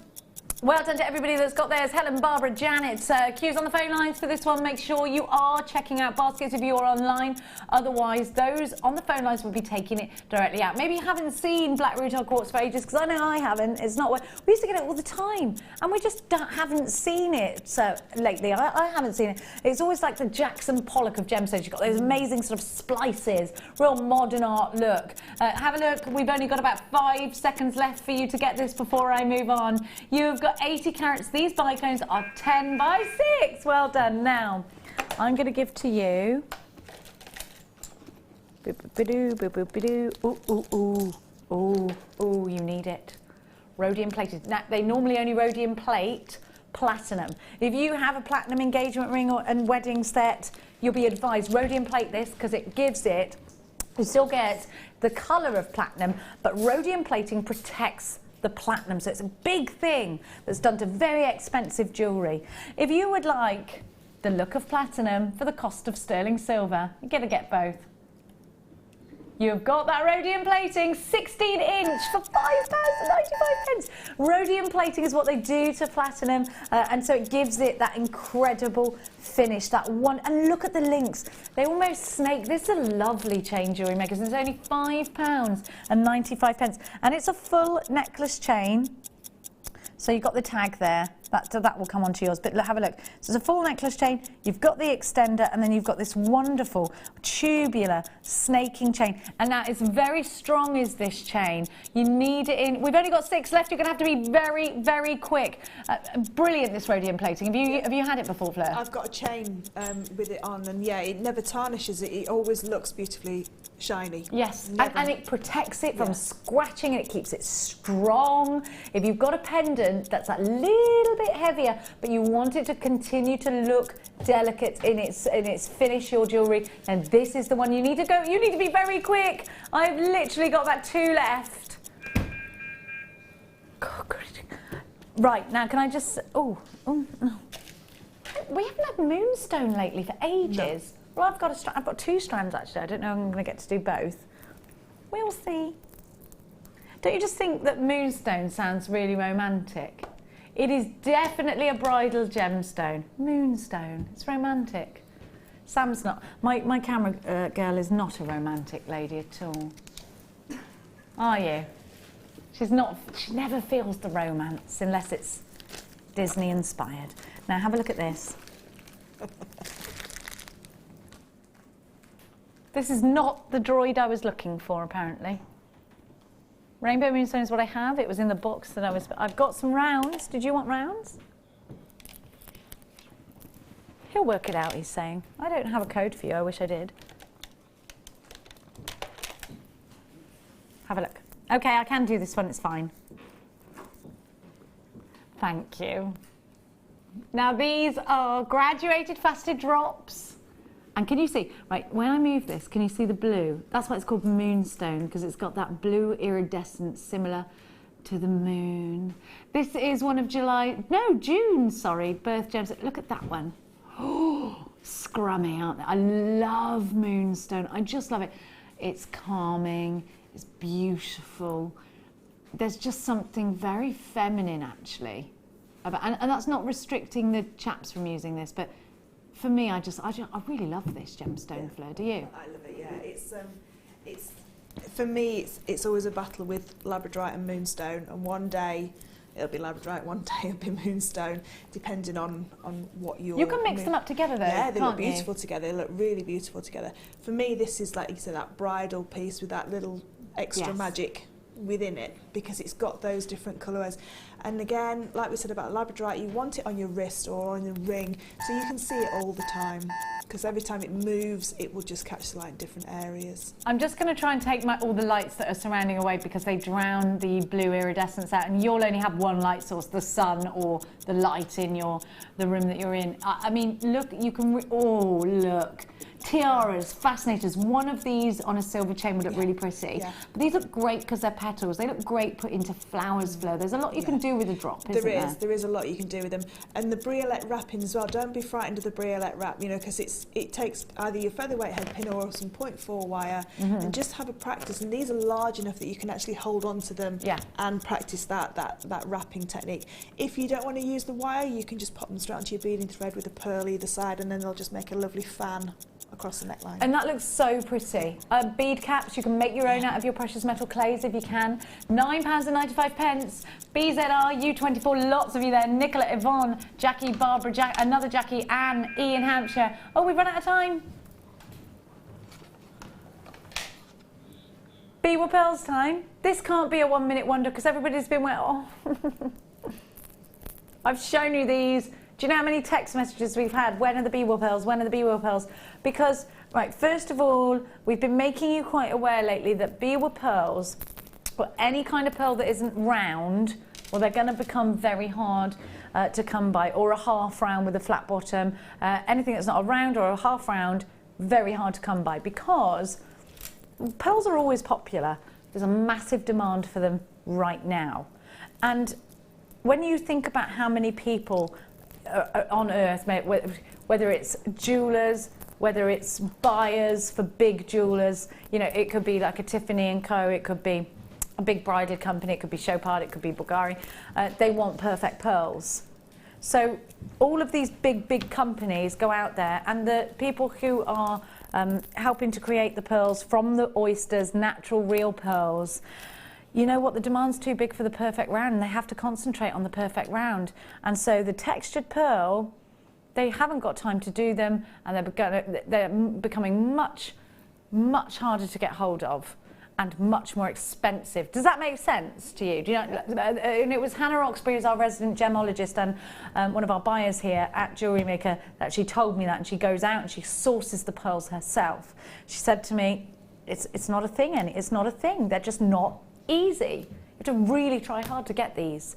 Well done to everybody that's got theirs. Helen, Barbara, Janet, queues on the phone lines for this one. Make sure you are checking out baskets if you're online. Otherwise, those on the phone lines will be taking it directly out. Maybe you haven't seen black rutile quartz for ages, because I know I haven't. It's not what we used to get it all the time, and we just haven't seen it. So lately, I haven't seen it. It's always like the Jackson Pollock of gemstones. You've got those amazing sort of splices, real modern art look. Have a look. We've only got about 5 seconds left for you to get this before I move on. You've got 80 carats. These bicones are 10 by 6. Well done. Now, I'm going to give to you. Ooh, you need it. Rhodium plated. Now, they normally only rhodium plate platinum. If you have a platinum engagement ring and wedding set, you'll be advised rhodium plate this, because it gives it, you still get the colour of platinum, but rhodium plating protects the platinum, so it's a big thing that's done to very expensive jewellery. If you would like the look of platinum for the cost of sterling silver, you're going to get both. You've got that rhodium plating, 16-inch for £5.95. Rhodium plating is what they do to platinum, and so it gives it that incredible finish, that one. And look at the links. They almost snake. This is a lovely chain, Jewellery Makers. It's only £5.95. And it's a full necklace chain. So you've got the tag there. That will come onto yours, but have a look. So it's a full necklace chain, you've got the extender, and then you've got this wonderful tubular snaking chain. And now it's very strong, is this chain. You need it in, we've only got 6 left, you're going to have to be very, very quick. Brilliant, this rhodium plating. Have you had it before, Fleur? I've got a chain with it on, and yeah, it never tarnishes it. It always looks beautifully shiny. Yes, and it protects it from scratching, and it keeps it strong. If you've got a pendant that's a little bit heavier, but you want it to continue to look delicate in its finish, your jewellery, and this is the one you need to go. You need to be very quick. I've literally got about 2 left. Right, now can I just, no. We haven't had moonstone lately for ages. No. Well, I've got 2 strands actually. I don't know if I'm going to get to do both. We'll see. Don't you just think that moonstone sounds really romantic? It is definitely a bridal gemstone. Moonstone. It's romantic. Sam's not. My camera girl is not a romantic lady at all. Are you? She's not. She never feels the romance unless it's Disney inspired. Now have a look at this. This is not the droid I was looking for, apparently. Rainbow moonstone is what I have. It was in the box that I've got some rounds. Did you want rounds? He'll work it out, he's saying. I don't have a code for you. I wish I did. Have a look. Okay, I can do this one. It's fine. Thank you. Now these are graduated faceted drops. And can you see, right, when I move this, can you see the blue? That's why it's called moonstone, because it's got that blue iridescence similar to the moon. This is one of June's, birth gems. Look at that one. Oh, scrummy, aren't they? I love moonstone. I just love it. It's calming, it's beautiful. There's just something very feminine, actually. And that's not restricting the chaps from using this, but for me, I really love this gemstone, Fleur. Do you? I love it. Yeah, it's For me, it's always a battle with Labradorite and Moonstone, and one day it'll be Labradorite, one day it'll be Moonstone, depending on what you're... You can mix them up together though, yeah, they look can't you? beautiful together, they look really beautiful together. For me, this is, like you said, that bridal piece with that little extra Yes. magic within it, because it's got those different colours. And again, like we said about Labradorite, you want it on your wrist or on your ring, so you can see it all the time, because every time it moves, it will just catch the light in different areas. I'm just going to try and take all the lights that are surrounding away because they drown the blue iridescence out, and you'll only have one light source, the sun or the light in the room that you're in. I mean, look, you can, oh, look. Tiaras, fascinators. One of these on a silver chain would look really pretty. Yeah. But these look great because they're petals. They look great put into flowers, Fleur. There's a lot you can do with a drop, isn't there? There is a lot you can do with them. And the briolette wrapping as well. Don't be frightened of the briolette wrap, you know, because it takes either your featherweight head pin or some 0.4 wire, and just have a practice. And these are large enough that you can actually hold on to them and practice that wrapping technique. If you don't want to use the wire, you can just pop them straight onto your beading thread with a pearl either side, and then they'll just make a lovely fan across the neckline. And that looks so pretty. Bead caps, you can make your own out of your precious metal clays if you can. £9.95. BZR, U24, lots of you there. Nicola, Yvonne, Jackie, Barbara, another Jackie, Anne, Ian, Hampshire. Oh, we've run out of time. Biwa Pearls time. This can't be a 1 minute wonder because everybody's been well. I've shown you these. Do you know how many text messages we've had? When are the Biwa Pearls? When are the Biwa Pearls? Because, right, first of all, we've been making you quite aware lately that Biwa Pearls, or any kind of pearl that isn't round, well, they're going to become very hard to come by, or a half round with a flat bottom. Anything that's not a round or a half round, very hard to come by, because pearls are always popular. There's a massive demand for them right now. And when you think about how many people on earth, whether it's jewellers, whether it's buyers for big jewellers, you know, it could be like a Tiffany & Co, it could be a big bridal company, it could be Chopard, it could be Bulgari, they want perfect pearls. So all of these big companies go out there, and the people who are helping to create the pearls from the oysters, natural real pearls, you know what, the demand's too big for the perfect round, and they have to concentrate on the perfect round. And so the textured pearl, they haven't got time to do them, and they're becoming much harder to get hold of and much more expensive. Does that make sense to you? Do you know, and it was Hannah Oxbury, who's our resident gemologist and one of our buyers here at Jewellery Maker, that she told me that, and she goes out and she sources the pearls herself. She said to me, it's not a thing, and it's not a thing. They're just not easy. You have to really try hard to get these.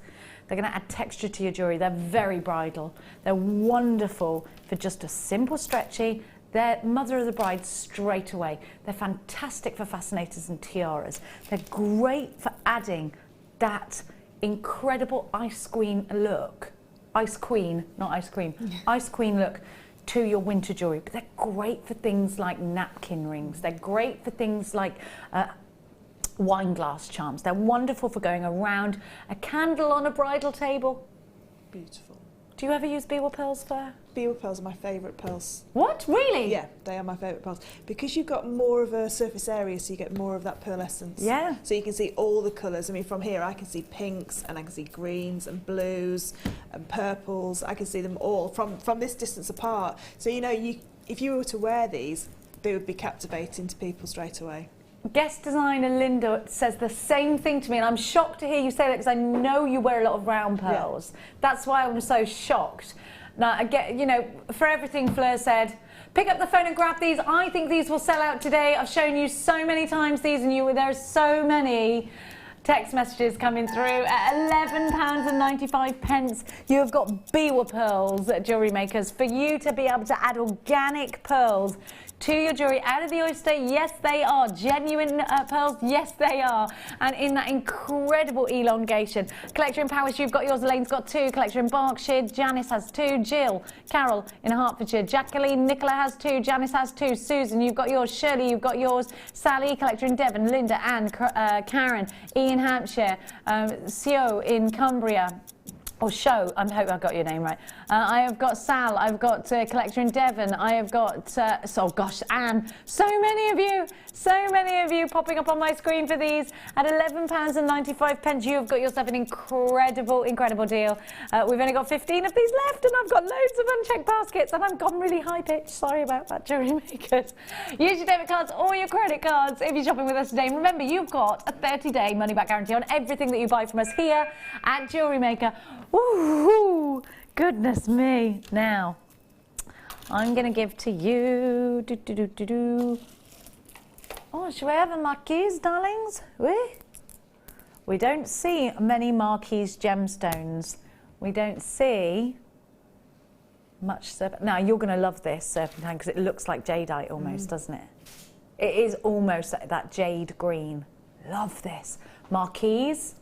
They're going to add texture to your jewellery. They're very bridal. They're wonderful for just a simple stretchy. They're mother of the bride straight away. They're fantastic for fascinators and tiaras. They're great for adding that incredible ice queen look. Ice queen, not ice cream. Ice queen look to your winter jewellery. But they're great for things like napkin rings. They're great for things like wine glass charms. They're wonderful for going around a candle on a bridal table. Beautiful. Do you ever use Biwa pearls, Fleur? Biwa pearls are my favourite pearls. What? Really? Yeah, they are my favourite pearls. Because you've got more of a surface area, so you get more of that pearlescence. Yeah. So you can see all the colours. I mean, from here I can see pinks, and I can see greens and blues and purples. I can see them all from this distance apart. So, you know, if you were to wear these, they would be captivating to people straight away. Guest designer Linda says the same thing to me, and I'm shocked to hear you say that because I know you wear a lot of round pearls. Yeah. That's why I'm so shocked. Now, I get, you know, for everything Fleur said, pick up the phone and grab these. I think these will sell out today. I've shown you so many times these, and there are so many text messages coming through at £11.95. You have got Biwa pearls at Jewellery Makers for you to be able to add organic pearls to your jewellery out of the oyster. Yes, they are genuine pearls. Yes, they are, and in that incredible elongation. Collector in Paris, you've got yours. Elaine's got 2. Collector in Berkshire, Janice has 2. Jill, Carol in Hertfordshire, Jacqueline, Nicola has 2. Janice has 2. Susan, you've got yours. Shirley, you've got yours. Sally, collector in Devon. Linda, Anne, Karen, Ian, Hampshire, Sio in Cumbria. or Show, I hope I got your name right. I have got Sal, I've got Collector in Devon, I have got, oh gosh, Anne. So many of you popping up on my screen for these at £11.95. You have got yourself an incredible, incredible deal. We've only got 15 of these left, and I've got loads of unchecked baskets, and I've gone really high pitched. Sorry about that, Jewellery Makers. Use your debit cards or your credit cards if you're shopping with us today. And remember, you've got a 30-day money-back guarantee on everything that you buy from us here at Jewellery Maker. Woohoo! Goodness me. Now, I'm going to give to you... Oh, should we have a marquise, darlings? We don't see many marquise gemstones. We don't see much serpentine. Now, you're going to love this serpentine because it looks like jadeite almost, doesn't it? It is almost like that jade green. Love this. Marquise,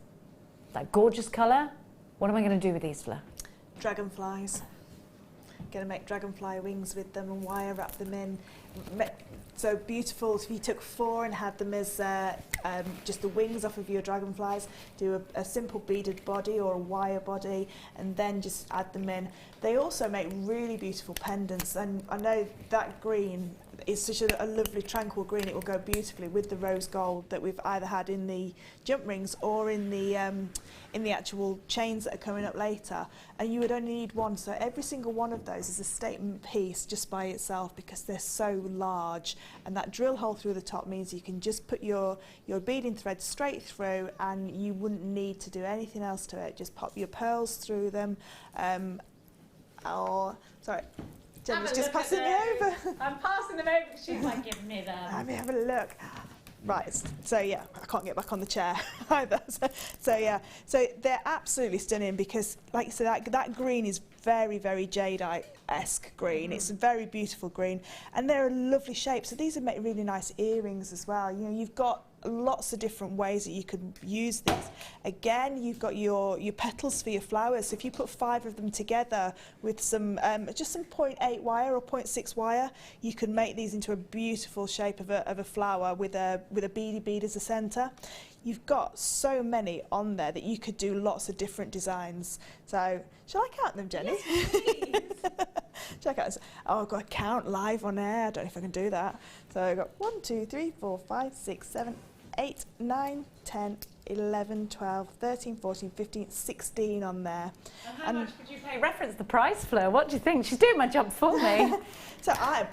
that gorgeous colour. What am I going to do with these, Fleur? Dragonflies. Going to make dragonfly wings with them and wire wrap them in. So beautiful. If you took 4 and had them as just the wings off of your dragonflies, do a simple beaded body or a wire body, and then just add them in. They also make really beautiful pendants, and I know that green is such a lovely tranquil green. It will go beautifully with the rose gold that we've either had in the jump rings or in the actual chains that are coming up later. And you would only need one, so every single one of those is a statement piece just by itself because they're so large. And that drill hole through the top means you can just put your beading thread straight through, and you wouldn't need to do anything else to it. Just pop your pearls through them. Sorry. Jen was just passing me over. I'm passing them over. She's like, give me them. Let me have a look. Right, so yeah, I can't get back on the chair either. So yeah, so they're absolutely stunning because, like you said, that green is very, very jadeite-esque green. It's a very beautiful green, and they're a lovely shape. So these would make really nice earrings as well. You know, you've got lots of different ways that you could use these. Again, you've got your petals for your flowers. So if you put 5 of them together with some just some 0.8 wire or 0.6 wire, you can make these into a beautiful shape of a flower with a beady bead as a centre. You've got so many on there that you could do lots of different designs. So shall I count them, Jenny? Yes, please. Check out. Oh, I've got to count live on air. I don't know if I can do that. So I've got 1, 2, 3, 4, 5, 6, 7, 8, 9, 10, 11, 12, 13, 14, 15, 16 on there. And how much would you pay? Reference the price, Fleur. What do you think? She's doing my job for me. So I'd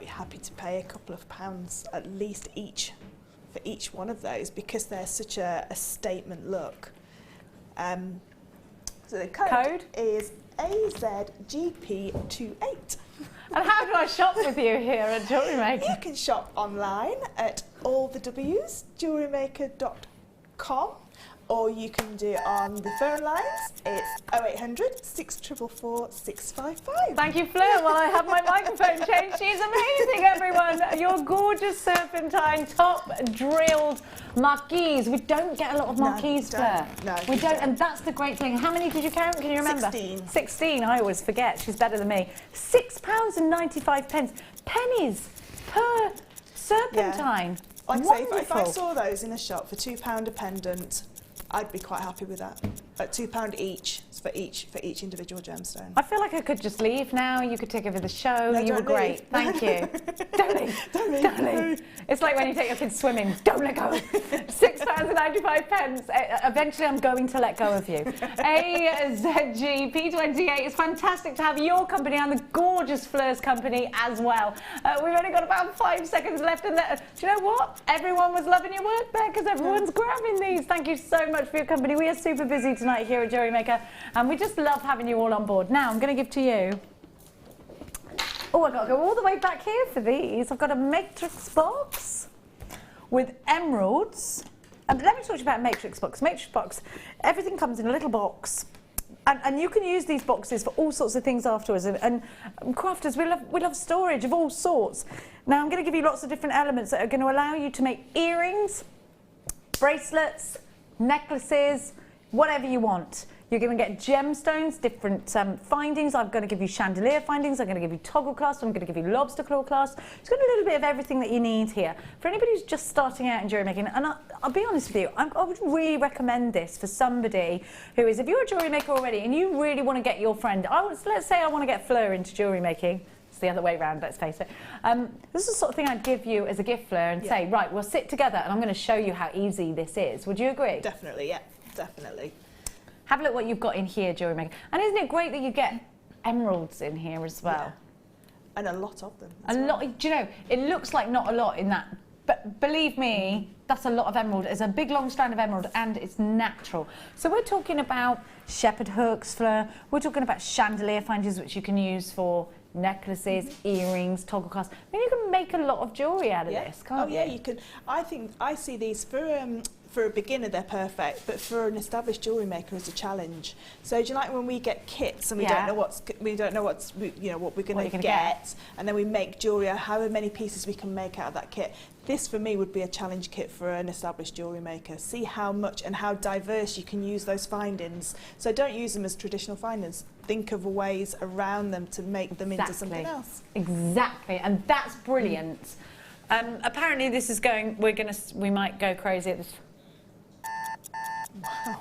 be happy to pay a couple of pounds at least each for each one of those because they're such a statement look. So the code is AZGP28. And how do I shop with you here at Jewellery Maker? You can shop online at allthews, jewellerymaker.com, or you can do it on the phone lines. It's 0800 644 655. Thank you, Fleur. Well, I have my microphone changed. She's amazing, everyone. Your gorgeous serpentine top drilled marquise. We don't get a lot of marquise, Fleur. No, we don't. And that's the great thing. How many did you count? Can you remember? 16. 16. I always forget. She's better than me. £6.95. Pennies per serpentine. Yeah. Like I say, if I saw those in a shop for £2 a pendant, I'd be quite happy with that. At £2 each for each individual gemstone. I feel like I could just leave now. You could take over the show. No, you were great. Leave. Thank you. Don't leave. Don't leave. Don't leave. It's like when you take your kids swimming. Don't let go. £6.95. Eventually, I'm going to let go of you. AZGP28. It's fantastic to have your company and the gorgeous Fleur's company as well. We've only got about 5 seconds left. And do you know what? Everyone was loving your work there because everyone's grabbing these. Thank you so much for your company. We are super busy tonight here at Jewellery Maker, and we just love having you all on board. Now, I'm going to give to you. Oh, I've got to go all the way back here for these. I've got a matrix box with emeralds. Let me talk to you about a matrix box. Matrix box, everything comes in a little box. And you can use these boxes for all sorts of things afterwards. And crafters, we love storage of all sorts. Now, I'm going to give you lots of different elements that are going to allow you to make earrings, bracelets, necklaces, whatever you want. You're going to get gemstones, different findings. I'm going to give you chandelier findings. I'm going to give you toggle clasp. I'm going to give you lobster claw clasp. It's got a little bit of everything that you need here. For anybody who's just starting out in jewellery making, and I'll be honest with you, I would really recommend this for somebody who is, if you're a jewellery maker already and you really want to get your friend, let's say I want to get Fleur into jewellery making. It's the other way around, let's face it. This is the sort of thing I'd give you as a gift, Fleur, and say, right, we'll sit together and I'm going to show you how easy this is. Would you agree? Definitely, yeah, definitely. Have a look what you've got in here, Jewellery Maker. And isn't it great that you get emeralds in here as well? Yeah. And a lot of them. A lot. Do you know, it looks like not a lot in that, but believe me, that's a lot of emerald. It's a big long strand of emerald and it's natural. So we're talking about shepherd hooks, Fleur. We're talking about chandelier findings, which you can use for necklaces, earrings, toggle clasps. I mean, you can make a lot of jewellery out of this, can't you? Oh yeah, you can. I see these for a beginner they're perfect, but for an established jewellery maker it's a challenge. So do you like when we get kits and we don't know what we're going to get, and then we make jewellery, however many pieces we can make out of that kit. This for me would be a challenge kit for an established jewellery maker. See how much and how diverse you can use those findings. So don't use them as traditional findings. Think of ways around them to make them into something else. Exactly, and that's brilliant. Apparently this is going, we might go crazy at this. Wow.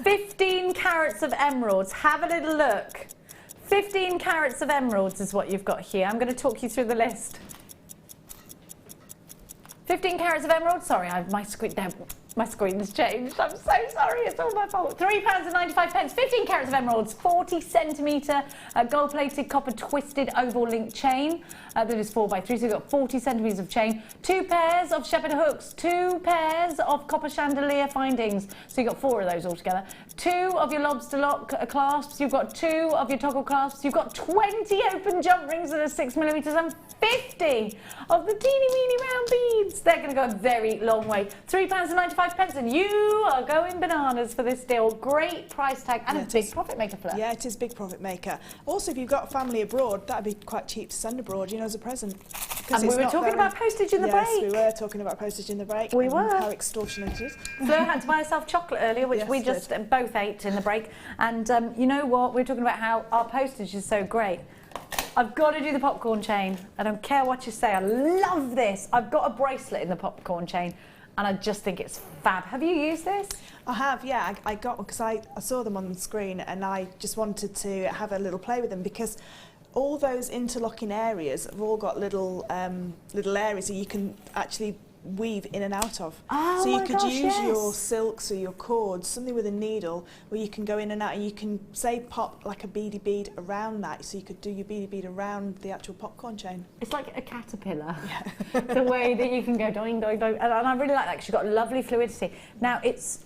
15 carats of emeralds, have a little look. 15 carats of emeralds is what you've got here. I'm going to talk you through the list. 15 carats of emeralds, sorry, my screen has changed. I'm so sorry, it's all my fault. £3.95. 15 carats of emeralds, 40 centimetre gold-plated copper twisted oval link chain. That is 4x3, so you've got 40 centimetres of chain. 2 pairs of shepherd hooks, 2 pairs of copper chandelier findings. So you've got 4 of those altogether. 2 of your lobster lock clasps. You've got 2 of your toggle clasps. You've got 20 open jump rings that are 6mm and 50 of the teeny weeny round beads. They're going to go a very long way. £3.95, and you are going bananas for this deal. Great price tag and a big profit maker, Fleur. Yeah, it is big profit maker. Also, if you've got family abroad, that'd be quite cheap to send abroad, you know, as a present. And we were talking about postage in the break. Yes, we were talking about postage in the break. We were. How extortionate it is. Fleur had to buy herself chocolate earlier, which we just both ate in the break. And you know what? We were talking about how our postage is so great. I've got to do the popcorn chain. I don't care what you say. I love this. I've got a bracelet in the popcorn chain, and I just think it's fab. Have you used this? I have, yeah. I got one because I saw them on the screen, and I just wanted to have a little play with them because all those interlocking areas have all got little areas that you can actually weave in and out of. Oh, so you could use your silks or your cords, something with a needle where you can go in and out, and you can say pop like a beady bead around that, so you could do your beady bead around the actual popcorn chain. It's like a caterpillar, the way that you can go doing, doing, doing. And I really like that because you've got lovely fluidity. Now it's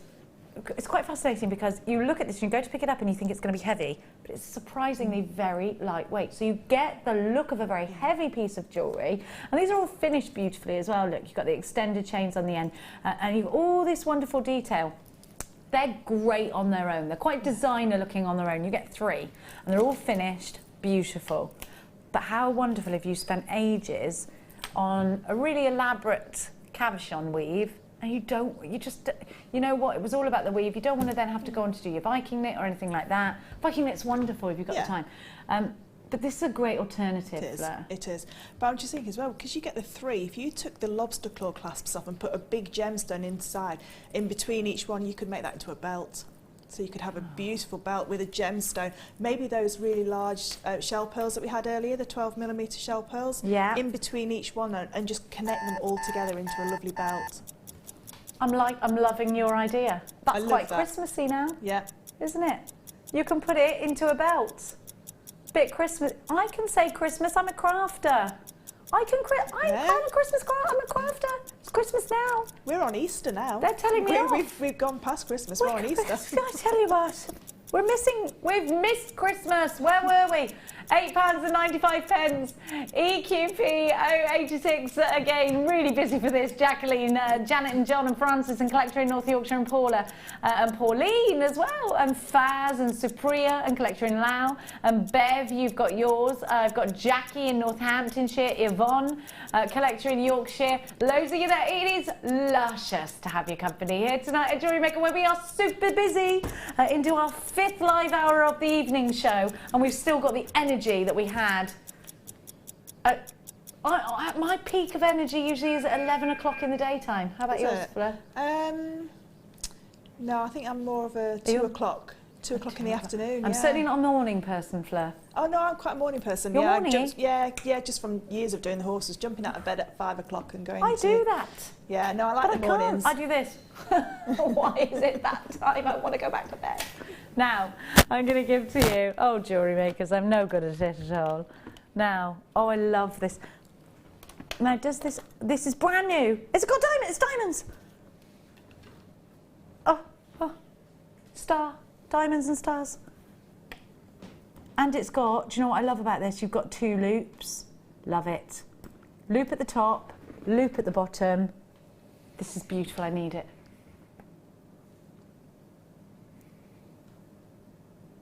quite fascinating because you look at this and you go to pick it up and you think it's going to be heavy, but it's surprisingly very lightweight. So you get the look of a very heavy piece of jewellery, and these are all finished beautifully as well. Look, you've got the extended chains on the end, and you've all this wonderful detail. They're great on their own. They're quite designer looking on their own. You get 3, and they're all finished, beautiful. But how wonderful if you spent ages on a really elaborate cabochon weave, and you know what, it was all about the weave. You don't want to then have to go on to do your Viking knit or anything like that. Viking knit's wonderful if you've got the time. But this is a great alternative. It is. But I'm just thinking as well, because you get the 3, if you took the lobster claw clasps off and put a big gemstone inside, in between each one, you could make that into a belt. So you could have a beautiful belt with a gemstone. Maybe those really large shell pearls that we had earlier, the 12mm shell pearls, in between each one, and just connect them all together into a lovely belt. I'm loving your idea. That's quite Christmassy now. Yeah. Isn't it? You can put it into a belt. Bit Christmas. I can say Christmas. I'm a crafter. I'm a Christmas crafter. I'm a crafter. It's Christmas now. We're on Easter now. They're telling me off. We've gone past Christmas. We're on Easter. I tell you what. We've missed Christmas. Where were we? £8.95. EQP 086, again, really busy for this. Jacqueline, Janet and John and Francis and Collector in North Yorkshire and Paula. And Pauline as well. And Faz and Supriya and Collector in Lau. And Bev, you've got yours. I've got Jackie in Northamptonshire. Yvonne, Collector in Yorkshire. Loads of you there. It is luscious to have your company here tonight at Jewellery Maker, where we are super busy into our 5th live hour of the evening show. And we've still got the energy that we had. My peak of energy usually is at 11 o'clock in the daytime. How about yours, Fleur? No, I think I'm more of a 2 o'clock. 2 o'clock in the afternoon. I'm certainly not a morning person, Fleur. Oh no, I'm quite a morning person. You're yeah, morning? yeah, just from years of doing the horses, jumping out of bed at 5 o'clock and going. I do that. Yeah, no, I like the mornings. I do this. Why is it that time? I want to go back to bed. Now, I'm going to give to you, oh, Jewellery Makers, I'm no good at it at all. Now, oh, I love this. Now, this is brand new. It's got diamonds, it's diamonds. Oh, star, diamonds and stars. And it's got, do you know what I love about this? You've got 2 loops. Love it. Loop at the top, loop at the bottom. This is beautiful, I need it.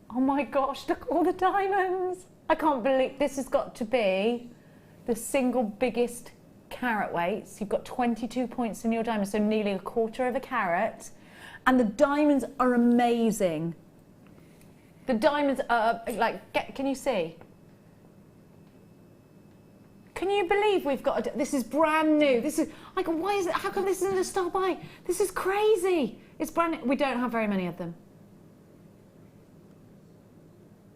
Oh my gosh, look at all the diamonds. I can't believe this has got to be the single biggest carat weights. You've got 22 points in your diamond, so nearly a quarter of a carat. And the diamonds are amazing. The diamonds are like, can you see? Can you believe we've got, this is brand new. This is, like, why is it, how come this isn't a star buy? This is crazy. It's brand new. We don't have very many of them.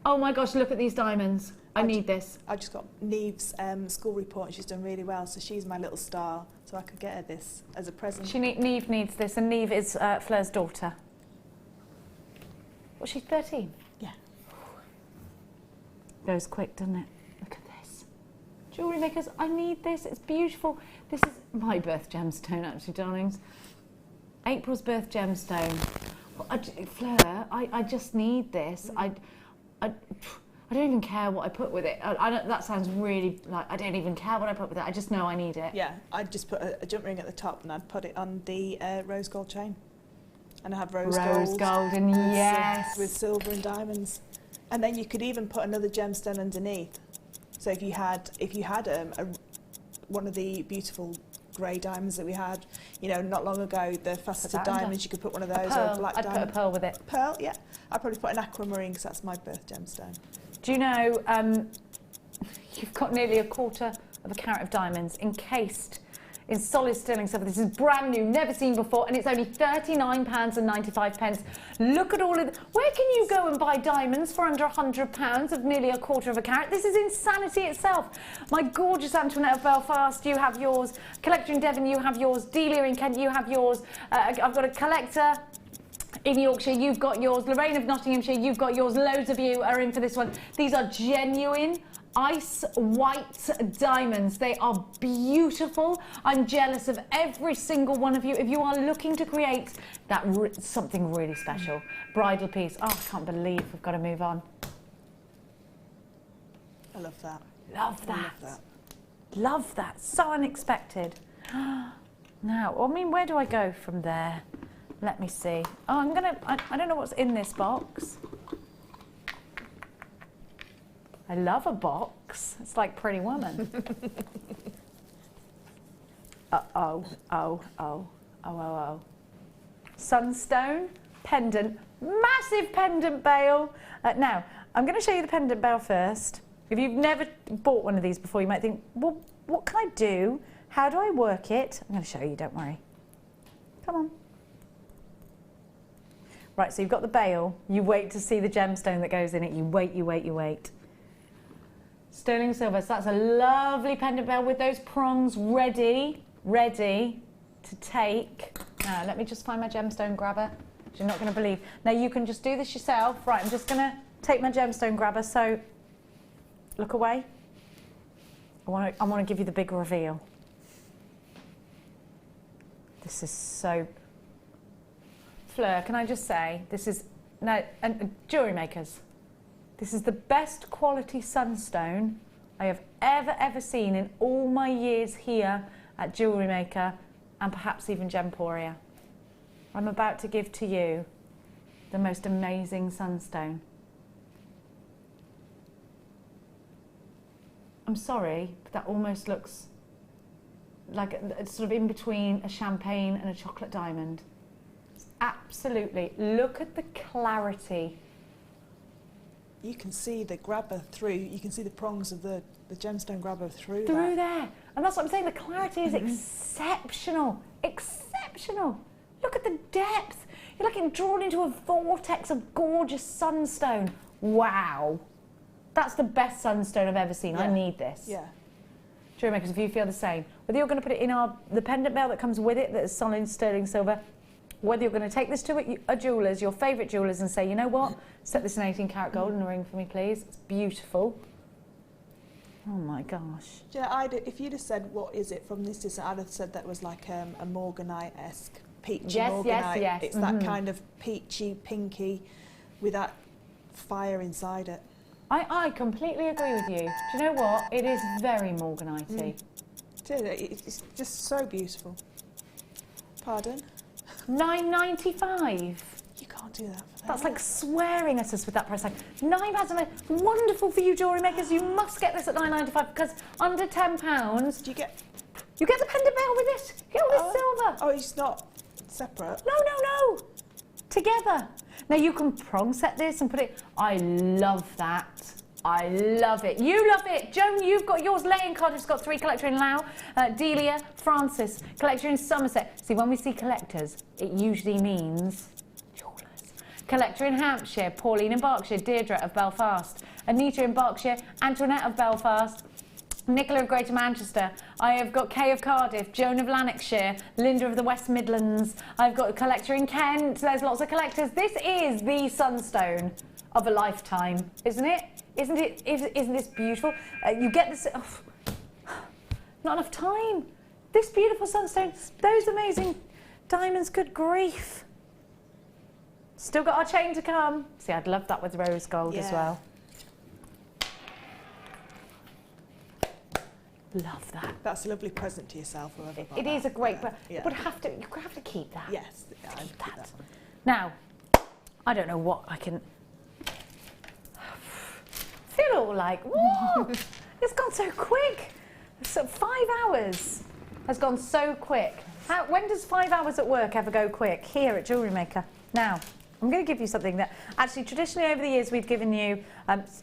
Oh my gosh, look at these diamonds. I need this. I just got Neve's school report and she's done really well, so she's my little star, so I could get her this as a present. Neve needs this, and Neve is Fleur's daughter. What's she, 13? Yeah. Goes quick, doesn't it? Look at this. Jewellery Makers, I need this, it's beautiful. This is my birth gemstone, actually, darlings. April's birth gemstone. Fleur, I just need this. I don't even care what I put with it. That sounds really like, I don't even care what I put with it. I just know I need it. Yeah, I'd just put a jump ring at the top and I'd put it on the rose gold chain. And I have rose gold and yes. With silver and diamonds. And then you could even put another gemstone underneath. So if you had one of the beautiful grey diamonds that we had, you know, not long ago, the faceted diamonds, you could put one of those, or a black diamond. I'd put a pearl with it. Pearl, yeah. I'd probably put an aquamarine because that's my birth gemstone. Do you know, you've got nearly a quarter of a carat of diamonds encased in solid sterling silver. This is brand new, never seen before, and it's only £39.95. Look at all of where can you go and buy diamonds for under £100 of nearly a quarter of a carat? This is insanity itself. My gorgeous Antoinette of Belfast, you have yours. Collector in Devon, you have yours. Delia in Kent, you have yours. I've got a collector in Yorkshire, you've got yours. Lorraine of Nottinghamshire, you've got yours. Loads of you are in for this one. These are genuine ice white diamonds. They are beautiful. I'm jealous of every single one of you. If you are looking to create that something really special, bridal piece. Oh, I can't believe we've got to move on. I love that. Love that. I love that. Love that. So unexpected. Now, I mean, where do I go from there? Let me see. Oh, I don't know what's in this box. I love a box. It's like Pretty Woman. Oh. Sunstone, pendant, massive pendant bail. Now, I'm going to show you the pendant bail first. If you've never bought one of these before, you might think, well, what can I do? How do I work it? I'm going to show you, don't worry. Come on. Right, so you've got the bail. You wait to see the gemstone that goes in it. You wait, you wait, you wait. Sterling silver, so that's a lovely pendant bell with those prongs ready to take. Now, let me just find my gemstone grabber, which you're not going to believe. Now, you can just do this yourself. Right, I'm just going to take my gemstone grabber, so look away. I want to give you the big reveal. This is so... Fleur, can I just say, this is Now, and jewellery makers, this is the best quality sunstone I have ever seen in all my years here at Jewellery Maker and perhaps even Gemporia. I'm about to give to you the most amazing sunstone. I'm sorry, but that almost looks like it's sort of in between a champagne and a chocolate diamond. Absolutely. Look at the clarity. You can see the grabber through, you can see the prongs of the gemstone grabber through there. And that's what I'm saying, the clarity is exceptional. Exceptional. Look at the depth. You're like getting drawn into a vortex of gorgeous sunstone. Wow. That's the best sunstone I've ever seen. I need this. Yeah. Jewellery makers, if you feel the same. Whether you're going to put it in the pendant bell that comes with it, that is solid sterling silver, whether you're going to take this to a jeweller's, your favourite jeweller's, and say, you know what, set this in 18 karat gold in a ring for me, please. It's beautiful. Oh my gosh. Yeah, if you'd have said, what is it from this design, I'd have said that was like a Morganite-esque, peachy Morganite. Yes. It's that kind of peachy, pinky, with that fire inside it. I completely agree with you. Do you know what? It is very Morganite-y. It's just so beautiful. Pardon? £9.95. You can't do that for that. That's like swearing at us with that price tag. £9.95. Wonderful for you, jewellery makers. You must get this at £9.95 because under £10. Do you get? You get the pendant bell with this. You get all this silver. Oh, it's not separate. No. Together. Now you can prong set this and put it. I love that. I love it. You love it. Joan, you've got yours. Leigh in Cardiff's got 3, collector in Louth. Delia, Francis, collector in Somerset. See, when we see collectors, it usually means jewellers. Collector in Hampshire, Pauline in Berkshire, Deirdre of Belfast, Anita in Berkshire, Antoinette of Belfast, Nicola of Greater Manchester. I have got Kay of Cardiff, Joan of Lanarkshire, Linda of the West Midlands. I've got a collector in Kent. There's lots of collectors. This is the sunstone of a lifetime, isn't it? Isn't this beautiful? You get this. Oh, not enough time. This beautiful sunstone, those amazing diamonds. Good grief. Still got our chain to come. See, I'd love that with rose gold as well. Love that. That's a lovely present to yourself. It is a great, but you have to keep that. Yes, keep that. Now, I don't know what I can. Feel all like, whoa, it's gone so quick. So 5 hours has gone so quick. When does 5 hours at work ever go quick? Here at Jewellery Maker. Now, I'm going to give you something that actually traditionally over the years we've given you.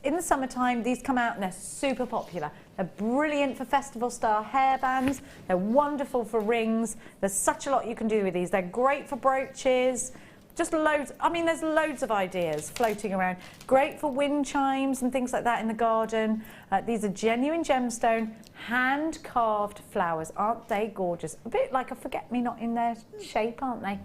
In the summertime, these come out and they're super popular. They're brilliant for festival style hairbands. They're wonderful for rings. There's such a lot you can do with these. They're great for brooches. Just loads. I mean, there's loads of ideas floating around. Great for wind chimes and things like that in the garden. These are genuine gemstone, hand-carved flowers. Aren't they gorgeous? A bit like a forget-me-not in their shape, aren't they?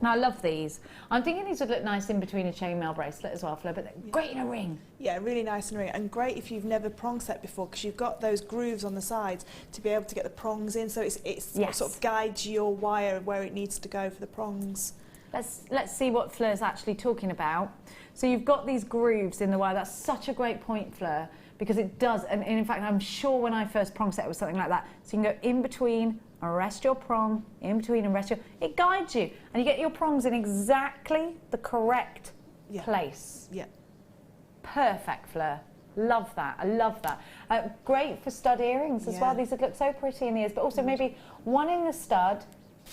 Now, I love these. I'm thinking these would look nice in between a chainmail bracelet as well, Fleur, but they're great in a ring. Yeah, really nice in a ring, and great if you've never prong set before, because you've got those grooves on the sides to be able to get the prongs in, so it's sort of guides your wire where it needs to go for the prongs. Let's see what Fleur's actually talking about. So you've got these grooves in the wire. That's such a great point, Fleur, because it does, and in fact, I'm sure when I first prong set it was something like that. So you can go in between, rest your prong, in between and rest your... It guides you, and you get your prongs in exactly the correct place. Yeah. Perfect, Fleur. Love that. I love that. Great for stud earrings as well. These would look so pretty in the ears, but also maybe one in the stud,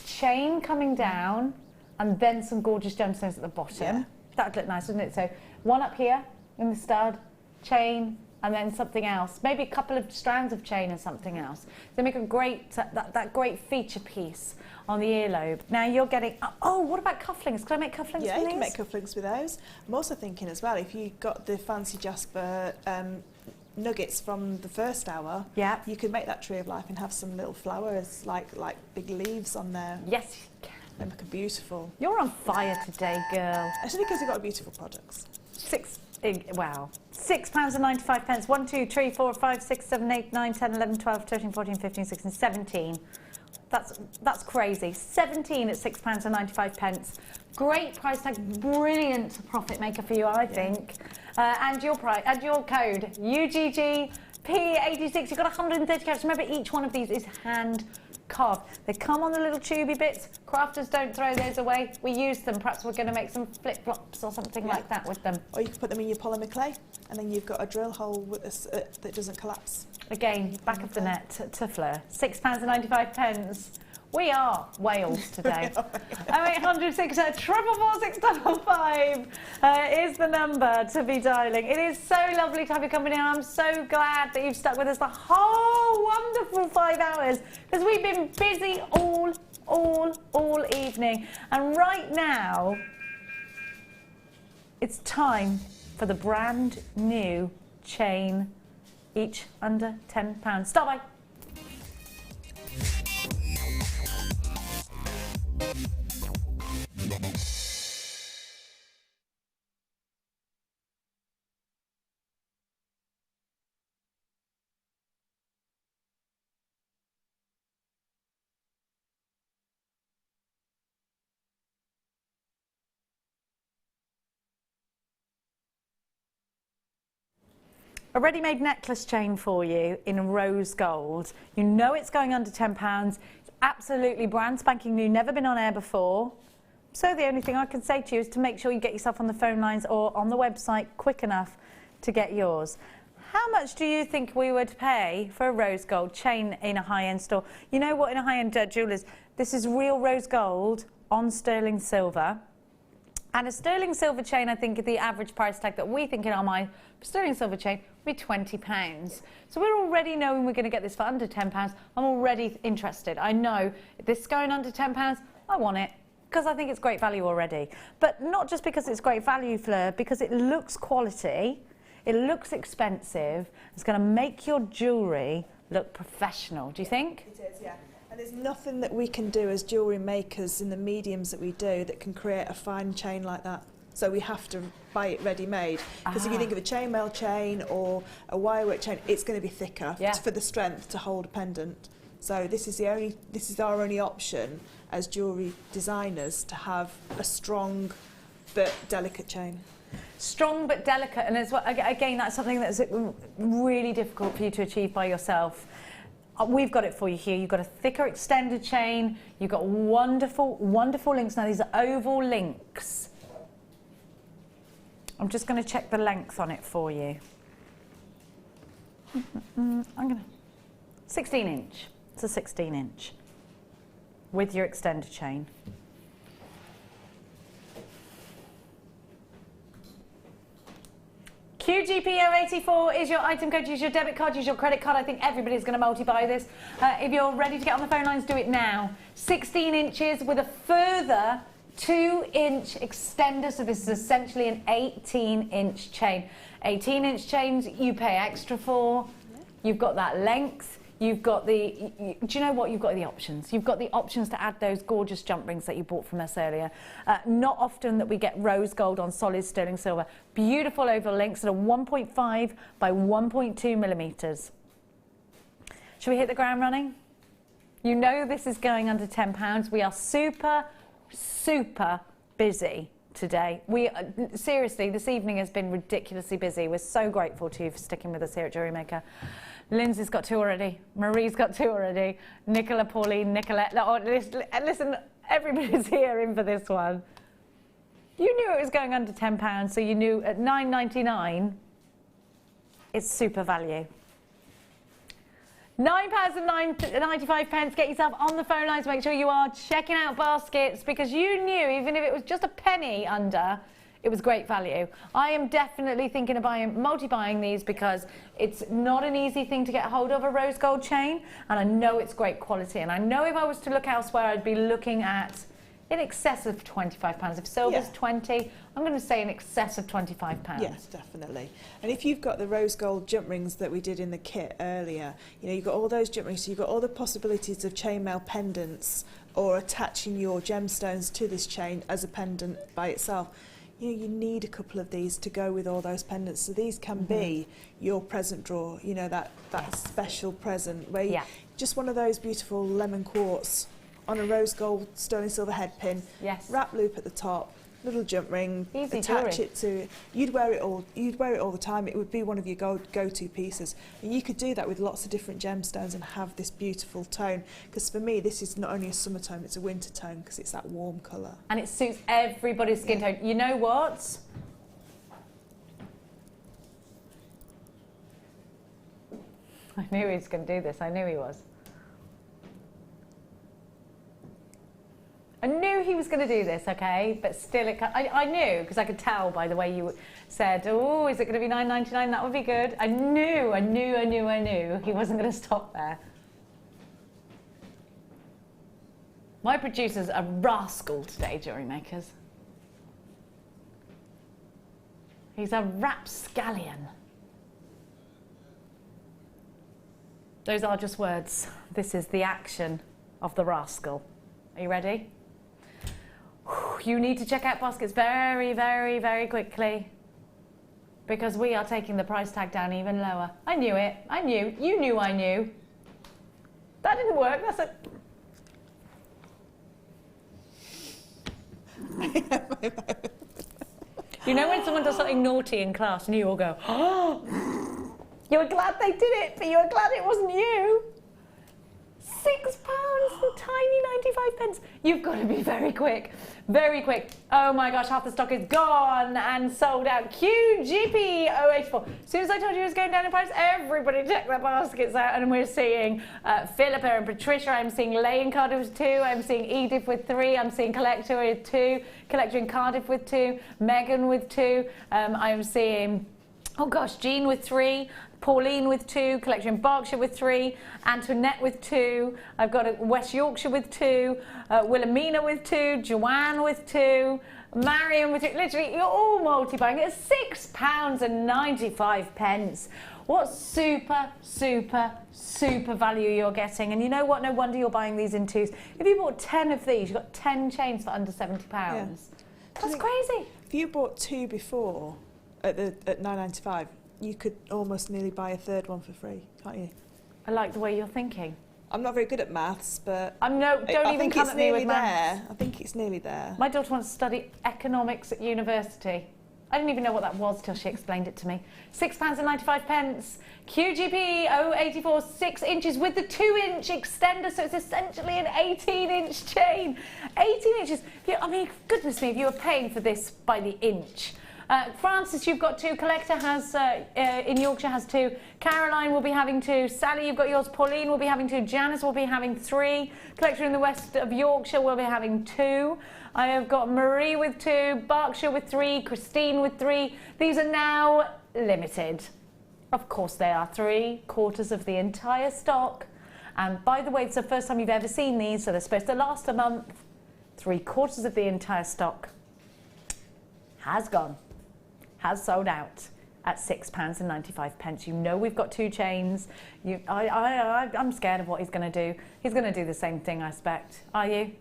chain coming down, and then some gorgeous gemstones at the bottom. Yeah. That'd look nice, wouldn't it? So one up here in the stud, chain, and then something else. Maybe a couple of strands of chain and something else. They make a great, that great feature piece on the earlobe. Now you're getting, oh, what about cufflinks? Could I make cufflinks with these? Yeah, you can make cufflinks with those. I'm also thinking as well, if you got the fancy Jasper nuggets from the first hour, you could make that tree of life and have some little flowers, like big leaves on there. Yes, you can. They look beautiful. You're on fire today, girl. Especially because you've got beautiful products. Wow. £6.95. 1, 2, 3, 4, 5, 6, 7, 8, 9, 10, 11, 12, 13, 14, 15, 16, 17. That's crazy. 17 at £6.95. Great price tag, brilliant profit maker for you, I think. And your price, and your code UGGP86. You've got 130 carats. Remember, each one of these is hand carved. They come on the little tubey bits. Crafters don't throw those away. We use them. Perhaps we're going to make some flip-flops or something like that with them. Or you can put them in your polymer clay, and then you've got a drill hole with that doesn't collapse. Again, back of the net to Fleur. £6.95. We are Wales today. 0800 644 655 is the number to be dialing. It is so lovely to have you coming in. I'm so glad that you've stuck with us the whole wonderful 5 hours, because we've been busy all evening. And right now, it's time for the brand new chain, each under £10. Start by. A ready-made necklace chain for you in rose gold. You know it's going under £10. It's absolutely brand spanking new, never been on air before. So the only thing I can say to you is to make sure you get yourself on the phone lines or on the website quick enough to get yours. How much do you think we would pay for a rose gold chain in a high-end store? You know what, in a high-end jewellers, this is real rose gold on sterling silver. And a sterling silver chain, I think the average price tag that we think in our mind for sterling silver chain would be £20. So we're already knowing we're going to get this for under £10. I'm already interested. I know if this is going under £10, I want it, because I think it's great value already. But not just because it's great value, Fleur, because it looks quality, it looks expensive, it's going to make your jewellery look professional. Do you think? It is, yeah. And there's nothing that we can do as jewellery makers in the mediums that we do that can create a fine chain like that. So we have to buy it ready-made. Because if you think of a chainmail chain or a wirework chain, it's going to be thicker for the strength to hold a pendant. So this is our only option as jewellery designers, to have a strong but delicate chain. Strong but delicate, and as well, again, that's something that's really difficult for you to achieve by yourself. We've got it for you here. You've got a thicker extended chain. You've got wonderful, wonderful links. Now, these are oval links. I'm just going to check the length on it for you. I'm going to... 16 inch. It's a 16 inch with your extended chain. QGPO84 is your item code. Use your debit card, use your credit card. I think everybody's going to multi-buy this. If you're ready to get on the phone lines, do it now. 16 inches with a further 2-inch extender. So this is essentially an 18-inch chain. 18-inch chains you pay extra for. You've got that length. You've got the, do you know what? You've got the options. You've got the options to add those gorgeous jump rings that you bought from us earlier. Not often that we get rose gold on solid sterling silver. Beautiful oval links that are 1.5 by 1.2 millimetres. Should we hit the ground running? You know this is going under £10. We are super, super busy today. Seriously, this evening has been ridiculously busy. We're so grateful to you for sticking with us here at Jewellery Maker. Lindsay's got 2 already. Marie's got 2 already. Nicola, Pauline, Nicolette. Oh, listen, everybody's here in for this one. You knew it was going under £10, so you knew at £9.99, it's super value. £9.95. Get yourself on the phone lines. Make sure you are checking out baskets, because you knew, even if it was just a penny under, it was great value. I am definitely thinking of multi-buying these, because it's not an easy thing to get hold of, a rose gold chain, and I know it's great quality. And I know if I was to look elsewhere, I'd be looking at in excess of £25. If silver's 20, I'm going to say in excess of £25. Yes, definitely. And if you've got the rose gold jump rings that we did in the kit earlier, you know, you've got all those jump rings, so you've got all the possibilities of chainmail pendants or attaching your gemstones to this chain as a pendant by itself. You know, you need a couple of these to go with all those pendants. So these can be your present drawer, you know, that special present where you, just one of those beautiful lemon quartz on a rose gold sterling silver head pin. Yes. Wrap loop at the top, little jump ring. Easy attach jewellery. it to. You'd wear it all. You'd wear it all the time. It would be one of your go-to pieces. And you could do that with lots of different gemstones and have this beautiful tone. Because for me, this is not only a summer tone; it's a winter tone because it's that warm colour. And it suits everybody's skin tone. You know what? I knew he was going to do this. I knew he was. I knew he was going to do this, okay? But still, I knew, because I could tell by the way you said, oh, is it going to be $9.99? That would be good. I knew he wasn't going to stop there. My producer's a rascal today, Jewellery Makers. He's a rapscallion. Those are just words. This is the action of the rascal. Are you ready? You need to check out baskets very, very, very quickly because we are taking the price tag down even lower. I knew it. I knew. You knew I knew. That didn't work. That's it. You know when someone does something naughty in class and you all go, oh, you were glad they did it, but you were glad it wasn't you. £6 for tiny 95 pence. You've got to be very quick, very quick. Oh my gosh, half the stock is gone and sold out. QGP 084. As soon as I told you it was going down in price, everybody checked their baskets out, and we're seeing Philippa and Patricia. I'm seeing Leigh in Cardiff with 2. I'm seeing Edith with 3. I'm seeing Collector with 2. Collector in Cardiff with 2. Megan with 2. I'm seeing, oh gosh, Jean with 3. Pauline with 2, Collector in Berkshire with 3, Antoinette with 2, I've got a West Yorkshire with 2, Wilhelmina with 2, Joanne with 2, Marion with 2. Literally, you're all multi-buying. It's £6.95. What super, super, super value you're getting. And you know what? No wonder you're buying these in twos. If you bought 10 of these, you've got 10 chains for under £70. Yeah. That's crazy. If you bought 2 before at £9.95, you could almost nearly buy a third one for free, can't you? I like the way you're thinking. I'm not very good at maths, but don't even come at me with maths. I think it's nearly there. My daughter wants to study economics at university. I didn't even know what that was till she explained it to me. £6.95. QGP 084, 6 inches with the 2-inch extender, so it's essentially an 18-inch chain. 18 inches. I mean, goodness me, if you were paying for this by the inch. Francis, you've got 2. Collector has, in Yorkshire has 2. Caroline will be having 2. Sally, you've got yours. Pauline will be having 2. Janice will be having 3. Collector in the west of Yorkshire will be having 2. I have got Marie with 2. Berkshire with 3. Christine with 3. These are now limited. Of course they are. 3/4 of the entire stock. And by the way, it's the first time you've ever seen these, so they're supposed to last a month. 3/4 of the entire stock has gone. Has sold out at £6.95. You know we've got 2 chains. I'm scared of what he's going to do. He's going to do the same thing, I expect. Are you?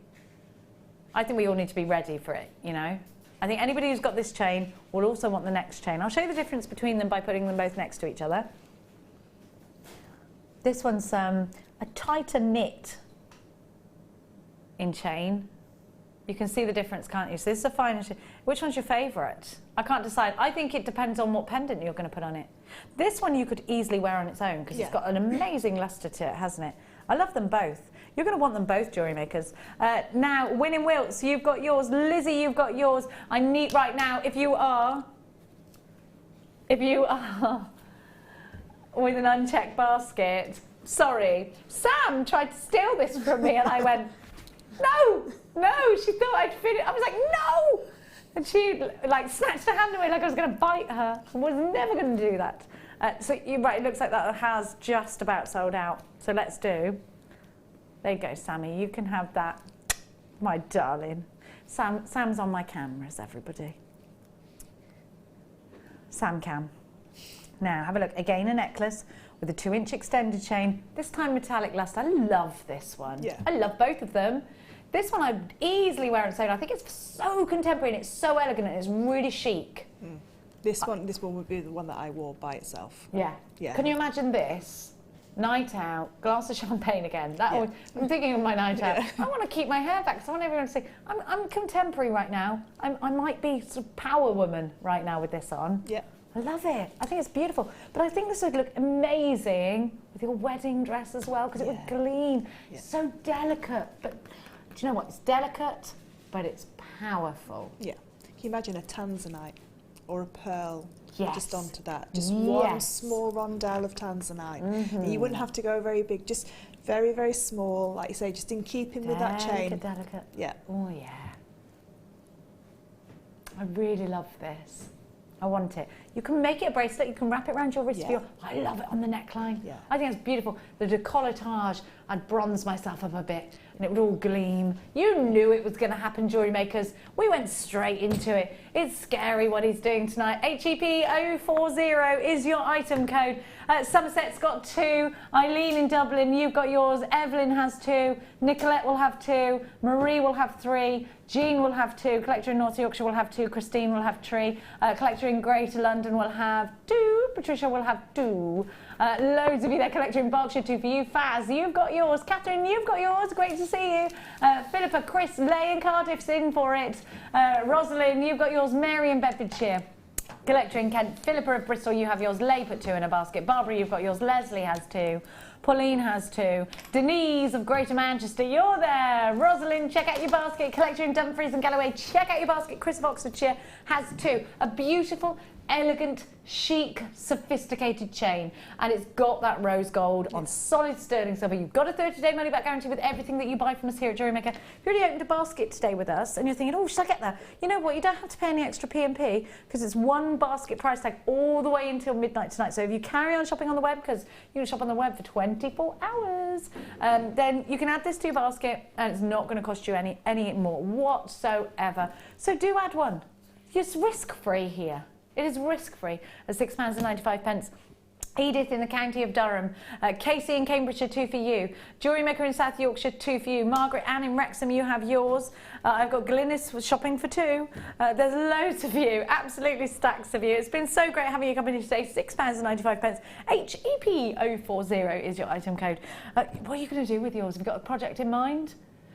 I think we all need to be ready for it, you know. I think anybody who's got this chain will also want the next chain. I'll show you the difference between them by putting them both next to each other. This one's a tighter knit in chain. You can see the difference, can't you? So this is a finer chain. Which one's your favourite? I can't decide. I think it depends on what pendant you're going to put on it. This one you could easily wear on its own because it's got an amazing lustre to it, hasn't it? I love them both. You're going to want them both, Jewellery Makers. Now, Winning Wilts, you've got yours. Lizzie, you've got yours. I need, right now, if you are with an unchecked basket, sorry, Sam tried to steal this from me and I went, no, she thought I'd fit it. I was like, no! And she like snatched her hand away like I was going to bite her. I was never going to do that. So you're right, it looks like that has just about sold out. So let's do. There you go, Sammy. You can have that, my darling. Sam's on my cameras, everybody. Sam cam. Now, have a look. Again, a necklace with a 2-inch extended chain. This time metallic luster. I love this one. Yeah. I love both of them. This one I'd easily wear and say, I think it's so contemporary and it's so elegant and it's really chic. This one would be the one that I wore by itself. Yeah. Can you imagine this night out, glass of champagne again. I'm thinking of my night out. I want to keep my hair back because I want everyone to say, I'm contemporary right now. I might be sort of power woman right now with this on. Yeah. I love it. I think it's beautiful. But I think this would look amazing with your wedding dress as well because it would gleam. Yeah. So delicate. But do you know what? It's delicate, but it's powerful. Yeah. Can you imagine a tanzanite or a pearl just onto that? Just Yes. one small rondelle of tanzanite. And you wouldn't have to go very big, just very, very small, like you say, just in keeping with that chain. Delicate. Yeah. Oh, yeah. I really love this. I want it. You can make it a bracelet, you can wrap it around your wrist. I love it on the neckline. Yeah. I think it's beautiful. The decolletage, I'd bronze myself up a bit and it would all gleam. You knew it was going to happen, jewellery makers. We went straight into it. It's scary what he's doing tonight. HEP040 is your item code. Somerset's got 2. Eileen in Dublin, you've got yours. Evelyn has 2. Nicolette will have 2. Marie will have 3. Jean will have 2. Collector in North Yorkshire will have 2. Christine will have 3. Collector in Greater London will have 2. Patricia will have 2. Loads of you there. Collector in Berkshire, 2 for you. Faz, you've got yours. Catherine, you've got yours. Great to see you. Philippa, Chris, Leigh in Cardiff's in for it. Rosalind, you've got yours. Mary in Bedfordshire. Collector in Kent. Philippa of Bristol, you have yours. Leigh put 2 in a basket. Barbara, you've got yours. Leslie has 2. Pauline has 2. Denise of Greater Manchester, you're there. Rosalind, check out your basket. Collector in Dumfries and Galloway, check out your basket. Chris of Oxfordshire has 2. A beautiful, elegant, chic, sophisticated chain, and it's got that rose gold on solid sterling silver. You've got a 30-day money-back guarantee with everything that you buy from us here at Jewellery Maker. If you already opened a basket today with us and you're thinking, oh, should I get that? You know what? You don't have to pay any extra P&P because it's one basket price tag all the way until midnight tonight. So if you carry on shopping on the web, because you can shop on the web for 24 hours, then you can add this to your basket and it's not going to cost you any more whatsoever. So do add one. It's risk-free here. It is risk-free at £6.95. Edith in the county of Durham. Casey in Cambridgeshire, 2 for you. Jewellery Maker in South Yorkshire, 2 for you. Margaret Ann in Wrexham, you have yours. I've got Glynis shopping for 2. There's loads of you, absolutely stacks of you. It's been so great having you company today. £6.95. HEP040 is your item code. What are you going to do with yours? Have you got a project in mind?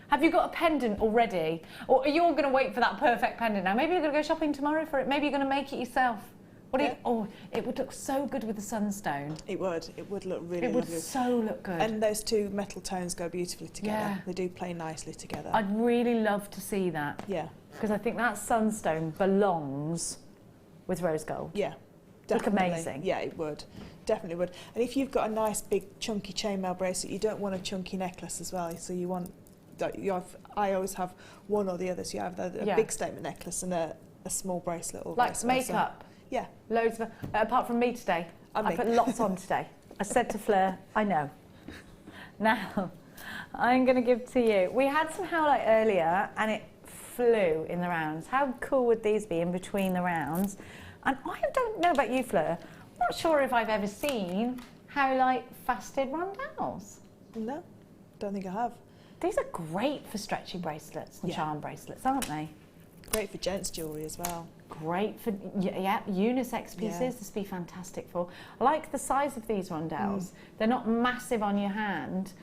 Have you got a pendant already? Or are you all going to wait for that perfect pendant now? Maybe you're going to go shopping tomorrow for it. Maybe you're going to make it yourself. What do you, oh, it would look so good with the sunstone. It would. It would look really lovely. It would lovely. so look good. And those 2 metal tones go beautifully together. Yeah. They do play nicely together. I'd really love to see that. Yeah. Because I think that sunstone belongs with rose gold. Yeah. Definitely. Look amazing. Yeah, it would. Definitely would. And if you've got a nice big chunky chainmail bracelet, you don't want a chunky necklace as well. So you want... I always have one or the other. So you have a big statement necklace and a small bracelet. Or like makeup. Yeah. Loads of, apart from me today. I put lots on today. I said to Fleur, I know. Now, I'm going to give to you. We had some howlite earlier and it flew in the rounds. How cool would these be in between the rounds? And I don't know about you, Fleur. I'm not sure if I've ever seen howlite fasted rondelles. No, don't think I have. These are great for stretchy bracelets and charm bracelets, aren't they? Great for gents' jewellery as well. Great for, unisex pieces. Yeah. This would be fantastic for. I like the size of these rondelles. They're not massive on your hand.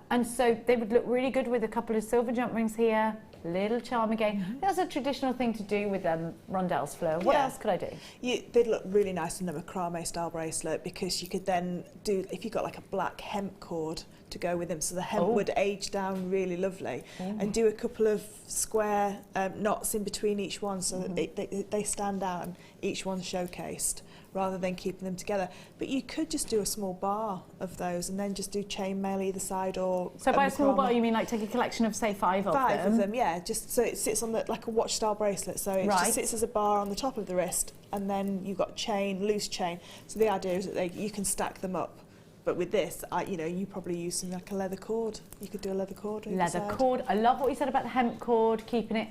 And so they would look really good with a couple of silver jump rings here, little charm again. That's a traditional thing to do with rondelles, Fleur. What else could I do? They'd look really nice in a macrame style bracelet because you could then do, if you've got like a black hemp cord to go with them, so the hemp would age down really lovely, and do a couple of square knots in between each one so that they stand out and each one's showcased rather than keeping them together. But you could just do a small bar of those and then just do chainmail either side. Or so by a small bar you mean like take a collection of say 5 of them? 5 of them, yeah, just so it sits on like a watch style bracelet, so it just sits as a bar on the top of the wrist, and then you've got chain, loose chain. So the idea is that you can stack them up. But with this, you probably use something like a leather cord. You could do a leather cord. Leather cord. I love what you said about the hemp cord, keeping it.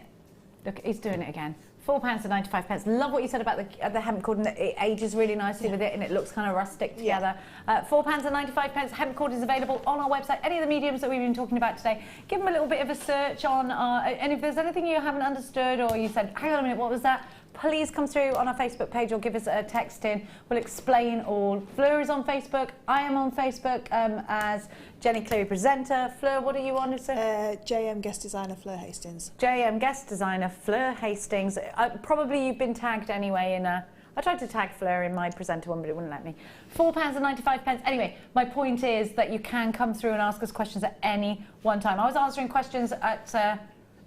Look, he's doing it again. £4.95. Love what you said about the hemp cord, and it ages really nicely with it, and it looks kind of rustic together. £4.95. Hemp cord is available on our website. Any of the mediums that we've been talking about today, give them a little bit of a search on, and if there's anything you haven't understood or you said, hang on a minute, what was that? please come through on our Facebook page or give us a text in. We'll explain all. Fleur is on Facebook. I am on Facebook as Jenny Cleary presenter. Fleur, what are you on? JM guest designer Fleur Hastings. JM guest designer Fleur Hastings. Probably you've been tagged anyway in a... I tried to tag Fleur in my presenter one, but it wouldn't let me. £4.95. Anyway, my point is that you can come through and ask us questions at any one time. I was answering questions at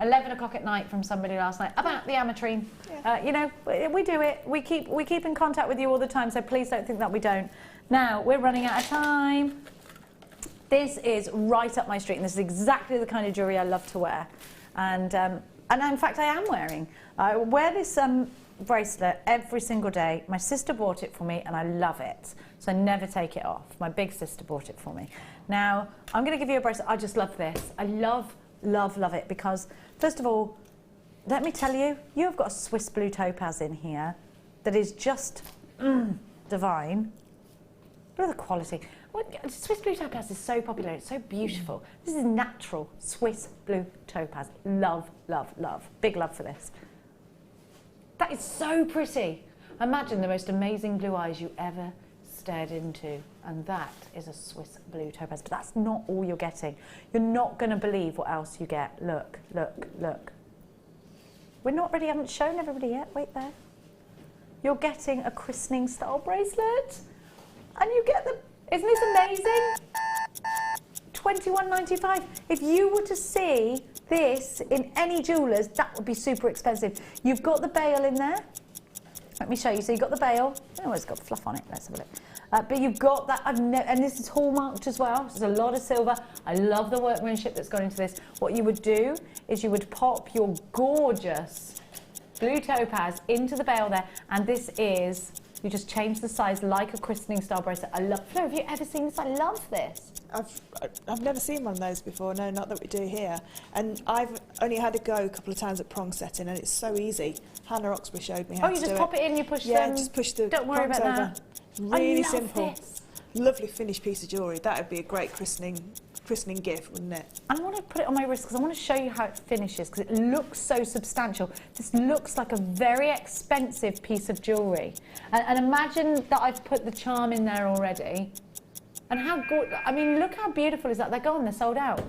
11 o'clock at night from somebody last night about the ametrine. Yeah. You know, we do it. We keep in contact with you all the time, so please don't think that we don't. Now, we're running out of time. This is right up my street, and this is exactly the kind of jewellery I love to wear. And in fact, I am wearing. I wear this bracelet every single day. My sister bought it for me and I love it, so I never take it off. My big sister bought it for me. Now I'm going to give you a bracelet. I just love this. I love it because, first of all, let me tell you, you've got a Swiss blue topaz in here that is just divine. Look at the quality. Swiss blue topaz is so popular, it's so beautiful. This is natural Swiss blue topaz. Love, love, love. Big love for this. That is so pretty. Imagine the most amazing blue eyes you ever stared into, and that is a Swiss blue topaz. But that's not all you're getting. You're not going to believe what else you get. Look, look, look. We're not ready, I haven't shown everybody yet. Wait there. You're getting a christening style bracelet, and you get the... Isn't this amazing? £21.95. If you were to see this in any jewellers, that would be super expensive. You've got the bail in there. Let me show you. So you've got the bail. Oh, it's got fluff on it. Let's have a look. But you've got that, and this is hallmarked as well. There's a lot of silver. I love the workmanship that's gone into this. What you would do is you would pop your gorgeous blue topaz into the bail there, and this is... You just change the size like a christening style bracelet. I love... Fleur, have you ever seen this? I love this. I've never seen one of those before. No, not that we do here. And I've only had a go a couple of times at prong setting, and it's so easy. Hannah Oxbury showed me how to do it. Oh, you just pop it in, you push them. Yeah, just push the Don't worry about over. that. Really I love simple. This. Lovely finished piece of jewellery. That would be a great christening gift, wouldn't it? I want to put it on my wrist because I want to show you how it finishes, because it looks so substantial. This looks like a very expensive piece of jewellery. And imagine that I've put the charm in there already. And how good, I mean, look how beautiful is that. They're gone, they're sold out.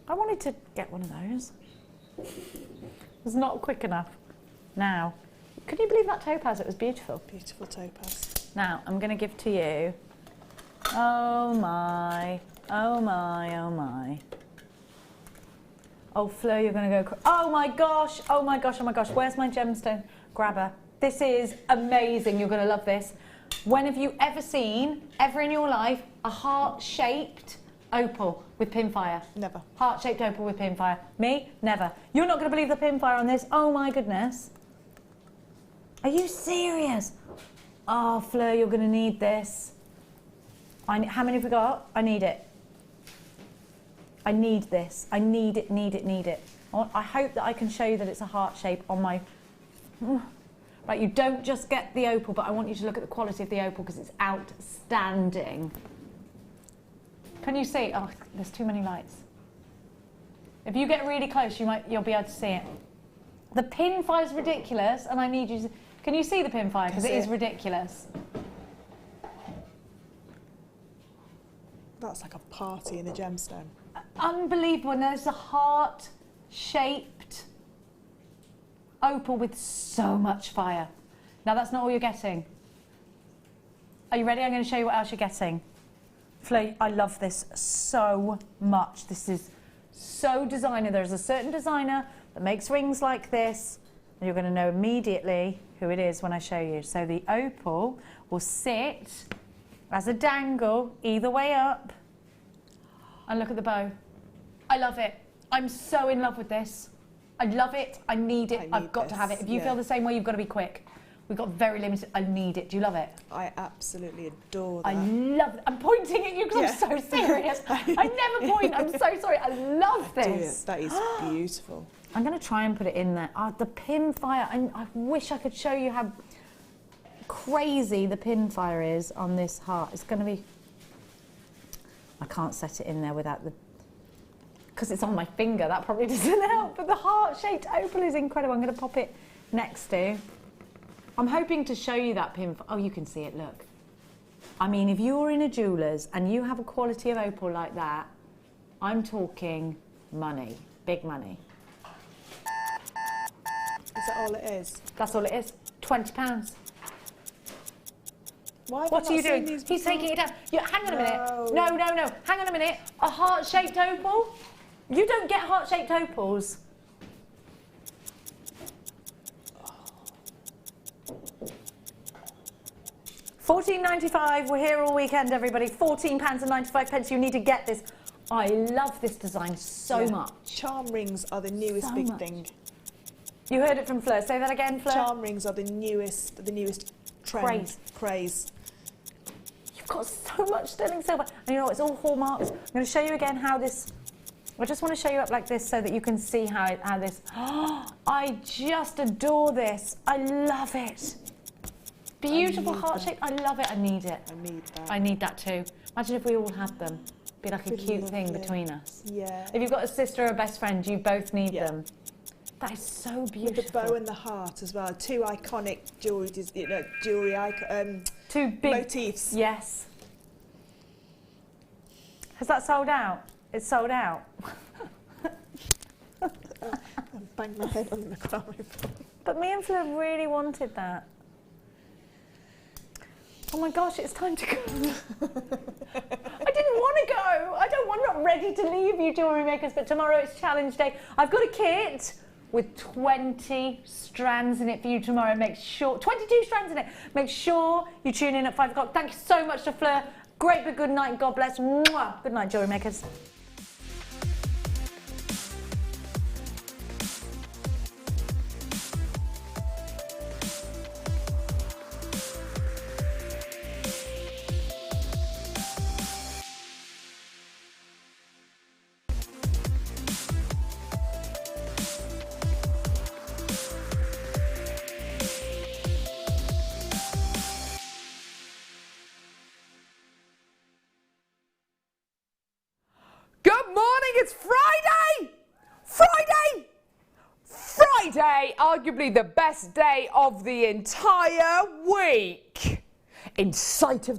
I wanted to get one of those. It's not quick enough. Now, can you believe that topaz? It was beautiful. Beautiful topaz. Now, I'm going to give to you... Oh my, oh my, oh my. Oh, Fleur, you're going to go... Oh my gosh, oh my gosh, oh my gosh. Where's my gemstone grabber? This is amazing. You're going to love this. When have you ever seen, ever in your life, a heart-shaped opal with pinfire? Never. Heart-shaped opal with pinfire. Me? Never. You're not going to believe the pinfire on this. Oh my goodness. Are you serious? Oh, Fleur, you're going to need this. How many have we got? I need it. I need this. I need it, need it, need it. I hope that I can show you that it's a heart shape on my... Right, you don't just get the opal, but I want you to look at the quality of the opal because it's outstanding. Can you see? Oh, there's too many lights. If you get really close, you'll be able to see it. The pinfire is ridiculous, and I need you to... Can you see the pinfire? Because it is ridiculous. That's like a party in a gemstone. Unbelievable. And there's a heart-shaped opal with so much fire. Now, that's not all you're getting. Are you ready? I'm going to show you what else you're getting. Fleur, I love this so much. This is so designer. There's a certain designer that makes rings like this, and you're going to know immediately who it is when I show you. So the opal will sit as a dangle either way up, and look at the bow. I love it. I'm so in love with this. I love it. I need it. I've got to have it. If you feel the same way, you've got to be quick. We've got very limited. I need it. Do you love it? I absolutely adore that. I love it. I'm pointing at you because I'm so serious. I never point. I'm so sorry. I love this. That is beautiful. I'm going to try and put it in there. The pinfire. I wish I could show you how crazy the pinfire is on this heart. It's going to be... I can't set it in there without the... Because it's on my finger, that probably doesn't help. But the heart-shaped opal is incredible. I'm going to pop it next to. I'm hoping to show you that pin. Oh, you can see it, look. I mean, if you're in a jeweller's and you have a quality of opal like that, I'm talking money, big money. Is that all it is? That's all it is, £20. Why have What I are you not seen doing? these He's before? taking it down. Hang on a minute. No. No. Hang on a minute. A heart-shaped opal? You don't get heart-shaped opals. £14.95. We're here all weekend, everybody. £14.95. You need to get this. I love this design so much. Charm rings are the newest So big much. thing. You heard it from Fleur. Say that again, Fleur. Charm rings are the newest trend. Craze. You've got so much sterling silver. And you know what, it's all hallmarks. I'm going to show you again how this... I just want to show you up like this so that you can see how this... I just adore this. I love it. Beautiful heart shape. I love it. I need it. I need that. I need that too. Imagine if we all had them. Be like a cute thing between us. Yeah. If you've got a sister or a best friend, you both need them. That is so beautiful. With the bow and the heart as well. Two iconic jewellery two big motifs. Yes. Has that sold out? It's sold out. I banged my head on the car. But me and Fleur really wanted that. Oh my gosh, it's time to go. I didn't want to go. I'm not ready to leave you, jewellery makers, but tomorrow it's challenge day. I've got a kit with 20 strands in it for you tomorrow. Make sure, 22 strands in it. Make sure you tune in at 5 o'clock. Thank you so much to Fleur. Great but good night. God bless. Mwah. Good night, jewellery makers. Good morning, it's Friday! Friday, arguably the best day of the entire week. In sight of the